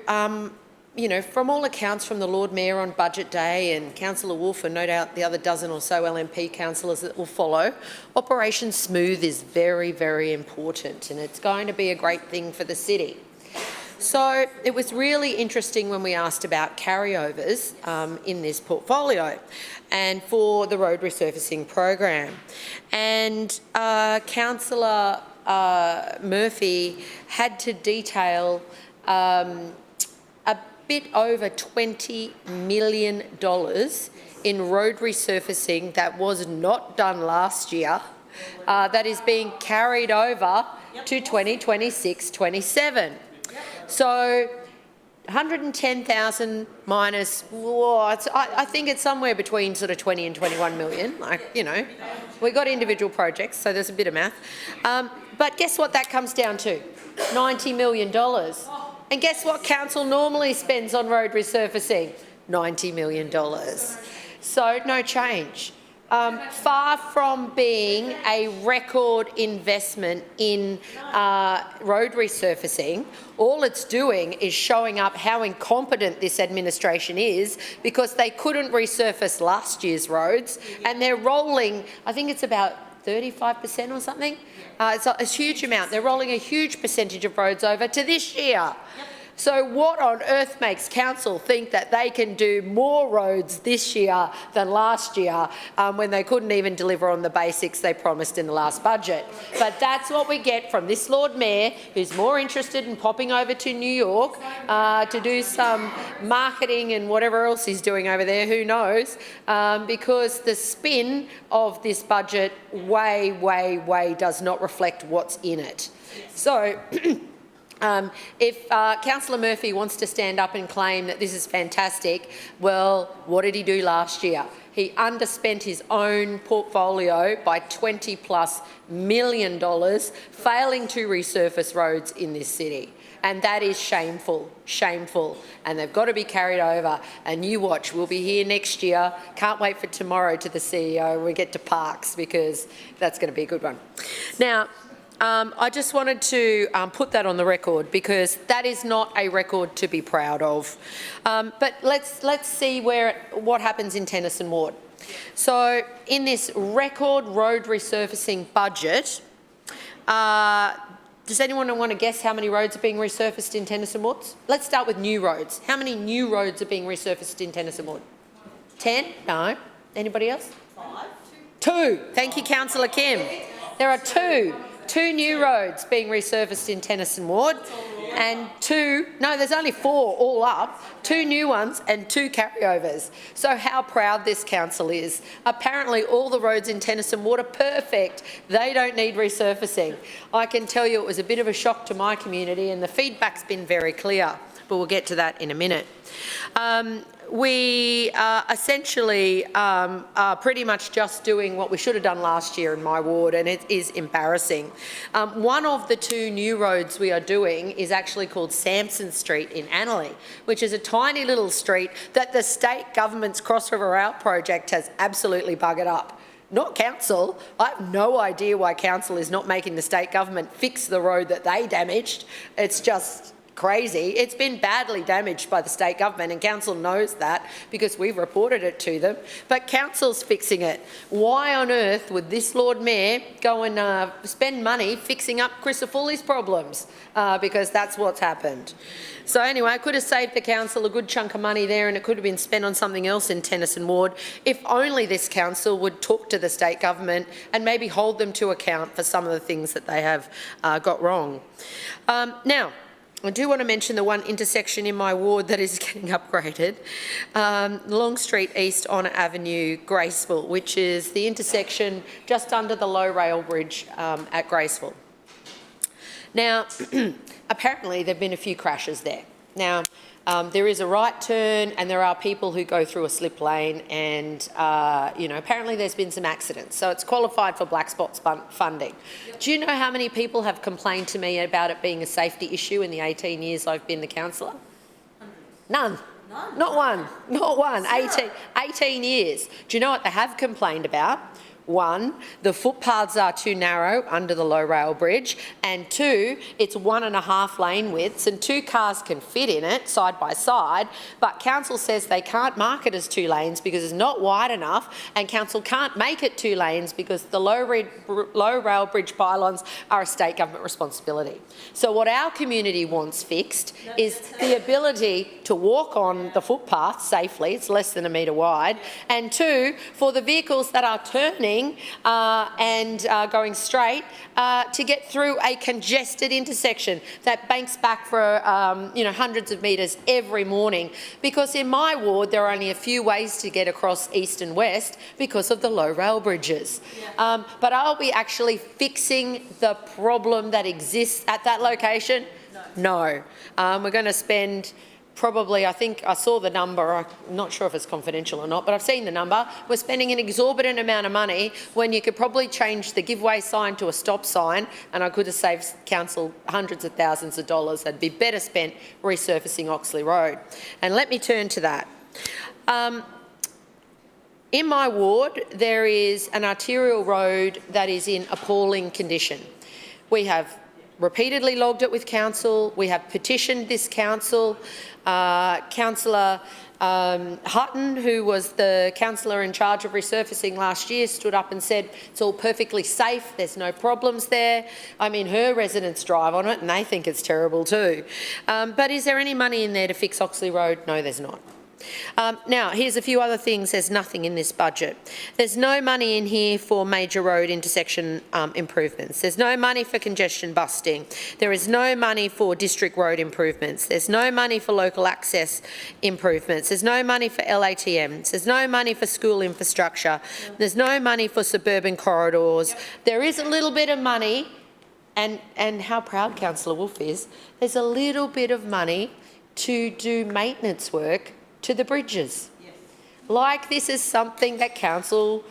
you know, from all accounts from the Lord Mayor on budget day and Councillor Wolf and no doubt the other dozen or so LNP councillors that will follow, Operation Smooth is very, very important, and it's going to be a great thing for the city. So it was really interesting when we asked about carryovers in this portfolio and for the road resurfacing program. And Councillor Murphy had to detail a bit over $20 million in road resurfacing that was not done last year, that is being carried over to 2026-27. So 110,000 minus, I think it's somewhere between sort of 20 and 21 million. Like, you know, we got individual projects, so there's a bit of math. But guess what that comes down to? $90 million. And guess what council normally spends on road resurfacing? $90 million. So no change. Far from being a record investment in road resurfacing, all it's doing is showing up how incompetent this administration is, because they couldn't resurface last year's roads and they're rolling, I think it's about 35% or something. It's a huge amount. They're rolling a huge percentage of roads over to this year. So what on earth makes council think that they can do more roads this year than last year when they couldn't even deliver on the basics they promised in the last budget? But that's what we get from this Lord Mayor, who's more interested in popping over to New York to do some marketing and whatever else he's doing over there, who knows, because the spin of this budget way does not reflect what's in it. So if Councillor Murphy wants to stand up and claim that this is fantastic, well, what did he do last year? He underspent his own portfolio by $20+ million, failing to resurface roads in this city. And that is shameful, shameful. And they've got to be carried over. And you watch, we'll be here next year. Can't wait for tomorrow to the CEO. We get to parks, because that's going to be a good one. Now, I just wanted to put that on the record, because that is not a record to be proud of. But let's see what happens in Tennyson Ward. So in this record road resurfacing budget, does anyone want to guess how many roads are being resurfaced in Tennyson Ward? Let's start with new roads. How many new roads are being resurfaced in Tennyson Ward? 10? No. Anybody else? 5. 2. Thank you, Councillor Kim. There are 2. 2 new roads being resurfaced in Tennyson Ward, and 2, no, there's only 4 all up, 2 new ones and 2 carryovers. So how proud this council is. Apparently all the roads in Tennyson Ward are perfect. They don't need resurfacing. I can tell you it was a bit of a shock to my community, and the feedback's been very clear, but we'll get to that in a minute. We essentially are pretty much just doing what we should have done last year in my ward, and it is embarrassing. One of the 2 new roads we are doing is actually called Sampson Street in Annerley, which is a tiny little street that the state government's Cross River Rail project has absolutely buggered up. Not council. I have no idea why council is not making the state government fix the road that they damaged. It's just crazy. It's been badly damaged by the state government, and council knows that because we've reported it to them, but council's fixing it. Why on earth would this Lord Mayor go and spend money fixing up Crisafulli's problems? Because that's what's happened. So anyway, I could have saved the council a good chunk of money there, and it could have been spent on something else in Tennyson Ward if only this council would talk to the state government and maybe hold them to account for some of the things that they have got wrong. Now, I do want to mention the one intersection in my ward that is getting upgraded, Long Street East Honour Avenue, Graceville, which is the intersection just under the low rail bridge at Graceville. Now, apparently there have been a few crashes there. Now, there is a right turn and there are people who go through a slip lane, and apparently there's been some accidents. So it's qualified for black spots funding. Yep. Do you know how many people have complained to me about it being a safety issue in the 18 years I've been the councillor? None. None. Not one. Not one. 18 years. Do you know what they have complained about? One, the footpaths are too narrow under the low rail bridge, and two, it's 1.5 lane widths and 2 cars can fit in it side by side, but council says they can't mark it as 2 lanes because it's not wide enough, and council can't make it 2 lanes because the low rail bridge pylons are a state government responsibility. So what our community wants fixed is the ability to walk on the footpath safely, it's less than 1 metre wide, and 2, for the vehicles that are turning and going straight to get through a congested intersection that banks back for hundreds of metres every morning, because in my ward there are only a few ways to get across east and west because of the low rail bridges. Yeah. But are we actually fixing the problem that exists at that location? No. We're going to spend probably, I think I saw the number, I'm not sure if it's confidential or not, but I've seen the number. We're spending an exorbitant amount of money when you could probably change the giveaway sign to a stop sign, and I could have saved council hundreds of thousands of dollars. That'd be better spent resurfacing Oxley Road. And let me turn to that. In my ward, there is an arterial road that is in appalling condition. We have repeatedly logged it with council. We have petitioned this council. Councillor Hutton, who was the councillor in charge of resurfacing last year, stood up and said it's all perfectly safe, there's no problems there. I mean, her residents drive on it and they think it's terrible too. But is there any money in there to fix Oxley Road? No, there's not. Now, here's a few other things. There's nothing in this budget. There's no money in here for major road intersection improvements. There's no money for congestion busting. There is no money for district road improvements. There's no money for local access improvements. There's no money for LATMs. There's no money for school infrastructure. There's no money for suburban corridors. There is a little bit of money, and how proud Councillor Wolfe is, there's a little bit of money to do maintenance work to the bridges. Yes. Like this is something that council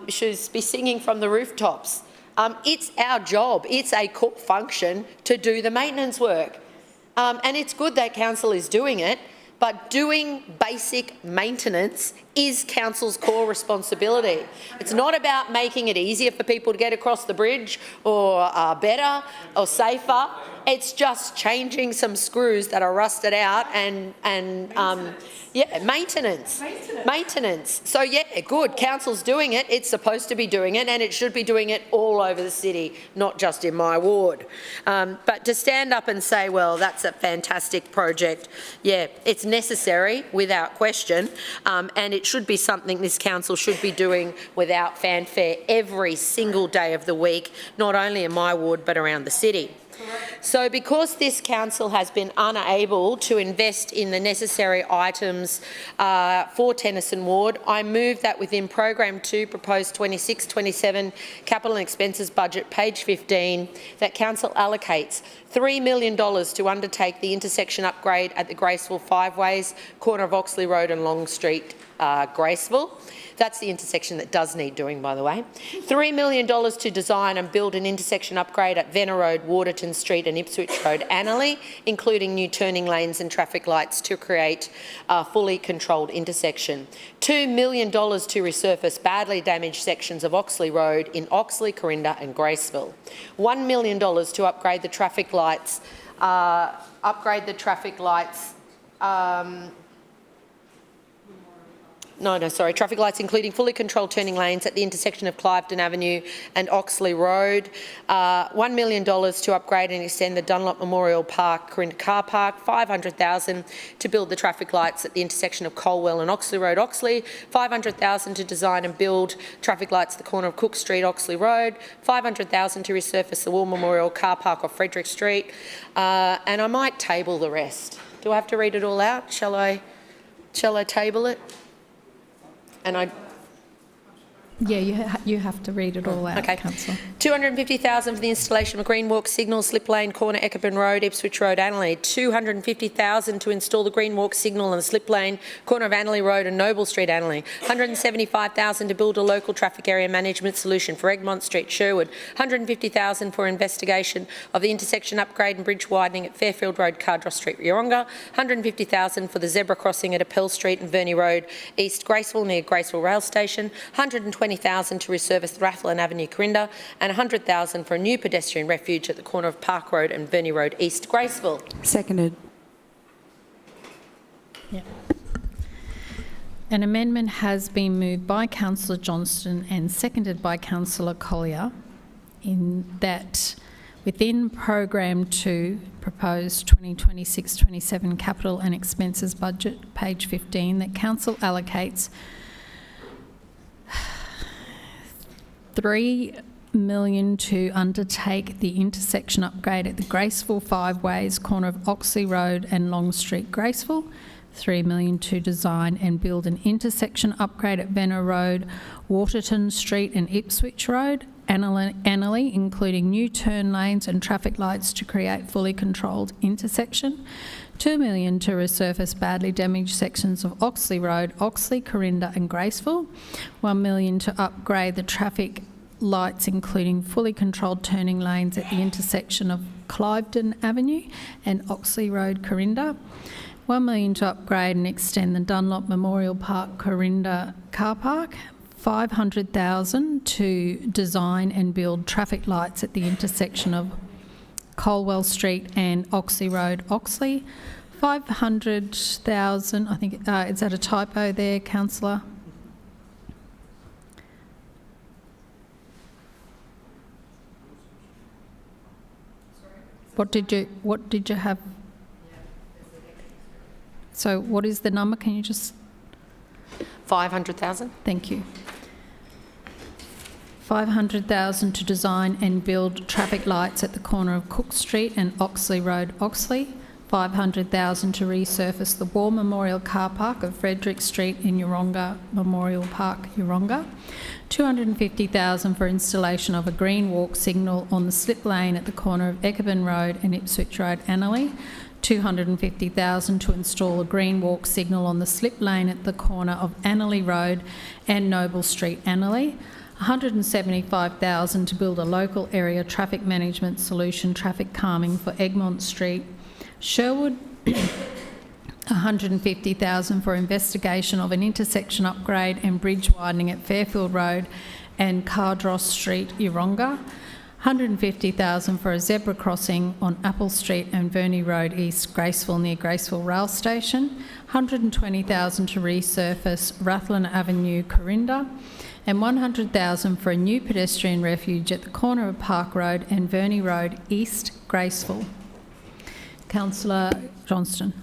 should be singing from the rooftops. It's our job, it's a core function to do the maintenance work. And it's good that council is doing it, but doing basic maintenance is council's core responsibility. It's not about making it easier for people to get across the bridge or better or safer. It's just changing some screws that are rusted out and maintenance. So yeah, good. Council's doing it. It's supposed to be doing it, and it should be doing it all over the city, not just in my ward. But to stand up and say, well, that's a fantastic project, yeah, it's necessary without question, and it should be something this council should be doing without fanfare every single day of the week, not only in my ward but around the city. So because this council has been unable to invest in the necessary items for Tennyson Ward, I move that within Program 2, proposed 26-27 capital and expenses budget, page 15, that council allocates $3 million to undertake the intersection upgrade at the Graceville Five Ways, corner of Oxley Road and Long Street, Graceville. That's the intersection that does need doing, by the way. $3 million to design and build an intersection upgrade at Venner Road, Waterton Street and Ipswich Road, Annerley, including new turning lanes and traffic lights to create a fully controlled intersection. $2 million to resurface badly damaged sections of Oxley Road in Oxley, Corinda and Graceville. $1 million to upgrade the traffic lights upgrade the traffic lights. Traffic lights including fully controlled turning lanes at the intersection of Cliveden Avenue and Oxley Road. $1 million to upgrade and extend the Dunlop Memorial Park Corinda car park. $500,000 to build the traffic lights at the intersection of Colwell and Oxley Road, Oxley. $500,000 to design and build traffic lights at the corner of Cook Street, Oxley Road. $500,000 to resurface the War Memorial car park off Frederick Street. And I might table the rest. Do I have to read it all out? Shall I table it? Yeah, you have to read it all out, okay. Councillor. $250,000 for the installation of a green walk signal, slip lane, corner Eckerburn Road, Ipswich Road, Annerley. $250,000 to install the green walk signal and slip lane, corner of Annerley Road and Noble Street, Annerley. $175,000 to build a local traffic area management solution for Egmont Street, Sherwood. $150,000 for investigation of the intersection upgrade and bridge widening at Fairfield Road, Cardross Street, Yeronga. $150,000 for the zebra crossing at Appel Street and Verney Road, East Graceville, near Graceville Rail Station. $120,000 to resurface Rathlin Avenue, Corinda, and $100,000 for a new pedestrian refuge at the corner of Park Road and Verney Road, East Graceville. Seconded. Yeah. An amendment has been moved by Councillor Johnston and seconded by Councillor Collier in that within Program 2, proposed 2026-27 capital and expenses budget, page 15, that Council allocates $3 million to undertake the intersection upgrade at the Graceville Five Ways, corner of Oxley Road and Long Street, Graceville. $3 million to design and build an intersection upgrade at Venner Road, Waterton Street and Ipswich Road, Annerley, including new turn lanes and traffic lights to create fully controlled intersection. $2 million to resurface badly damaged sections of Oxley Road, Oxley, Corinda and Graceville. $1 million to upgrade the traffic lights, including fully controlled turning lanes at the intersection of Cliveden Avenue and Oxley Road, Corinda. $1 million to upgrade and extend the Dunlop Memorial Park Corinda car park. $500,000 to design and build traffic lights at the intersection of Colwell Street and Oxley Road, Oxley. $500,000, I think, is that a typo there, Councillor? What did you have? So what is the number? Can you just... $500,000. Thank you. $500,000 to design and build traffic lights at the corner of Cook Street and Oxley Road, Oxley. $500,000 to resurface the War Memorial car park of Frederick Street in Yeronga Memorial Park, Yeronga. $250,000 for installation of a green walk signal on the slip lane at the corner of Eckerburn Road and Ipswich Road, Annerley. $250,000 to install a green walk signal on the slip lane at the corner of Annerley Road and Noble Street, Annerley. $175,000 to build a local area traffic management solution, traffic calming for Egmont Street, Sherwood. $150,000 for investigation of an intersection upgrade and bridge widening at Fairfield Road and Cardross Street, Yeronga. $150,000 for a zebra crossing on Apple Street and Verney Road, East Graceville, near Graceville Rail Station. $120,000 to resurface Rathlin Avenue, Corinda. And $100,000 for a new pedestrian refuge at the corner of Park Road and Verney Road, East Graceville. Councillor Johnston.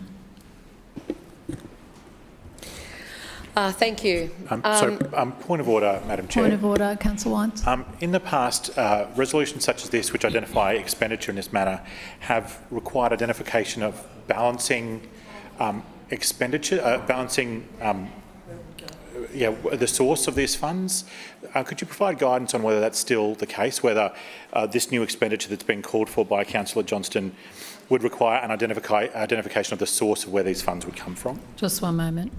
Thank you. Point of order, Madam Chair. Point of order, Councillor Wines. In the past, resolutions such as this, which identify expenditure in this manner, have required identification of balancing expenditure, the source of these funds. Could you provide guidance on whether that's still the case, whether this new expenditure that's been called for by Councillor Johnston would require an identification of the source of where these funds would come from? Just one moment.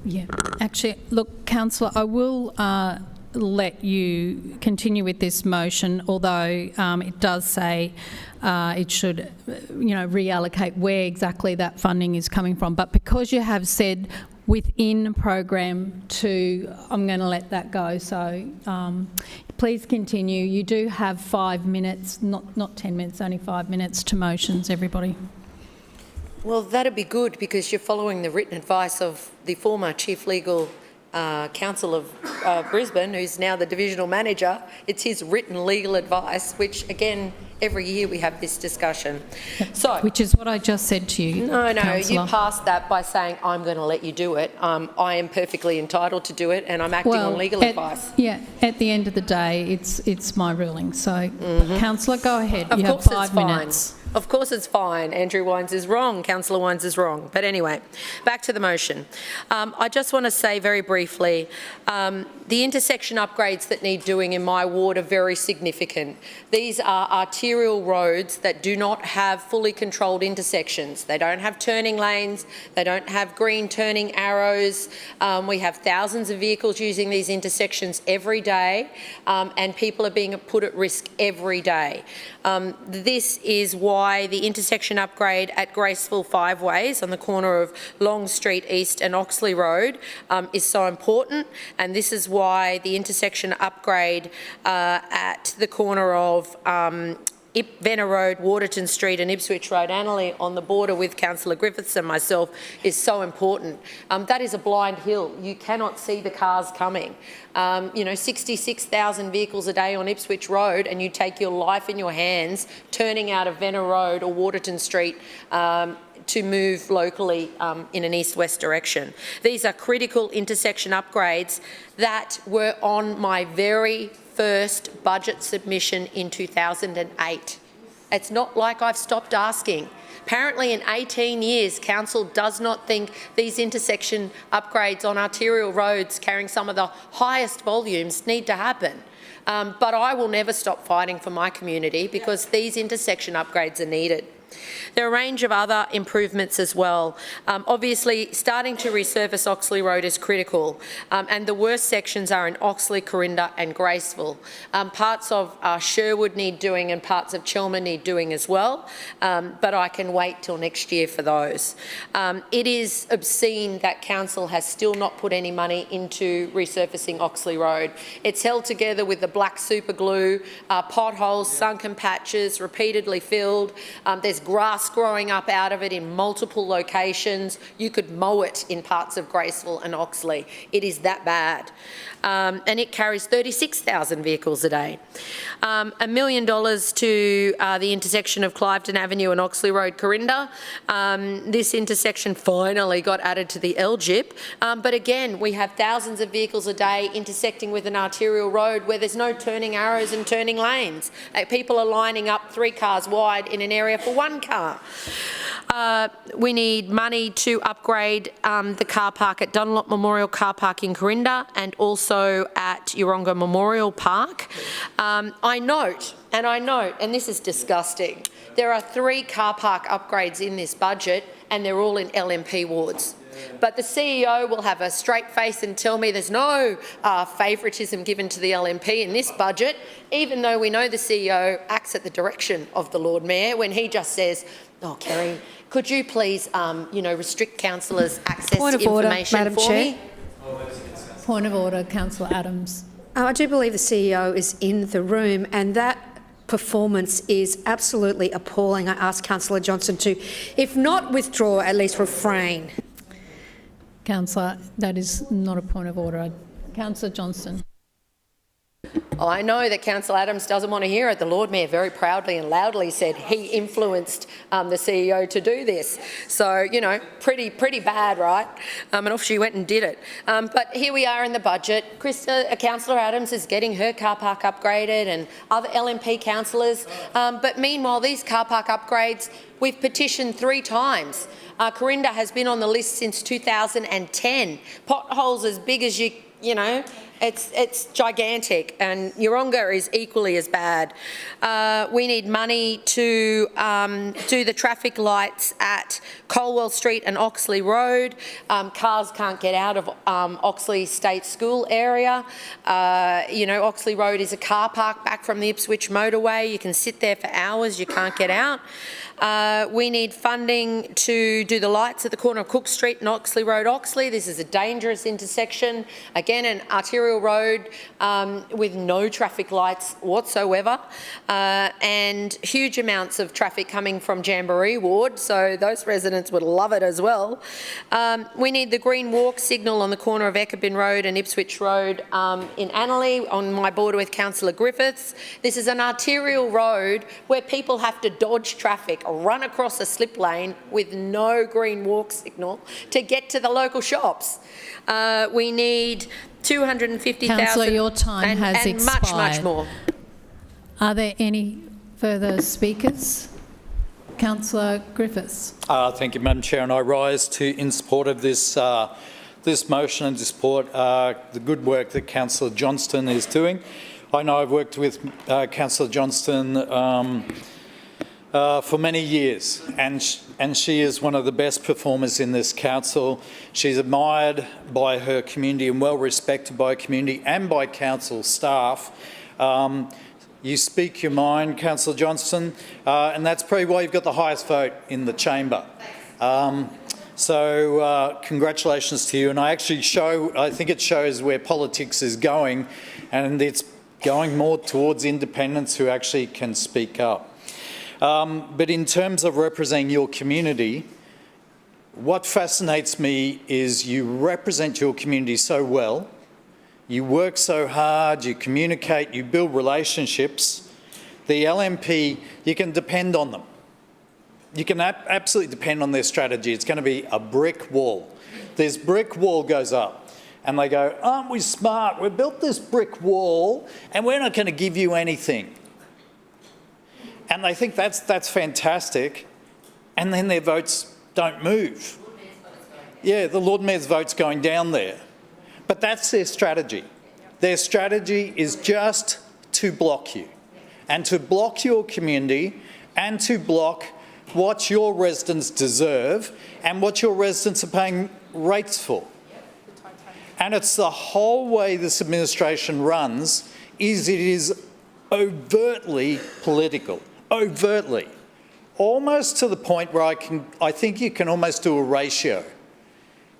Yeah, actually, look, councillor, I will let you continue with this motion, although it does say it should, reallocate where exactly that funding is coming from. But because you have said within program 2, I'm going to let that go. So please continue. You do have 5 minutes, not 10 minutes, only 5 minutes to motions, everybody. Well, that'd be good because you're following the written advice of the former Chief Legal Counsel of Brisbane, who's now the Divisional Manager. It's his written legal advice, which, again, every year we have this discussion. So, which is what I just said to you. No, Councillor. you passed that by saying, I'm going to let you do it. I am perfectly entitled to do it, and I'm acting on legal advice. Yeah, at the end of the day, it's my ruling. So, Councillor, go ahead. Of you have course 5 it's fine. minutes. Of course it's fine. Andrew Wines is wrong. Councillor Wines is wrong. But anyway, back to the motion. I just want to say very briefly, the intersection upgrades that need doing in my ward are very significant. These are arterial roads that do not have fully controlled intersections. They don't have turning lanes. They don't have green turning arrows. We have thousands of vehicles using these intersections every day, and people are being put at risk every day. This is why the intersection upgrade at Graceville Five Ways on the corner of Long Street East and Oxley Road is so important, and this is why the intersection upgrade at the corner of Venner Road, Waterton Street and Ipswich Road, Annerley on the border with Councillor Griffiths and myself is so important. That is a blind hill. You cannot see the cars coming. 66,000 vehicles a day on Ipswich Road, and you take your life in your hands turning out of Venner Road or Waterton Street to move locally in an east-west direction. These are critical intersection upgrades that were on my very first budget submission in 2008. It's not like I've stopped asking. Apparently in 18 years, Council does not think these intersection upgrades on arterial roads carrying some of the highest volumes need to happen. But I will never stop fighting for my community because these intersection upgrades are needed. There are a range of other improvements as well. Obviously, starting to resurface Oxley Road is critical, and the worst sections are in Oxley, Corinda and Graceville. Parts of Sherwood need doing and parts of Chelmer need doing as well, but I can wait till next year for those. It is obscene that Council has still not put any money into resurfacing Oxley Road. It's held together with the black super glue, potholes, sunken patches, repeatedly filled. There's grass growing up out of it in multiple locations. You could mow it in parts of Graceville and Oxley. It is that bad. And it carries 36,000 vehicles a day. $1 million to the intersection of Cliveden Avenue and Oxley Road, Corinda. This intersection finally got added to the LGIP, but again, we have thousands of vehicles a day intersecting with an arterial road where there's no turning arrows and turning lanes. People are lining up 3 cars wide in an area for 1 car. We need money to upgrade the car park at Dunlop Memorial Car Park in Corinda and also at Yeronga Memorial Park. I note, and this is disgusting, there are 3 car park upgrades in this budget and they're all in LNP wards. But the CEO will have a straight face and tell me there's no favouritism given to the LNP in this budget, even though we know the CEO acts at the direction of the Lord Mayor when he just says, "Oh, Kerry, could you please, restrict councillors' access to information for me?" Point of order, Councillor Adams. I do believe the CEO is in the room, and that performance is absolutely appalling. I ask Councillor Johnson to, if not withdraw, at least refrain. Councillor, that is not a point of order. Councillor Johnston. I know that Councillor Adams doesn't want to hear it. The Lord Mayor very proudly and loudly said he influenced the CEO to do this. So, pretty bad, right? And off she went and did it. But here we are in the budget. Councillor Adams is getting her car park upgraded and other LNP councillors. But meanwhile, these car park upgrades, we've petitioned 3 times. Corinda has been on the list since 2010. Potholes as big as you It's gigantic, and Yeronga is equally as bad. We need money to do the traffic lights at Colwell Street and Oxley Road. Cars can't get out of Oxley State School area. Oxley Road is a car park back from the Ipswich motorway. You can sit there for hours, you can't get out. We need funding to do the lights at the corner of Cook Street and Oxley Road, Oxley. This is a dangerous intersection. Again, an arterial road with no traffic lights whatsoever, and huge amounts of traffic coming from Jamboree Ward, so those residents would love it as well. We need the green walk signal on the corner of Eckerbin Road and Ipswich Road in Annerley, on my border with Councillor Griffiths. This is an arterial road where people have to dodge traffic, run across a slip lane with no green walk signal to get to the local shops. We need 250,000. Councillor, your time has expired. Much more. Are there any further speakers? Councillor Griffiths. Thank you, Madam Chair, and I rise in support of this this motion and to support the good work that Councillor Johnston is doing. I know I've worked with Councillor Johnston for many years, and she is one of the best performers in this council. She's admired by her community and well respected by her community and by council staff. You speak your mind, Councillor Johnston, and that's probably why you've got the highest vote in the chamber. So congratulations to you, and I think it shows where politics is going, and it's going more towards independents who actually can speak up. But in terms of representing your community, what fascinates me is you represent your community so well, you work so hard, you communicate, you build relationships. The LNP, you can depend on them. You can absolutely depend on their strategy. It's going to be a brick wall. This brick wall goes up and they go, aren't we smart? We built this brick wall and we're not going to give you anything. And they think that's fantastic, and then their votes don't move. Yeah, the Lord Mayor's vote's going down there. But that's their strategy. Their strategy is just to block you, and to block your community, and to block what your residents deserve and what your residents are paying rates for. And it's the whole way this administration runs is it is overtly political. Overtly, almost to the point where I think you can almost do a ratio.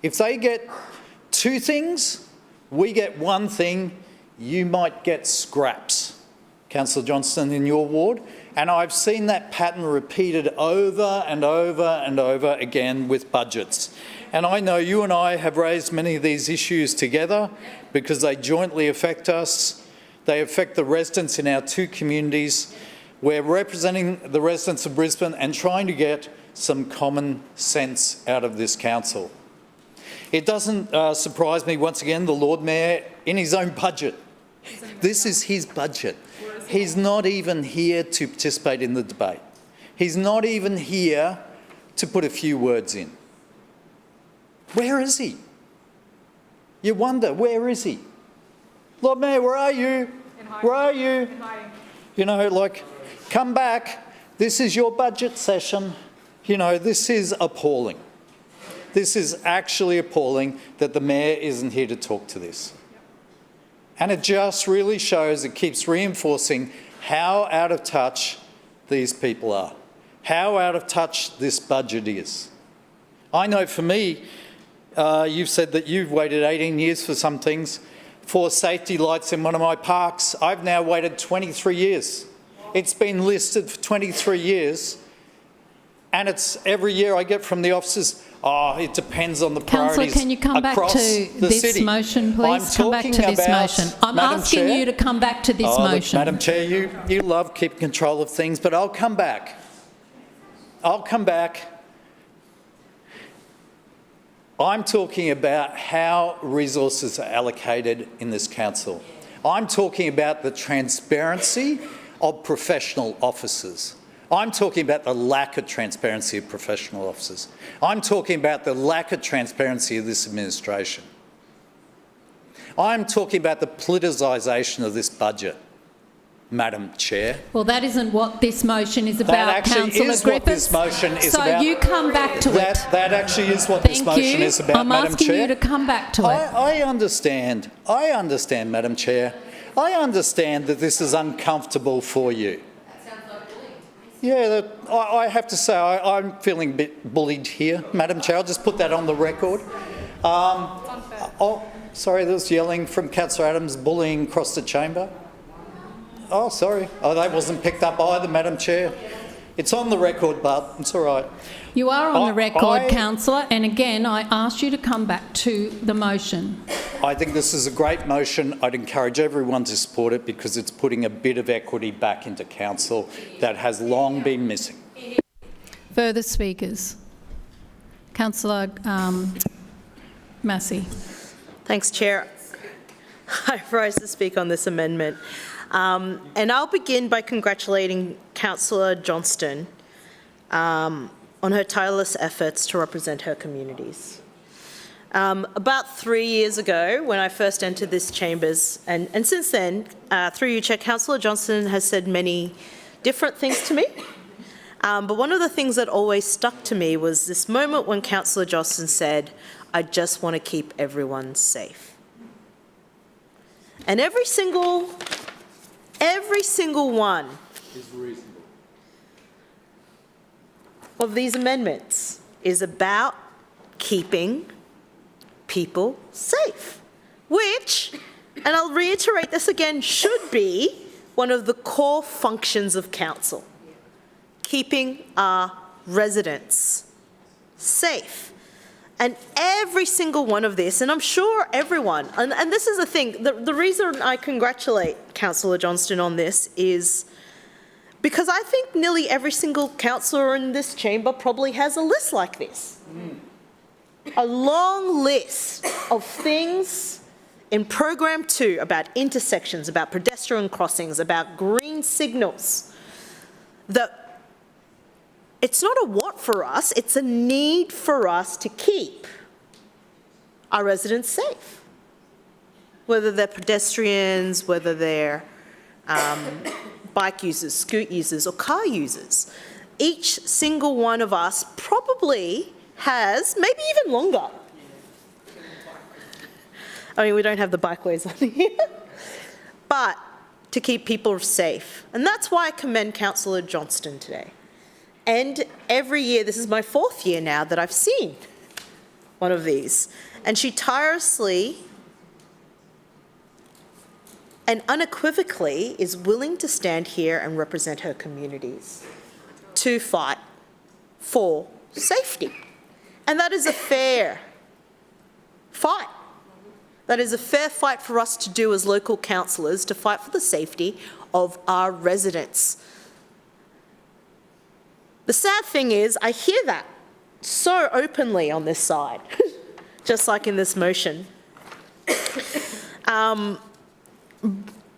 If they get two things, we get one thing, you might get scraps, Councillor Johnston, in your ward. And I've seen that pattern repeated over and over and over again with budgets. And I know you and I have raised many of these issues together because they jointly affect us. They affect the residents in our two communities. We're representing the residents of Brisbane and trying to get some common sense out of this council. It doesn't surprise me, once again, the Lord Mayor in his own budget. This is his budget. He's not even here to participate in the debate. He's not even here to put a few words in. Where is he? You wonder, where is he? Lord Mayor, where are you? Where are you? You know, like, come back. This is your budget session. You know, this is appalling. This is actually appalling that the Mayor isn't here to talk to this. And it just really shows, it keeps reinforcing how out of touch these people are, how out of touch this budget is. I know for me, you've said that you've waited 18 years for some things. For safety lights in one of my parks, I've now waited 23 years. It's been listed for 23 years, and it's every year I get from the officers, oh, it depends on the priorities. Councillor, can you come back to this motion, please? Come back to this motion. I'm asking you to come back to this motion. Look, Madam Chair, you love keeping control of things, but I'll come back. I'll come back. I'm talking about how resources are allocated in this council. I'm talking about the transparency of professional officers. I'm talking about the lack of transparency of professional officers. I'm talking about the lack of transparency of this administration. I'm talking about the politicisation of this budget, Madam Chair. Well, that isn't what this motion is about, That actually Councillor is what Griffiths. this motion is so about. you come back to it. That actually is what this motion is about, I'm Madam asking Chair. you to come back to it. I understand, Madam Chair. I understand that this is uncomfortable for you. Yeah, I have to say I'm feeling a bit bullied here, Madam Chair. I'll just put that on the record. Oh, sorry, there's yelling from Councillor Adams, bullying across the chamber. Oh, sorry. Oh, that wasn't picked up either, Madam Chair. It's on the record, but it's all right. You are on the record, Councillor, and again, I asked you to come back to the motion. I think this is a great motion. I'd encourage everyone to support it because it's putting a bit of equity back into council that has long been missing. Further speakers? Councillor Massey. Thanks, Chair. I rise to speak on this amendment. And I'll begin by congratulating Councillor Johnston on her tireless efforts to represent her communities. About 3 years ago, when I first entered this chambers, and since then, through you, Chair, Councillor Johnston has said many different things to me. But one of the things that always stuck to me was this moment when Councillor Johnston said, "I just want to keep everyone safe." And every single one of these amendments is about keeping people safe, which, and I'll reiterate this again, should be one of the core functions of council, keeping our residents safe. And every single one of this, and I'm sure everyone, and this is the thing, the reason I congratulate Councillor Johnston on this is because I think nearly every single councillor in this chamber probably has a list like this. A long list of things in Program 2 about intersections, about pedestrian crossings, about green signals, that it's not a want for us, it's a need for us to keep our residents safe. Whether they're pedestrians, whether they're bike users, scoot users, or car users. Each single one of us probably has, maybe even longer. I mean, we don't have the bikeways on here. But to keep people safe. And that's why I commend Councillor Johnston today. And every year, this is my 4th year now that I've seen one of these. And she tirelessly and unequivocally is willing to stand here and represent her communities to fight for safety. And that is a fair fight. That is a fair fight for us to do as local councillors, to fight for the safety of our residents. The sad thing is, I hear that so openly on this side, just like in this motion.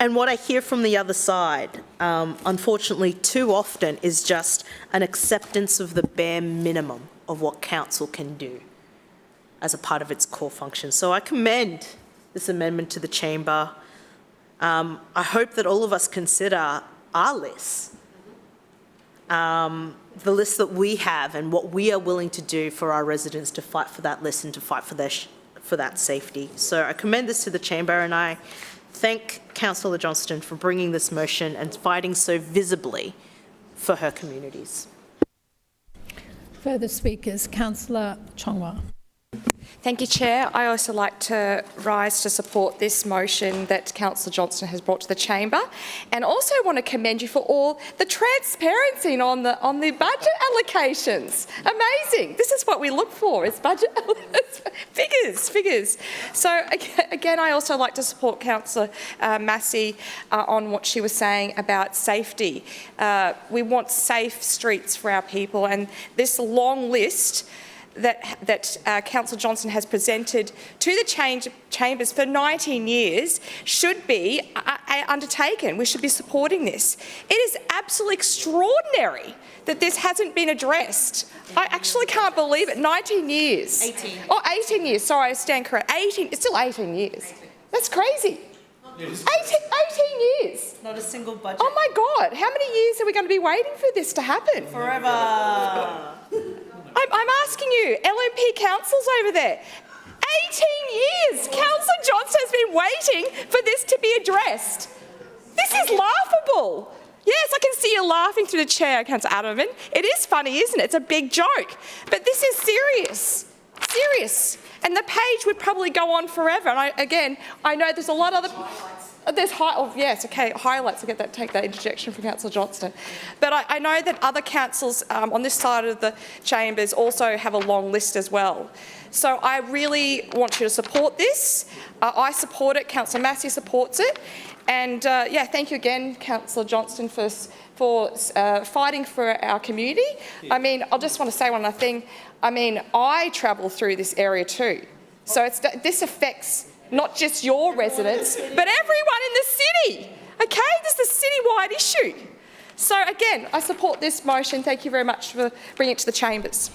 And what I hear from the other side, unfortunately too often, is just an acceptance of the bare minimum of what council can do as a part of its core function. So I commend this amendment to the chamber. I hope that all of us consider our lists, the list that we have and what we are willing to do for our residents to fight for that list and to fight for that safety. So I commend this to the chamber, and I thank Councillor Johnston for bringing this motion and fighting so visibly for her communities. Further speakers, Councillor Chongwa. Thank you, Chair. I also like to rise to support this motion that Councillor Johnston has brought to the chamber, and also want to commend you for all the transparency on the budget allocations. Amazing. This is what we look for, is budget figures. So again, I also like to support Councillor Massey on what she was saying about safety. We want safe streets for our people, and this long list that Councillor Johnston has presented to the chambers for 19 years should be undertaken. We should be supporting this. It is absolutely extraordinary that this hasn't been addressed. I actually can't believe it. 19 years. 18. Oh, 18 years. Sorry, I stand correct. 18. It's still 18 years. That's crazy. 18 years. Not a single budget. Oh my God, how many years are we going to be waiting for this to happen? Forever. I'm asking you, LNP councils over there, 18 years, Councillor Johnston has been waiting for this to be addressed. This is laughable. Yes, I can see you laughing through the chair, Councillor Adelman. It is funny, isn't it? It's a big joke. But this is serious. Serious. And the page would probably go on forever. And I know there's a lot of other... There's highlights. I get that. Take that interjection from Councillor Johnston. But I know that other councils on this side of the chambers also have a long list as well. So I really want you to support this. I support it. Councillor Massey supports it. And thank you again, Councillor Johnston, for fighting for our community. I mean, I just want to say one other thing. I mean, I travel through this area too. So this affects not just your residents, but everyone in the city. Okay, this is a citywide issue. So again, I support this motion. Thank you very much for bringing it to the chambers.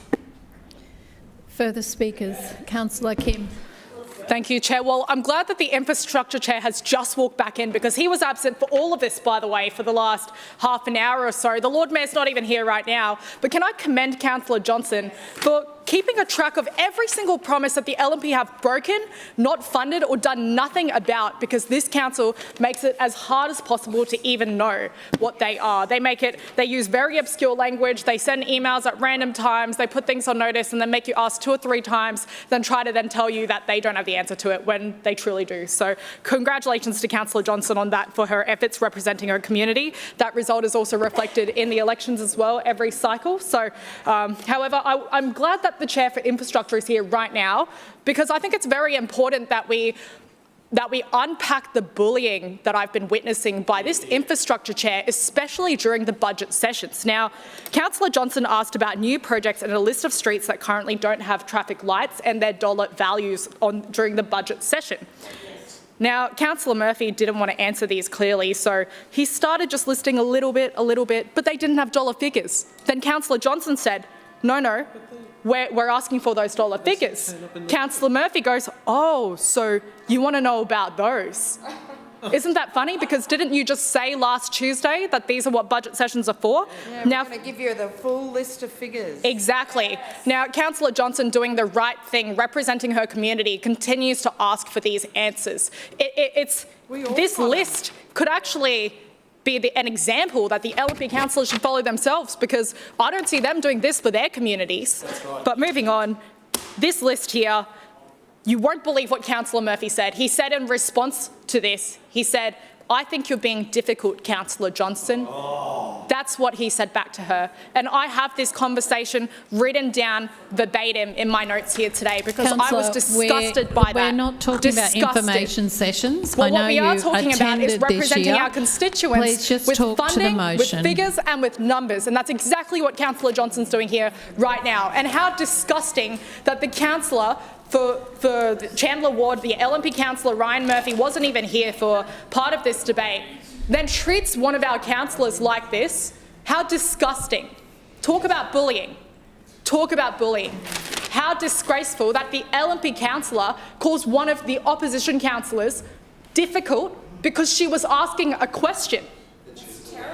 Further speakers, Councillor Kim. Thank you, Chair. Well, I'm glad that the Infrastructure Chair has just walked back in because he was absent for all of this, by the way, for the last half an hour or so. The Lord Mayor's not even here right now. But can I commend Councillor Johnston for keeping a track of every single promise that the LNP have broken, not funded or done nothing about, because this council makes it as hard as possible to even know what they are. They use very obscure language, they send emails at random times, they put things on notice and then make you ask 2 or 3 times, then try to then tell you that they don't have the answer to it when they truly do. So congratulations to Councillor Johnston on that for her efforts representing her community. That result is also reflected in the elections as well, every cycle. So, however, I'm glad that the Chair for Infrastructure is here right now, because I think it's very important that we unpack the bullying that I've been witnessing by this Infrastructure Chair, especially during the budget sessions. Now, Councillor Johnston asked about new projects and a list of streets that currently don't have traffic lights and their dollar values during the budget session. Now, Councillor Murphy didn't want to answer these clearly, so he started just listing a little bit, but they didn't have dollar figures. Then Councillor Johnston said, no, we're asking for those dollar figures. Councillor Murphy goes, oh, so you want to know about those? Isn't that funny? Because didn't you just say last Tuesday that these are what budget sessions are for? Yeah, we're going to give you the full list of figures. Exactly. Yes. Now, Councillor Johnston, doing the right thing, representing her community, continues to ask for these answers. This list could actually be an example that the LNP councillors should follow themselves, because I don't see them doing this for their communities. That's right. But moving on, this list here, you won't believe what Councillor Murphy said. He said in response to this, he said, I think you're being difficult, Councillor Johnston. Oh. That's what he said back to her. And I have this conversation written down verbatim in my notes here today, because I was disgusted by that. We're not talking about information sessions. Well, I know what we are talking about is representing our Please constituents just with talk funding, to the motion. with figures and with numbers. And that's exactly what Councillor Johnston's doing here right now. And how disgusting that the councillor for the Chandler Ward, the LNP councillor Ryan Murphy, wasn't even here for part of this debate, then treats one of our councillors like this. How disgusting. Talk about bullying. Talk about bullying. How disgraceful that the LNP councillor calls one of the opposition councillors difficult because she was asking a question.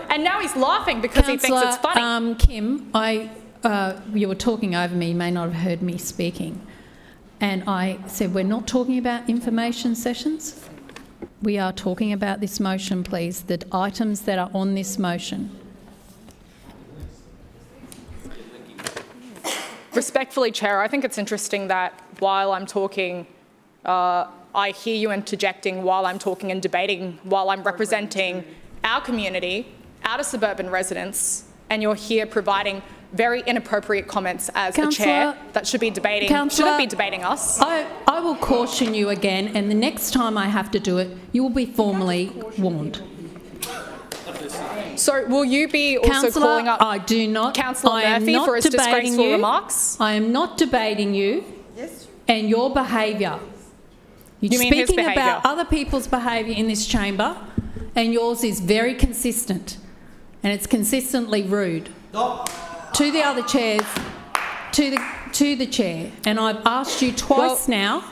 And now he's laughing because he thinks it's funny. Kim, you were talking over me, you may not have heard me speaking. And I said, we're not talking about information sessions. We are talking about this motion, please, the items that are on this motion. Respectfully, Chair, I think it's interesting that while I'm talking, I hear you interjecting while I'm talking and debating, while I'm representing our community, outer suburban residents, and you're here providing very inappropriate comments as a chair that shouldn't be debating us. I will caution you again, and the next time I have to do it, you will be formally warned. So will you be also calling up Councillor Murphy for his disgraceful remarks? I am not debating you and your behaviour. You're speaking about other people's behaviour in this chamber, and yours is very consistent, and it's consistently rude. To the other chairs, to the chair, and I've asked you twice now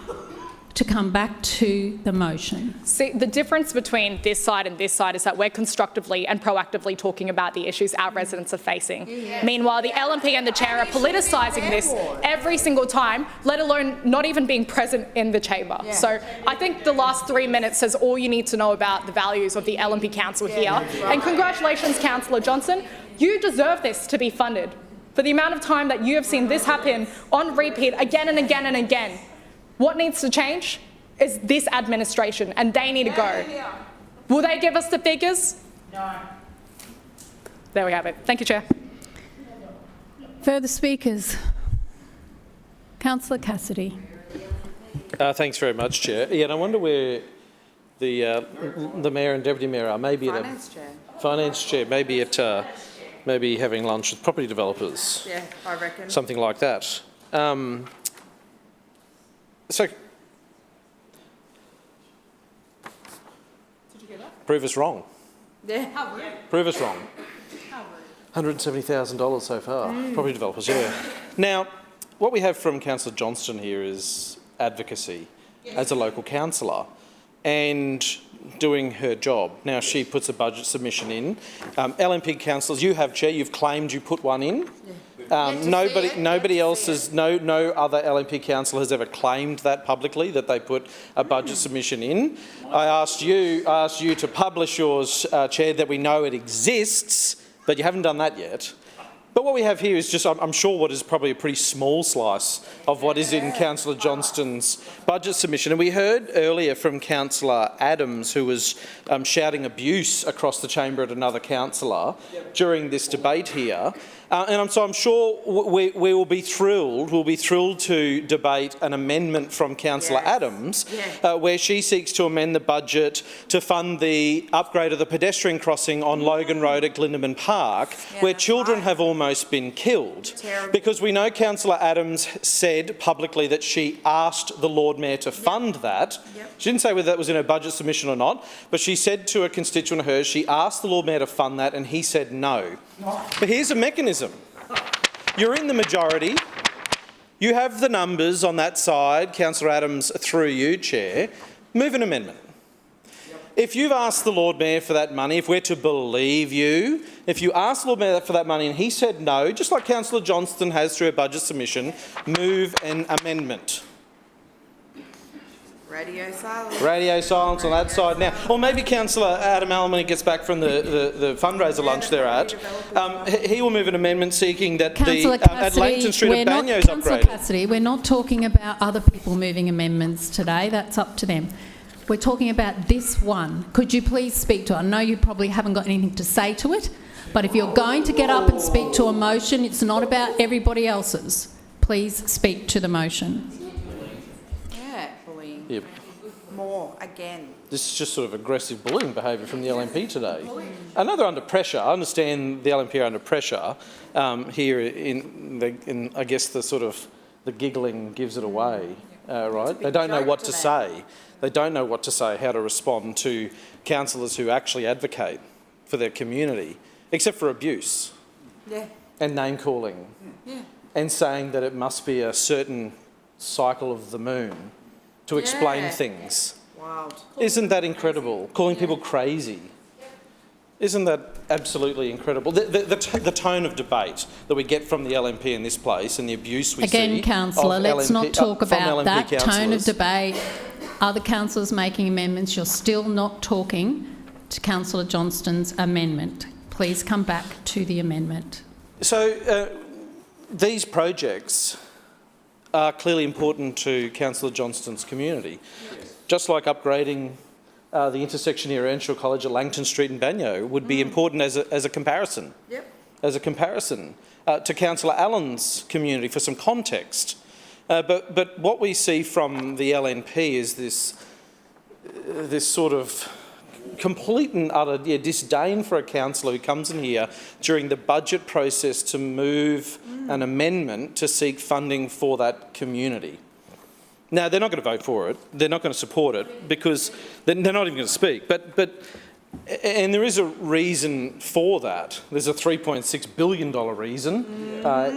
to come back to the motion. See, the difference between this side and this side is that we're constructively and proactively talking about the issues our residents are facing. Yeah. Meanwhile, the LNP and the chair are politicising this every single time, let alone not even being present in the chamber. Yeah. So I think the last 3 minutes says all you need to know about the values of the LNP Council here. Right. And congratulations, Councillor Johnson. You deserve this to be funded. For the amount of time that you have seen this happen on repeat again and again and again. What needs to change is this administration, and they need to go. Will they give us the figures? No. There we have it. Thank you, Chair. Further speakers? Councillor Cassidy. Thanks very much, Chair. Yeah, and I wonder where the Mayor and Deputy Mayor are. Maybe Finance Chair. Finance Chair. Maybe at maybe having lunch with property developers. Yeah, I reckon. Something like that. So, did you get that? Prove us wrong. Yeah. How rude. Prove us wrong. How rude. $170,000 so far. Property developers, yeah. Now, what we have from Councillor Johnston here is advocacy as a local councillor and doing her job. Now, she puts a budget submission in. LNP councillors, you have, Chair, you've claimed you put one in. Nobody else has, no other LNP councillor has ever claimed that publicly, that they put a budget submission in. I asked you to publish yours, Chair, that we know it exists, but you haven't done that yet. But what we have here is just, I'm sure, what is probably a pretty small slice of what is in Councillor Johnston's budget submission. And we heard earlier from Councillor Adams, who was shouting abuse across the chamber at another councillor during this debate here. So I'm sure we will be thrilled. We'll be thrilled to debate an amendment from Councillor Adams, where she seeks to amend the budget to fund the upgrade of the pedestrian crossing on Logan Road at Glindemann Park, where children have almost been killed. Terrible. Because we know Councillor Adams said publicly that she asked the Lord Mayor to fund that. She didn't say whether that was in her budget submission or not, but she said to a constituent of hers, she asked the Lord Mayor to fund that, and he said no. But here's a mechanism. You're in the majority. You have the numbers on that side, Councillor Adams, through you, Chair. Move an amendment. If you've asked the Lord Mayor for that money, if we're to believe you, if you asked the Lord Mayor for that money and he said no, just like Councillor Johnston has through her budget submission, move an amendment. Radio silence. Radio silence on that side now. Or maybe Councillor Adam Allen, when he gets back from the fundraiser lunch they're at, he will move an amendment seeking that at Langton Street at Banyo's upgraded. Councillor Cassidy, we're not talking about other people moving amendments today. That's up to them. We're talking about this one. Could you please speak to it? I know you probably haven't got anything to say to it, but if you're going to get up and speak to a motion, it's not about everybody else's. Please speak to the motion. Yep. More again. This is just sort of aggressive bullying behaviour from the LNP today. I know they're under pressure. I understand the LNP are under pressure here in I guess the giggling gives it away, right? They don't know what to say. They don't know what to say, how to respond to councillors who actually advocate for their community, except for abuse and name-calling and saying that it must be a certain cycle of the moon to explain things. Wild. Isn't that incredible? Calling people crazy. Isn't that absolutely incredible? The tone of debate that we get from the LNP in this place and the abuse we see. Again, Councillor, let's not talk about that tone of debate. Other councillors making amendments, you're still not talking to Councillor Johnston's amendment. Please come back to the amendment. So these projects are clearly important to Councillor Johnston's community. Just like upgrading the intersection here at Earnshaw College at Langton Street and Banyo would be important as a comparison. As a comparison to Councillor Allen's community for some context. But what we see from the LNP is this sort of complete and utter disdain for a councillor who comes in here during the budget process to move an amendment to seek funding for that community. Now, they're not going to vote for it. They're not going to support it because they're not even going to speak. And there is a reason for that. There's a $3.6 billion reason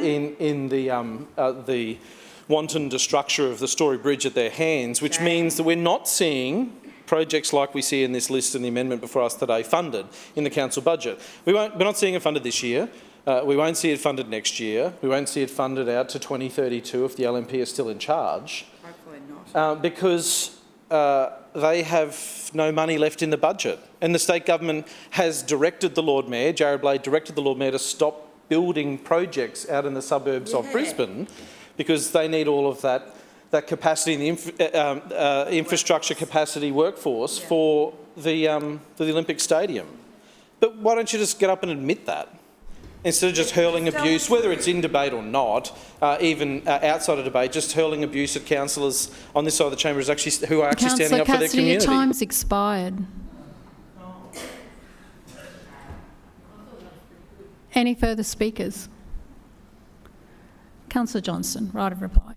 in the wanton destruction of the Story Bridge at their hands, which means that we're not seeing projects like we see in this list and the amendment before us today funded in the council budget. We're not seeing it funded this year. We won't see it funded next year. We won't see it funded out to 2032 if the LNP is still in charge. Hopefully not. Because they have no money left in the budget. And the state government has directed the Lord Mayor, Jared Blade directed the Lord Mayor to stop building projects out in the suburbs of Brisbane because they need all of that capacity in the infrastructure capacity workforce for the Olympic Stadium. But why don't you just get up and admit that? Instead of just hurling abuse, whether it's in debate or not, even outside of debate, just hurling abuse at councillors on this side of the chamber who are actually standing up for their community. Councillor Cassidy, your time's expired. Any further speakers? Councillor Johnston, right of reply.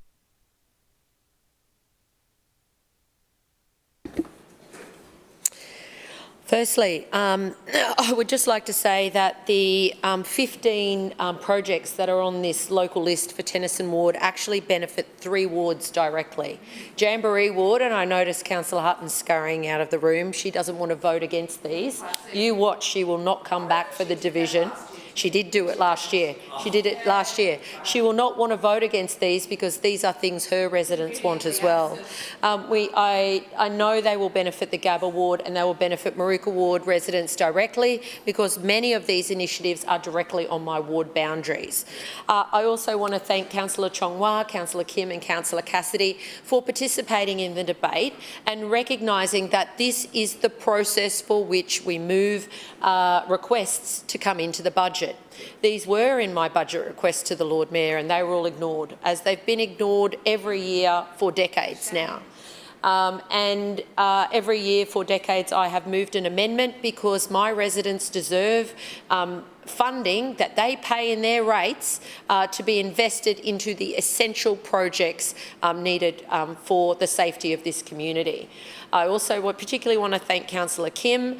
Firstly, I would just like to say that the 15 projects that are on this local list for Tennyson Ward actually benefit 3 wards directly. Jamboree Ward, and I noticed Councillor Hutton scurrying out of the room. She doesn't want to vote against these. You watch, she will not come back for the division. She did do it last year. She did it last year. She will not want to vote against these because these are things her residents want as well. I know they will benefit the Gabba Ward and they will benefit Maruka Ward residents directly because many of these initiatives are directly on my ward boundaries. I also want to thank Councillor Chong-Wah, Councillor Kim and Councillor Cassidy for participating in the debate and recognising that this is the process for which we move requests to come into the budget. These were in my budget request to the Lord Mayor and they were all ignored, as they've been ignored every year for decades now. Every year for decades I have moved an amendment because my residents deserve funding that they pay in their rates to be invested into the essential projects needed for the safety of this community. I also particularly want to thank Councillor Kim.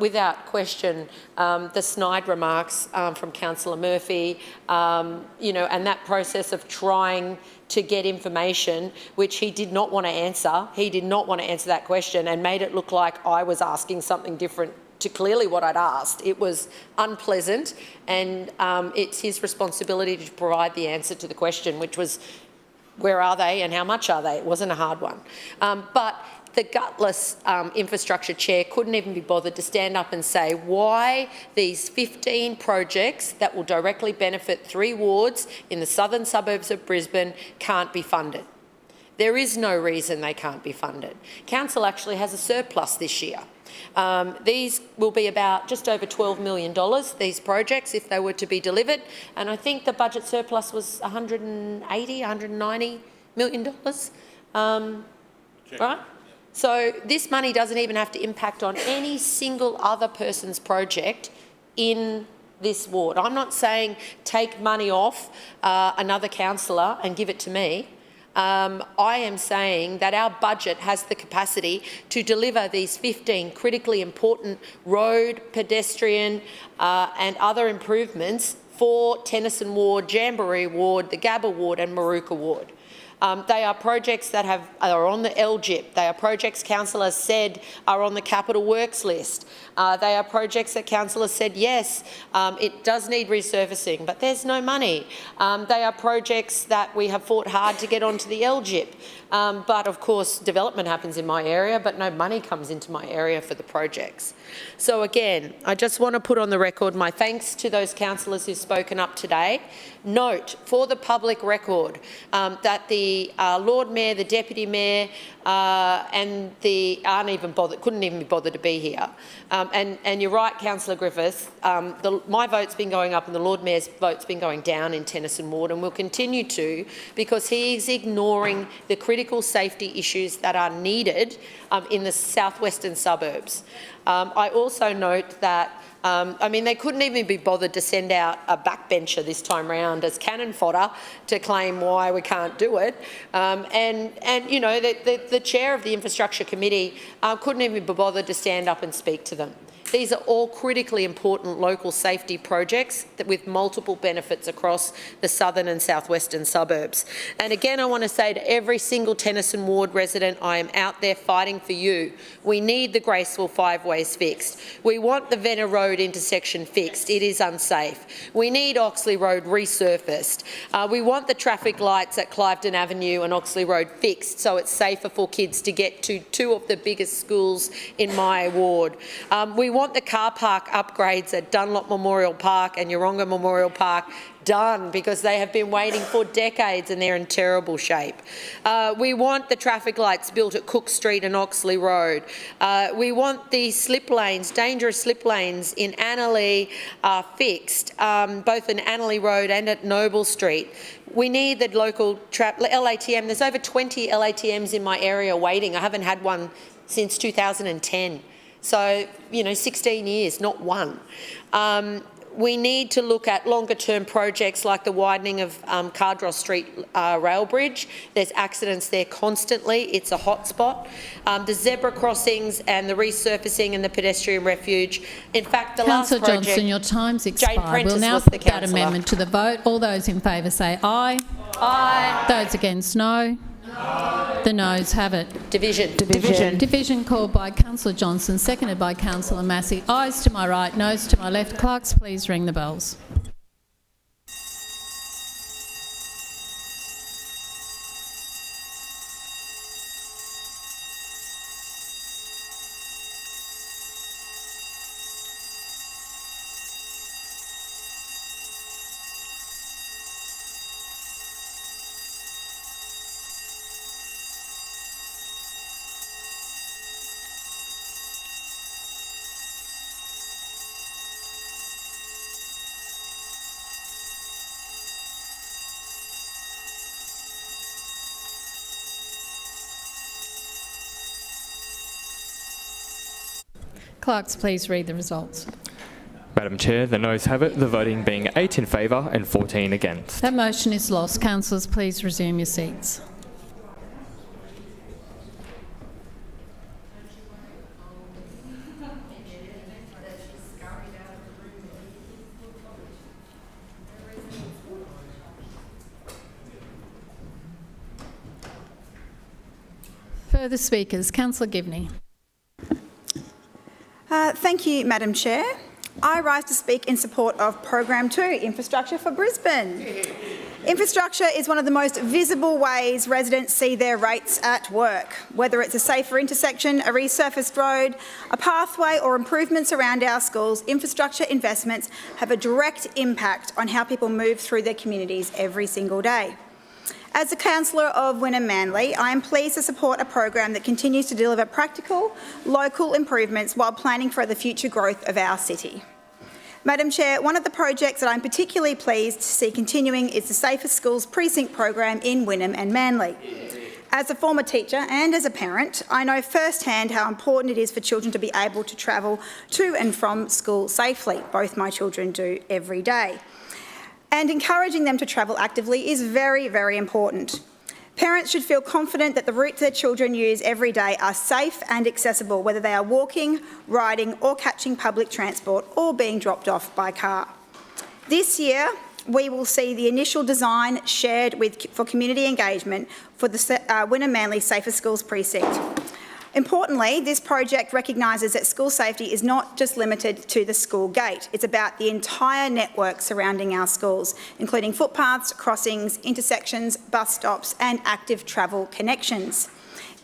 Without question, the snide remarks from Councillor Murphy, and that process of trying to get information which he did not want to answer. He did not want to answer that question and made it look like I was asking something different to clearly what I'd asked. It was unpleasant, and it's his responsibility to provide the answer to the question, which was, where are they and how much are they? It wasn't a hard one. But the gutless infrastructure chair couldn't even be bothered to stand up and say why these 15 projects that will directly benefit 3 wards in the southern suburbs of Brisbane can't be funded. There is no reason they can't be funded. Council actually has a surplus this year. These will be about just over $12 million, these projects, if they were to be delivered. And I think the budget surplus was $180, $190 million. Right? So this money doesn't even have to impact on any single other person's project in this ward. I'm not saying take money off another councillor and give it to me. I am saying that our budget has the capacity to deliver these 15 critically important road, pedestrian and other improvements for Tennyson Ward, Jamboree Ward, the Gabba Ward and Maruka Ward. They are projects that are on the LGIP. They are projects council has said are on the capital works list. They are projects that council has said, yes, it does need resurfacing, but there's no money. They are projects that we have fought hard to get onto the LGIP. But of course, development happens in my area, but no money comes into my area for the projects. So again, I just want to put on the record my thanks to those councillors who've spoken up today. Note for the public record that the Lord Mayor, the Deputy Mayor and the couldn't even be bothered to be here. And you're right, Councillor Griffiths, my vote's been going up and the Lord Mayor's vote's been going down in Tennyson Ward and will continue to, because he is ignoring the critical safety issues that are needed in the southwestern suburbs. I also note that they couldn't even be bothered to send out a backbencher this time round as cannon fodder to claim why we can't do it. The chair of the Infrastructure Committee couldn't even be bothered to stand up and speak to them. These are all critically important local safety projects with multiple benefits across the southern and southwestern suburbs. And again, I want to say to every single Tennyson Ward resident, I am out there fighting for you. We need the Graceville 5 ways fixed. We want the Venner Road intersection fixed. It is unsafe. We need Oxley Road resurfaced. We want the traffic lights at Cliveden Avenue and Oxley Road fixed so it's safer for kids to get to two of the biggest schools in my ward. We want the car park upgrades at Dunlop Memorial Park and Yeronga Memorial Park done because they have been waiting for decades and they're in terrible shape. We want the traffic lights built at Cook Street and Oxley Road. We want the slip lanes, dangerous slip lanes in Annerley fixed, both in Annerley Road and at Noble Street. We need the local LATM. There's over 20 LATMs in my area waiting. I haven't had one since 2010. So, 16 years, not one. We need to look at longer-term projects like the widening of Cardross Street rail bridge. There's accidents there constantly. It's a hotspot. The zebra crossings and the resurfacing and the pedestrian refuge. In fact, the last project... Councillor Johnson, your time's expired. We'll now was the put that councillor. amendment to the vote. All those in favour say aye. Aye. Those against, no. The noes have it. Division called by Councillor Johnson, seconded by Councillor Massey. Ayes to my right, noes to my left. Clerks, please ring the bells. Clerks, please read the results. Madam Chair, the noes have it, the voting being 8 in favour and 14 against. That motion is lost. Councillors, please resume your seats. Further speakers. Councillor Givney. Thank you, Madam Chair. I rise to speak in support of Program 2, Infrastructure for Brisbane. Infrastructure is one of the most visible ways residents see their rates at work. Whether it's a safer intersection, a resurfaced road, a pathway or improvements around our schools, infrastructure investments have a direct impact on how people move through their communities every single day. As a councillor of Wynnum Manly, I am pleased to support a program that continues to deliver practical, local improvements while planning for the future growth of our city. Madam Chair, one of the projects that I'm particularly pleased to see continuing is the Safer Schools Precinct program in Wynnum and Manly. As a former teacher and as a parent, I know firsthand how important it is for children to be able to travel to and from school safely. Both my children do every day. And encouraging them to travel actively is very, very important. Parents should feel confident that the routes their children use every day are safe and accessible, whether they are walking, riding or catching public transport or being dropped off by car. This year, we will see the initial design shared for community engagement for the Wynnum Manly Safer Schools Precinct. Importantly, this project recognises that school safety is not just limited to the school gate. It's about the entire network surrounding our schools, including footpaths, crossings, intersections, bus stops and active travel connections.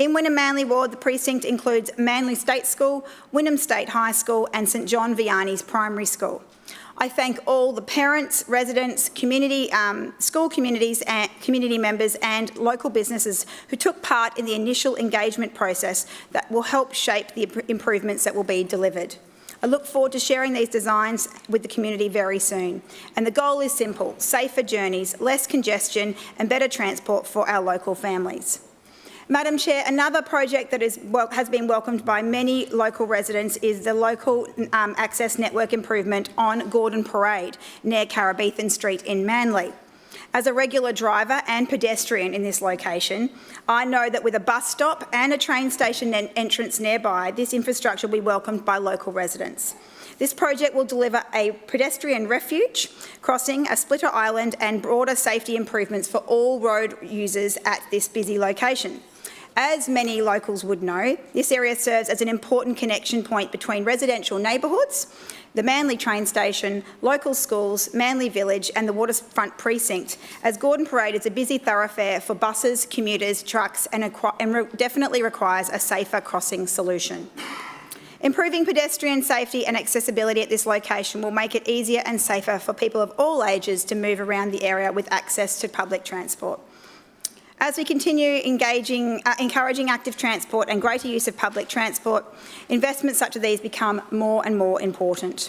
In Wynnum Manly Ward, the precinct includes Manly State School, Wynnum State High School and St John Vianney's Primary School. I thank all the parents, residents, school communities, and community members and local businesses who took part in the initial engagement process that will help shape the improvements that will be delivered. I look forward to sharing these designs with the community very soon. And the goal is simple: safer journeys, less congestion and better transport for our local families. Madam Chair, another project that has been welcomed by many local residents is the local access network improvement on Gordon Parade near Carabethan Street in Manly. As a regular driver and pedestrian in this location, I know that with a bus stop and a train station entrance nearby, this infrastructure will be welcomed by local residents. This project will deliver a pedestrian refuge crossing, a splitter island and broader safety improvements for all road users at this busy location. As many locals would know, this area serves as an important connection point between residential neighbourhoods, the Manly train station, local schools, Manly Village and the waterfront precinct, as Gordon Parade is a busy thoroughfare for buses, commuters, trucks and definitely requires a safer crossing solution. Improving pedestrian safety and accessibility at this location will make it easier and safer for people of all ages to move around the area with access to public transport. As we continue encouraging active transport and greater use of public transport, investments such as these become more and more important.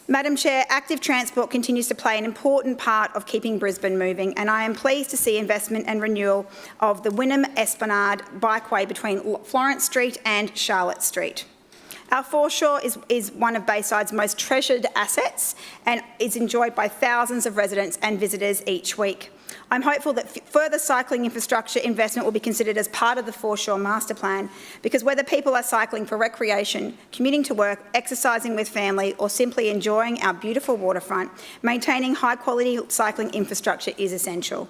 Madam Chair, active transport continues to play an important part of keeping Brisbane moving, and I am pleased to see investment and renewal of the Wynnum-Esplanade bikeway between Florence Street and Charlotte Street. Our foreshore is one of Bayside's most treasured assets and is enjoyed by thousands of residents and visitors each week. I'm hopeful that further cycling infrastructure investment will be considered as part of the foreshore master plan, because whether people are cycling for recreation, commuting to work, exercising with family or simply enjoying our beautiful waterfront, maintaining high quality cycling infrastructure is essential.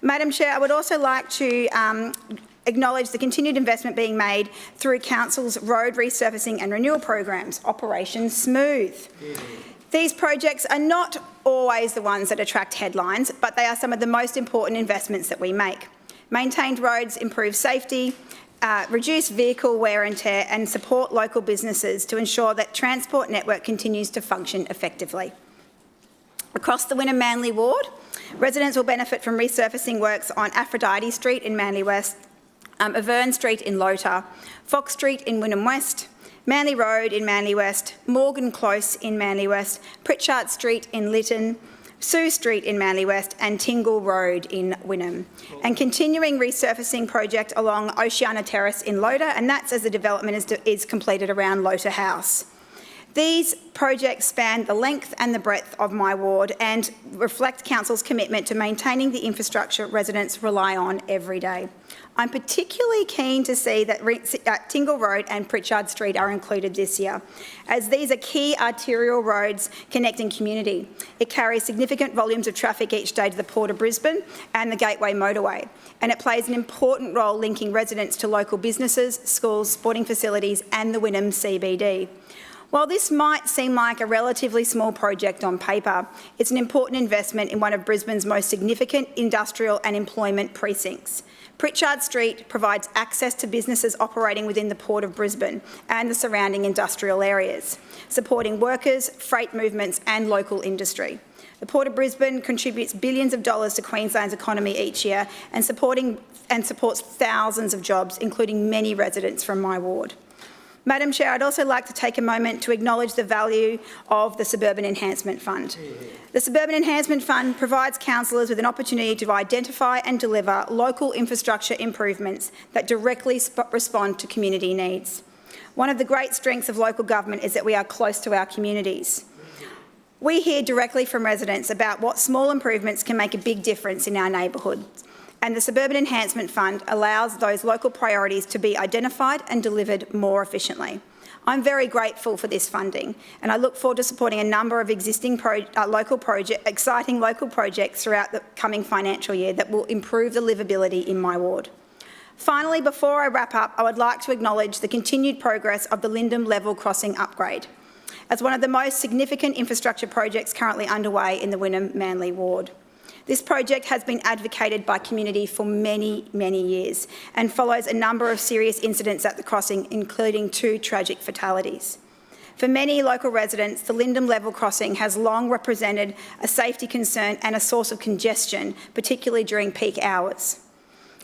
Madam Chair, I would also like to acknowledge the continued investment being made through Council's road resurfacing and renewal programs, Operation Smooth. These projects are not always the ones that attract headlines, but they are some of the most important investments that we make. Maintained roads improve safety, reduce vehicle wear and tear and support local businesses to ensure that transport network continues to function effectively. Across the Wynnum Manly ward, residents will benefit from resurfacing works on Aphrodite Street in Manly West, Avern Street in Lota, Fox Street in Wynnum West, Manly Road in Manly West, Morgan Close in Manly West, Pritchard Street in Lytton, Sue Street in Manly West and Tingle Road in Wynnum. And continuing resurfacing project along Oceana Terrace in Lota, and that's as the development is completed around Lota House. These projects span the length and the breadth of my ward and reflect Council's commitment to maintaining the infrastructure residents rely on every day. I'm particularly keen to see that Tingle Road and Pritchard Street are included this year, as these are key arterial roads connecting community. It carries significant volumes of traffic each day to the Port of Brisbane and the Gateway Motorway, and it plays an important role linking residents to local businesses, schools, sporting facilities and the Wynnum CBD. While this might seem like a relatively small project on paper, it's an important investment in one of Brisbane's most significant industrial and employment precincts. Pritchard Street provides access to businesses operating within the Port of Brisbane and the surrounding industrial areas, supporting workers, freight movements and local industry. The Port of Brisbane contributes billions of dollars to Queensland's economy each year and supports thousands of jobs, including many residents from my ward. Madam Chair, I'd also like to take a moment to acknowledge the value of the Suburban Enhancement Fund. The Suburban Enhancement Fund provides councillors with an opportunity to identify and deliver local infrastructure improvements that directly respond to community needs. One of the great strengths of local government is that we are close to our communities. We hear directly from residents about what small improvements can make a big difference in our neighbourhoods, and the Suburban Enhancement Fund allows those local priorities to be identified and delivered more efficiently. I'm very grateful for this funding, and I look forward to supporting a number of existing exciting local projects throughout the coming financial year that will improve the livability in my ward. Finally, before I wrap up, I would like to acknowledge the continued progress of the Lyndham Level Crossing upgrade as one of the most significant infrastructure projects currently underway in the Wynnum Manly ward. This project has been advocated by community for many, many years and follows a number of serious incidents at the crossing, including 2 tragic fatalities. For many local residents, the Lyndham Level Crossing has long represented a safety concern and a source of congestion, particularly during peak hours.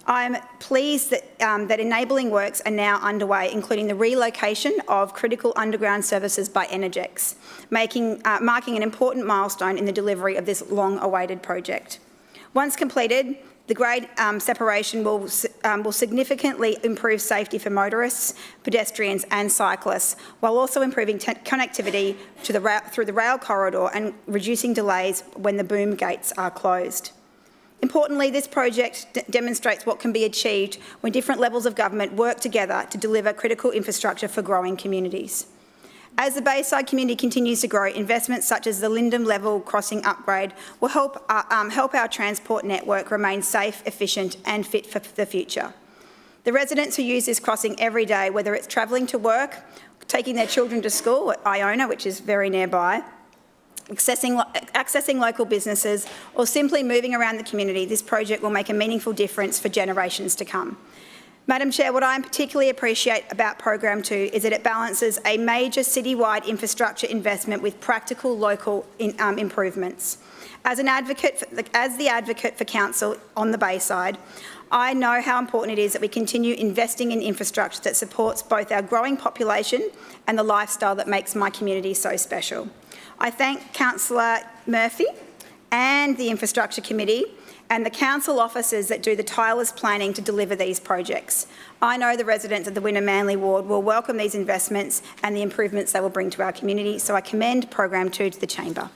I'm pleased that, that enabling works are now underway, including the relocation of critical underground services by Energex, marking an important milestone in the delivery of this long-awaited project. Once completed, the grade separation will significantly improve safety for motorists, pedestrians and cyclists, while also improving connectivity to through the rail corridor and reducing delays when the boom gates are closed. Importantly, this project demonstrates what can be achieved when different levels of government work together to deliver critical infrastructure for growing communities. As the Bayside community continues to grow, investments such as the Lyndon Level Crossing upgrade will help our transport network remain safe, efficient and fit for the future. The residents who use this crossing every day, whether it's travelling to work, taking their children to school at Iona, which is very nearby, accessing local businesses or simply moving around the community, this project will make a meaningful difference for generations to come. Madam Chair, what I particularly appreciate about Program 2 is that it balances a major citywide infrastructure investment with practical local improvements. As the advocate for council on the Bayside, I know how important it is that we continue investing in infrastructure that supports both our growing population and the lifestyle that makes my community so special. I thank Councillor Murphy and the Infrastructure Committee and the council officers that do the tireless planning to deliver these projects. I know the residents of the Wynnum Manly ward will welcome these investments and the improvements they will bring to our community, so I commend Program 2 to the Chamber.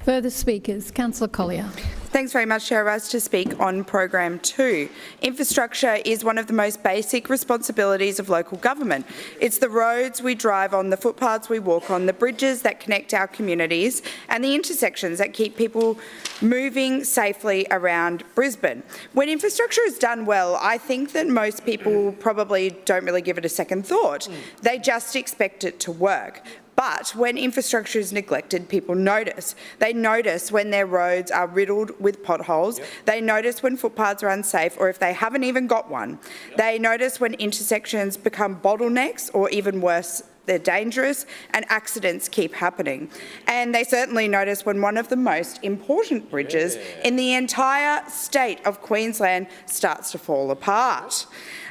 Further speakers. Councillor Collier. Thanks very much, Chair. I rise to speak on Program 2. Infrastructure is one of the most basic responsibilities of local government. It's the roads we drive on, the footpaths we walk on, the bridges that connect our communities and the intersections that keep people moving safely around Brisbane. When infrastructure is done well, I think that most people probably don't really give it a second thought. They just expect it to work. But when infrastructure is neglected, people notice. They notice when their roads are riddled with potholes. Yep. They notice when footpaths are unsafe, or if they haven't even got one. Yep. They notice when intersections become bottlenecks, or even worse, they're dangerous and accidents keep happening. And they certainly notice when one of the most important bridges in the entire state of Queensland starts to fall apart.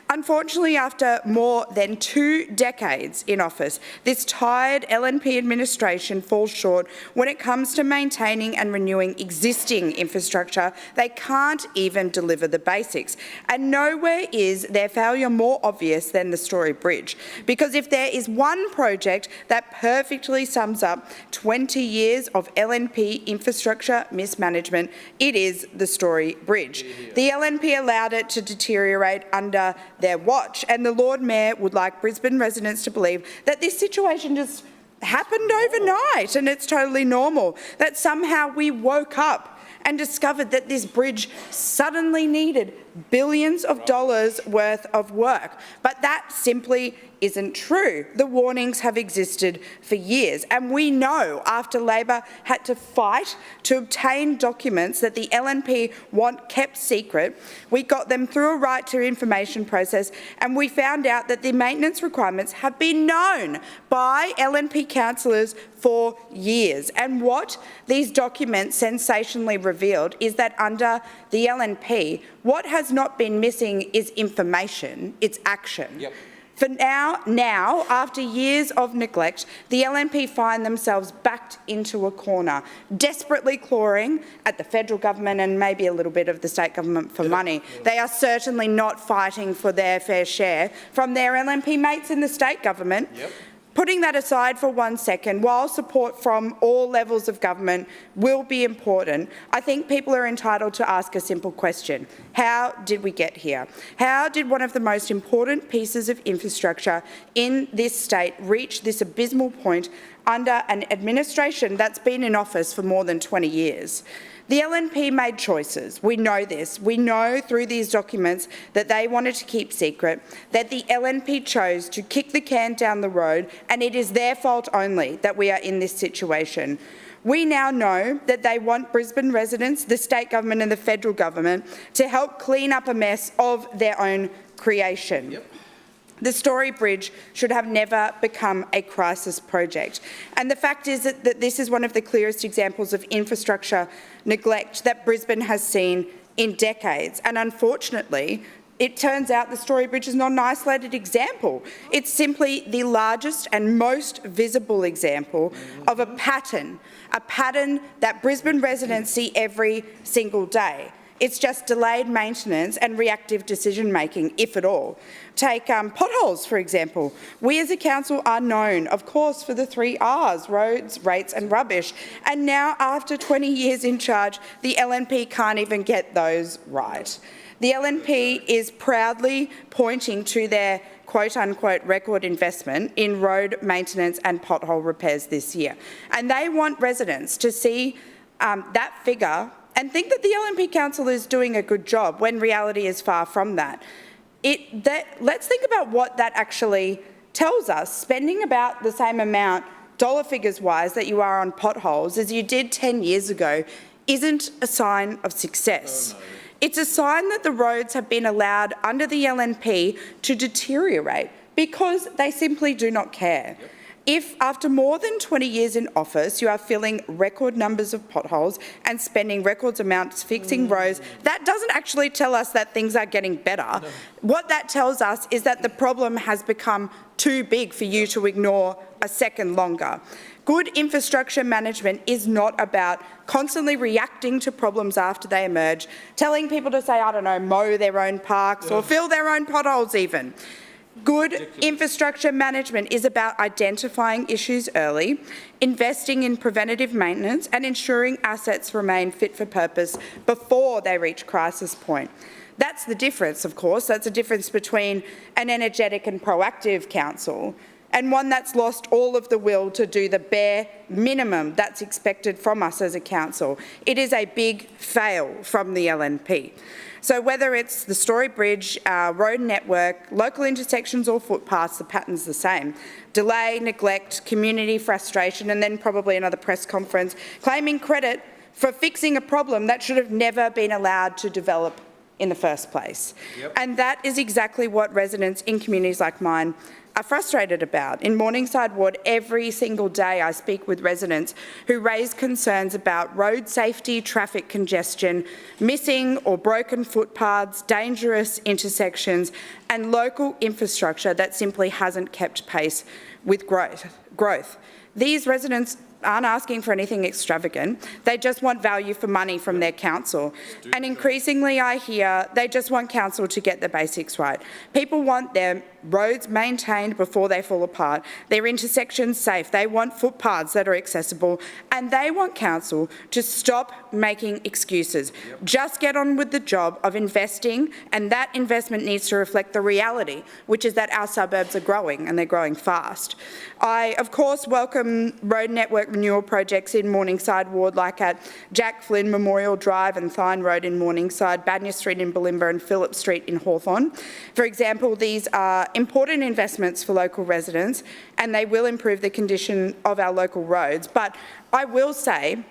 Unfortunately, after more than 2 decades in office, this tired LNP administration falls short when it comes to maintaining and renewing existing infrastructure. They can't even deliver the basics. And nowhere is their failure more obvious than the Story Bridge. Because if there is one project that perfectly sums up 20 years of LNP infrastructure mismanagement, it is the Story Bridge. The LNP allowed it to deteriorate under their watch, and the Lord Mayor would like Brisbane residents to believe that this situation just happened overnight and it's totally normal, that somehow we woke up and discovered that this bridge suddenly needed billions of dollars worth of work. But that simply isn't true. The warnings have existed for years, and we know after Labor had to fight to obtain documents that the LNP want kept secret, we got them through a right to information process, and we found out that the maintenance requirements have been known by LNP councillors for years. And what these documents sensationally revealed is that under the LNP, what has not been missing is information, it's action. Yep. For now, after years of neglect, the LNP find themselves backed into a corner, desperately clawing at the federal government and maybe a little bit of the state government for money. They are certainly not fighting for their fair share from their LNP mates in the state government. Yep. Putting that aside for 1 second, while support from all levels of government will be important, I think people are entitled to ask a simple question. How did we get here? How did one of the most important pieces of infrastructure in this state reach this abysmal point under an administration that's been in office for more than 20 years? The LNP made choices. We know this. We know through these documents that they wanted to keep secret, that the LNP chose to kick the can down the road, and it is their fault only that we are in this situation. We now know that they want Brisbane residents, the state government and the federal government to help clean up a mess of their own creation. Yep. The Story Bridge should have never become a crisis project. And the fact is that this is one of the clearest examples of infrastructure neglect that Brisbane has seen in decades. And unfortunately, it turns out the Story Bridge is not an isolated example. It's simply the largest and most visible example of a pattern that Brisbane residents see every single day. It's just delayed maintenance and reactive decision-making, if at all. Take potholes, for example. We as a council are known, of course, for the 3 Rs, roads, rates and rubbish. And now, after 20 years in charge, the LNP can't even get those right. The LNP is proudly pointing to their quote-unquote record investment in road maintenance and pothole repairs this year. And they want residents to see that figure and think that the LNP Council is doing a good job when reality is far from that. Let's think about what that actually tells us. Spending about the same amount, dollar figures-wise, that you are on potholes as you did 10 years ago isn't a sign of success. It's a sign that the roads have been allowed under the LNP to deteriorate because they simply do not care. If, after more than 20 years in office, you are filling record numbers of potholes and spending record amounts fixing roads, that doesn't actually tell us that things are getting better. No. What that tells us is that the problem has become too big for you to ignore a second longer. Good infrastructure management is not about constantly reacting to problems after they emerge, telling people to say, I don't know, mow their own parks or fill their own potholes even. Good infrastructure management is about identifying issues early, investing in preventative maintenance and ensuring assets remain fit for purpose before they reach crisis point. That's the difference, of course. That's the difference between an energetic and proactive council and one that's lost all of the will to do the bare minimum that's expected from us as a council. It is a big fail from the LNP. So whether it's the Story Bridge, our road network, local intersections or footpaths, the pattern's the same. Delay, neglect, community frustration, and then probably another press conference claiming credit for fixing a problem that should have never been allowed to develop in the first place. Yep. And that is exactly what residents in communities like mine are frustrated about. In Morningside Ward, every single day I speak with residents who raise concerns about road safety, traffic congestion, missing or broken footpaths, dangerous intersections, and local infrastructure that simply hasn't kept pace with growth. These residents aren't asking for anything extravagant. They just want value for money from their council. And increasingly I hear they just want council to get the basics right. People want their roads maintained before they fall apart, their intersections safe, they want footpaths that are accessible, and they want council to stop making excuses. Yep. Just get on with the job of investing, and that investment needs to reflect the reality, which is that our suburbs are growing and they're growing fast. I, of course, welcome road network renewal projects in Morningside Ward, like at Jack Flynn Memorial Drive and Thine Road in Morningside, Banya Street in Bulimba and Phillip Street in Hawthorn. For example, these are important investments for local residents and they will improve the condition of our local roads. But I will say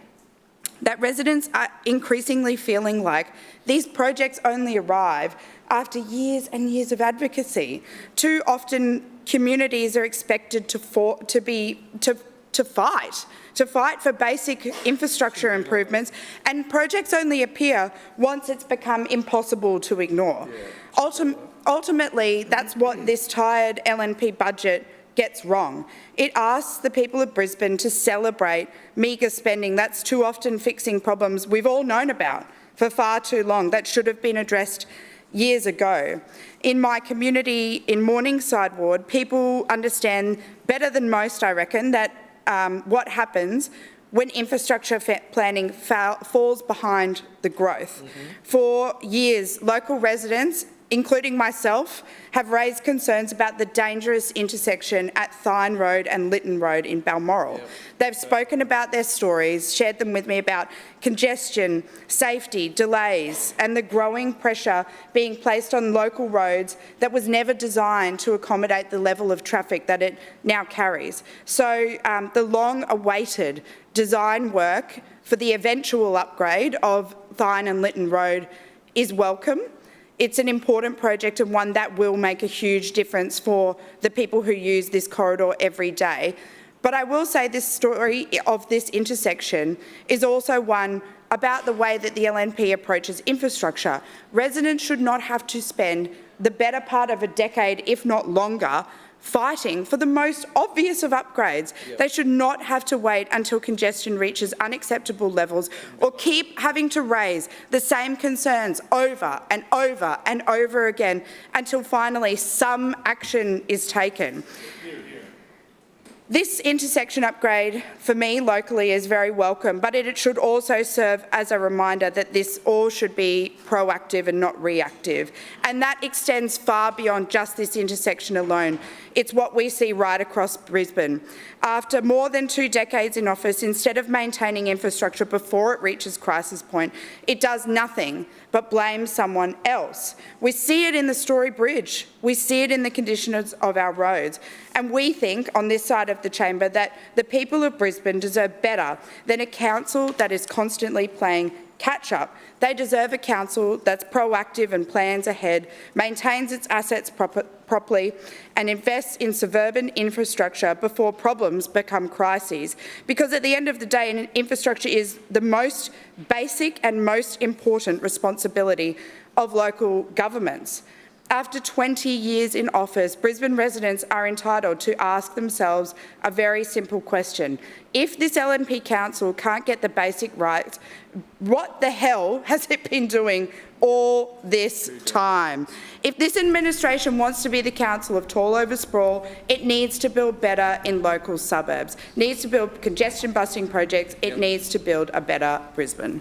that residents are increasingly feeling like these projects only arrive after years and years of advocacy. Too often communities are expected to fight for basic infrastructure improvements, and projects only appear once it's become impossible to ignore. Ultimately, that's what this tired LNP budget gets wrong. It asks the people of Brisbane to celebrate meagre spending that's too often fixing problems we've all known about for far too long that should have been addressed years ago. In my community in Morningside Ward, people understand better than most, I reckon, that what happens when infrastructure planning falls behind the growth. For years, local residents, including myself, have raised concerns about the dangerous intersection at Thine Road and Lytton Road in Balmoral. Yep. They've spoken about their stories, shared them with me about congestion, safety, delays, and the growing pressure being placed on local roads that was never designed to accommodate the level of traffic that it now carries. So the long-awaited design work for the eventual upgrade of Thine and Lytton Road is welcome. It's an important project and one that will make a huge difference for the people who use this corridor every day. But I will say this story of this intersection is also one about the way that the LNP approaches infrastructure. Residents should not have to spend the better part of a decade, if not longer, fighting for the most obvious of upgrades. They should not have to wait until congestion reaches unacceptable levels or keep having to raise the same concerns over and over and over again until finally some action is taken. This intersection upgrade, for me, locally, is very welcome, but it should also serve as a reminder that this all should be proactive and not reactive. And that extends far beyond just this intersection alone. It's what we see right across Brisbane. After more than 2 decades in office, instead of maintaining infrastructure before it reaches crisis point, it does nothing but blame someone else. We see it in the Story Bridge. We see it in the conditions of our roads. And we think, on this side of the chamber, that the people of Brisbane deserve better than a council that is constantly playing catch-up. They deserve a council that's proactive and plans ahead, maintains its assets properly and invests in suburban infrastructure before problems become crises. Because at the end of the day, infrastructure is the most basic and most important responsibility of local governments. After 20 years in office, Brisbane residents are entitled to ask themselves a very simple question. If this LNP council can't get the basic rights, what the hell has it been doing all this time? If this administration wants to be the council of tall over sprawl, it needs to build better in local suburbs, needs to build congestion busting projects, it needs to build a better Brisbane.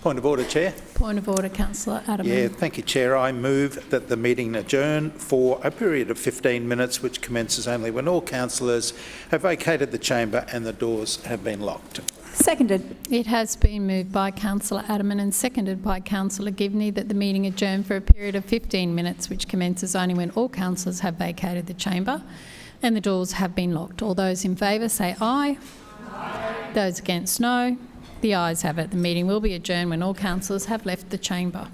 Point of order, Chair. Point of order, Councillor Adams. Yeah, thank you, Chair. I move that the meeting adjourn for a period of 15 minutes, which commences only when all councillors have vacated the chamber and the doors have been locked. Seconded. It has been moved by Councillor Adams and seconded by Councillor Givney that the meeting adjourn for a period of 15 minutes, which commences only when all councillors have vacated the chamber and the doors have been locked. All those in favour say aye. Aye. Those against, no. The ayes have it. The meeting will be adjourned when all councillors have left the chamber.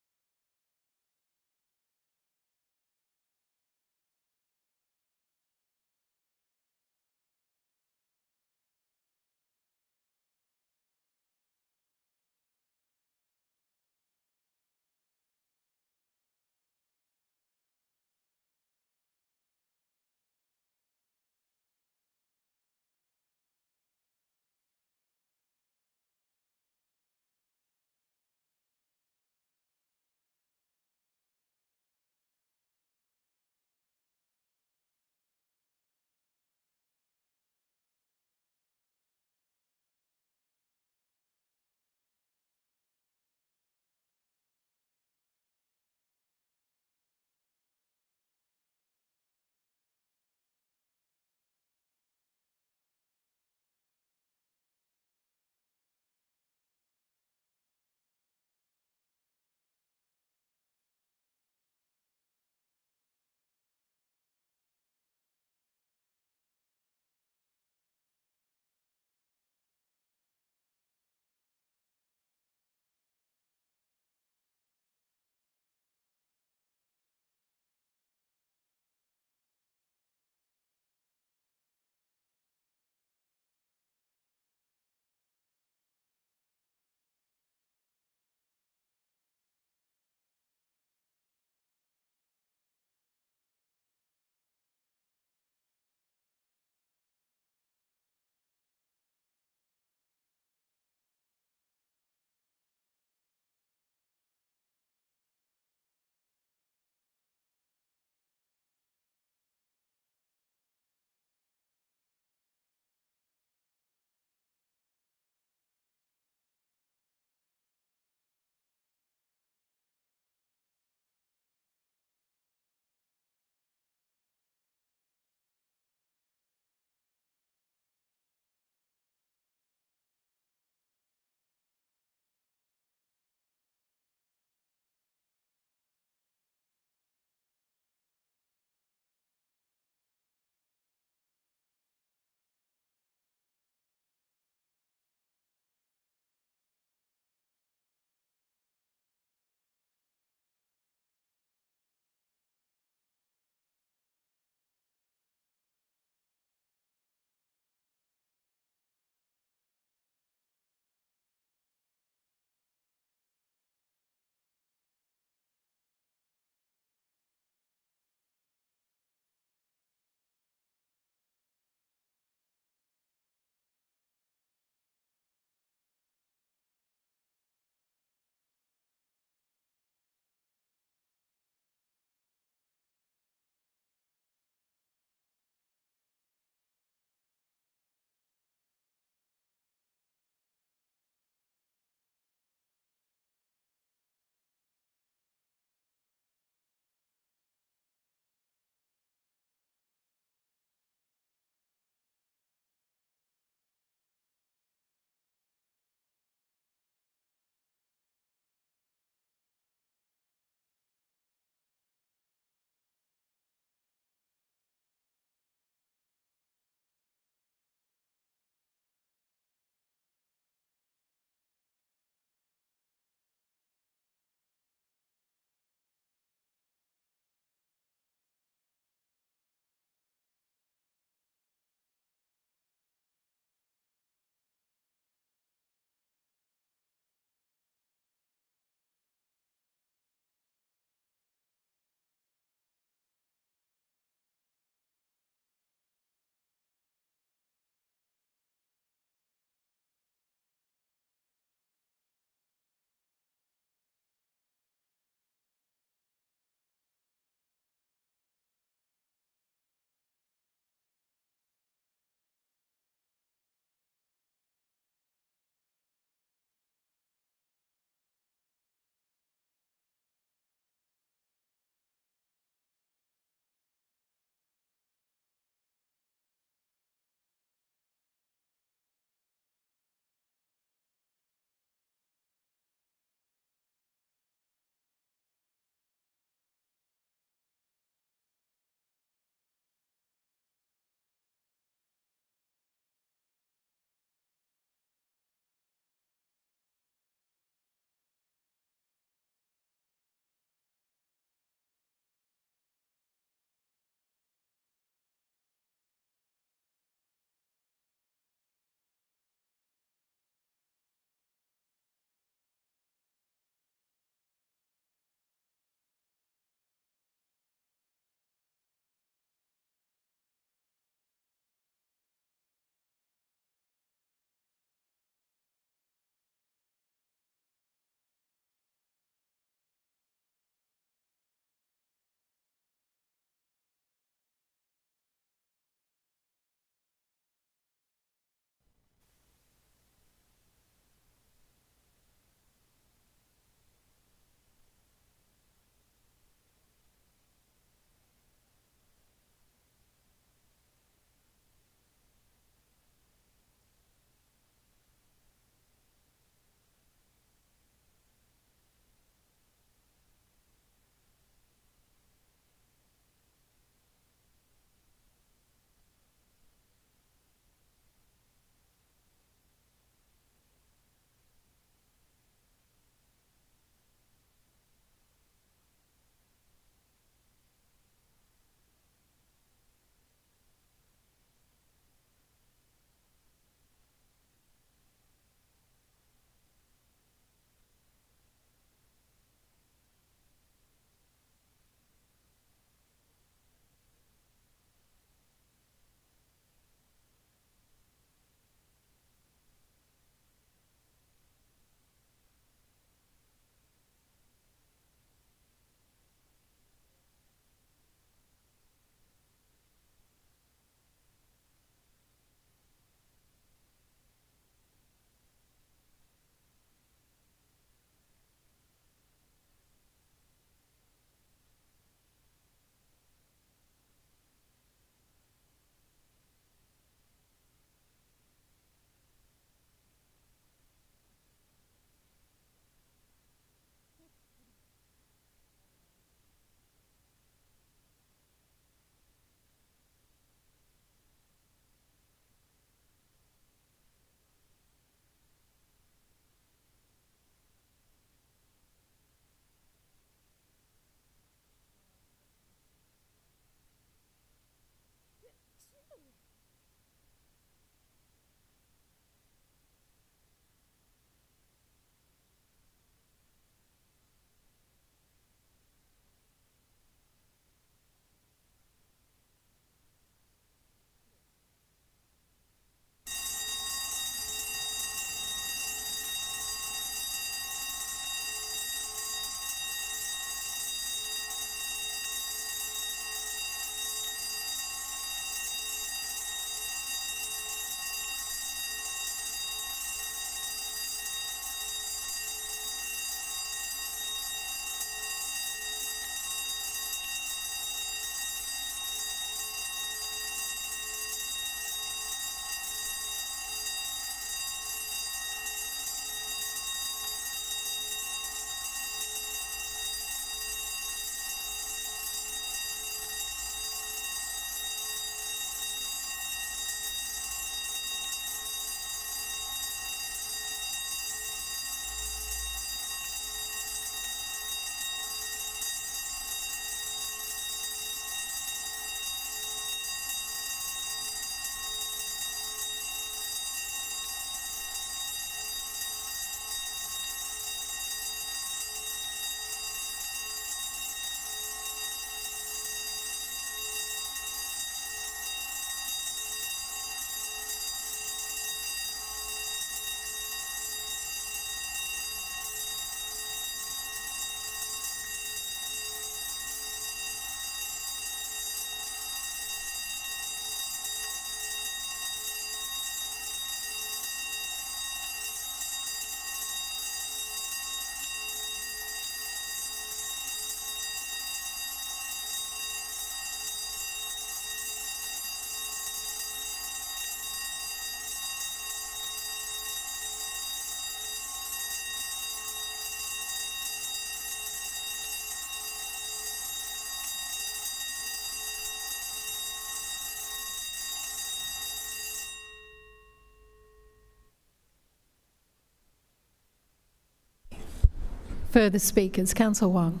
Further speakers, Councillor Wong.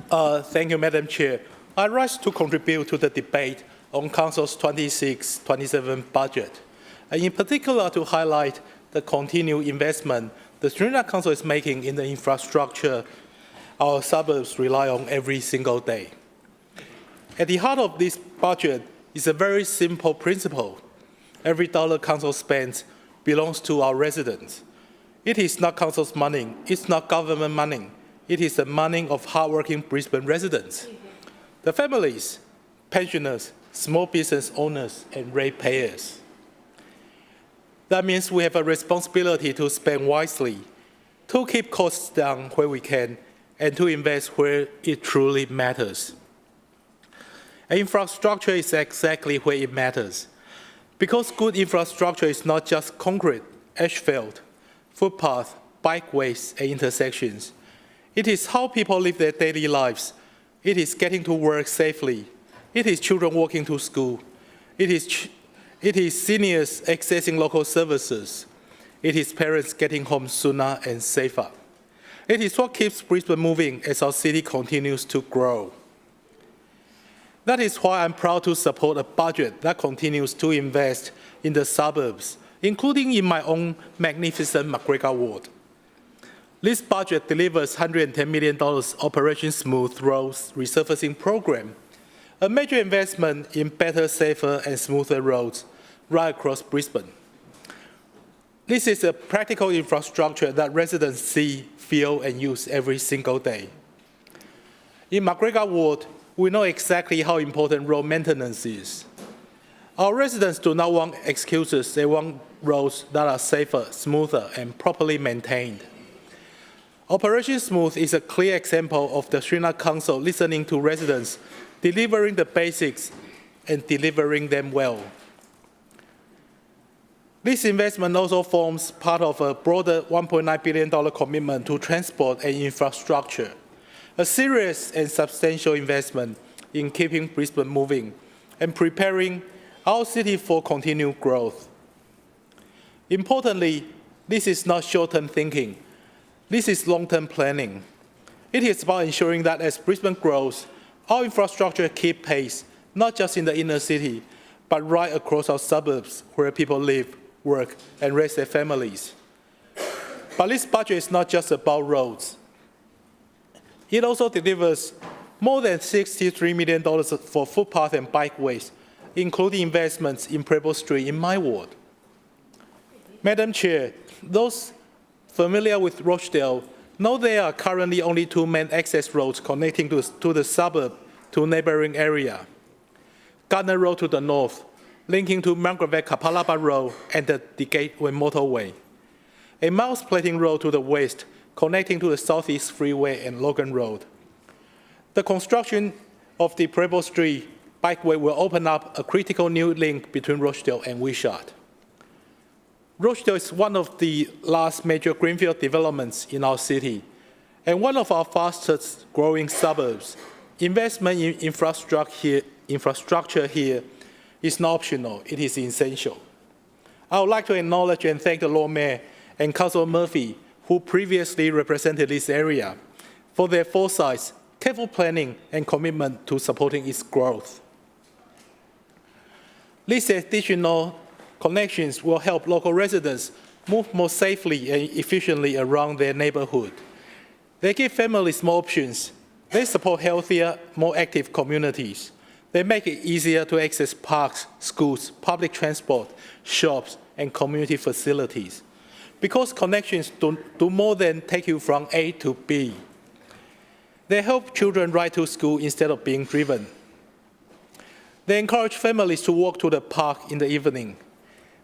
Thank you, Madam Chair. I rise to contribute to the debate on Council's 26-27 budget, and in particular to highlight the continued investment the Sri Lanka Council is making in the infrastructure our suburbs rely on every single day. At the heart of this budget is a very simple principle. Every dollar Council spends belongs to our residents. It is not Council's money, it's not government money, it is the money of hardworking Brisbane residents. The families, pensioners, small business owners, and ratepayers. That means we have a responsibility to spend wisely, to keep costs down where we can, and to invest where it truly matters. And infrastructure is exactly where it matters. Because good infrastructure is not just concrete, asphalt, footpaths, bikeways, and intersections. It is how people live their daily lives. It is getting to work safely. It is children walking to school. It is seniors accessing local services. It is parents getting home sooner and safer. It is what keeps Brisbane moving as our city continues to grow. That is why I'm proud to support a budget that continues to invest in the suburbs, including in my own magnificent McGregor ward. This budget delivers $110 million Operation Smooth Roads resurfacing program, a major investment in better, safer, and smoother roads right across Brisbane. This is a practical infrastructure that residents see, feel, and use every single day. In McGregor ward, we know exactly how important road maintenance is. Our residents do not want excuses, they want roads that are safer, smoother, and properly maintained. Operation Smooth is a clear example of the Sri Lanka Council listening to residents, delivering the basics, and delivering them well. This investment also forms part of a broader $1.9 billion commitment to transport and infrastructure, a serious and substantial investment in keeping Brisbane moving and preparing our city for continued growth. Importantly, this is not short-term thinking. This is long-term planning. It is about ensuring that as Brisbane grows, our infrastructure keeps pace, not just in the inner city, but right across our suburbs where people live, work, and raise their families. But this budget is not just about roads. It also delivers more than $63 million for footpath and bikeways, including investments in Brisbane Street in my ward. Madam Chair, those familiar with Rochdale know there are currently only two main access roads connecting to the suburb to neighbouring area. Gardner Road to the north, linking to Mangrove Kapalaba Road and the Gateway Motorway. A Miles Plating Road to the west, connecting to the Southeast Freeway and Logan Road. The construction of the Brisbane Street bikeway will open up a critical new link between Rochdale and Wishart. Rochdale is one of the last major greenfield developments in our city and one of our fastest growing suburbs. Investment in infrastructure here is not optional, it is essential. I would like to acknowledge and thank the Lord Mayor and Councillor Murphy, who previously represented this area, for their foresight, careful planning, and commitment to supporting its growth. These additional connections will help local residents move more safely and efficiently around their neighborhood. They give families more options. They support healthier, more active communities. They make it easier to access parks, schools, public transport, shops, and community facilities. Because connections do more than take you from A to B. They help children ride to school instead of being driven. They encourage families to walk to the park in the evening.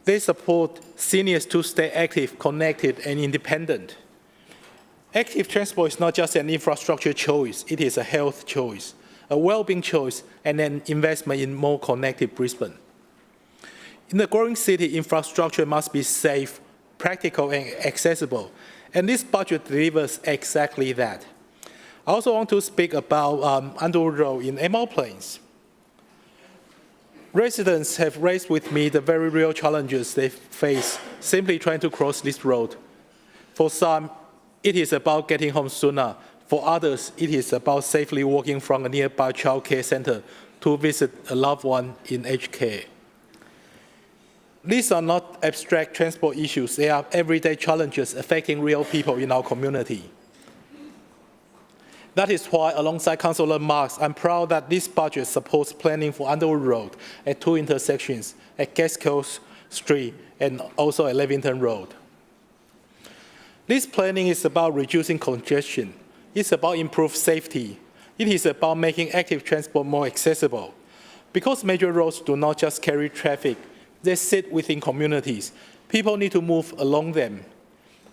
They support seniors to stay active, connected, and independent. Active transport is not just an infrastructure choice, it is a health choice, a well-being choice, and an investment in more connected Brisbane. In the growing city, infrastructure must be safe, practical, and accessible, and this budget delivers exactly that. I also want to speak about Underwood Road in Emerald Plains. Residents have raised with me the very real challenges they face simply trying to cross this road. For some, it is about getting home sooner. For others, it is about safely walking from a nearby childcare centre to visit a loved one in aged care. These are not abstract transport issues. They are everyday challenges affecting real people in our community. That is why, alongside Councillor Marks, I'm proud that this budget supports planning for Underwood Road at 2 intersections, at Gaskell Street and also at Levington Road. This planning is about reducing congestion. It's about improved safety. It is about making active transport more accessible. Because major roads do not just carry traffic, they sit within communities. People need to move along them,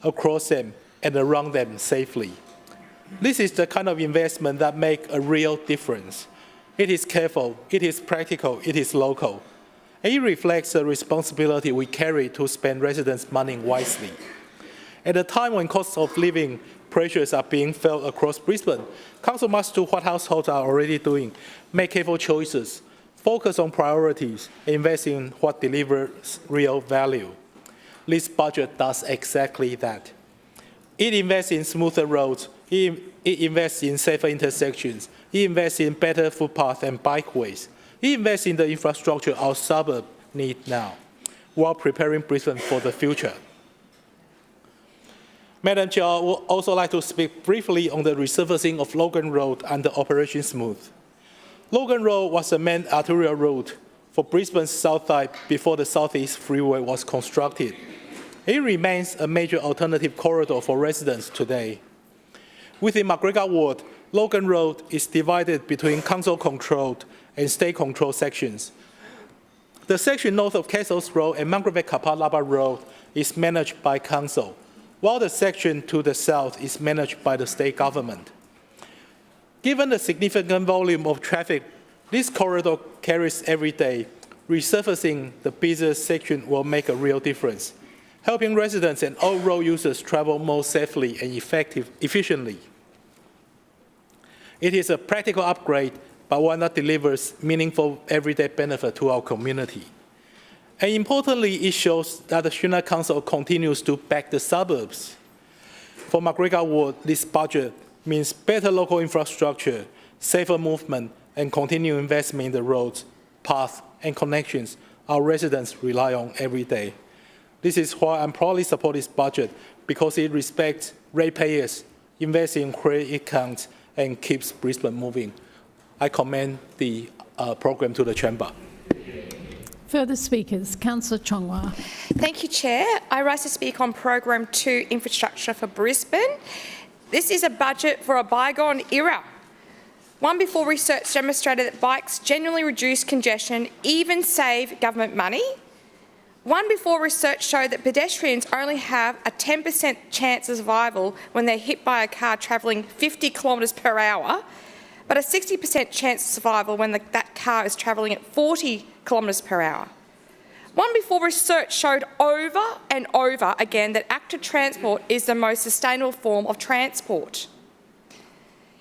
across them, and around them safely. This is the kind of investment that makes a real difference. It is careful, it is practical, it is local. And it reflects the responsibility we carry to spend residents' money wisely. At a time when cost of living pressures are being felt across Brisbane, Council must do what households are already doing: make careful choices, focus on priorities, invest in what delivers real value. This budget does exactly that. It invests in smoother roads, it invests in safer intersections, it invests in better footpaths and bikeways, it invests in the infrastructure our suburbs need now, while preparing Brisbane for the future. Madam Chair, I would also like to speak briefly on the resurfacing of Logan Road under Operation Smooth. Logan Road was the main arterial route for Brisbane's south side before the Southeast Freeway was constructed. It remains a major alternative corridor for residents today. Within McGregor Ward, Logan Road is divided between council-controlled and state-controlled sections. The section north of Castles Road and Mangrove Kapalaba Road is managed by council, while the section to the south is managed by the state government. Given the significant volume of traffic this corridor carries every day, resurfacing the busiest section will make a real difference, helping residents and all road users travel more safely and efficiently. It is a practical upgrade, but one that delivers meaningful everyday benefit to our community. And importantly, it shows that the Shuna Council continues to back the suburbs. For McGregor Ward, this budget means better local infrastructure, safer movement, and continued investment in the roads, paths, and connections our residents rely on every day. This is why I'm proudly support this budget, because it respects ratepayers, invests in where it counts, and keeps Brisbane moving. I commend the program to the Chamber. Further speakers, Councillor Chongwa. Thank you, Chair. I rise to speak on Program 2, Infrastructure for Brisbane. This is a budget for a bygone era. One before research demonstrated that bikes genuinely reduce congestion, even save government money. One before research showed that pedestrians only have a 10% chance of survival when they're hit by a car travelling 50 kilometres per hour, but a 60% chance of survival when that car is travelling at 40 kilometres per hour. One before research showed over and over again that active transport is the most sustainable form of transport.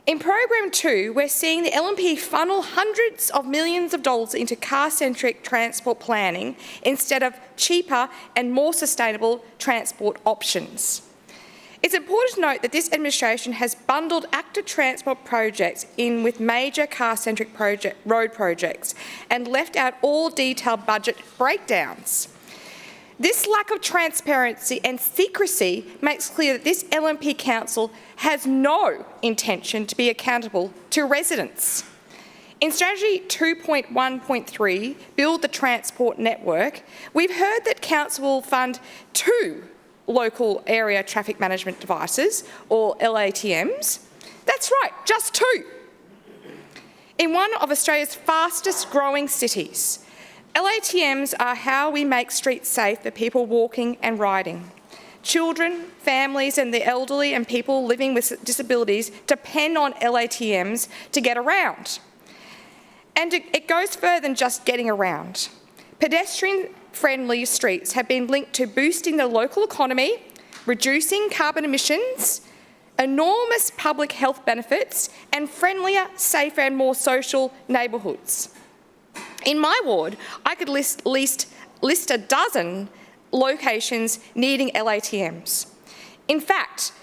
In Program 2, we're seeing the LNP funnel hundreds of millions of dollars into car-centric transport planning instead of cheaper and more sustainable transport options. It's important to note that this administration has bundled active transport projects in with major car-centric road projects and left out all detailed budget breakdowns. This lack of transparency and secrecy makes clear that this LNP Council has no intention to be accountable to residents. In Strategy 2.1.3, Build the Transport Network, we've heard that Council will fund 2 local area traffic management devices, or LATMs. That's right, just 2. In one of Australia's fastest growing cities. LATMs are how we make streets safe for people walking and riding. Children, families and the elderly and people living with disabilities depend on LATMs to get around. And it goes further than just getting around. Pedestrian-friendly streets have been linked to boosting the local economy, reducing carbon emissions, enormous public health benefits and friendlier, safer and more social neighbourhoods. In my ward, I could list a dozen locations needing LATMs. In fact,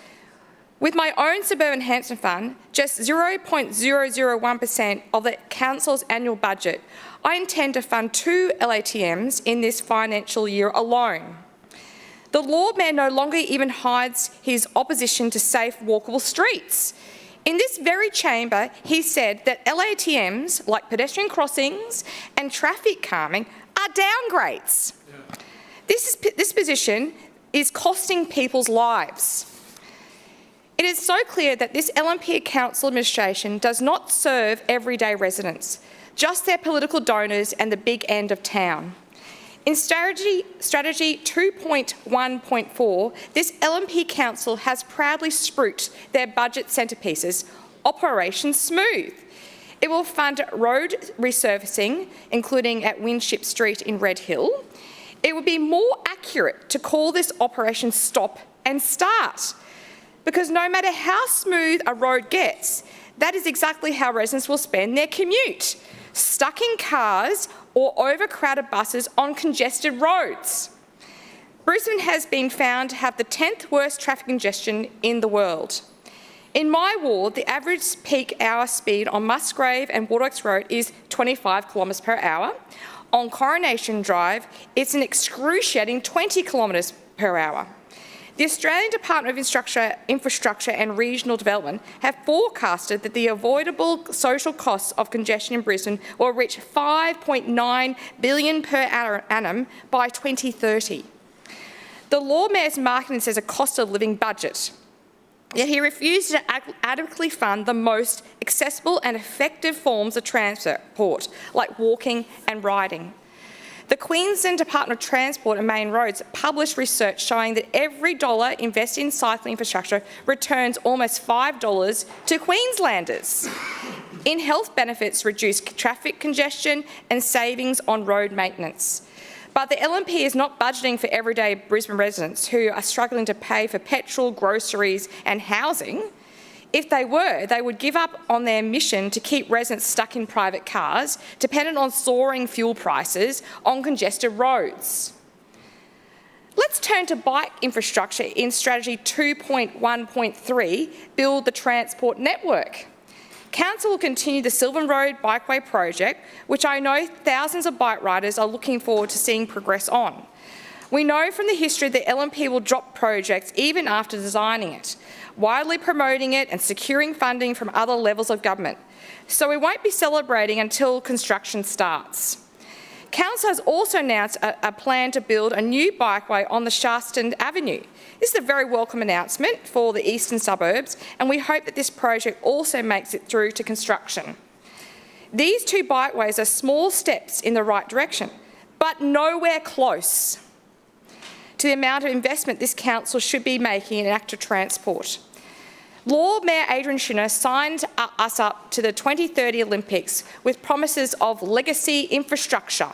With my own suburban Hampton fund, just 0.001% of the council's annual budget, I intend to fund 2 LATMs in this financial year alone. The Lord Mayor no longer even hides his opposition to safe, walkable streets. In this very chamber, he said that LATMs, like pedestrian crossings and traffic calming, are downgrades. This position is costing people's lives. It is so clear that this LNP council administration does not serve everyday residents, just their political donors and the big end of town. In Strategy 2.1.4, this LNP council has proudly spruiked their budget centrepieces, Operation Smooth. It will fund road resurfacing, including at Winship Street in Red Hill. It would be more accurate to call this Operation Stop and Start, because no matter how smooth a road gets, that is exactly how residents will spend their commute, stuck in cars or overcrowded buses on congested roads. Brisbane has been found to have the 10th worst traffic congestion in the world. In my ward, the average peak hour speed on Musgrave and Waterworks Road is 25 kilometres per hour. On Coronation Drive, it's an excruciating 20 kilometres per hour. The Australian Department of Infrastructure and Regional Development have forecasted that the avoidable social costs of congestion in Brisbane will reach $5.9 billion per annum by 2030. The Lord Mayor's marketing this as a cost of living budget, yet he refuses to adequately fund the most accessible and effective forms of transport, like walking and riding. The Queensland Department of Transport and Main Roads published research showing that every dollar invested in cycling infrastructure returns almost $5 to Queenslanders. In health benefits, reduce traffic congestion and savings on road maintenance. But the LNP is not budgeting for everyday Brisbane residents who are struggling to pay for petrol, groceries and housing. If they were, they would give up on their mission to keep residents stuck in private cars, dependent on soaring fuel prices on congested roads. Let's turn to bike infrastructure in Strategy 2.1.3, Build the Transport Network. Council will continue the Sylvan Road Bikeway project, which I know thousands of bike riders are looking forward to seeing progress on. We know from the history that LNP will drop projects even after designing it, widely promoting it and securing funding from other levels of government. So we won't be celebrating until construction starts. Council has also announced a plan to build a new bikeway on the Sharston Avenue. This is a very welcome announcement for the eastern suburbs, and we hope that this project also makes it through to construction. These two bikeways are small steps in the right direction, but nowhere close to the amount of investment this council should be making in active transport. Lord Mayor Adrian Schrinner signed us up to the 2030 Olympics with promises of legacy infrastructure.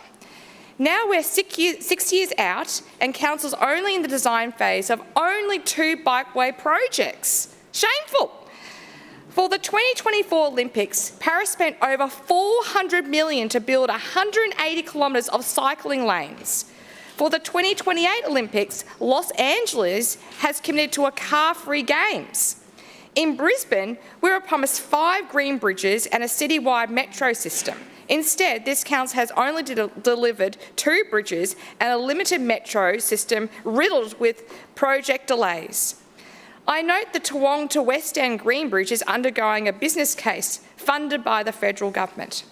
Now we're 6 years out and council's only in the design phase of only 2 bikeway projects. Shameful. For the 2024 Olympics, Paris spent over $400 million to build 180 kilometres of cycling lanes. For the 2028 Olympics, Los Angeles has committed to a car-free games. In Brisbane, we were promised 5 green bridges and a citywide metro system. Instead, this council has only delivered 2 bridges and a limited metro system riddled with project delays. I note the Toowong to West End Green Bridge is undergoing a business case funded by the federal government.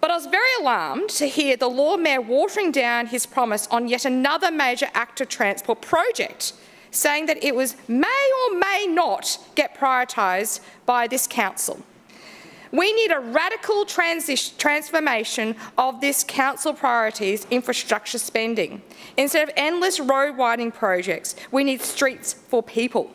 But I was very alarmed to hear the Lord Mayor watering down his promise on yet another major active transport project, saying that it may or may not get prioritised by this council. We need a radical transformation of this council priorities infrastructure spending. Instead of endless road widening projects, we need streets for people.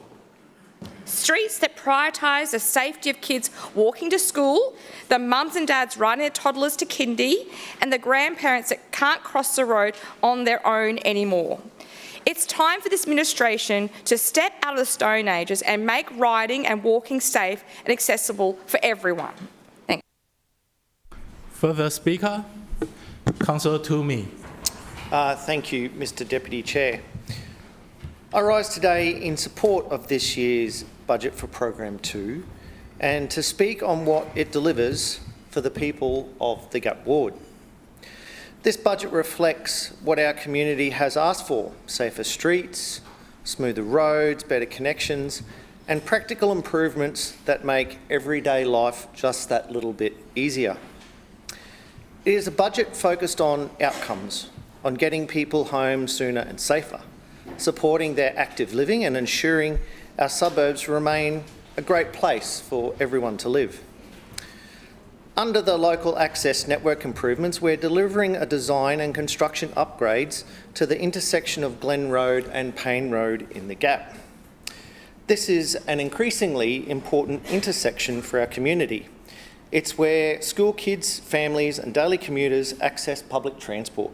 Streets that prioritise the safety of kids walking to school, the mums and dads riding their toddlers to kindy, and the grandparents that can't cross the road on their own anymore. It's time for this administration to step out of the Stone Ages and make riding and walking safe and accessible for everyone. Thank you. Further speaker, Councillor Toomey. Thank you, Mr Deputy Chair. I rise today in support of this year's budget for Program 2 and to speak on what it delivers for the people of the Gap ward. This budget reflects what our community has asked for: safer streets, smoother roads, better connections, and practical improvements that make everyday life just that little bit easier. It is a budget focused on outcomes, on getting people home sooner and safer, supporting their active living and ensuring our suburbs remain a great place for everyone to live. Under the local access network improvements, we're delivering a design and construction upgrades to the intersection of Glen Road and Payne Road in the Gap. This is an increasingly important intersection for our community. It's where school kids, families and daily commuters access public transport,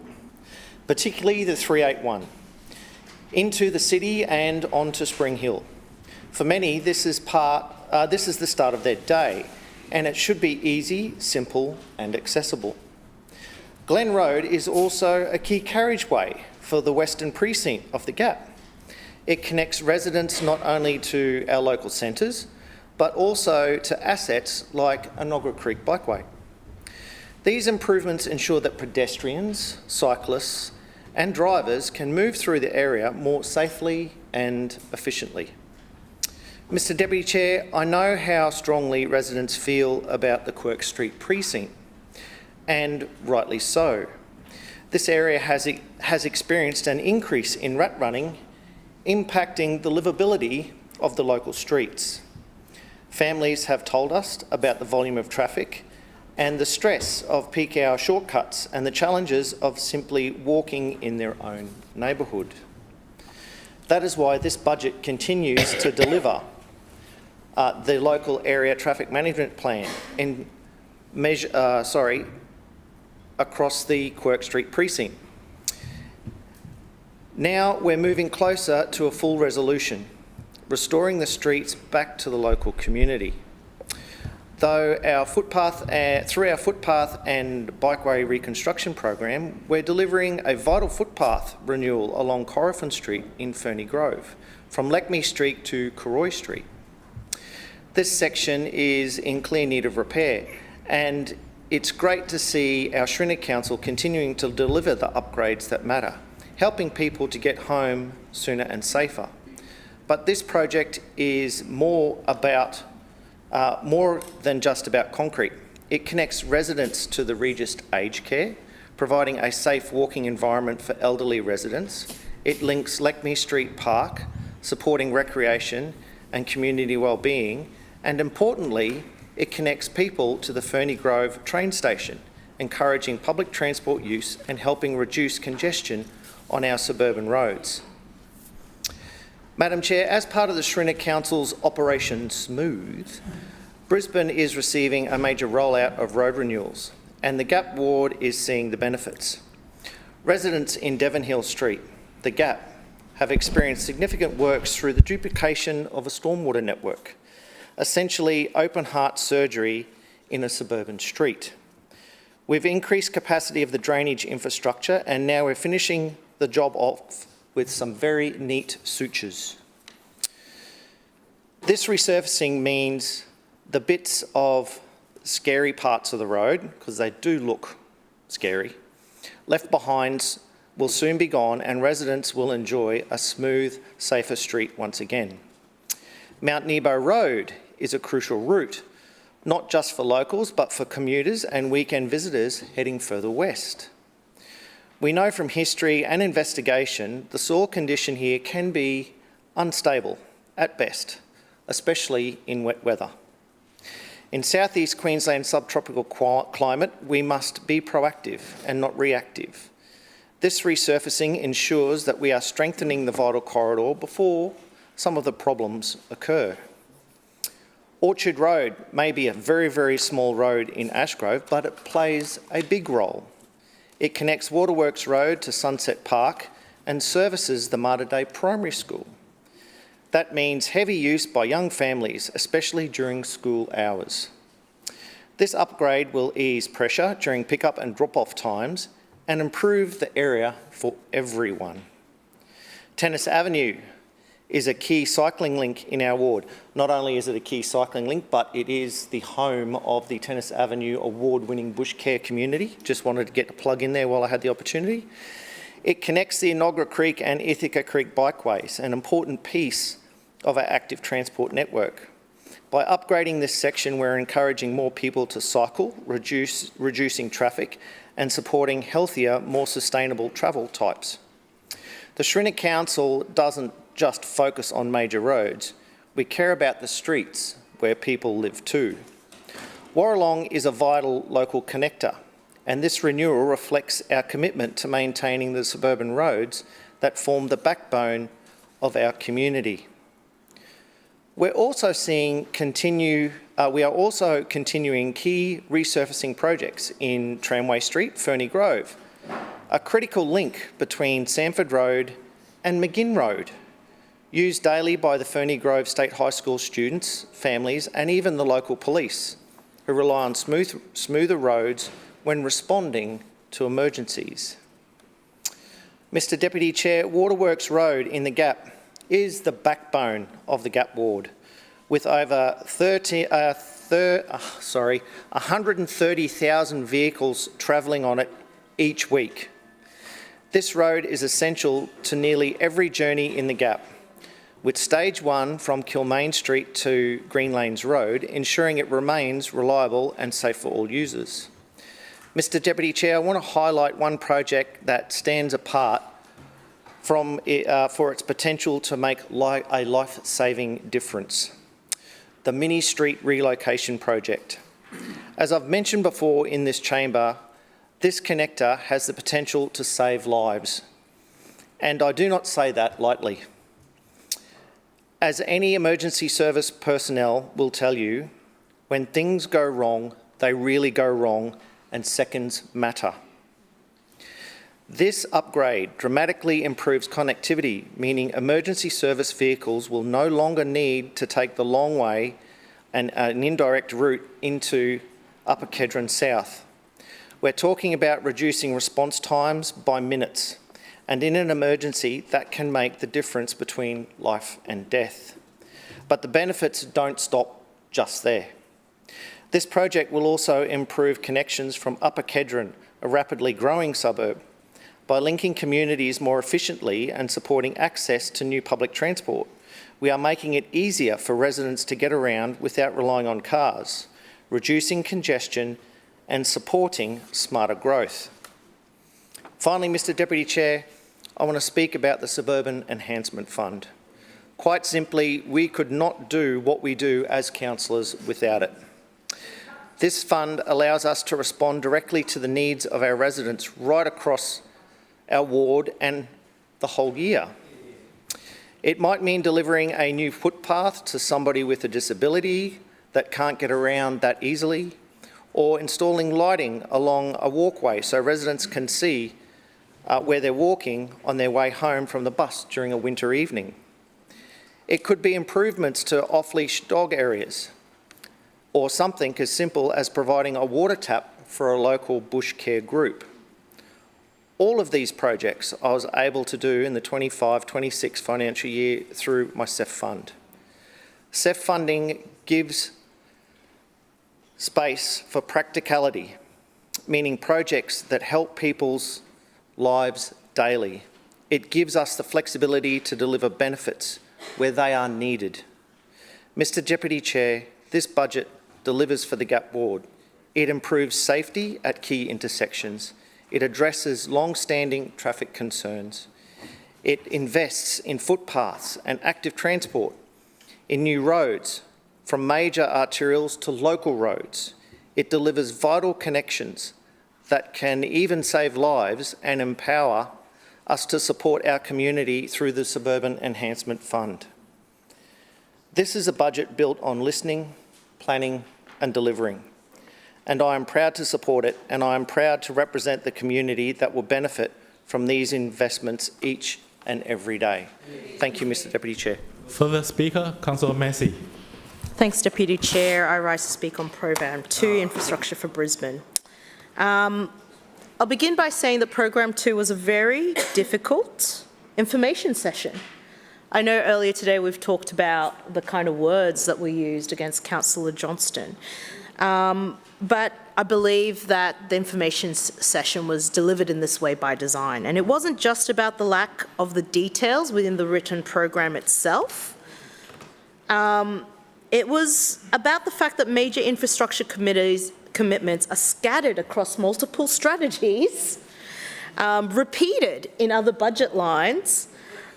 particularly the 381, into the city and onto Spring Hill. For many, this is the start of their day, and it should be easy, simple and accessible. Glen Road is also a key carriageway for the western precinct of the Gap. It connects residents not only to our local centres, but also to assets like Enoggera Creek Bikeway. These improvements ensure that pedestrians, cyclists and drivers can move through the area more safely and efficiently. Mr Deputy Chair, I know how strongly residents feel about the Quirk Street precinct, and rightly so. This area has experienced an increase in rat running, impacting the livability of the local streets. Families have told us about the volume of traffic and the stress of peak hour shortcuts and the challenges of simply walking in their own neighbourhood. That is why this budget continues to deliver the local area traffic management plan across the Quirk Street precinct. Now we're moving closer to a full resolution, restoring the streets back to the local community. Through our footpath and bikeway reconstruction program, we're delivering a vital footpath renewal along Corriffin Street in Ferny Grove, from Leckmy Street to Corroy Street. This section is in clear need of repair, and it's great to see our Brisbane Council continuing to deliver the upgrades that matter, helping people to get home sooner and safer. But this project is more than just about concrete. It connects residents to the Regis Aged Care, providing a safe walking environment for elderly residents. It links Leckmy Street Park, supporting recreation and community wellbeing, and importantly, it connects people to the Ferny Grove train station, encouraging public transport use and helping reduce congestion on our suburban roads. Madam Chair, as part of the Brisbane Council's Operation Smooth, Brisbane is receiving a major rollout of road renewals, and the Gap ward is seeing the benefits. Residents in Devon Hill Street, the Gap, have experienced significant works through the duplication of a stormwater network, essentially open heart surgery in a suburban street. We've increased capacity of the drainage infrastructure, and now we're finishing the job off with some very neat sutures. This resurfacing means the bits of scary parts of the road, because they do look scary, left behind will soon be gone, and residents will enjoy a smooth, safer street once again. Mount Nebo Road is a crucial route, not just for locals, but for commuters and weekend visitors heading further west. We know from history and investigation the soil condition here can be unstable at best, especially in wet weather. In southeast Queensland's subtropical climate, we must be proactive and not reactive. This resurfacing ensures that we are strengthening the vital corridor before some of the problems occur. Orchard Road may be a very, very small road in Ashgrove, but it plays a big role. It connects Waterworks Road to Sunset Park and services the Mater Dei Primary School. That means heavy use by young families, especially during school hours. This upgrade will ease pressure during pick-up and drop-off times and improve the area for everyone. Tennis Avenue is a key cycling link in our ward. Not only is it a key cycling link, but it is the home of the Tennis Avenue award-winning bush care community. Just wanted to get a plug in there while I had the opportunity. It connects the Enoggera Creek and Ithaca Creek bikeways, an important piece of our active transport network. By upgrading this section, we're encouraging more people to cycle, reducing traffic and supporting healthier, more sustainable travel types. The Shrina Council doesn't just focus on major roads. We care about the streets where people live too. Warralong is a vital local connector, and this renewal reflects our commitment to maintaining the suburban roads that form the backbone of our community. We are also continuing key resurfacing projects in Tramway Street, Ferny Grove, a critical link between Sanford Road and McGinn Road, used daily by the Ferny Grove State High School students, families and even the local police, who rely on smoother roads when responding to emergencies. Mr Deputy Chair, Waterworks Road in the Gap is the backbone of the Gap ward, with over 130,000 vehicles travelling on it each week. This road is essential to nearly every journey in the Gap, with Stage 1 from Kilmaine Street to Green Lanes Road, ensuring it remains reliable and safe for all users. Mr Deputy Chair, I want to highlight one project that stands apart for its potential to make a life-saving difference: the Mini Street Relocation Project. As I've mentioned before in this chamber, this connector has the potential to save lives, and I do not say that lightly. As any emergency service personnel will tell you, when things go wrong, they really go wrong, and seconds matter. This upgrade dramatically improves connectivity, meaning emergency service vehicles will no longer need to take the long way and an indirect route into Upper Kedron South. We're talking about reducing response times by minutes, and in an emergency, that can make the difference between life and death. But the benefits don't stop just there. This project will also improve connections from Upper Kedron, a rapidly growing suburb, by linking communities more efficiently and supporting access to new public transport. We are making it easier for residents to get around without relying on cars, reducing congestion and supporting smarter growth. Finally, Mr Deputy Chair, I want to speak about the Suburban Enhancement Fund. Quite simply, we could not do what we do as councillors without it. This fund allows us to respond directly to the needs of our residents right across our ward and the whole year. It might mean delivering a new footpath to somebody with a disability that can't get around that easily, or installing lighting along a walkway so residents can see where they're walking on their way home from the bus during a winter evening. It could be improvements to off-leash dog areas, or something as simple as providing a water tap for a local bush care group. All of these projects I was able to do in the 25-26 financial year through my CEF fund. CEF funding gives space for practicality, meaning projects that help people's lives daily. It gives us the flexibility to deliver benefits where they are needed. Mr Deputy Chair, this budget delivers for the Gap ward. It improves safety at key intersections. It addresses long-standing traffic concerns. It invests in footpaths and active transport, in new roads, from major arterials to local roads. It delivers vital connections that can even save lives and empower us to support our community through the Suburban Enhancement Fund. This is a budget built on listening, planning and delivering. And I am proud to support it, and I am proud to represent the community that will benefit from these investments each and every day. Thank you, Mr Deputy Chair. Further Speaker, Councillor Massey. Thanks, Deputy Chair. I rise to speak on Program 2, Infrastructure for Brisbane. I'll begin by saying that Program 2 was a very difficult information session. I know earlier today we've talked about the kind of words that were used against Councillor Johnston, but I believe that the information session was delivered in this way by design. And it wasn't just about the lack of the details within the written program itself. It was about the fact that major infrastructure commitments are scattered across multiple strategies, repeated in other budget lines,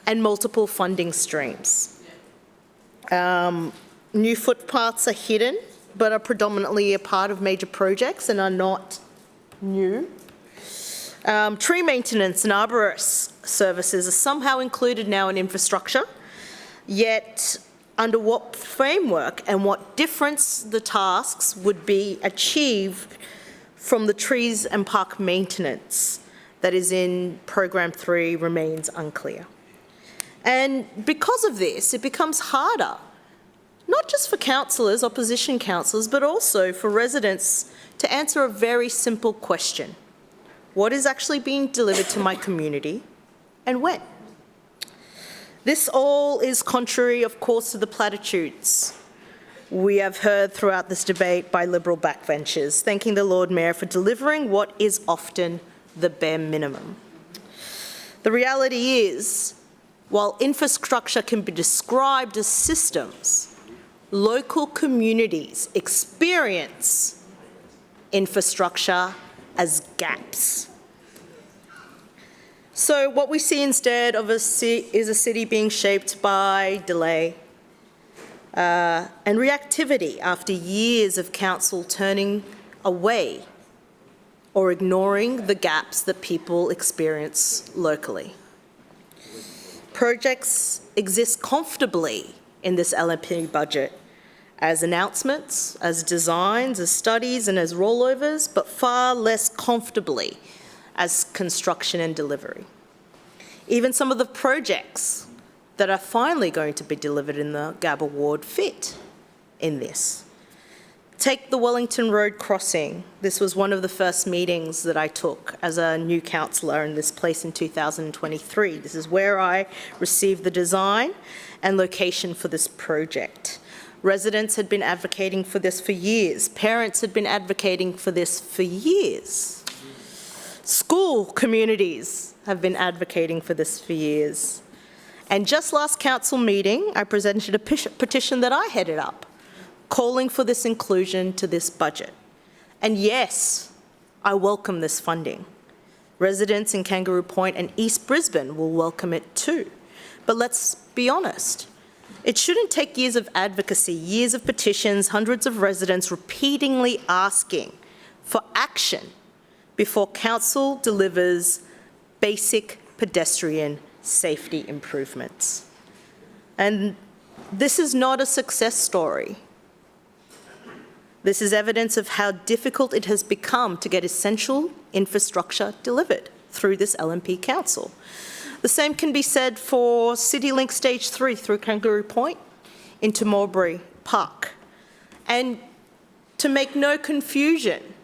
and multiple funding streams. New footpaths are hidden, but are predominantly a part of major projects and are not new. Tree maintenance and arborist services are somehow included now in infrastructure, yet under what framework and what difference the tasks would be achieved from the trees and park maintenance that is in Program 3 remains unclear. And because of this, it becomes harder, not just for councillors, opposition councillors, but also for residents to answer a very simple question. What is actually being delivered to my community and when? This all is contrary, of course, to the platitudes we have heard throughout this debate by Liberal backbenchers, thanking the Lord Mayor for delivering what is often the bare minimum. The reality is, while infrastructure can be described as systems, local communities experience infrastructure as gaps. So what we see instead of is a city being shaped by delay and reactivity after years of council turning away or ignoring the gaps that people experience locally. Projects exist comfortably in this LNP budget as announcements, as designs, as studies and as rollovers, but far less comfortably as construction and delivery. Even some of the projects that are finally going to be delivered in the Gabba ward fit in this. Take the Wellington Road crossing. This was one of the first meetings that I took as a new councillor in this place in 2023. This is where I received the design and location for this project. Residents had been advocating for this for years. Parents had been advocating for this for years. School communities have been advocating for this for years. And just last council meeting, I presented a petition that I headed up, calling for this inclusion to this budget. And yes, I welcome this funding. Residents in Kangaroo Point and East Brisbane will welcome it too. But let's be honest, it shouldn't take years of advocacy, years of petitions, hundreds of residents repeatedly asking for action before council delivers basic pedestrian safety improvements. And this is not a success story. This is evidence of how difficult it has become to get essential infrastructure delivered through this LNP council. The same can be said for CityLink Stage 3 through Kangaroo Point into Mulberry Park. And to make no confusion,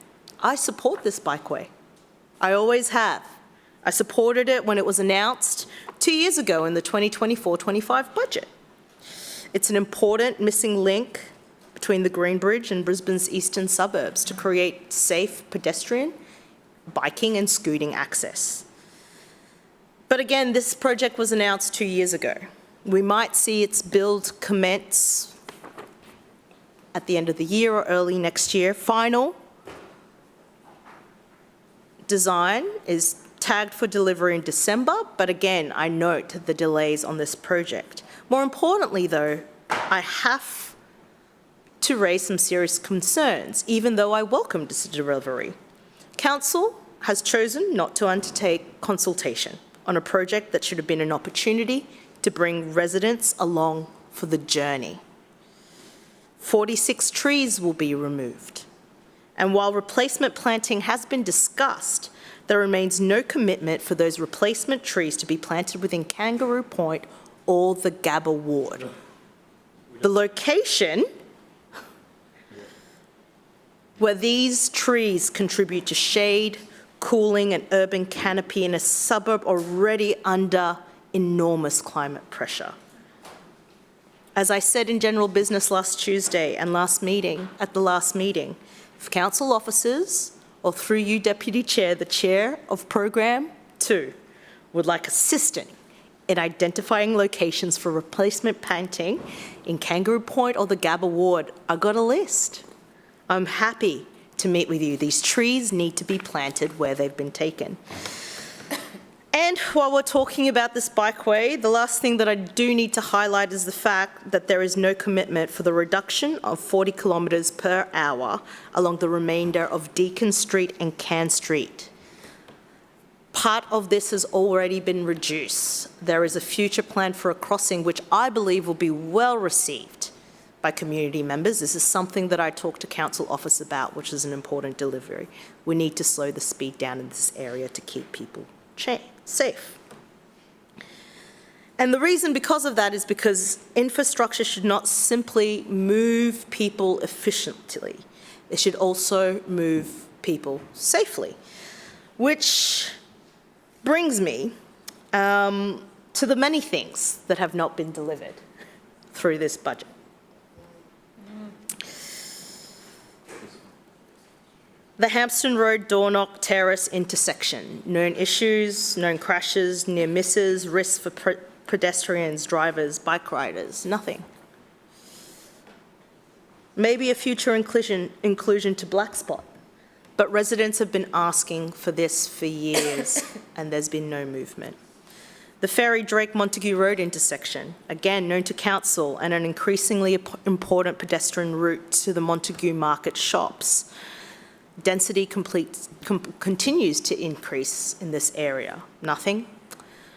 I support this bikeway. I always have. I supported it when it was announced 2 years ago in the 2024-25 budget. It's an important missing link between the Green Bridge and Brisbane's eastern suburbs to create safe pedestrian, biking and scooting access. But again, this project was announced 2 years ago. We might see its build commence at the end of the year or early next year. Final design is tagged for delivery in December, but again, I note the delays on this project. More importantly though, I have to raise some serious concerns, even though I welcome this delivery. Council has chosen not to undertake consultation on a project that should have been an opportunity to bring residents along for the journey. 46 trees will be removed. And while replacement planting has been discussed, there remains no commitment for those replacement trees to be planted within Kangaroo Point or the Gabba ward. The location where these trees contribute to shade, cooling and urban canopy in a suburb already under enormous climate pressure. As I said in general business last Tuesday and at the last meeting, if council officers, or through you, Deputy Chair, the Chair of Program 2, would like assistance in identifying locations for replacement painting in Kangaroo Point or the Gabba Ward, I got a list. I'm happy to meet with you. These trees need to be planted where they've been taken. And while we're talking about this bikeway, the last thing that I do need to highlight is the fact that there is no commitment for the reduction of 40 kilometres per hour along the remainder of Deakin Street and Cann Street. Part of this has already been reduced. There is a future plan for a crossing which I believe will be well received by community members. This is something that I talked to council office about, which is an important delivery. We need to slow the speed down in this area to keep people safe. And the reason because of that is because infrastructure should not simply move people efficiently. It should also move people safely, which brings me to the many things that have not been delivered through this budget. The Hampston Road Dornoch Terrace intersection. Known issues, known crashes, near misses, risks for pedestrians, drivers, bike riders, nothing. Maybe a future inclusion to Black Spot, but residents have been asking for this for years and there's been no movement. The Ferry Drake Montague Road intersection, again known to council and an increasingly important pedestrian route to the Montague market shops. Density continues to increase in this area. Nothing.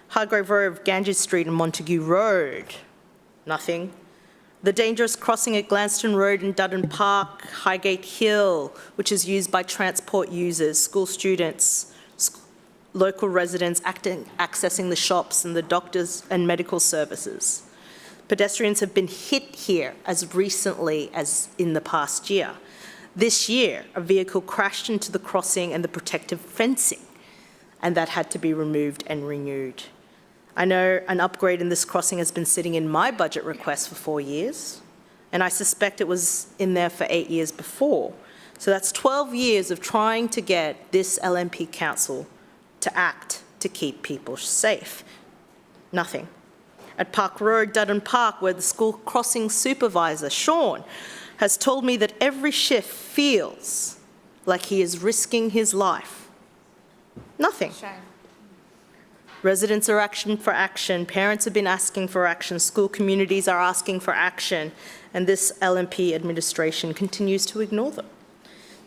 Hargrave Road, Ganges Street and Montague Road. Nothing. The dangerous crossing at Glanston Road and Dutton Park, Highgate Hill, which is used by transport users, school students, local residents accessing the shops and the doctors and medical services. Pedestrians have been hit here as recently as in the past year. This year, a vehicle crashed into the crossing and the protective fencing, and that had to be removed and renewed. I know an upgrade in this crossing has been sitting in my budget request for 4 years, and I suspect it was in there for 8 years before. So that's 12 years of trying to get this LNP council to act to keep people safe. Nothing. At Park Road, Dutton Park, where the school crossing supervisor, Sean, has told me that every shift feels like he is risking his life. Nothing. Shame. Residents are asking for action, parents have been asking for action, school communities are asking for action, and this LNP administration continues to ignore them.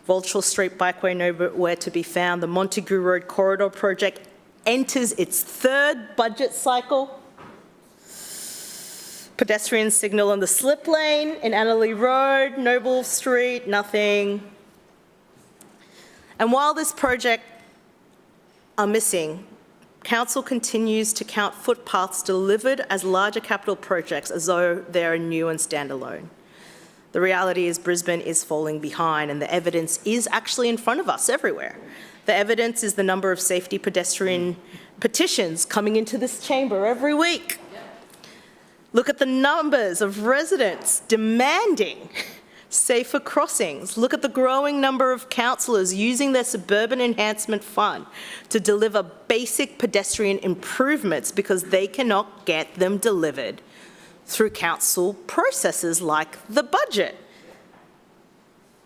Vulture Street Bikeway nowhere to be found. The Montague Road Corridor Project enters its 3rd budget cycle. Pedestrian signal on the slip lane in Annerley Road, Noble Street, nothing. And while this project are missing, council continues to count footpaths delivered as larger capital projects as though they are new and standalone. The reality is Brisbane is falling behind and the evidence is actually in front of us everywhere. The evidence is the number of safety pedestrian petitions coming into this chamber every week. Look at the numbers of residents demanding safer crossings. Look at the growing number of councillors using their Suburban Enhancement Fund to deliver basic pedestrian improvements because they cannot get them delivered through council processes like the budget.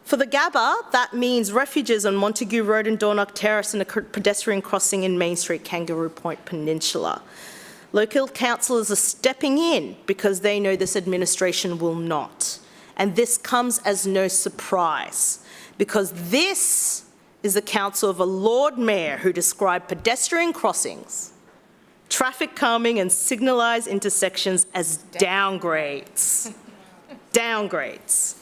For the Gabba, that means refuges on Montague Road and Dornoch Terrace and a pedestrian crossing in Main Street, Kangaroo Point Peninsula. Local councillors are stepping in because they know this administration will not. And this comes as no surprise because this is the council of a Lord Mayor who described pedestrian crossings, traffic calming and signalised intersections as downgrades. Downgrades.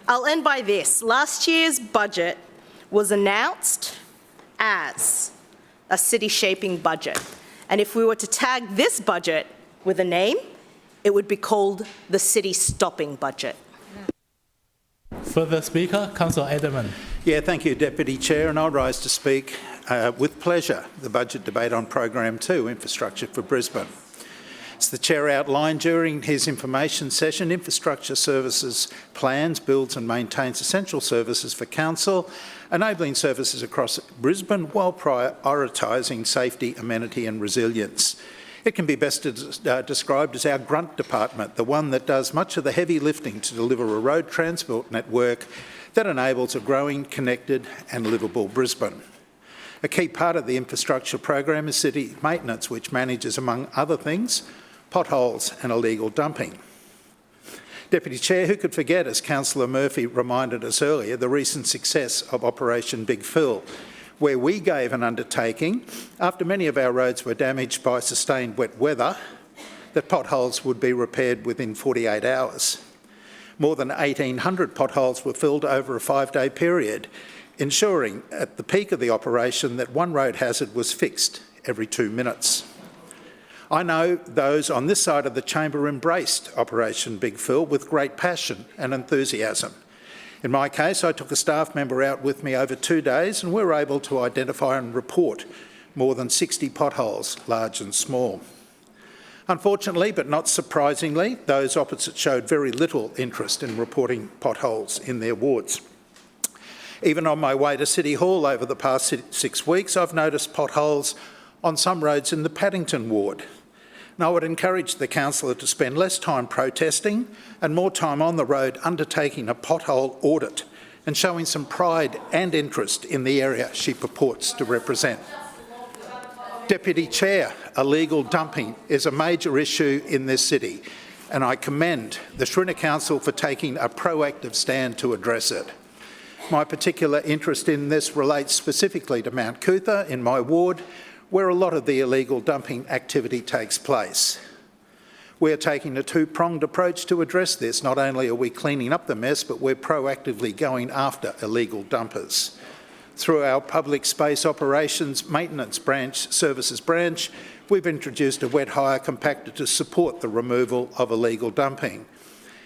I'll end by this. Last year's budget was announced as a city-shaping budget. And if we were to tag this budget with a name, it would be called the city-stopping budget. Further speaker, Councillor Edelman. Yeah, thank you, Deputy Chair, and I rise to speak with pleasure the budget debate on Program 2, Infrastructure for Brisbane. As the Chair outlined during his information session, Infrastructure Services plans, builds and maintains essential services for Council, enabling services across Brisbane while prioritising safety, amenity and resilience. It can be best described as our grunt department, the one that does much of the heavy lifting to deliver a road transport network that enables a growing, connected and livable Brisbane. A key part of the infrastructure program is city maintenance, which manages, among other things, potholes and illegal dumping. Deputy Chair, who could forget, as Councillor Murphy reminded us earlier, the recent success of Operation Big Fill, where we gave an undertaking, after many of our roads were damaged by sustained wet weather, that potholes would be repaired within 48 hours. More than 1,800 potholes were filled over a 5-day period, ensuring at the peak of the operation that one road hazard was fixed every 2 minutes. I know those on this side of the chamber embraced Operation Big Fill with great passion and enthusiasm. In my case, I took a staff member out with me over 2 days and we were able to identify and report more than 60 potholes, large and small. Unfortunately, but not surprisingly, those opposite showed very little interest in reporting potholes in their wards. Even on my way to City Hall over the past 6 weeks, I've noticed potholes on some roads in the Paddington ward. And I would encourage the councillor to spend less time protesting and more time on the road undertaking a pothole audit and showing some pride and interest in the area she purports to represent. Deputy Chair, illegal dumping is a major issue in this city, and I commend the Shrinner Council for taking a proactive stand to address it. My particular interest in this relates specifically to Mount Cootha in my ward, where a lot of the illegal dumping activity takes place. We're taking a two-pronged approach to address this. Not only are we cleaning up the mess, but we're proactively going after illegal dumpers. Through our public space operations maintenance services branch, we've introduced a wet hire compactor to support the removal of illegal dumping.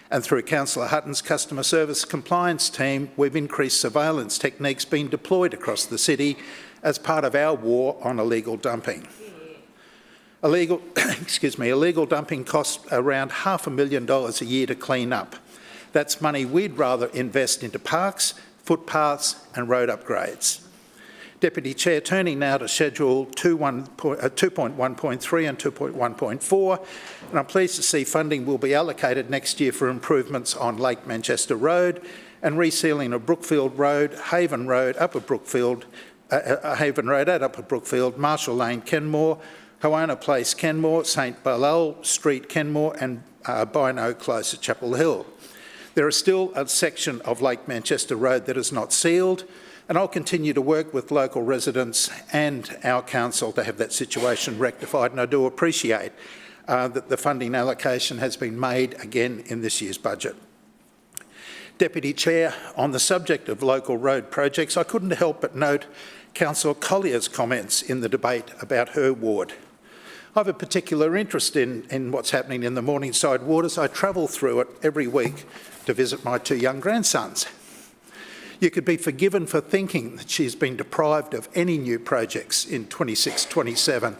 And through Councillor Hutton's customer service compliance team, we've increased surveillance techniques being deployed across the city as part of our war on illegal dumping. Illegal dumping costs around $500,000 a year to clean up. That's money we'd rather invest into parks, footpaths and road upgrades. Deputy Chair, turning now to Schedule 2.1.3 and 2.1.4, and I'm pleased to see funding will be allocated next year for improvements on Lake Manchester Road and resealing of Brookfield Road, Haven Road at Upper Brookfield, Marshall Lane, Kenmore, Hoana Place, Kenmore, St Ballal Street, Kenmore and Bino Close at Chapel Hill. There is still a section of Lake Manchester Road that is not sealed, and I'll continue to work with local residents and our council to have that situation rectified, and I do appreciate that the funding allocation has been made again in this year's budget. Deputy Chair, on the subject of local road projects, I couldn't help but note Councillor Collier's comments in the debate about her ward. I have a particular interest in what's happening in the Morningside ward as I travel through it every week to visit my 2 young grandsons. You could be forgiven for thinking that she's been deprived of any new projects in 26-27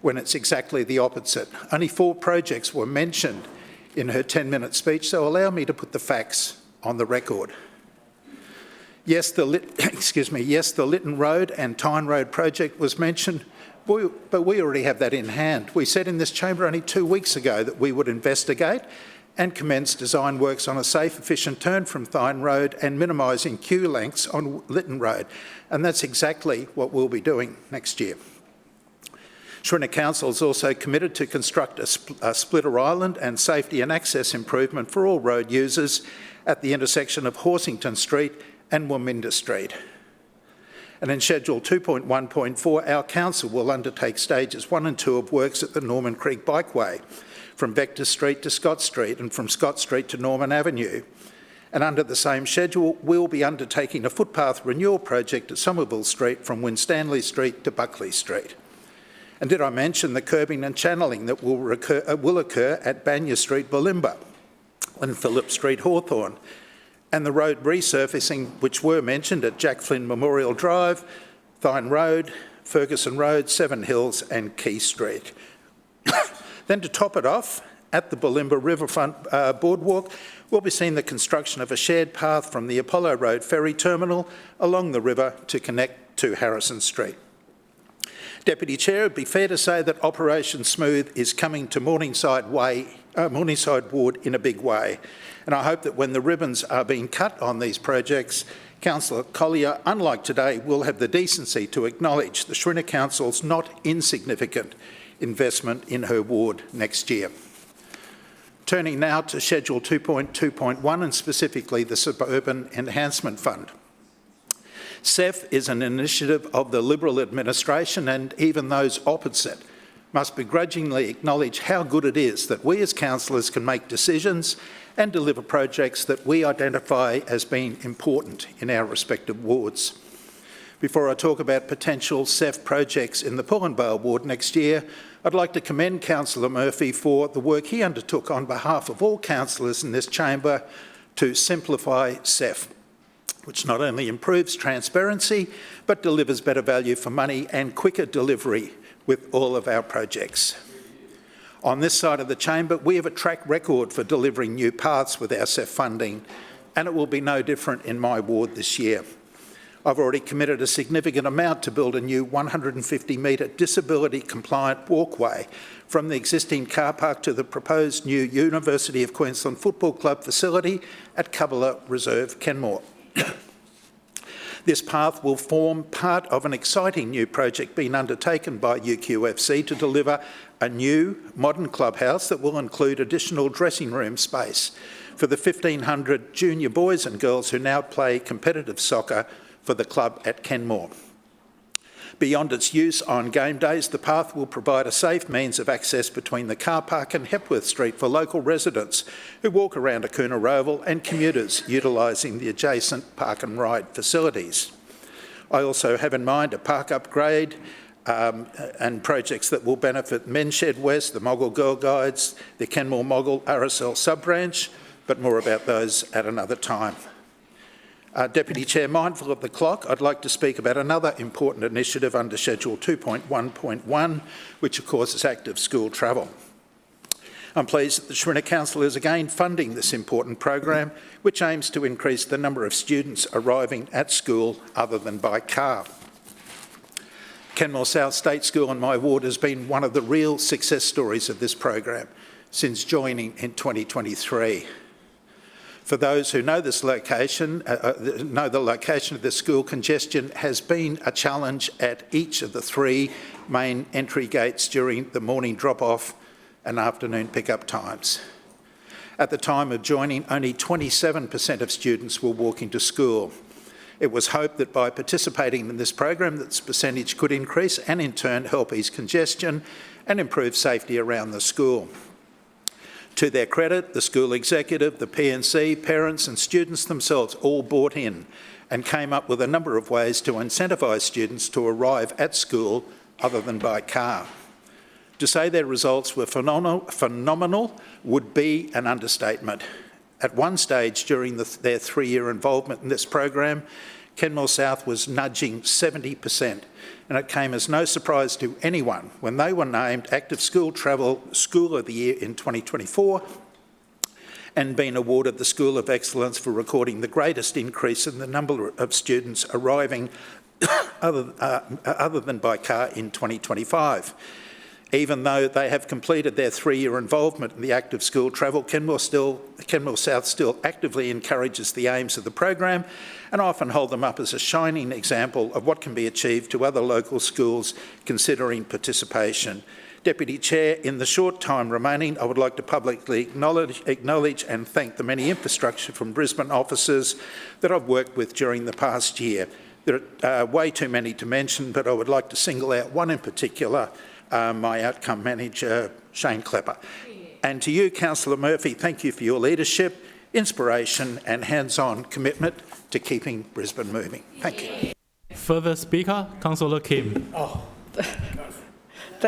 when it's exactly the opposite. Only 4 projects were mentioned in her 10-minute speech, so allow me to put the facts on the record. Yes, the Lytton Road and Tyne Road project was mentioned, but we already have that in hand. We said in this chamber only 2 weeks ago that we would investigate and commence design works on a safe, efficient turn from Tyne Road and minimising queue lengths on Lytton Road. And that's exactly what we'll be doing next year. Shrinner Council is also committed to construct a splitter island and safety and access improvement for all road users at the intersection of Horsington Street and Waminda Street. And in Schedule 2.1.4, our council will undertake stages 1 and 2 of works at the Norman Creek Bikeway, from Vector Street to Scott Street and from Scott Street to Norman Avenue. And under the same schedule, we'll be undertaking a footpath renewal project at Somerville Street from Winstanley Street to Buckley Street. And did I mention the curbing and channelling that will occur at Banya Street, Bulimba, and Phillip Street, Hawthorn, and the road resurfacing which were mentioned at Jack Flynn Memorial Drive, Tyne Road, Ferguson Road, Seven Hills and Key Street. Then to top it off, at the Bulimba Riverfront Boardwalk, we'll be seeing the construction of a shared path from the Apollo Road ferry terminal along the river to connect to Harrison Street. Deputy Chair, it would be fair to say that Operation Smooth is coming to Morningside Ward in a big way. And I hope that when the ribbons are being cut on these projects, Councillor Collier, unlike today, will have the decency to acknowledge the Schrinner Council's not insignificant investment in her ward next year. Turning now to Schedule 2.2.1 and specifically the Suburban Enhancement Fund. SEF is an initiative of the Liberal administration, and even those opposite must begrudgingly acknowledge how good it is that we as councillors can make decisions and deliver projects that we identify as being important in our respective wards. Before I talk about potential SEF projects in the Pullenvale ward next year, I'd like to commend Councillor Murphy for the work he undertook on behalf of all councillors in this chamber to simplify SEF, which not only improves transparency, but delivers better value for money and quicker delivery with all of our projects. On this side of the chamber, we have a track record for delivering new paths with our SEF funding, and it will be no different in my ward this year. I've already committed a significant amount to build a new 150-metre disability-compliant walkway from the existing car park to the proposed new University of Queensland Football Club facility at Cubberla Reserve, Kenmore. This path will form part of an exciting new project being undertaken by UQFC to deliver a new modern clubhouse that will include additional dressing room space for the 1,500 junior boys and girls who now play competitive soccer for the club at Kenmore. Beyond its use on game days, the path will provide a safe means of access between the car park and Hepworth Street for local residents who walk around Akuna Roval and commuters utilising the adjacent park and ride facilities. I also have in mind a park upgrade and projects that will benefit Men's Shed West, the Moggle Girl Guides, the Kenmore Moggle RSL sub-branch, but more about those at another time. Deputy Chair, mindful of the clock, I'd like to speak about another important initiative under Schedule 2.1.1, which of course is active school travel. I'm pleased that the Schrinner Council is again funding this important program, which aims to increase the number of students arriving at school other than by car. Kenmore South State School in my ward has been one of the real success stories of this program since joining in 2023. For those who know this location, know the location of the school, congestion has been a challenge at each of the three main entry gates during the morning drop-off and afternoon pick-up times. At the time of joining, only 27% of students were walking to school. It was hoped that by participating in this program, this percentage could increase and in turn help ease congestion and improve safety around the school. To their credit, the school executive, the PNC, parents and students themselves all bought in and came up with a number of ways to incentivise students to arrive at school other than by car. To say their results were phenomenal would be an understatement. At one stage during their 3-year involvement in this program, Kenmore South was nudging 70%, and it came as no surprise to anyone when they were named Active School Travel School of the Year in 2024 and been awarded the School of Excellence for recording the greatest increase in the number of students arriving other than by car in 2025. Even though they have completed their 3-year involvement in the active school travel, Kenmore South still actively encourages the aims of the program and often hold them up as a shining example of what can be achieved to other local schools considering participation. Deputy Chair, in the short time remaining, I would like to publicly acknowledge and thank the many infrastructure from Brisbane officers that I've worked with during the past year. There are way too many to mention, but I would like to single out one in particular, my outcome manager, Shane Klepper. And to you, Councillor Murphy, thank you for your leadership, inspiration and hands-on commitment to keeping Brisbane moving. Thank you. Further speaker, Councillor Kim.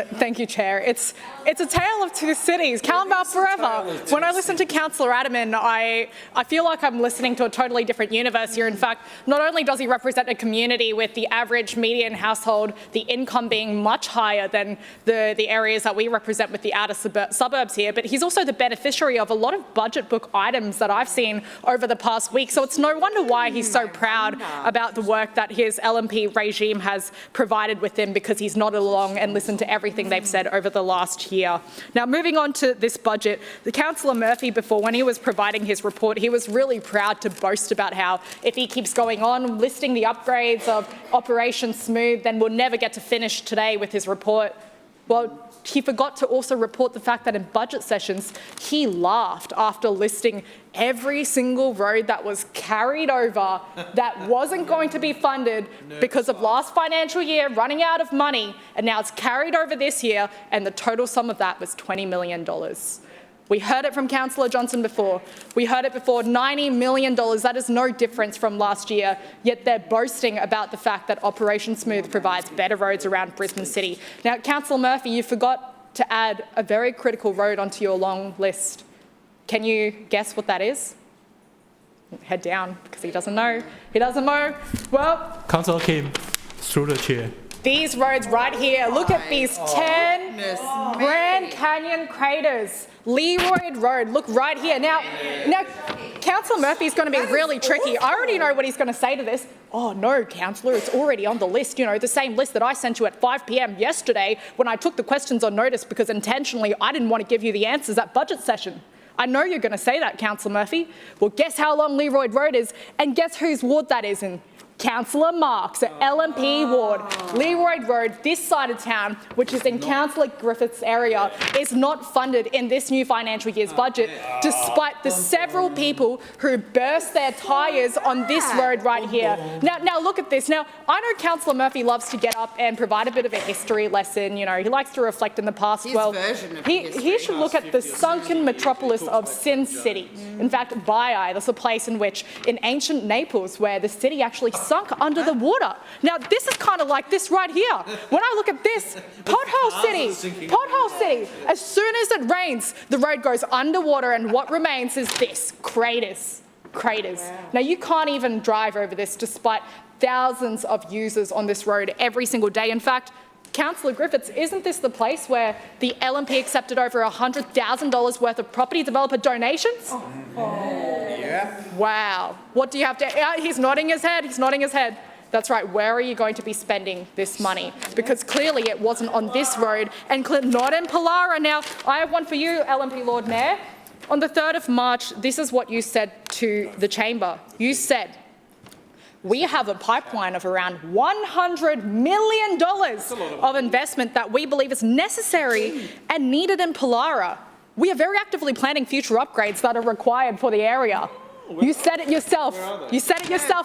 Thank you, Chair. It's a tale of two cities. Calamvale forever. When I listen to Councillor Adaman, I feel like I'm listening to a totally different universe here. In fact, not only does he represent a community with the average median household, the income being much higher than the areas that we represent with the outer suburbs here, but he's also the beneficiary of a lot of budget book items that I've seen over the past week. So it's no wonder why he's so proud about the work that his LNP regime has provided with him, because he's nodded along and listened to everything they've said over the last year. Now, moving on to this budget, the Councillor Murphy before, when he was providing his report, he was really proud to boast about how if he keeps going on listing the upgrades of Operation Smooth, then we'll never get to finish today with his report. Well, he forgot to also report the fact that in budget sessions, he laughed after listing every single road that was carried over that wasn't going to be funded because of last financial year running out of money, and now it's carried over this year, and the total sum of that was $20 million. We heard it from Councillor Johnson before. We heard it before, $90 million. That is no difference from last year, yet they're boasting about the fact that Operation Smooth provides better roads around Brisbane City. Now, Councillor Murphy, you forgot to add a very critical road onto your long list. Can you guess what that is? Head down, because he doesn't know. He doesn't know. Well, Councillor Kim, through the chair. These roads right here, look at these 10 Grand Canyon craters. Leroy Road, look right here. Now Councillor Murphy's going to be really tricky. I already know what he's going to say to this. Oh no, Councillor, it's already on the list, you know, the same list that I sent you at 5 p.m. yesterday when I took the questions on notice because intentionally I didn't want to give you the answers at budget session. I know you're going to say that, Councillor Murphy. Well, guess how long Leroy Road is, and guess whose ward that is in? Councillor Marks at LNP ward. Leroy Road, this side of town, which is in Councillor Griffith's area, is not funded in this new financial year's budget, despite the several people who burst their tyres on this road right here. Now look at this. Now, I know Councillor Murphy loves to get up and provide a bit of a history lesson. You know, he likes to reflect in the past. Well, he should look at the sunken metropolis of Sin City. In fact, Baiai, that's a place in which, in ancient Naples, where the city actually sunk under the water. Now, this is kind of like this right here. When I look at this, pothole city. As soon as it rains, the road goes underwater, and what remains is this, craters. Now, you can't even drive over this despite thousands of users on this road every single day. In fact, Councillor Griffiths, isn't this the place where the LNP accepted over $100,000 worth of property developer donations? Yeah. Wow. What do you have to... he's nodding his head. That's right. Where are you going to be spending this money? Because clearly it wasn't on this road and not in Pollara. Now, I have one for you, LNP Lord Mayor. On the 3rd of March, this is what you said to the chamber. You said, we have a pipeline of around $100 million of investment that we believe is necessary and needed in Pollara. We are very actively planning future upgrades that are required for the area. You said it yourself.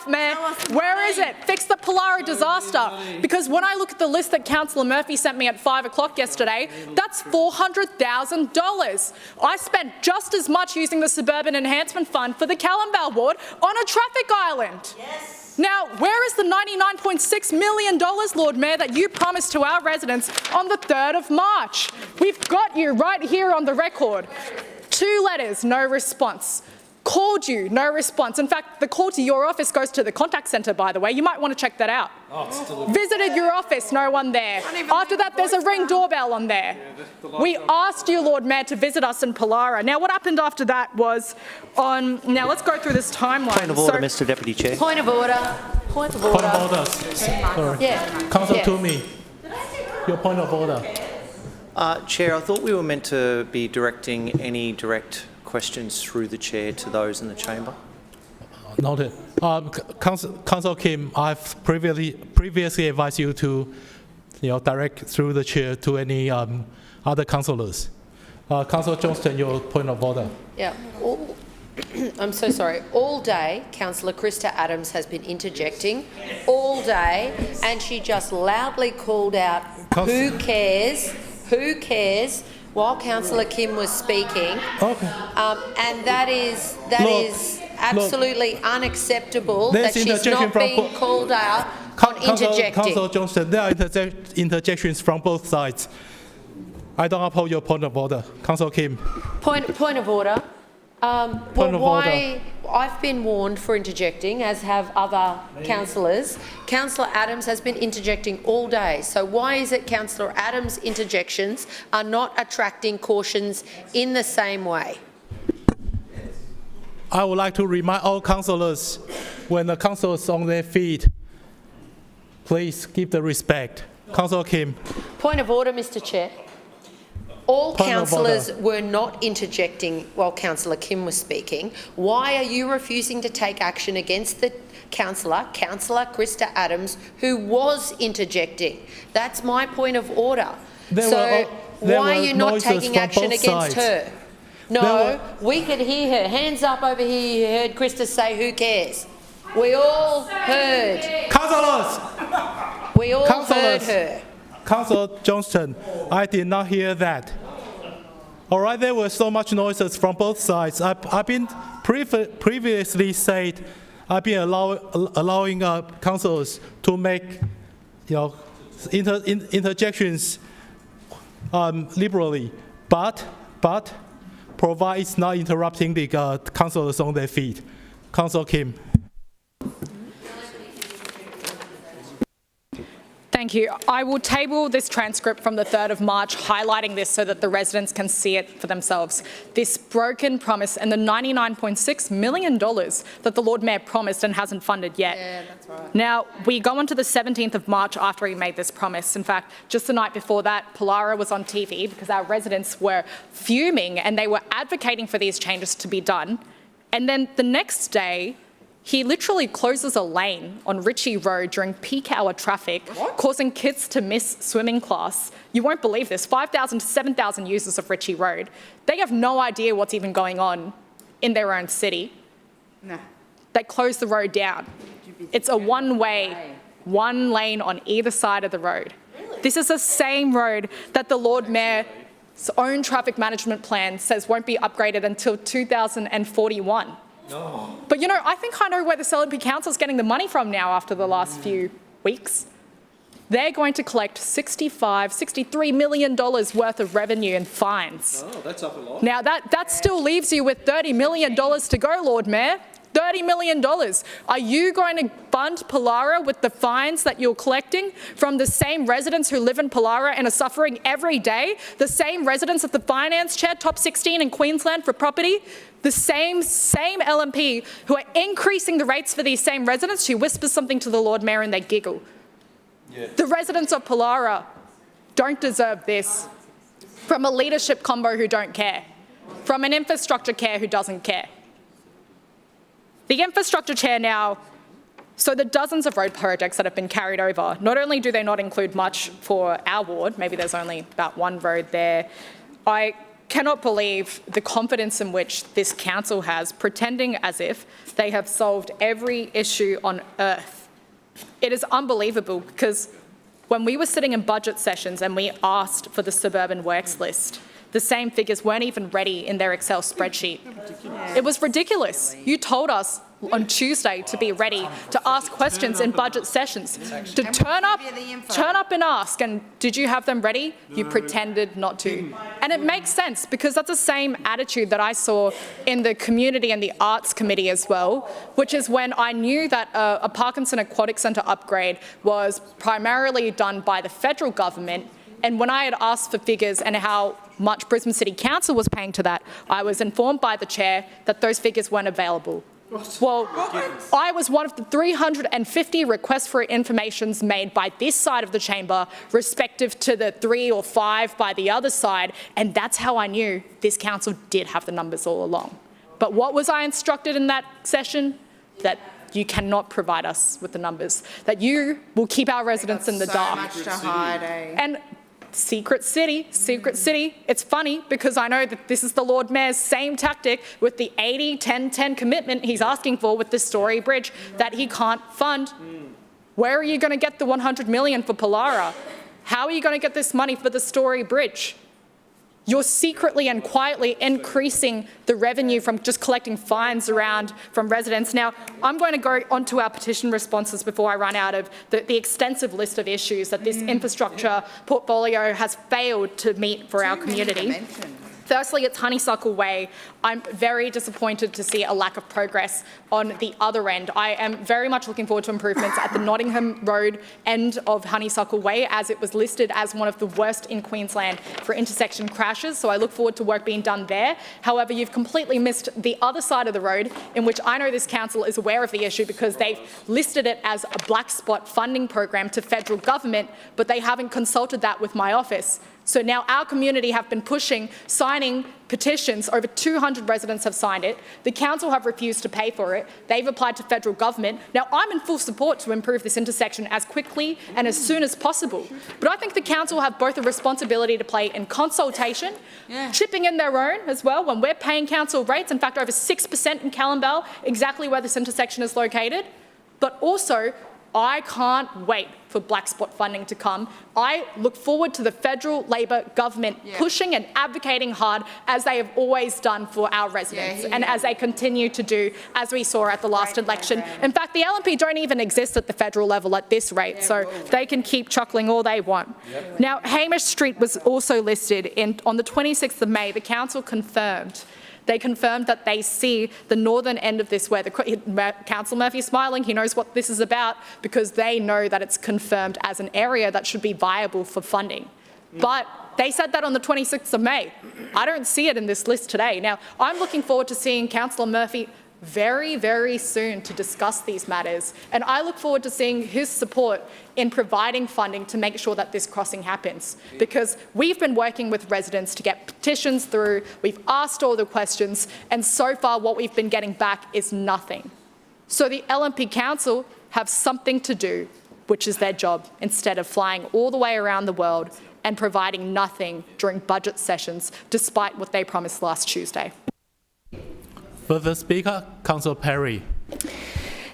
Mayor. Where is it? Fix the Pollara disaster. Because when I look at the list that Councillor Murphy sent me at 5 o'clock yesterday, that's $400,000. I spent just as much using the Suburban Enhancement Fund for the Calamvale ward on a traffic island. Yes. Now, where is the $99.6 million, Lord Mayor, that you promised to our residents on the 3rd of March? We've got you right here on the record. 2 letters, no response. Called you, no response. In fact, the call to your office goes to the contact centre, by the way. You might want to check that out. Visited your office, no one there. After that, there's a Ring doorbell on there. We asked you, Lord Mayor, to visit us in Pollara. Now, what happened after that was on... Now, let's go through this timeline. Point of order, Mr Deputy Chair. Point of order. Sorry. Yeah. Councillor Toomey, your point of order. Chair, I thought we were meant to be directing any direct questions through the chair to those in the chamber. Noted. Councillor Kim, I've previously advised you to, direct through the chair to any other councillors. Councillor Johnston, your point of order. Yeah. I'm so sorry. All day, Councillor Krista Adams has been interjecting all day, and she just loudly called out, "Who cares? Who cares?" while Councillor Kim was speaking, and that is absolutely unacceptable that she's not being called out on interjecting. Councillor Johnston, there are interjections from both sides. I don't uphold your point of order. Councillor Kim. Point of order. I've been warned for interjecting, as have other councillors. Councillor Adams has been interjecting all day. So why is it Councillor Adams' interjections are not attracting cautions in the same way? I would like to remind all councillors, when the council is on their feet, please give the respect. Councillor Kim. Point of order, Mr Chair. All councillors were not interjecting while Councillor Kim was speaking. Why are you refusing to take action against the Councillor Krista Adams, who was interjecting? That's my point of order. Why are you not taking action against her? No, we could hear her. Hands up over here. You heard Krista say, "Who cares?" We all heard. Councillors! We all heard her. Councillor Johnston, I did not hear that. All right, there were so much noises from both sides. I've been previously said I've been allowing councillors to make, interjections liberally, but provide it's not interrupting the councillors on their feet. Councillor Kim. Thank you. I will table this transcript from the 3rd of March, highlighting this so that the residents can see it for themselves. This broken promise and the $99.6 million that the Lord Mayor promised and hasn't funded yet. Yeah, that's right. Now, we go on to the 17th of March after he made this promise. In fact, just the night before that, Pollara was on TV because our residents were fuming and they were advocating for these changes to be done. And then the next day, he literally closes a lane on Ritchie Road during peak hour traffic, causing kids to miss swimming class. You won't believe this, 5,000 to 7,000 users of Ritchie Road. They have no idea what's even going on in their own city. No. They close the road down. It's a one-way, one lane on either side of the road. This is the same road that the Lord Mayor's own traffic management plan says won't be upgraded until 2041. No. But I think I know where the LNP Council is getting the money from now after the last few weeks. They're going to collect $63 million worth of revenue and fines. Oh, that's up a lot. Now, that still leaves you with $30 million to go, Lord Mayor. $30 million. Are you going to fund Pollara with the fines that you're collecting from the same residents who live in Pollara and are suffering every day? The same residents at the finance chair, top 16 in Queensland for property? The same LMP who are increasing the rates for these same residents. She whispers something to the Lord Mayor and they giggle. Yeah. The residents of Pollara don't deserve this from a leadership combo who don't care, from an infrastructure chair who doesn't care. The infrastructure chair now, so the dozens of road projects that have been carried over, not only do they not include much for our ward, maybe there's only about one road there, I cannot believe the confidence in which this council has, pretending as if they have solved every issue on earth. It is unbelievable because when we were sitting in budget sessions and we asked for the suburban works list, the same figures weren't even ready in their Excel spreadsheet. It was ridiculous. You told us on Tuesday to be ready to ask questions in budget sessions, to turn up and ask, and did you have them ready? You pretended not to. And it makes sense because that's the same attitude that I saw in the community and the arts committee as well, which is when I knew that a Parkinson Aquatic Centre upgrade was primarily done by the federal government. And when I had asked for figures and how much Brisbane City Council was paying to that, I was informed by the chair that those figures weren't available. Well, I was one of the 350 requests for informations made by this side of the chamber, respective to the 3 or 5 by the other side, and that's how I knew this council did have the numbers all along. But what was I instructed in that session? That you cannot provide us with the numbers, that you will keep our residents in the dark. Much to hide, eh? And secret city, it's funny because I know that this is the Lord Mayor's same tactic with the 80-10-10 commitment he's asking for with the Story Bridge that he can't fund. Where are you going to get the $100 million for Pollara? How are you going to get this money for the Story Bridge? You're secretly and quietly increasing the revenue from just collecting fines around from residents. Now, I'm going to go on to our petition responses before I run out of the extensive list of issues that this infrastructure portfolio has failed to meet for our community. Firstly, it's Honeysuckle Way. I'm very disappointed to see a lack of progress on the other end. I am very much looking forward to improvements at the Nottingham Road end of Honeysuckle Way, as it was listed as one of the worst in Queensland for intersection crashes, so I look forward to work being done there. However, you've completely missed the other side of the road, in which I know this council is aware of the issue because they've listed it as a black spot funding program to federal government, but they haven't consulted that with my office. So now our community have been pushing, signing petitions. Over 200 residents have signed it. The council have refused to pay for it. They've applied to federal government. Now, I'm in full support to improve this intersection as quickly and as soon as possible. But I think the council have both a responsibility to play in consultation, chipping in their own as well when we're paying council rates. In fact, over 6% in Callum, exactly where this intersection is located. But also, I can't wait for black spot funding to come. I look forward to the federal Labor government pushing and advocating hard, as they have always done for our residents and as they continue to do, as we saw at the last election. In fact, the LNP don't even exist at the federal level at this rate, so they can keep chuckling all they want. Now, Hamish Street was also listed on the 26th of May. The council confirmed. They confirmed that they see the northern end of this, where Councillor Murphy's smiling, he knows what this is about, because they know that it's confirmed as an area that should be viable for funding. But they said that on the 26th of May. I don't see it in this list today. Now, I'm looking forward to seeing Councillor Murphy very, very soon to discuss these matters, and I look forward to seeing his support in providing funding to make sure that this crossing happens, because we've been working with residents to get petitions through, we've asked all the questions, and so far what we've been getting back is nothing. So the LNP Council have something to do, which is their job, instead of flying all the way around the world and providing nothing during budget sessions, despite what they promised last Tuesday. Further speaker, Councillor Perry.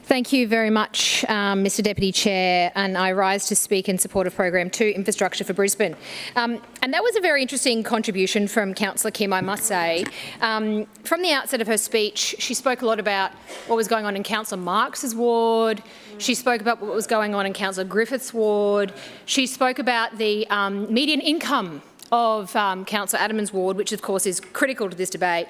Thank you very much, Mr Deputy Chair, and I rise to speak in support of Program 2, Infrastructure for Brisbane. And that was a very interesting contribution from Councillor Kim, I must say. From the outset of her speech, she spoke a lot about what was going on in Councillor Marx's ward. She spoke about what was going on in Councillor Griffith's ward. She spoke about the median income of Councillor Adam's ward, which of course is critical to this debate.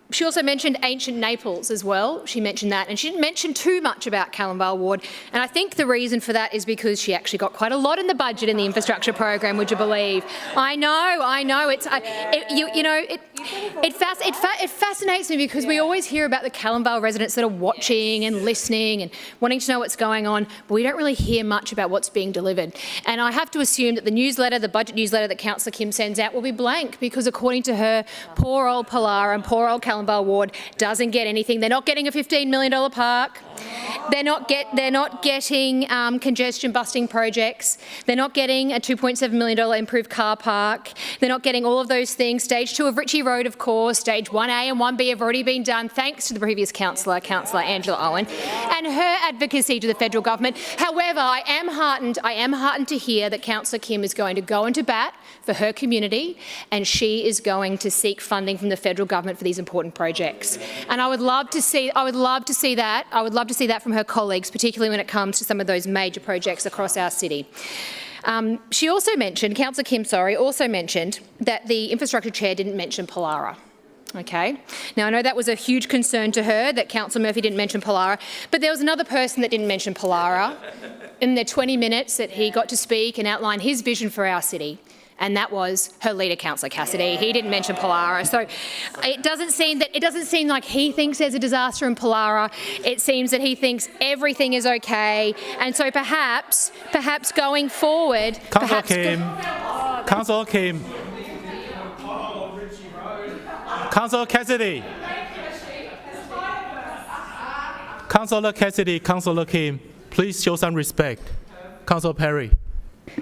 She also mentioned ancient Naples as well. She mentioned that, and she didn't mention too much about Callum Ward. And I think the reason for that is because she actually got quite a lot in the budget in the infrastructure program. Would you believe? I know. It fascinates me, because we always hear about the Callum residents that are watching and listening and wanting to know what's going on, but we don't really hear much about what's being delivered. And I have to assume that the budget newsletter that Councillor Kim sends out will be blank, because according to her, poor old Pollara and poor old Callum Ward doesn't get anything. They're not getting a $15 million park. They're not getting congestion busting projects. They're not getting a $2.7 million improved car park. They're not getting all of those things. Stage 2 of Ritchie Road, of course. Stage 1A and 1B have already been done, thanks to the previous councillor, Councillor Angela Owen, and her advocacy to the federal government. However, I am heartened to hear that Councillor Kim is going to go into bat for her community, and she is going to seek funding from the federal government for these important projects. And I would love to see that from her colleagues, particularly when it comes to some of those major projects across our city. She also mentioned, Councillor Kim, also mentioned that the infrastructure chair didn't mention Pollara. Okay. Now, I know that was a huge concern to her, that Councillor Murphy didn't mention Pollara, but there was another person that didn't mention Pollara in the 20 minutes that he got to speak and outline his vision for our city. And that was her leader, Councillor Cassidy. He didn't mention Pollara. So it doesn't seem like he thinks there's a disaster in Pollara. It seems that he thinks everything is okay. And so perhaps going forward, Councillor Kim. Councillor Cassidy. Councillor Cassidy, Councillor Kim, please show some respect. Councillor Perry.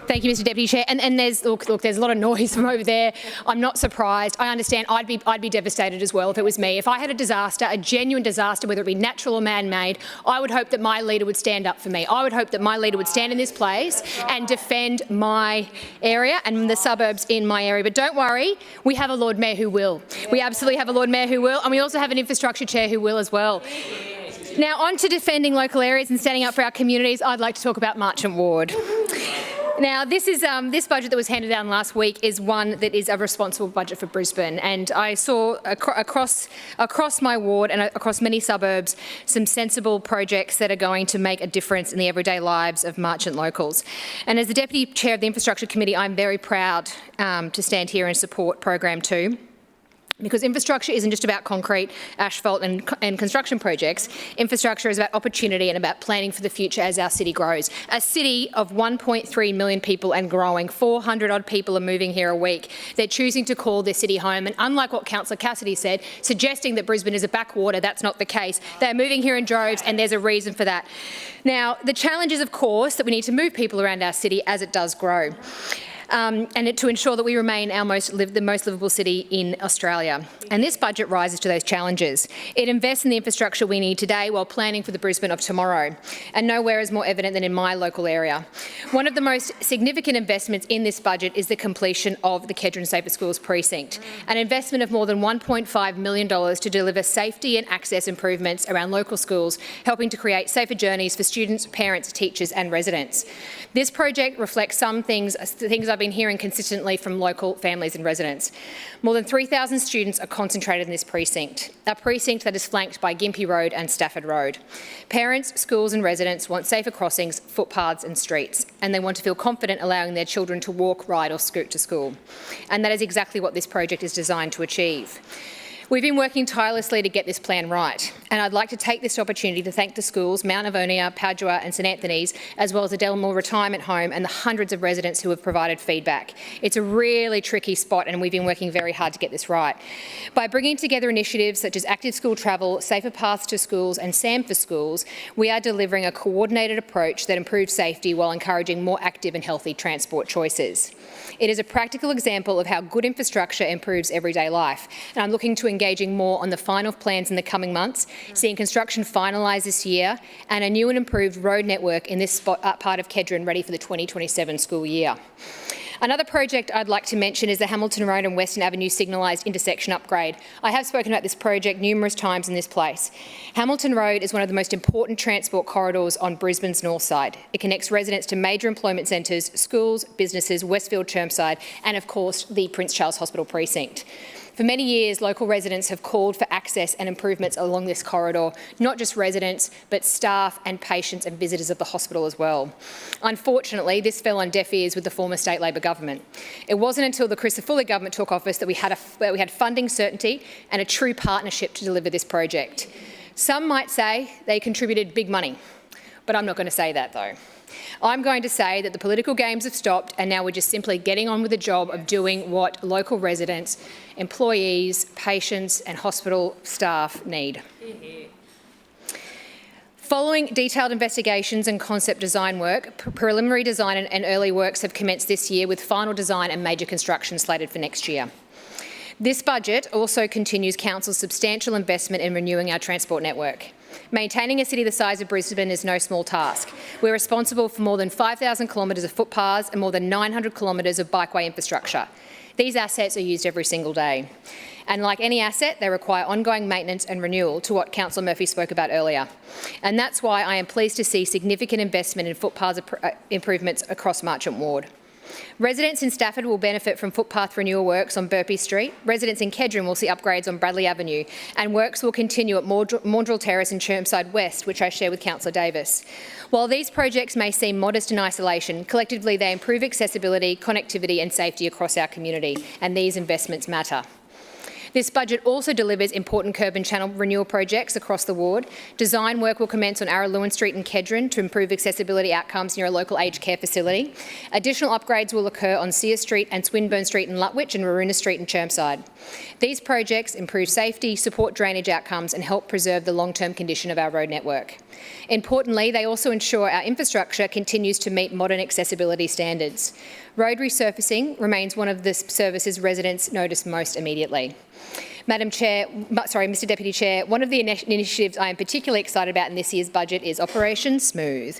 Thank you, Mr Deputy Chair. And there's look, there's a lot of noise from over there. I'm not surprised. I understand. I'd be devastated as well if it was me. If I had a disaster, a genuine disaster, whether it be natural or man-made, I would hope that my leader would stand up for me. I would hope that my leader would stand in this place and defend my area and the suburbs in my area. But don't worry, we have a Lord Mayor who will. We absolutely have a Lord Mayor who will, and we also have an infrastructure chair who will as well. Now, on to defending local areas and standing up for our communities, I'd like to talk about Marchant Ward. Now, this budget that was handed down last week is one that is a responsible budget for Brisbane, and I saw across my ward and across many suburbs some sensible projects that are going to make a difference in the everyday lives of Marchant locals. And as the Deputy Chair of the Infrastructure Committee, I'm very proud to stand here and support Program 2. Because infrastructure isn't just about concrete, asphalt and construction projects. Infrastructure is about opportunity and about planning for the future as our city grows. A city of 1.3 million people and growing, 400 odd people are moving here a week. They're choosing to call their city home, and unlike what Councillor Cassidy said, suggesting that Brisbane is a backwater, that's not the case. They're moving here in droves, and there's a reason for that. Now, the challenge is, of course, that we need to move people around our city as it does grow. And to ensure that we remain the most livable city in Australia. And this budget rises to those challenges. It invests in the infrastructure we need today while planning for the Brisbane of tomorrow. And nowhere is more evident than in my local area. One of the most significant investments in this budget is the completion of the Kedron Safer Schools precinct, an investment of more than $1.5 million to deliver safety and access improvements around local schools, helping to create safer journeys for students, parents, teachers and residents. This project reflects some things I've been hearing consistently from local families and residents. More than 3,000 students are concentrated in this precinct, a precinct that is flanked by Gympie Road and Stafford Road. Parents, schools and residents want safer crossings, footpaths and streets, and they want to feel confident allowing their children to walk, ride or scoot to school. And that is exactly what this project is designed to achieve. We've been working tirelessly to get this plan right, and I'd like to take this opportunity to thank the schools, Mount Avonia, Padua and St Anthony's, as well as the Delmore Retirement Home and the hundreds of residents who have provided feedback. It's a really tricky spot and we've been working very hard to get this right. By bringing together initiatives such as active school travel, safer paths to schools and SAM for schools, we are delivering a coordinated approach that improves safety while encouraging more active and healthy transport choices. It is a practical example of how good infrastructure improves everyday life, and I'm looking to engaging more on the final plans in the coming months, seeing construction finalised this year and a new and improved road network in this part of Kedron ready for the 2027 school year. Another project I'd like to mention is the Hamilton Road and Western Avenue signalised intersection upgrade. I have spoken about this project numerous times in this place. Hamilton Road is one of the most important transport corridors on Brisbane's north side. It connects residents to major employment centres, schools, businesses, Westfield Chermside and, of course, the Prince Charles Hospital precinct. For many years, local residents have called for access and improvements along this corridor, not just residents, but staff and patients and visitors of the hospital as well. Unfortunately, this fell on deaf ears with the former state Labor government. It wasn't until the Christopher Fuller government took office that we had funding certainty and a true partnership to deliver this project. Some might say they contributed big money, but I'm not going to say that though. I'm going to say that the political games have stopped and now we're just simply getting on with the job of doing what local residents, employees, patients and hospital staff need. Following detailed investigations and concept design work, preliminary design and early works have commenced this year with final design and major construction slated for next year. This budget also continues Council's substantial investment in renewing our transport network. Maintaining a city the size of Brisbane is no small task. We're responsible for more than 5,000 kilometres of footpaths and more than 900 kilometres of bikeway infrastructure. These assets are used every single day. And like any asset, they require ongoing maintenance and renewal, to what Councillor Murphy spoke about earlier. And that's why I am pleased to see significant investment in footpath improvements across Marchant Ward. Residents in Stafford will benefit from footpath renewal works on Burpee Street. Residents in Kedron will see upgrades on Bradley Avenue, and works will continue at Maundrell Terrace and Chermside West, which I share with Councillor Davis. While these projects may seem modest in isolation, collectively they improve accessibility, connectivity and safety across our community, and these investments matter. This budget also delivers important curb and channel renewal projects across the ward. Design work will commence on Araluen Street and Kedron to improve accessibility outcomes near a local aged care facility. Additional upgrades will occur on Sear Street and Swinburne Street in Lutwyche and Waruna Street in Chermside. These projects improve safety, support drainage outcomes and help preserve the long-term condition of our road network. Importantly, they also ensure our infrastructure continues to meet modern accessibility standards. Road resurfacing remains one of the services residents notice most immediately. Mr Deputy Chair, one of the initiatives I am particularly excited about in this year's budget is Operation Smooth.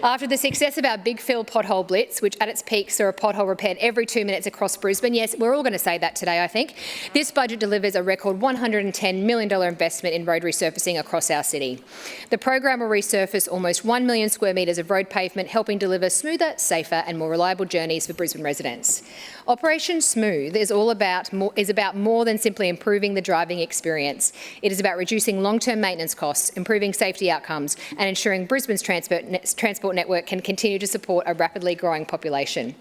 After the success of our Big Fill pothole blitz, which at its peak saw a pothole repaired every 2 minutes across Brisbane, yes, we're all going to say that today, I think, this budget delivers a record $110 million investment in road resurfacing across our city. The program will resurface almost 1 million square metres of road pavement, helping deliver smoother, safer and more reliable journeys for Brisbane residents. Operation Smooth is about more than simply improving the driving experience. It is about reducing long-term maintenance costs, improving safety outcomes and ensuring Brisbane's transport network can continue to support a rapidly growing population.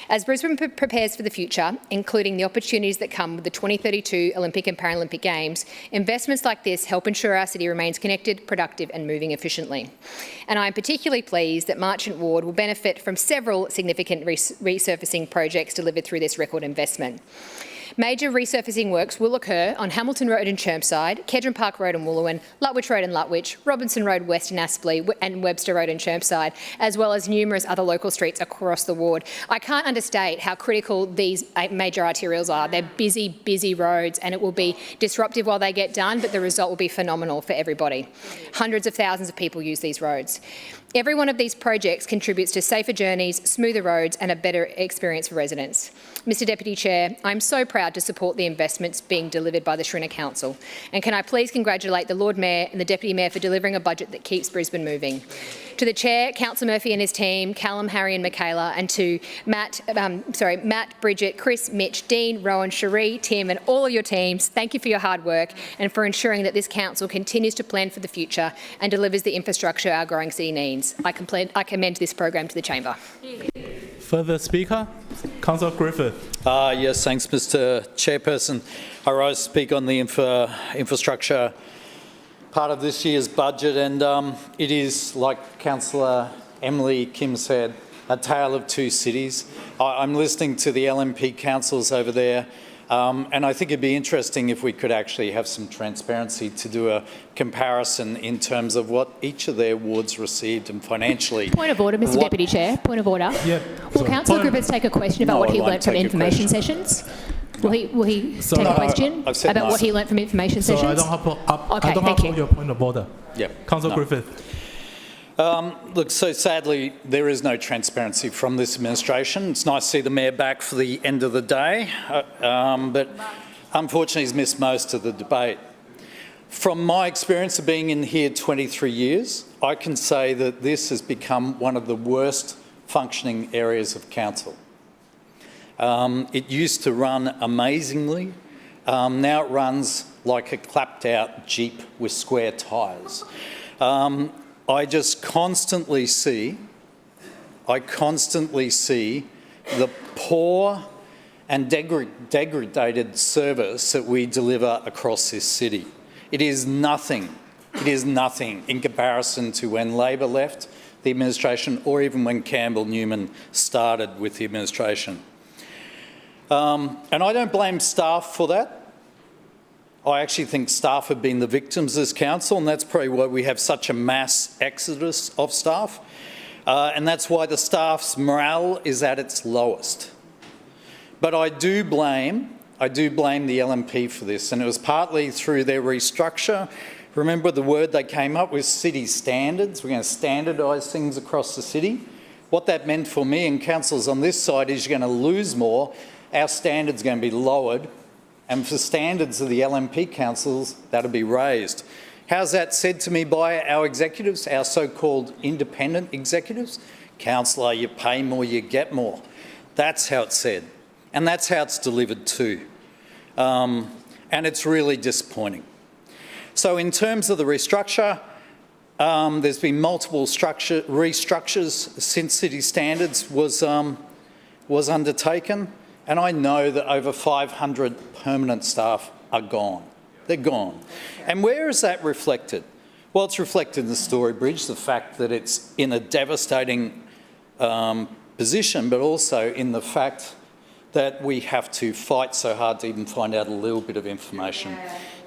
As Brisbane prepares for the future, including the opportunities that come with the 2032 Olympic and Paralympic Games, investments like this help ensure our city remains connected, productive and moving efficiently. And I am particularly pleased that Marchant Ward will benefit from several significant resurfacing projects delivered through this record investment. Major resurfacing works will occur on Hamilton Road in Chermside, Kedron Park Road in Wooloowin, Lutwyche Road in Lutwyche, Robinson Road West in Aspley and Webster Road in Chermside, as well as numerous other local streets across the ward. I can't understate how critical these major arterials are. They're busy, busy roads and it will be disruptive while they get done, but the result will be phenomenal for everybody. Hundreds of thousands of people use these roads. Every one of these projects contributes to safer journeys, smoother roads and a better experience for residents. Mr Deputy Chair, I'm so proud to support the investments being delivered by the Shrinner Council. And can I please congratulate the Lord Mayor and the Deputy Mayor for delivering a budget that keeps Brisbane moving. To the Chair, Councillor Murphy and his team, Callum, Harry and Michaela, and to Matt, Bridget, Chris, Mitch, Dean, Rowan, Cherie, Tim and all of your teams, thank you for your hard work and for ensuring that this council continues to plan for the future and delivers the infrastructure our growing city needs. I commend this program to the Chamber. Further speaker, Councillor Griffith. Yes, thanks, Mr Chairperson. I rise to speak on the infrastructure part of this year's budget, and it is, like Councillor Emily Kim said, a tale of two cities. I'm listening to the LNP councils over there, and I think it'd be interesting if we could actually have some transparency to do a comparison in terms of what each of their wards received and financially. Point of order, Mr Deputy Chair. Point of order. Yeah. Will Councillor Griffiths take a question about what he learnt from information sessions? Will he take a question about what he learnt from information sessions? I don't have your point of order. Yeah. Councillor Griffith. Look, so sadly, there is no transparency from this administration. It's nice to see the Mayor back for the end of the day, but unfortunately he's missed most of the debate. From my experience of being in here 23 years, I can say that this has become one of the worst functioning areas of council. It used to run amazingly. Now it runs like a clapped-out Jeep with square tyres. I just constantly see the poor and degraded service that we deliver across this city. It is nothing in comparison to when Labor left the administration or even when Campbell Newman started with the administration. And I don't blame staff for that. I actually think staff have been the victims of this council, and that's probably why we have such a mass exodus of staff. And that's why the staff's morale is at its lowest. But I do blame the LNP for this, and it was partly through their restructure. Remember the word they came up with, city standards. We're going to standardise things across the city. What that meant for me and councillors on this side is you're going to lose more. Our standards are going to be lowered, and for standards of the LNP councils, that'll be raised. How's that said to me by our executives, our so-called independent executives? Councillor, you pay more, you get more. That's how it's said, and that's how it's delivered too. And it's really disappointing. So in terms of the restructure, there's been multiple restructures since City Standards was undertaken. And I know that over 500 permanent staff are gone. They're gone. And where is that reflected? Well, it's reflected in the Story Bridge, the fact that it's in a devastating position, but also in the fact that we have to fight so hard to even find out a little bit of information.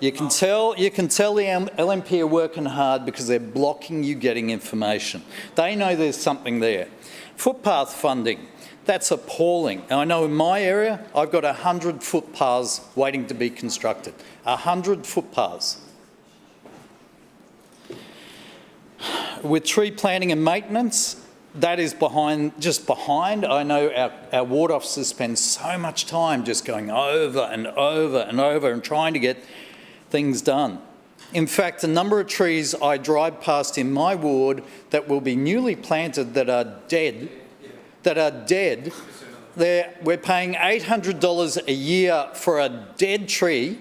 You can tell the LNP are working hard because they're blocking you getting information. They know there's something there. Footpath funding, that's appalling. And I know in my area, I've got 100 footpaths waiting to be constructed. 100 footpaths. With tree planting and maintenance, that is just behind. I know our ward officers spend so much time just going over and over and over and trying to get things done. In fact, the number of trees I drive past in my ward that will be newly planted that are dead, we're paying $800 a year for a dead tree,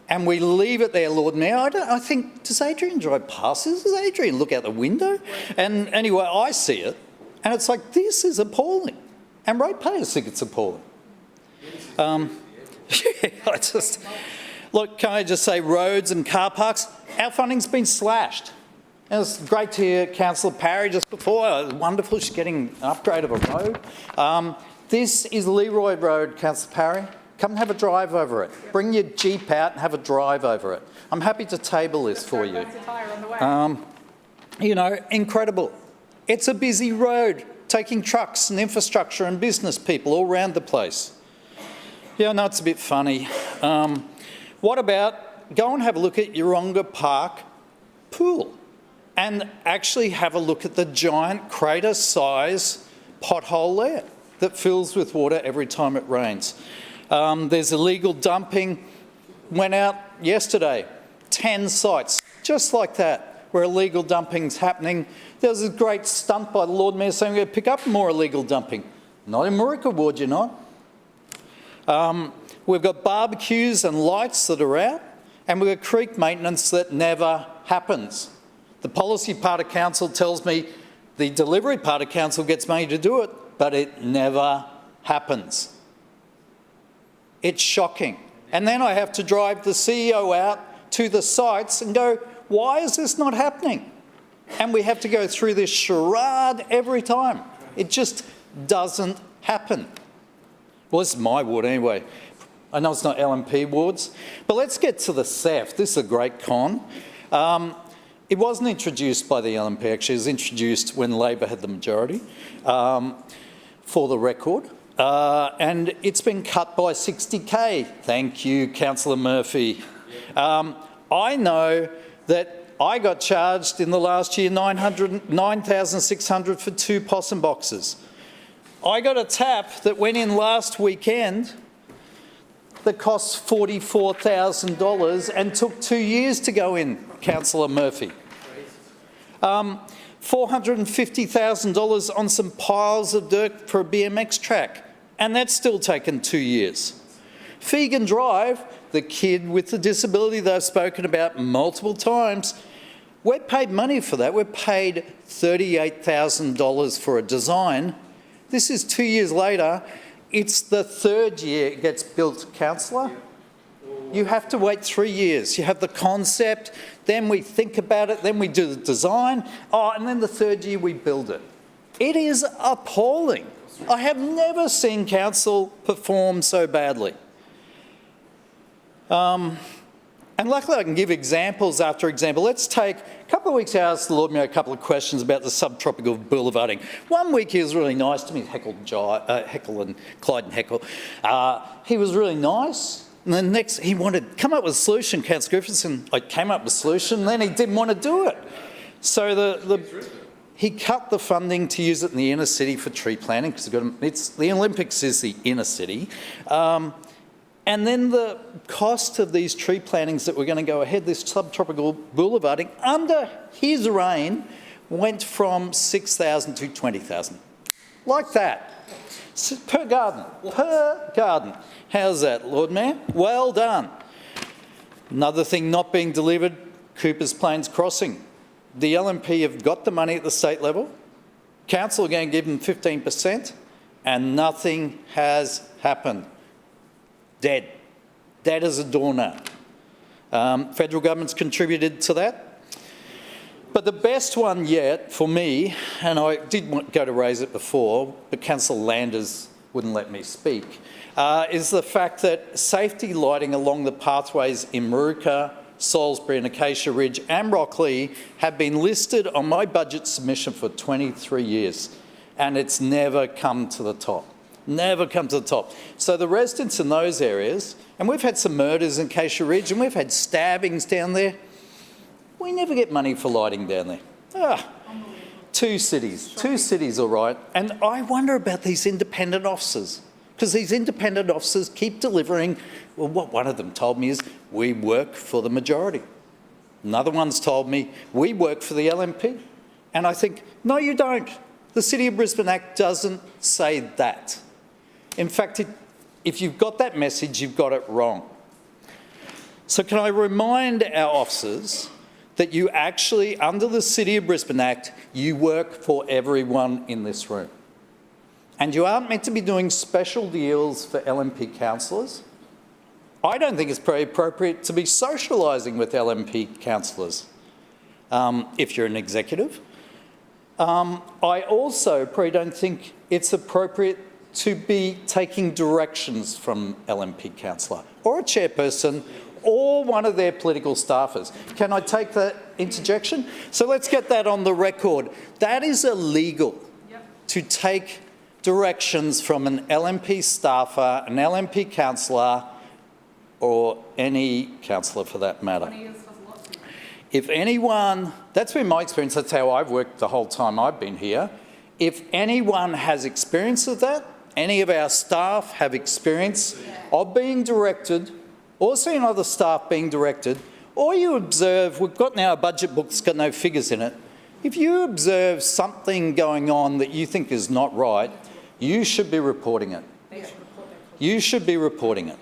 and we leave it there, Lord Mayor. I think, does Adrian drive past this? Does Adrian look out the window? And anyway, I see it, and it's like, this is appalling. And ratepayers think it's appalling. Look, can I just say, roads and car parks, our funding's been slashed. It was great to hear Councillor Parry just before. It was wonderful, she's getting an upgrade of a road. This is Leroy Road, Councillor Parry. Come and have a drive over it. Bring your Jeep out and have a drive over it. I'm happy to table this for you. You know, incredible. It's a busy road, taking trucks and infrastructure and business people all around the place. Yeah, I know it's a bit funny. What about go and have a look at Yeronga Park pool and actually have a look at the giant crater-size pothole there that fills with water every time it rains. There's illegal dumping. Went out yesterday, 10 sites, just like that, where illegal dumping's happening. There was a great stunt by the Lord Mayor saying we're going to pick up more illegal dumping. Not in Murica Ward, you're not. We've got barbecues and lights that are out, and we've got creek maintenance that never happens. The policy part of council tells me the delivery part of council gets money to do it, but it never happens. It's shocking. And then I have to drive the CEO out to the sites and go, why is this not happening? And we have to go through this charade every time. It just doesn't happen. Well, this is my ward anyway. I know it's not LNP wards, but let's get to the theft. This is a great con. It wasn't introduced by the LNP, actually. It was introduced when Labor had the majority, for the record. And it's been cut by 60K. Thank you, Councillor Murphy. I know that I got charged in the last year $9,600 for 2 possum boxes. I got a tap that went in last weekend that cost $44,000 and took 2 years to go in, Councillor Murphy. $450,000 on some piles of dirt for a BMX track, and that's still taken 2 years. Fegan Drive, the kid with the disability that I've spoken about multiple times, we're paid money for that. We're paid $38,000 for a design. This is 2 years later. It's the 3rd year it gets built, Councillor. You have to wait 3 years. You have the concept, then we think about it, then we do the design, and then the 3rd year we build it. It is appalling. I have never seen council perform so badly. And luckily I can give examples after example. Let's take a couple of weeks I asked the Lord Mayor a couple of questions about the subtropical boulevarding. 1 week he was really nice to me, Heckle and Clyde and Heckle. He was really nice. And then next he wanted to come up with a solution, Councillor Griffiths, and I came up with a solution, and then he didn't want to do it. So he cut the funding to use it in the inner city for tree planting, because the Olympics is the inner city. And then the cost of these tree plantings that were going to go ahead, this subtropical boulevarding, under his reign, went from $6,000 to $20,000. Like that. Per garden. Per garden. How's that, Lord Mayor? Well done. Another thing not being delivered, Cooper's Plains Crossing. The LNP have got the money at the state level. Council are going to give them 15%, and nothing has happened. Dead. dead as a doornail. Federal government's contributed to that. But the best one yet for me, and I did go to raise it before, but Councillor Landers wouldn't let me speak, is the fact that safety lighting along the pathways in Moorooka, Salisbury and Acacia Ridge and Rockley have been listed on my budget submission for 23 years, and it's never come to the top. Never come to the top. So the residents in those areas, and we've had some murders in Acacia Ridge and we've had stabbings down there, we never get money for lighting down there. Two cities, all right. And I wonder about these independent officers, because these independent officers keep delivering, well, what one of them told me is, we work for the majority. Another one's told me, we work for the LNP. And I think, no, you don't. The City of Brisbane Act doesn't say that. In fact, if you've got that message, you've got it wrong. So can I remind our officers that you actually, under the City of Brisbane Act, you work for everyone in this room. And you aren't meant to be doing special deals for LNP councillors. I don't think it's very appropriate to be socialising with LNP councillors if you're an executive. I also probably don't think it's appropriate to be taking directions from LNP councillor or a chairperson or one of their political staffers. Can I take that interjection? So let's get that on the record. That is illegal to take directions from an LNP staffer, an LNP councillor, or any councillor for that matter. If anyone, that's been my experience, that's how I've worked the whole time I've been here. If anyone has experience of that, any of our staff have experience of being directed, or seeing other staff being directed, or you observe, we've got now a budget book that's got no figures in it. If you observe something going on that you think is not right, you should be reporting it. You should be reporting it.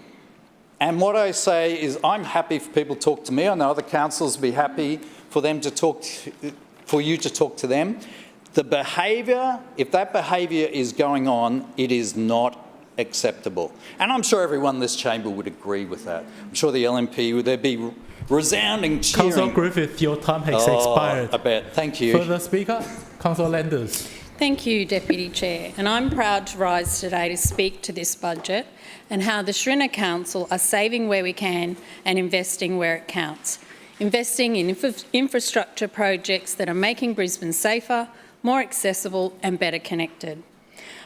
And what I say is I'm happy for people to talk to me. I know other councillors will be happy for them to talk for you to talk to them. The behaviour, if that behaviour is going on, it is not acceptable. And I'm sure everyone in this chamber would agree with that. I'm sure the LNP, there'd be resounding cheering. Councillor Griffith, your time has expired. I bet. Thank you. Further speaker, Councillor Landers. Thank you, Deputy Chair. And I'm proud to rise today to speak to this budget and how the Shrinner Council are saving where we can and investing where it counts. Investing in infrastructure projects that are making Brisbane safer, more accessible and better connected.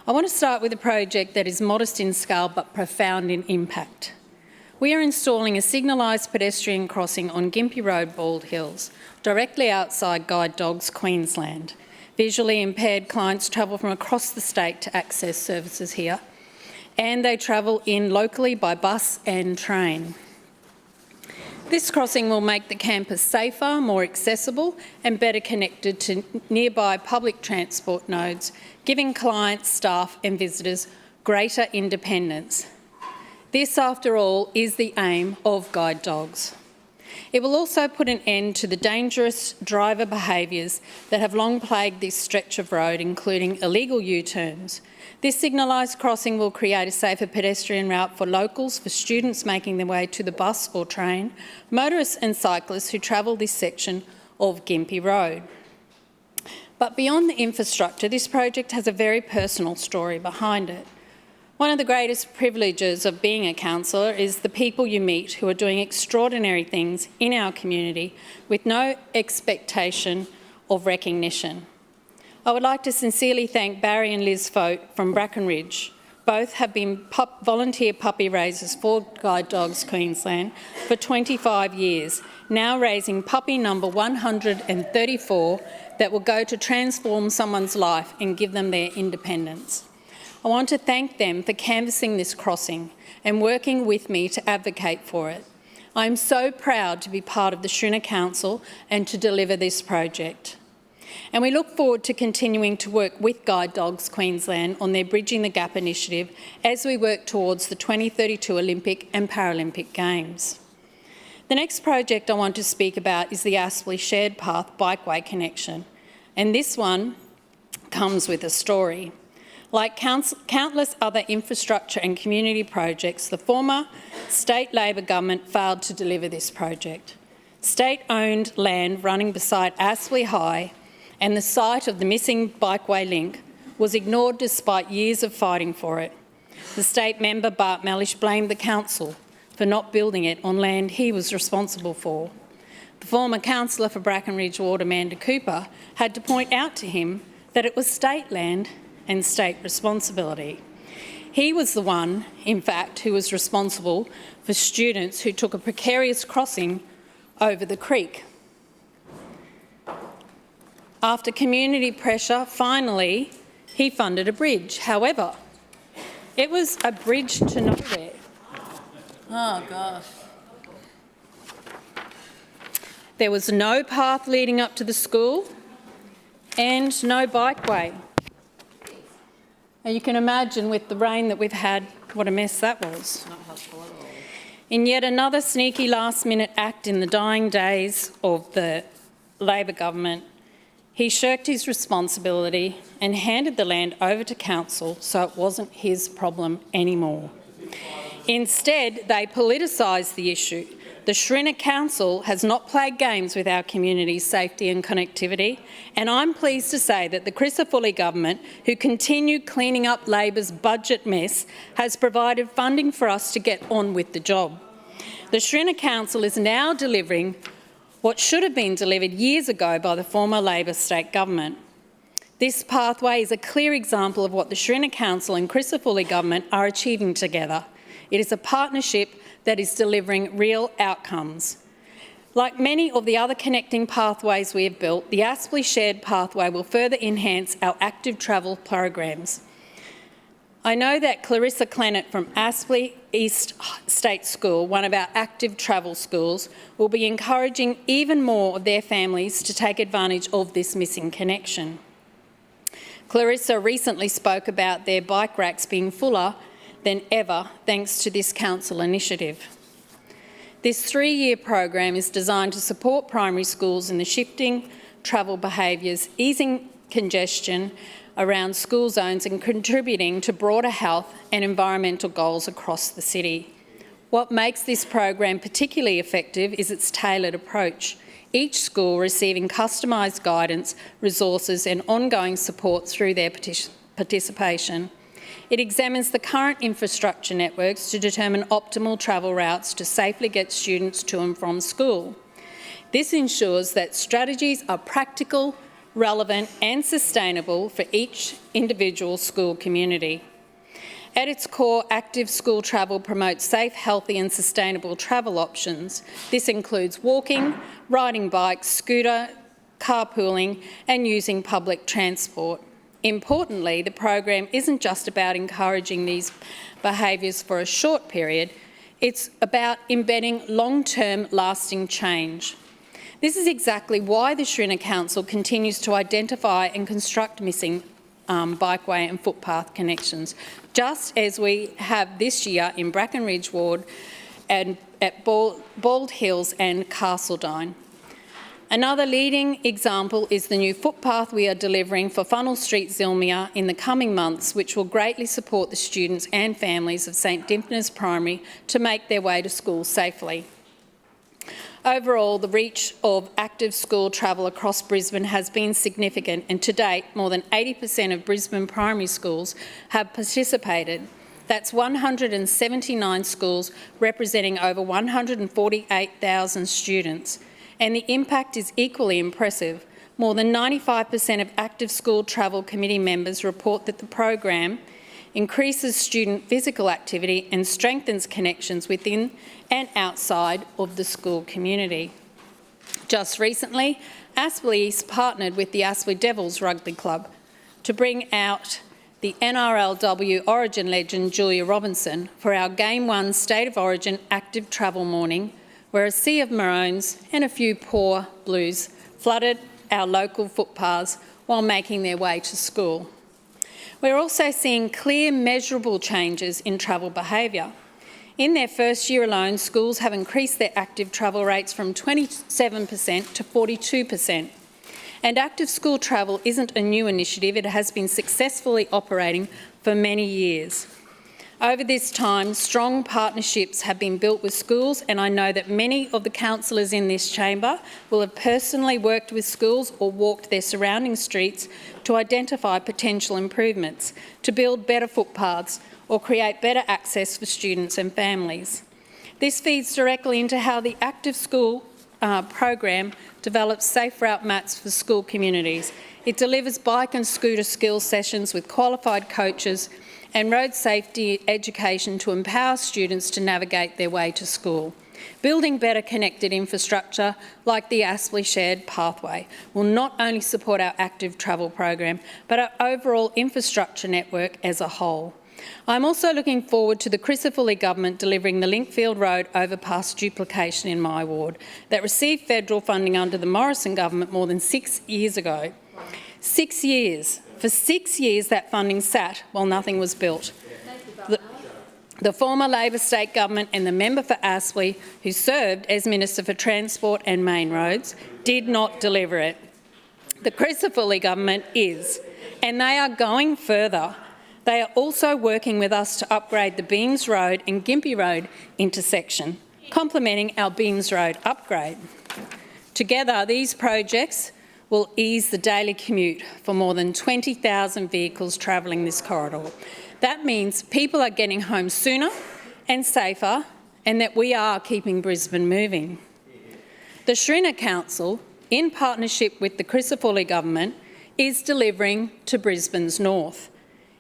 I want to start with a project that is modest in scale but profound in impact. We are installing a signalised pedestrian crossing on Gympie Road, Bald Hills, directly outside Guide Dogs, Queensland. Visually impaired clients travel from across the state to access services here, and they travel in locally by bus and train. This crossing will make the campus safer, more accessible and better connected to nearby public transport nodes, giving clients, staff and visitors greater independence. This, after all, is the aim of Guide Dogs. It will also put an end to the dangerous driver behaviours that have long plagued this stretch of road, including illegal U-turns. This signalised crossing will create a safer pedestrian route for locals, for students making their way to the bus or train, motorists and cyclists who travel this section of Gympie Road. But beyond the infrastructure, this project has a very personal story behind it. One of the greatest privileges of being a councillor is the people you meet who are doing extraordinary things in our community with no expectation of recognition. I would like to sincerely thank Barry and Liz Fote from Brackenridge. Both have been volunteer puppy raisers for Guide Dogs Queensland for 25 years, now raising puppy number 134 that will go to transform someone's life and give them their independence. I want to thank them for canvassing this crossing and working with me to advocate for it. I am so proud to be part of the Shrinner Council and to deliver this project. And we look forward to continuing to work with Guide Dogs Queensland on their Bridging the Gap initiative as we work towards the 2032 Olympic and Paralympic Games. The next project I want to speak about is the Aspley Shared Path Bikeway Connection, and this one comes with a story. Like countless other infrastructure and community projects, the former state Labor government failed to deliver this project. State-owned land running beside Aspley High and the site of the missing bikeway link was ignored despite years of fighting for it. The state member, Bart Mellish, blamed the council for not building it on land he was responsible for. The former councillor for Bracken Ridge Ward, Amanda Cooper, had to point out to him that it was state land and state responsibility. He was the one, in fact, who was responsible for students who took a precarious crossing over the creek. After community pressure, finally, he funded a bridge. However, it was a bridge to nowhere. Oh, gosh. There was no path leading up to the school and no bikeway. And you can imagine with the rain that we've had, what a mess that was. In yet another sneaky last-minute act in the dying days of the Labor government, he shirked his responsibility and handed the land over to council so it wasn't his problem anymore. Instead, they politicised the issue. The Schrinner Council has not played games with our community's safety and connectivity, and I'm pleased to say that the Crisafulli government, who continued cleaning up Labor's budget mess, has provided funding for us to get on with the job. The Schrinner Council is now delivering what should have been delivered years ago by the former Labor state government. This pathway is a clear example of what the Schrinner Council and Crisafulli government are achieving together. It is a partnership that is delivering real outcomes. Like many of the other connecting pathways we have built, the Aspley Shared Pathway will further enhance our active travel programs. I know that Clarissa Clennett from Aspley East State School, one of our active travel schools, will be encouraging even more of their families to take advantage of this missing connection. Clarissa recently spoke about their bike racks being fuller than ever thanks to this council initiative. This 3-year program is designed to support primary schools in the shifting travel behaviours, easing congestion around school zones and contributing to broader health and environmental goals across the city. What makes this program particularly effective is its tailored approach, each school receiving customised guidance, resources and ongoing support through their participation. It examines the current infrastructure networks to determine optimal travel routes to safely get students to and from school. This ensures that strategies are practical, relevant and sustainable for each individual school community. At its core, active school travel promotes safe, healthy and sustainable travel options. This includes walking, riding bikes, scooter, carpooling and using public transport. Importantly, the program isn't just about encouraging these behaviours for a short period, it's about embedding long-term lasting change. This is exactly why the Schrinner Council continues to identify and construct missing bikeway and footpath connections, just as we have this year in Bracken Ridge Ward and at Bald Hills and Castledine. Another leading example is the new footpath we are delivering for Funnel Street, Zilmia in the coming months, which will greatly support the students and families of St Dimphna's Primary to make their way to school safely. Overall, the reach of active school travel across Brisbane has been significant, and to date, more than 80% of Brisbane primary schools have participated. That's 179 schools representing over 148,000 students. And the impact is equally impressive. More than 95% of active school travel committee members report that the program increases student physical activity and strengthens connections within and outside of the school community. Just recently, Aspley East partnered with the Aspley Devils Rugby Club to bring out the NRLW Origin legend Julia Robinson for our Game 1 State of Origin active travel morning, where a sea of maroons and a few poor blues flooded our local footpaths while making their way to school. We're also seeing clear, measurable changes in travel behaviour. In their first year alone, schools have increased their active travel rates from 27% to 42%. And active school travel isn't a new initiative, it has been successfully operating for many years. Over this time, strong partnerships have been built with schools, and I know that many of the councillors in this chamber will have personally worked with schools or walked their surrounding streets to identify potential improvements, to build better footpaths or create better access for students and families. This feeds directly into how the Active School program develops safe route maps for school communities. It delivers bike and scooter skills sessions with qualified coaches and road safety education to empower students to navigate their way to school. Building better connected infrastructure like the Aspley Shared Pathway will not only support our active travel program, but our overall infrastructure network as a whole. I'm also looking forward to the Crisafulli government delivering the Linkfield Road overpass duplication in my ward that received federal funding under the Morrison government more than 6 years ago. 6 years. For 6 years that funding sat while nothing was built. The former Labor state government and the member for Aspley, who served as Minister for Transport and Main Roads, did not deliver it. The Crisafulli government is, and they are going further. They are also working with us to upgrade the Beams Road and Gympie Road intersection, complementing our Beams Road upgrade. Together, these projects will ease the daily commute for more than 20,000 vehicles travelling this corridor. That means people are getting home sooner and safer, and that we are keeping Brisbane moving. The Shrina Council, in partnership with the Crisafulli government, is delivering to Brisbane's north.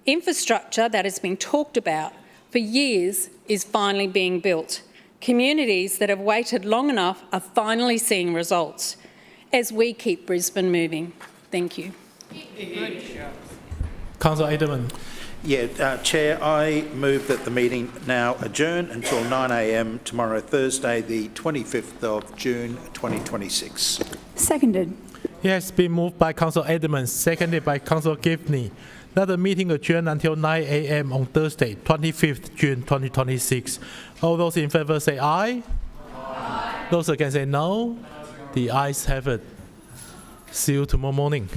Infrastructure that has been talked about for years is finally being built. Communities that have waited long enough are finally seeing results as we keep Brisbane moving. Thank you. Councillor Edelman. Yeah, Chair, I move that the meeting now adjourn until 9 a.m. tomorrow, Thursday, the 25th of June 2026. Seconded. Yes, been moved by Councillor Edelman, seconded by Councillor Gifney. Let the meeting adjourn until 9 a.m. on Thursday, 25th June 2026. All those in favour say aye. Aye. Those against say no. The ayes have it. See you tomorrow morning.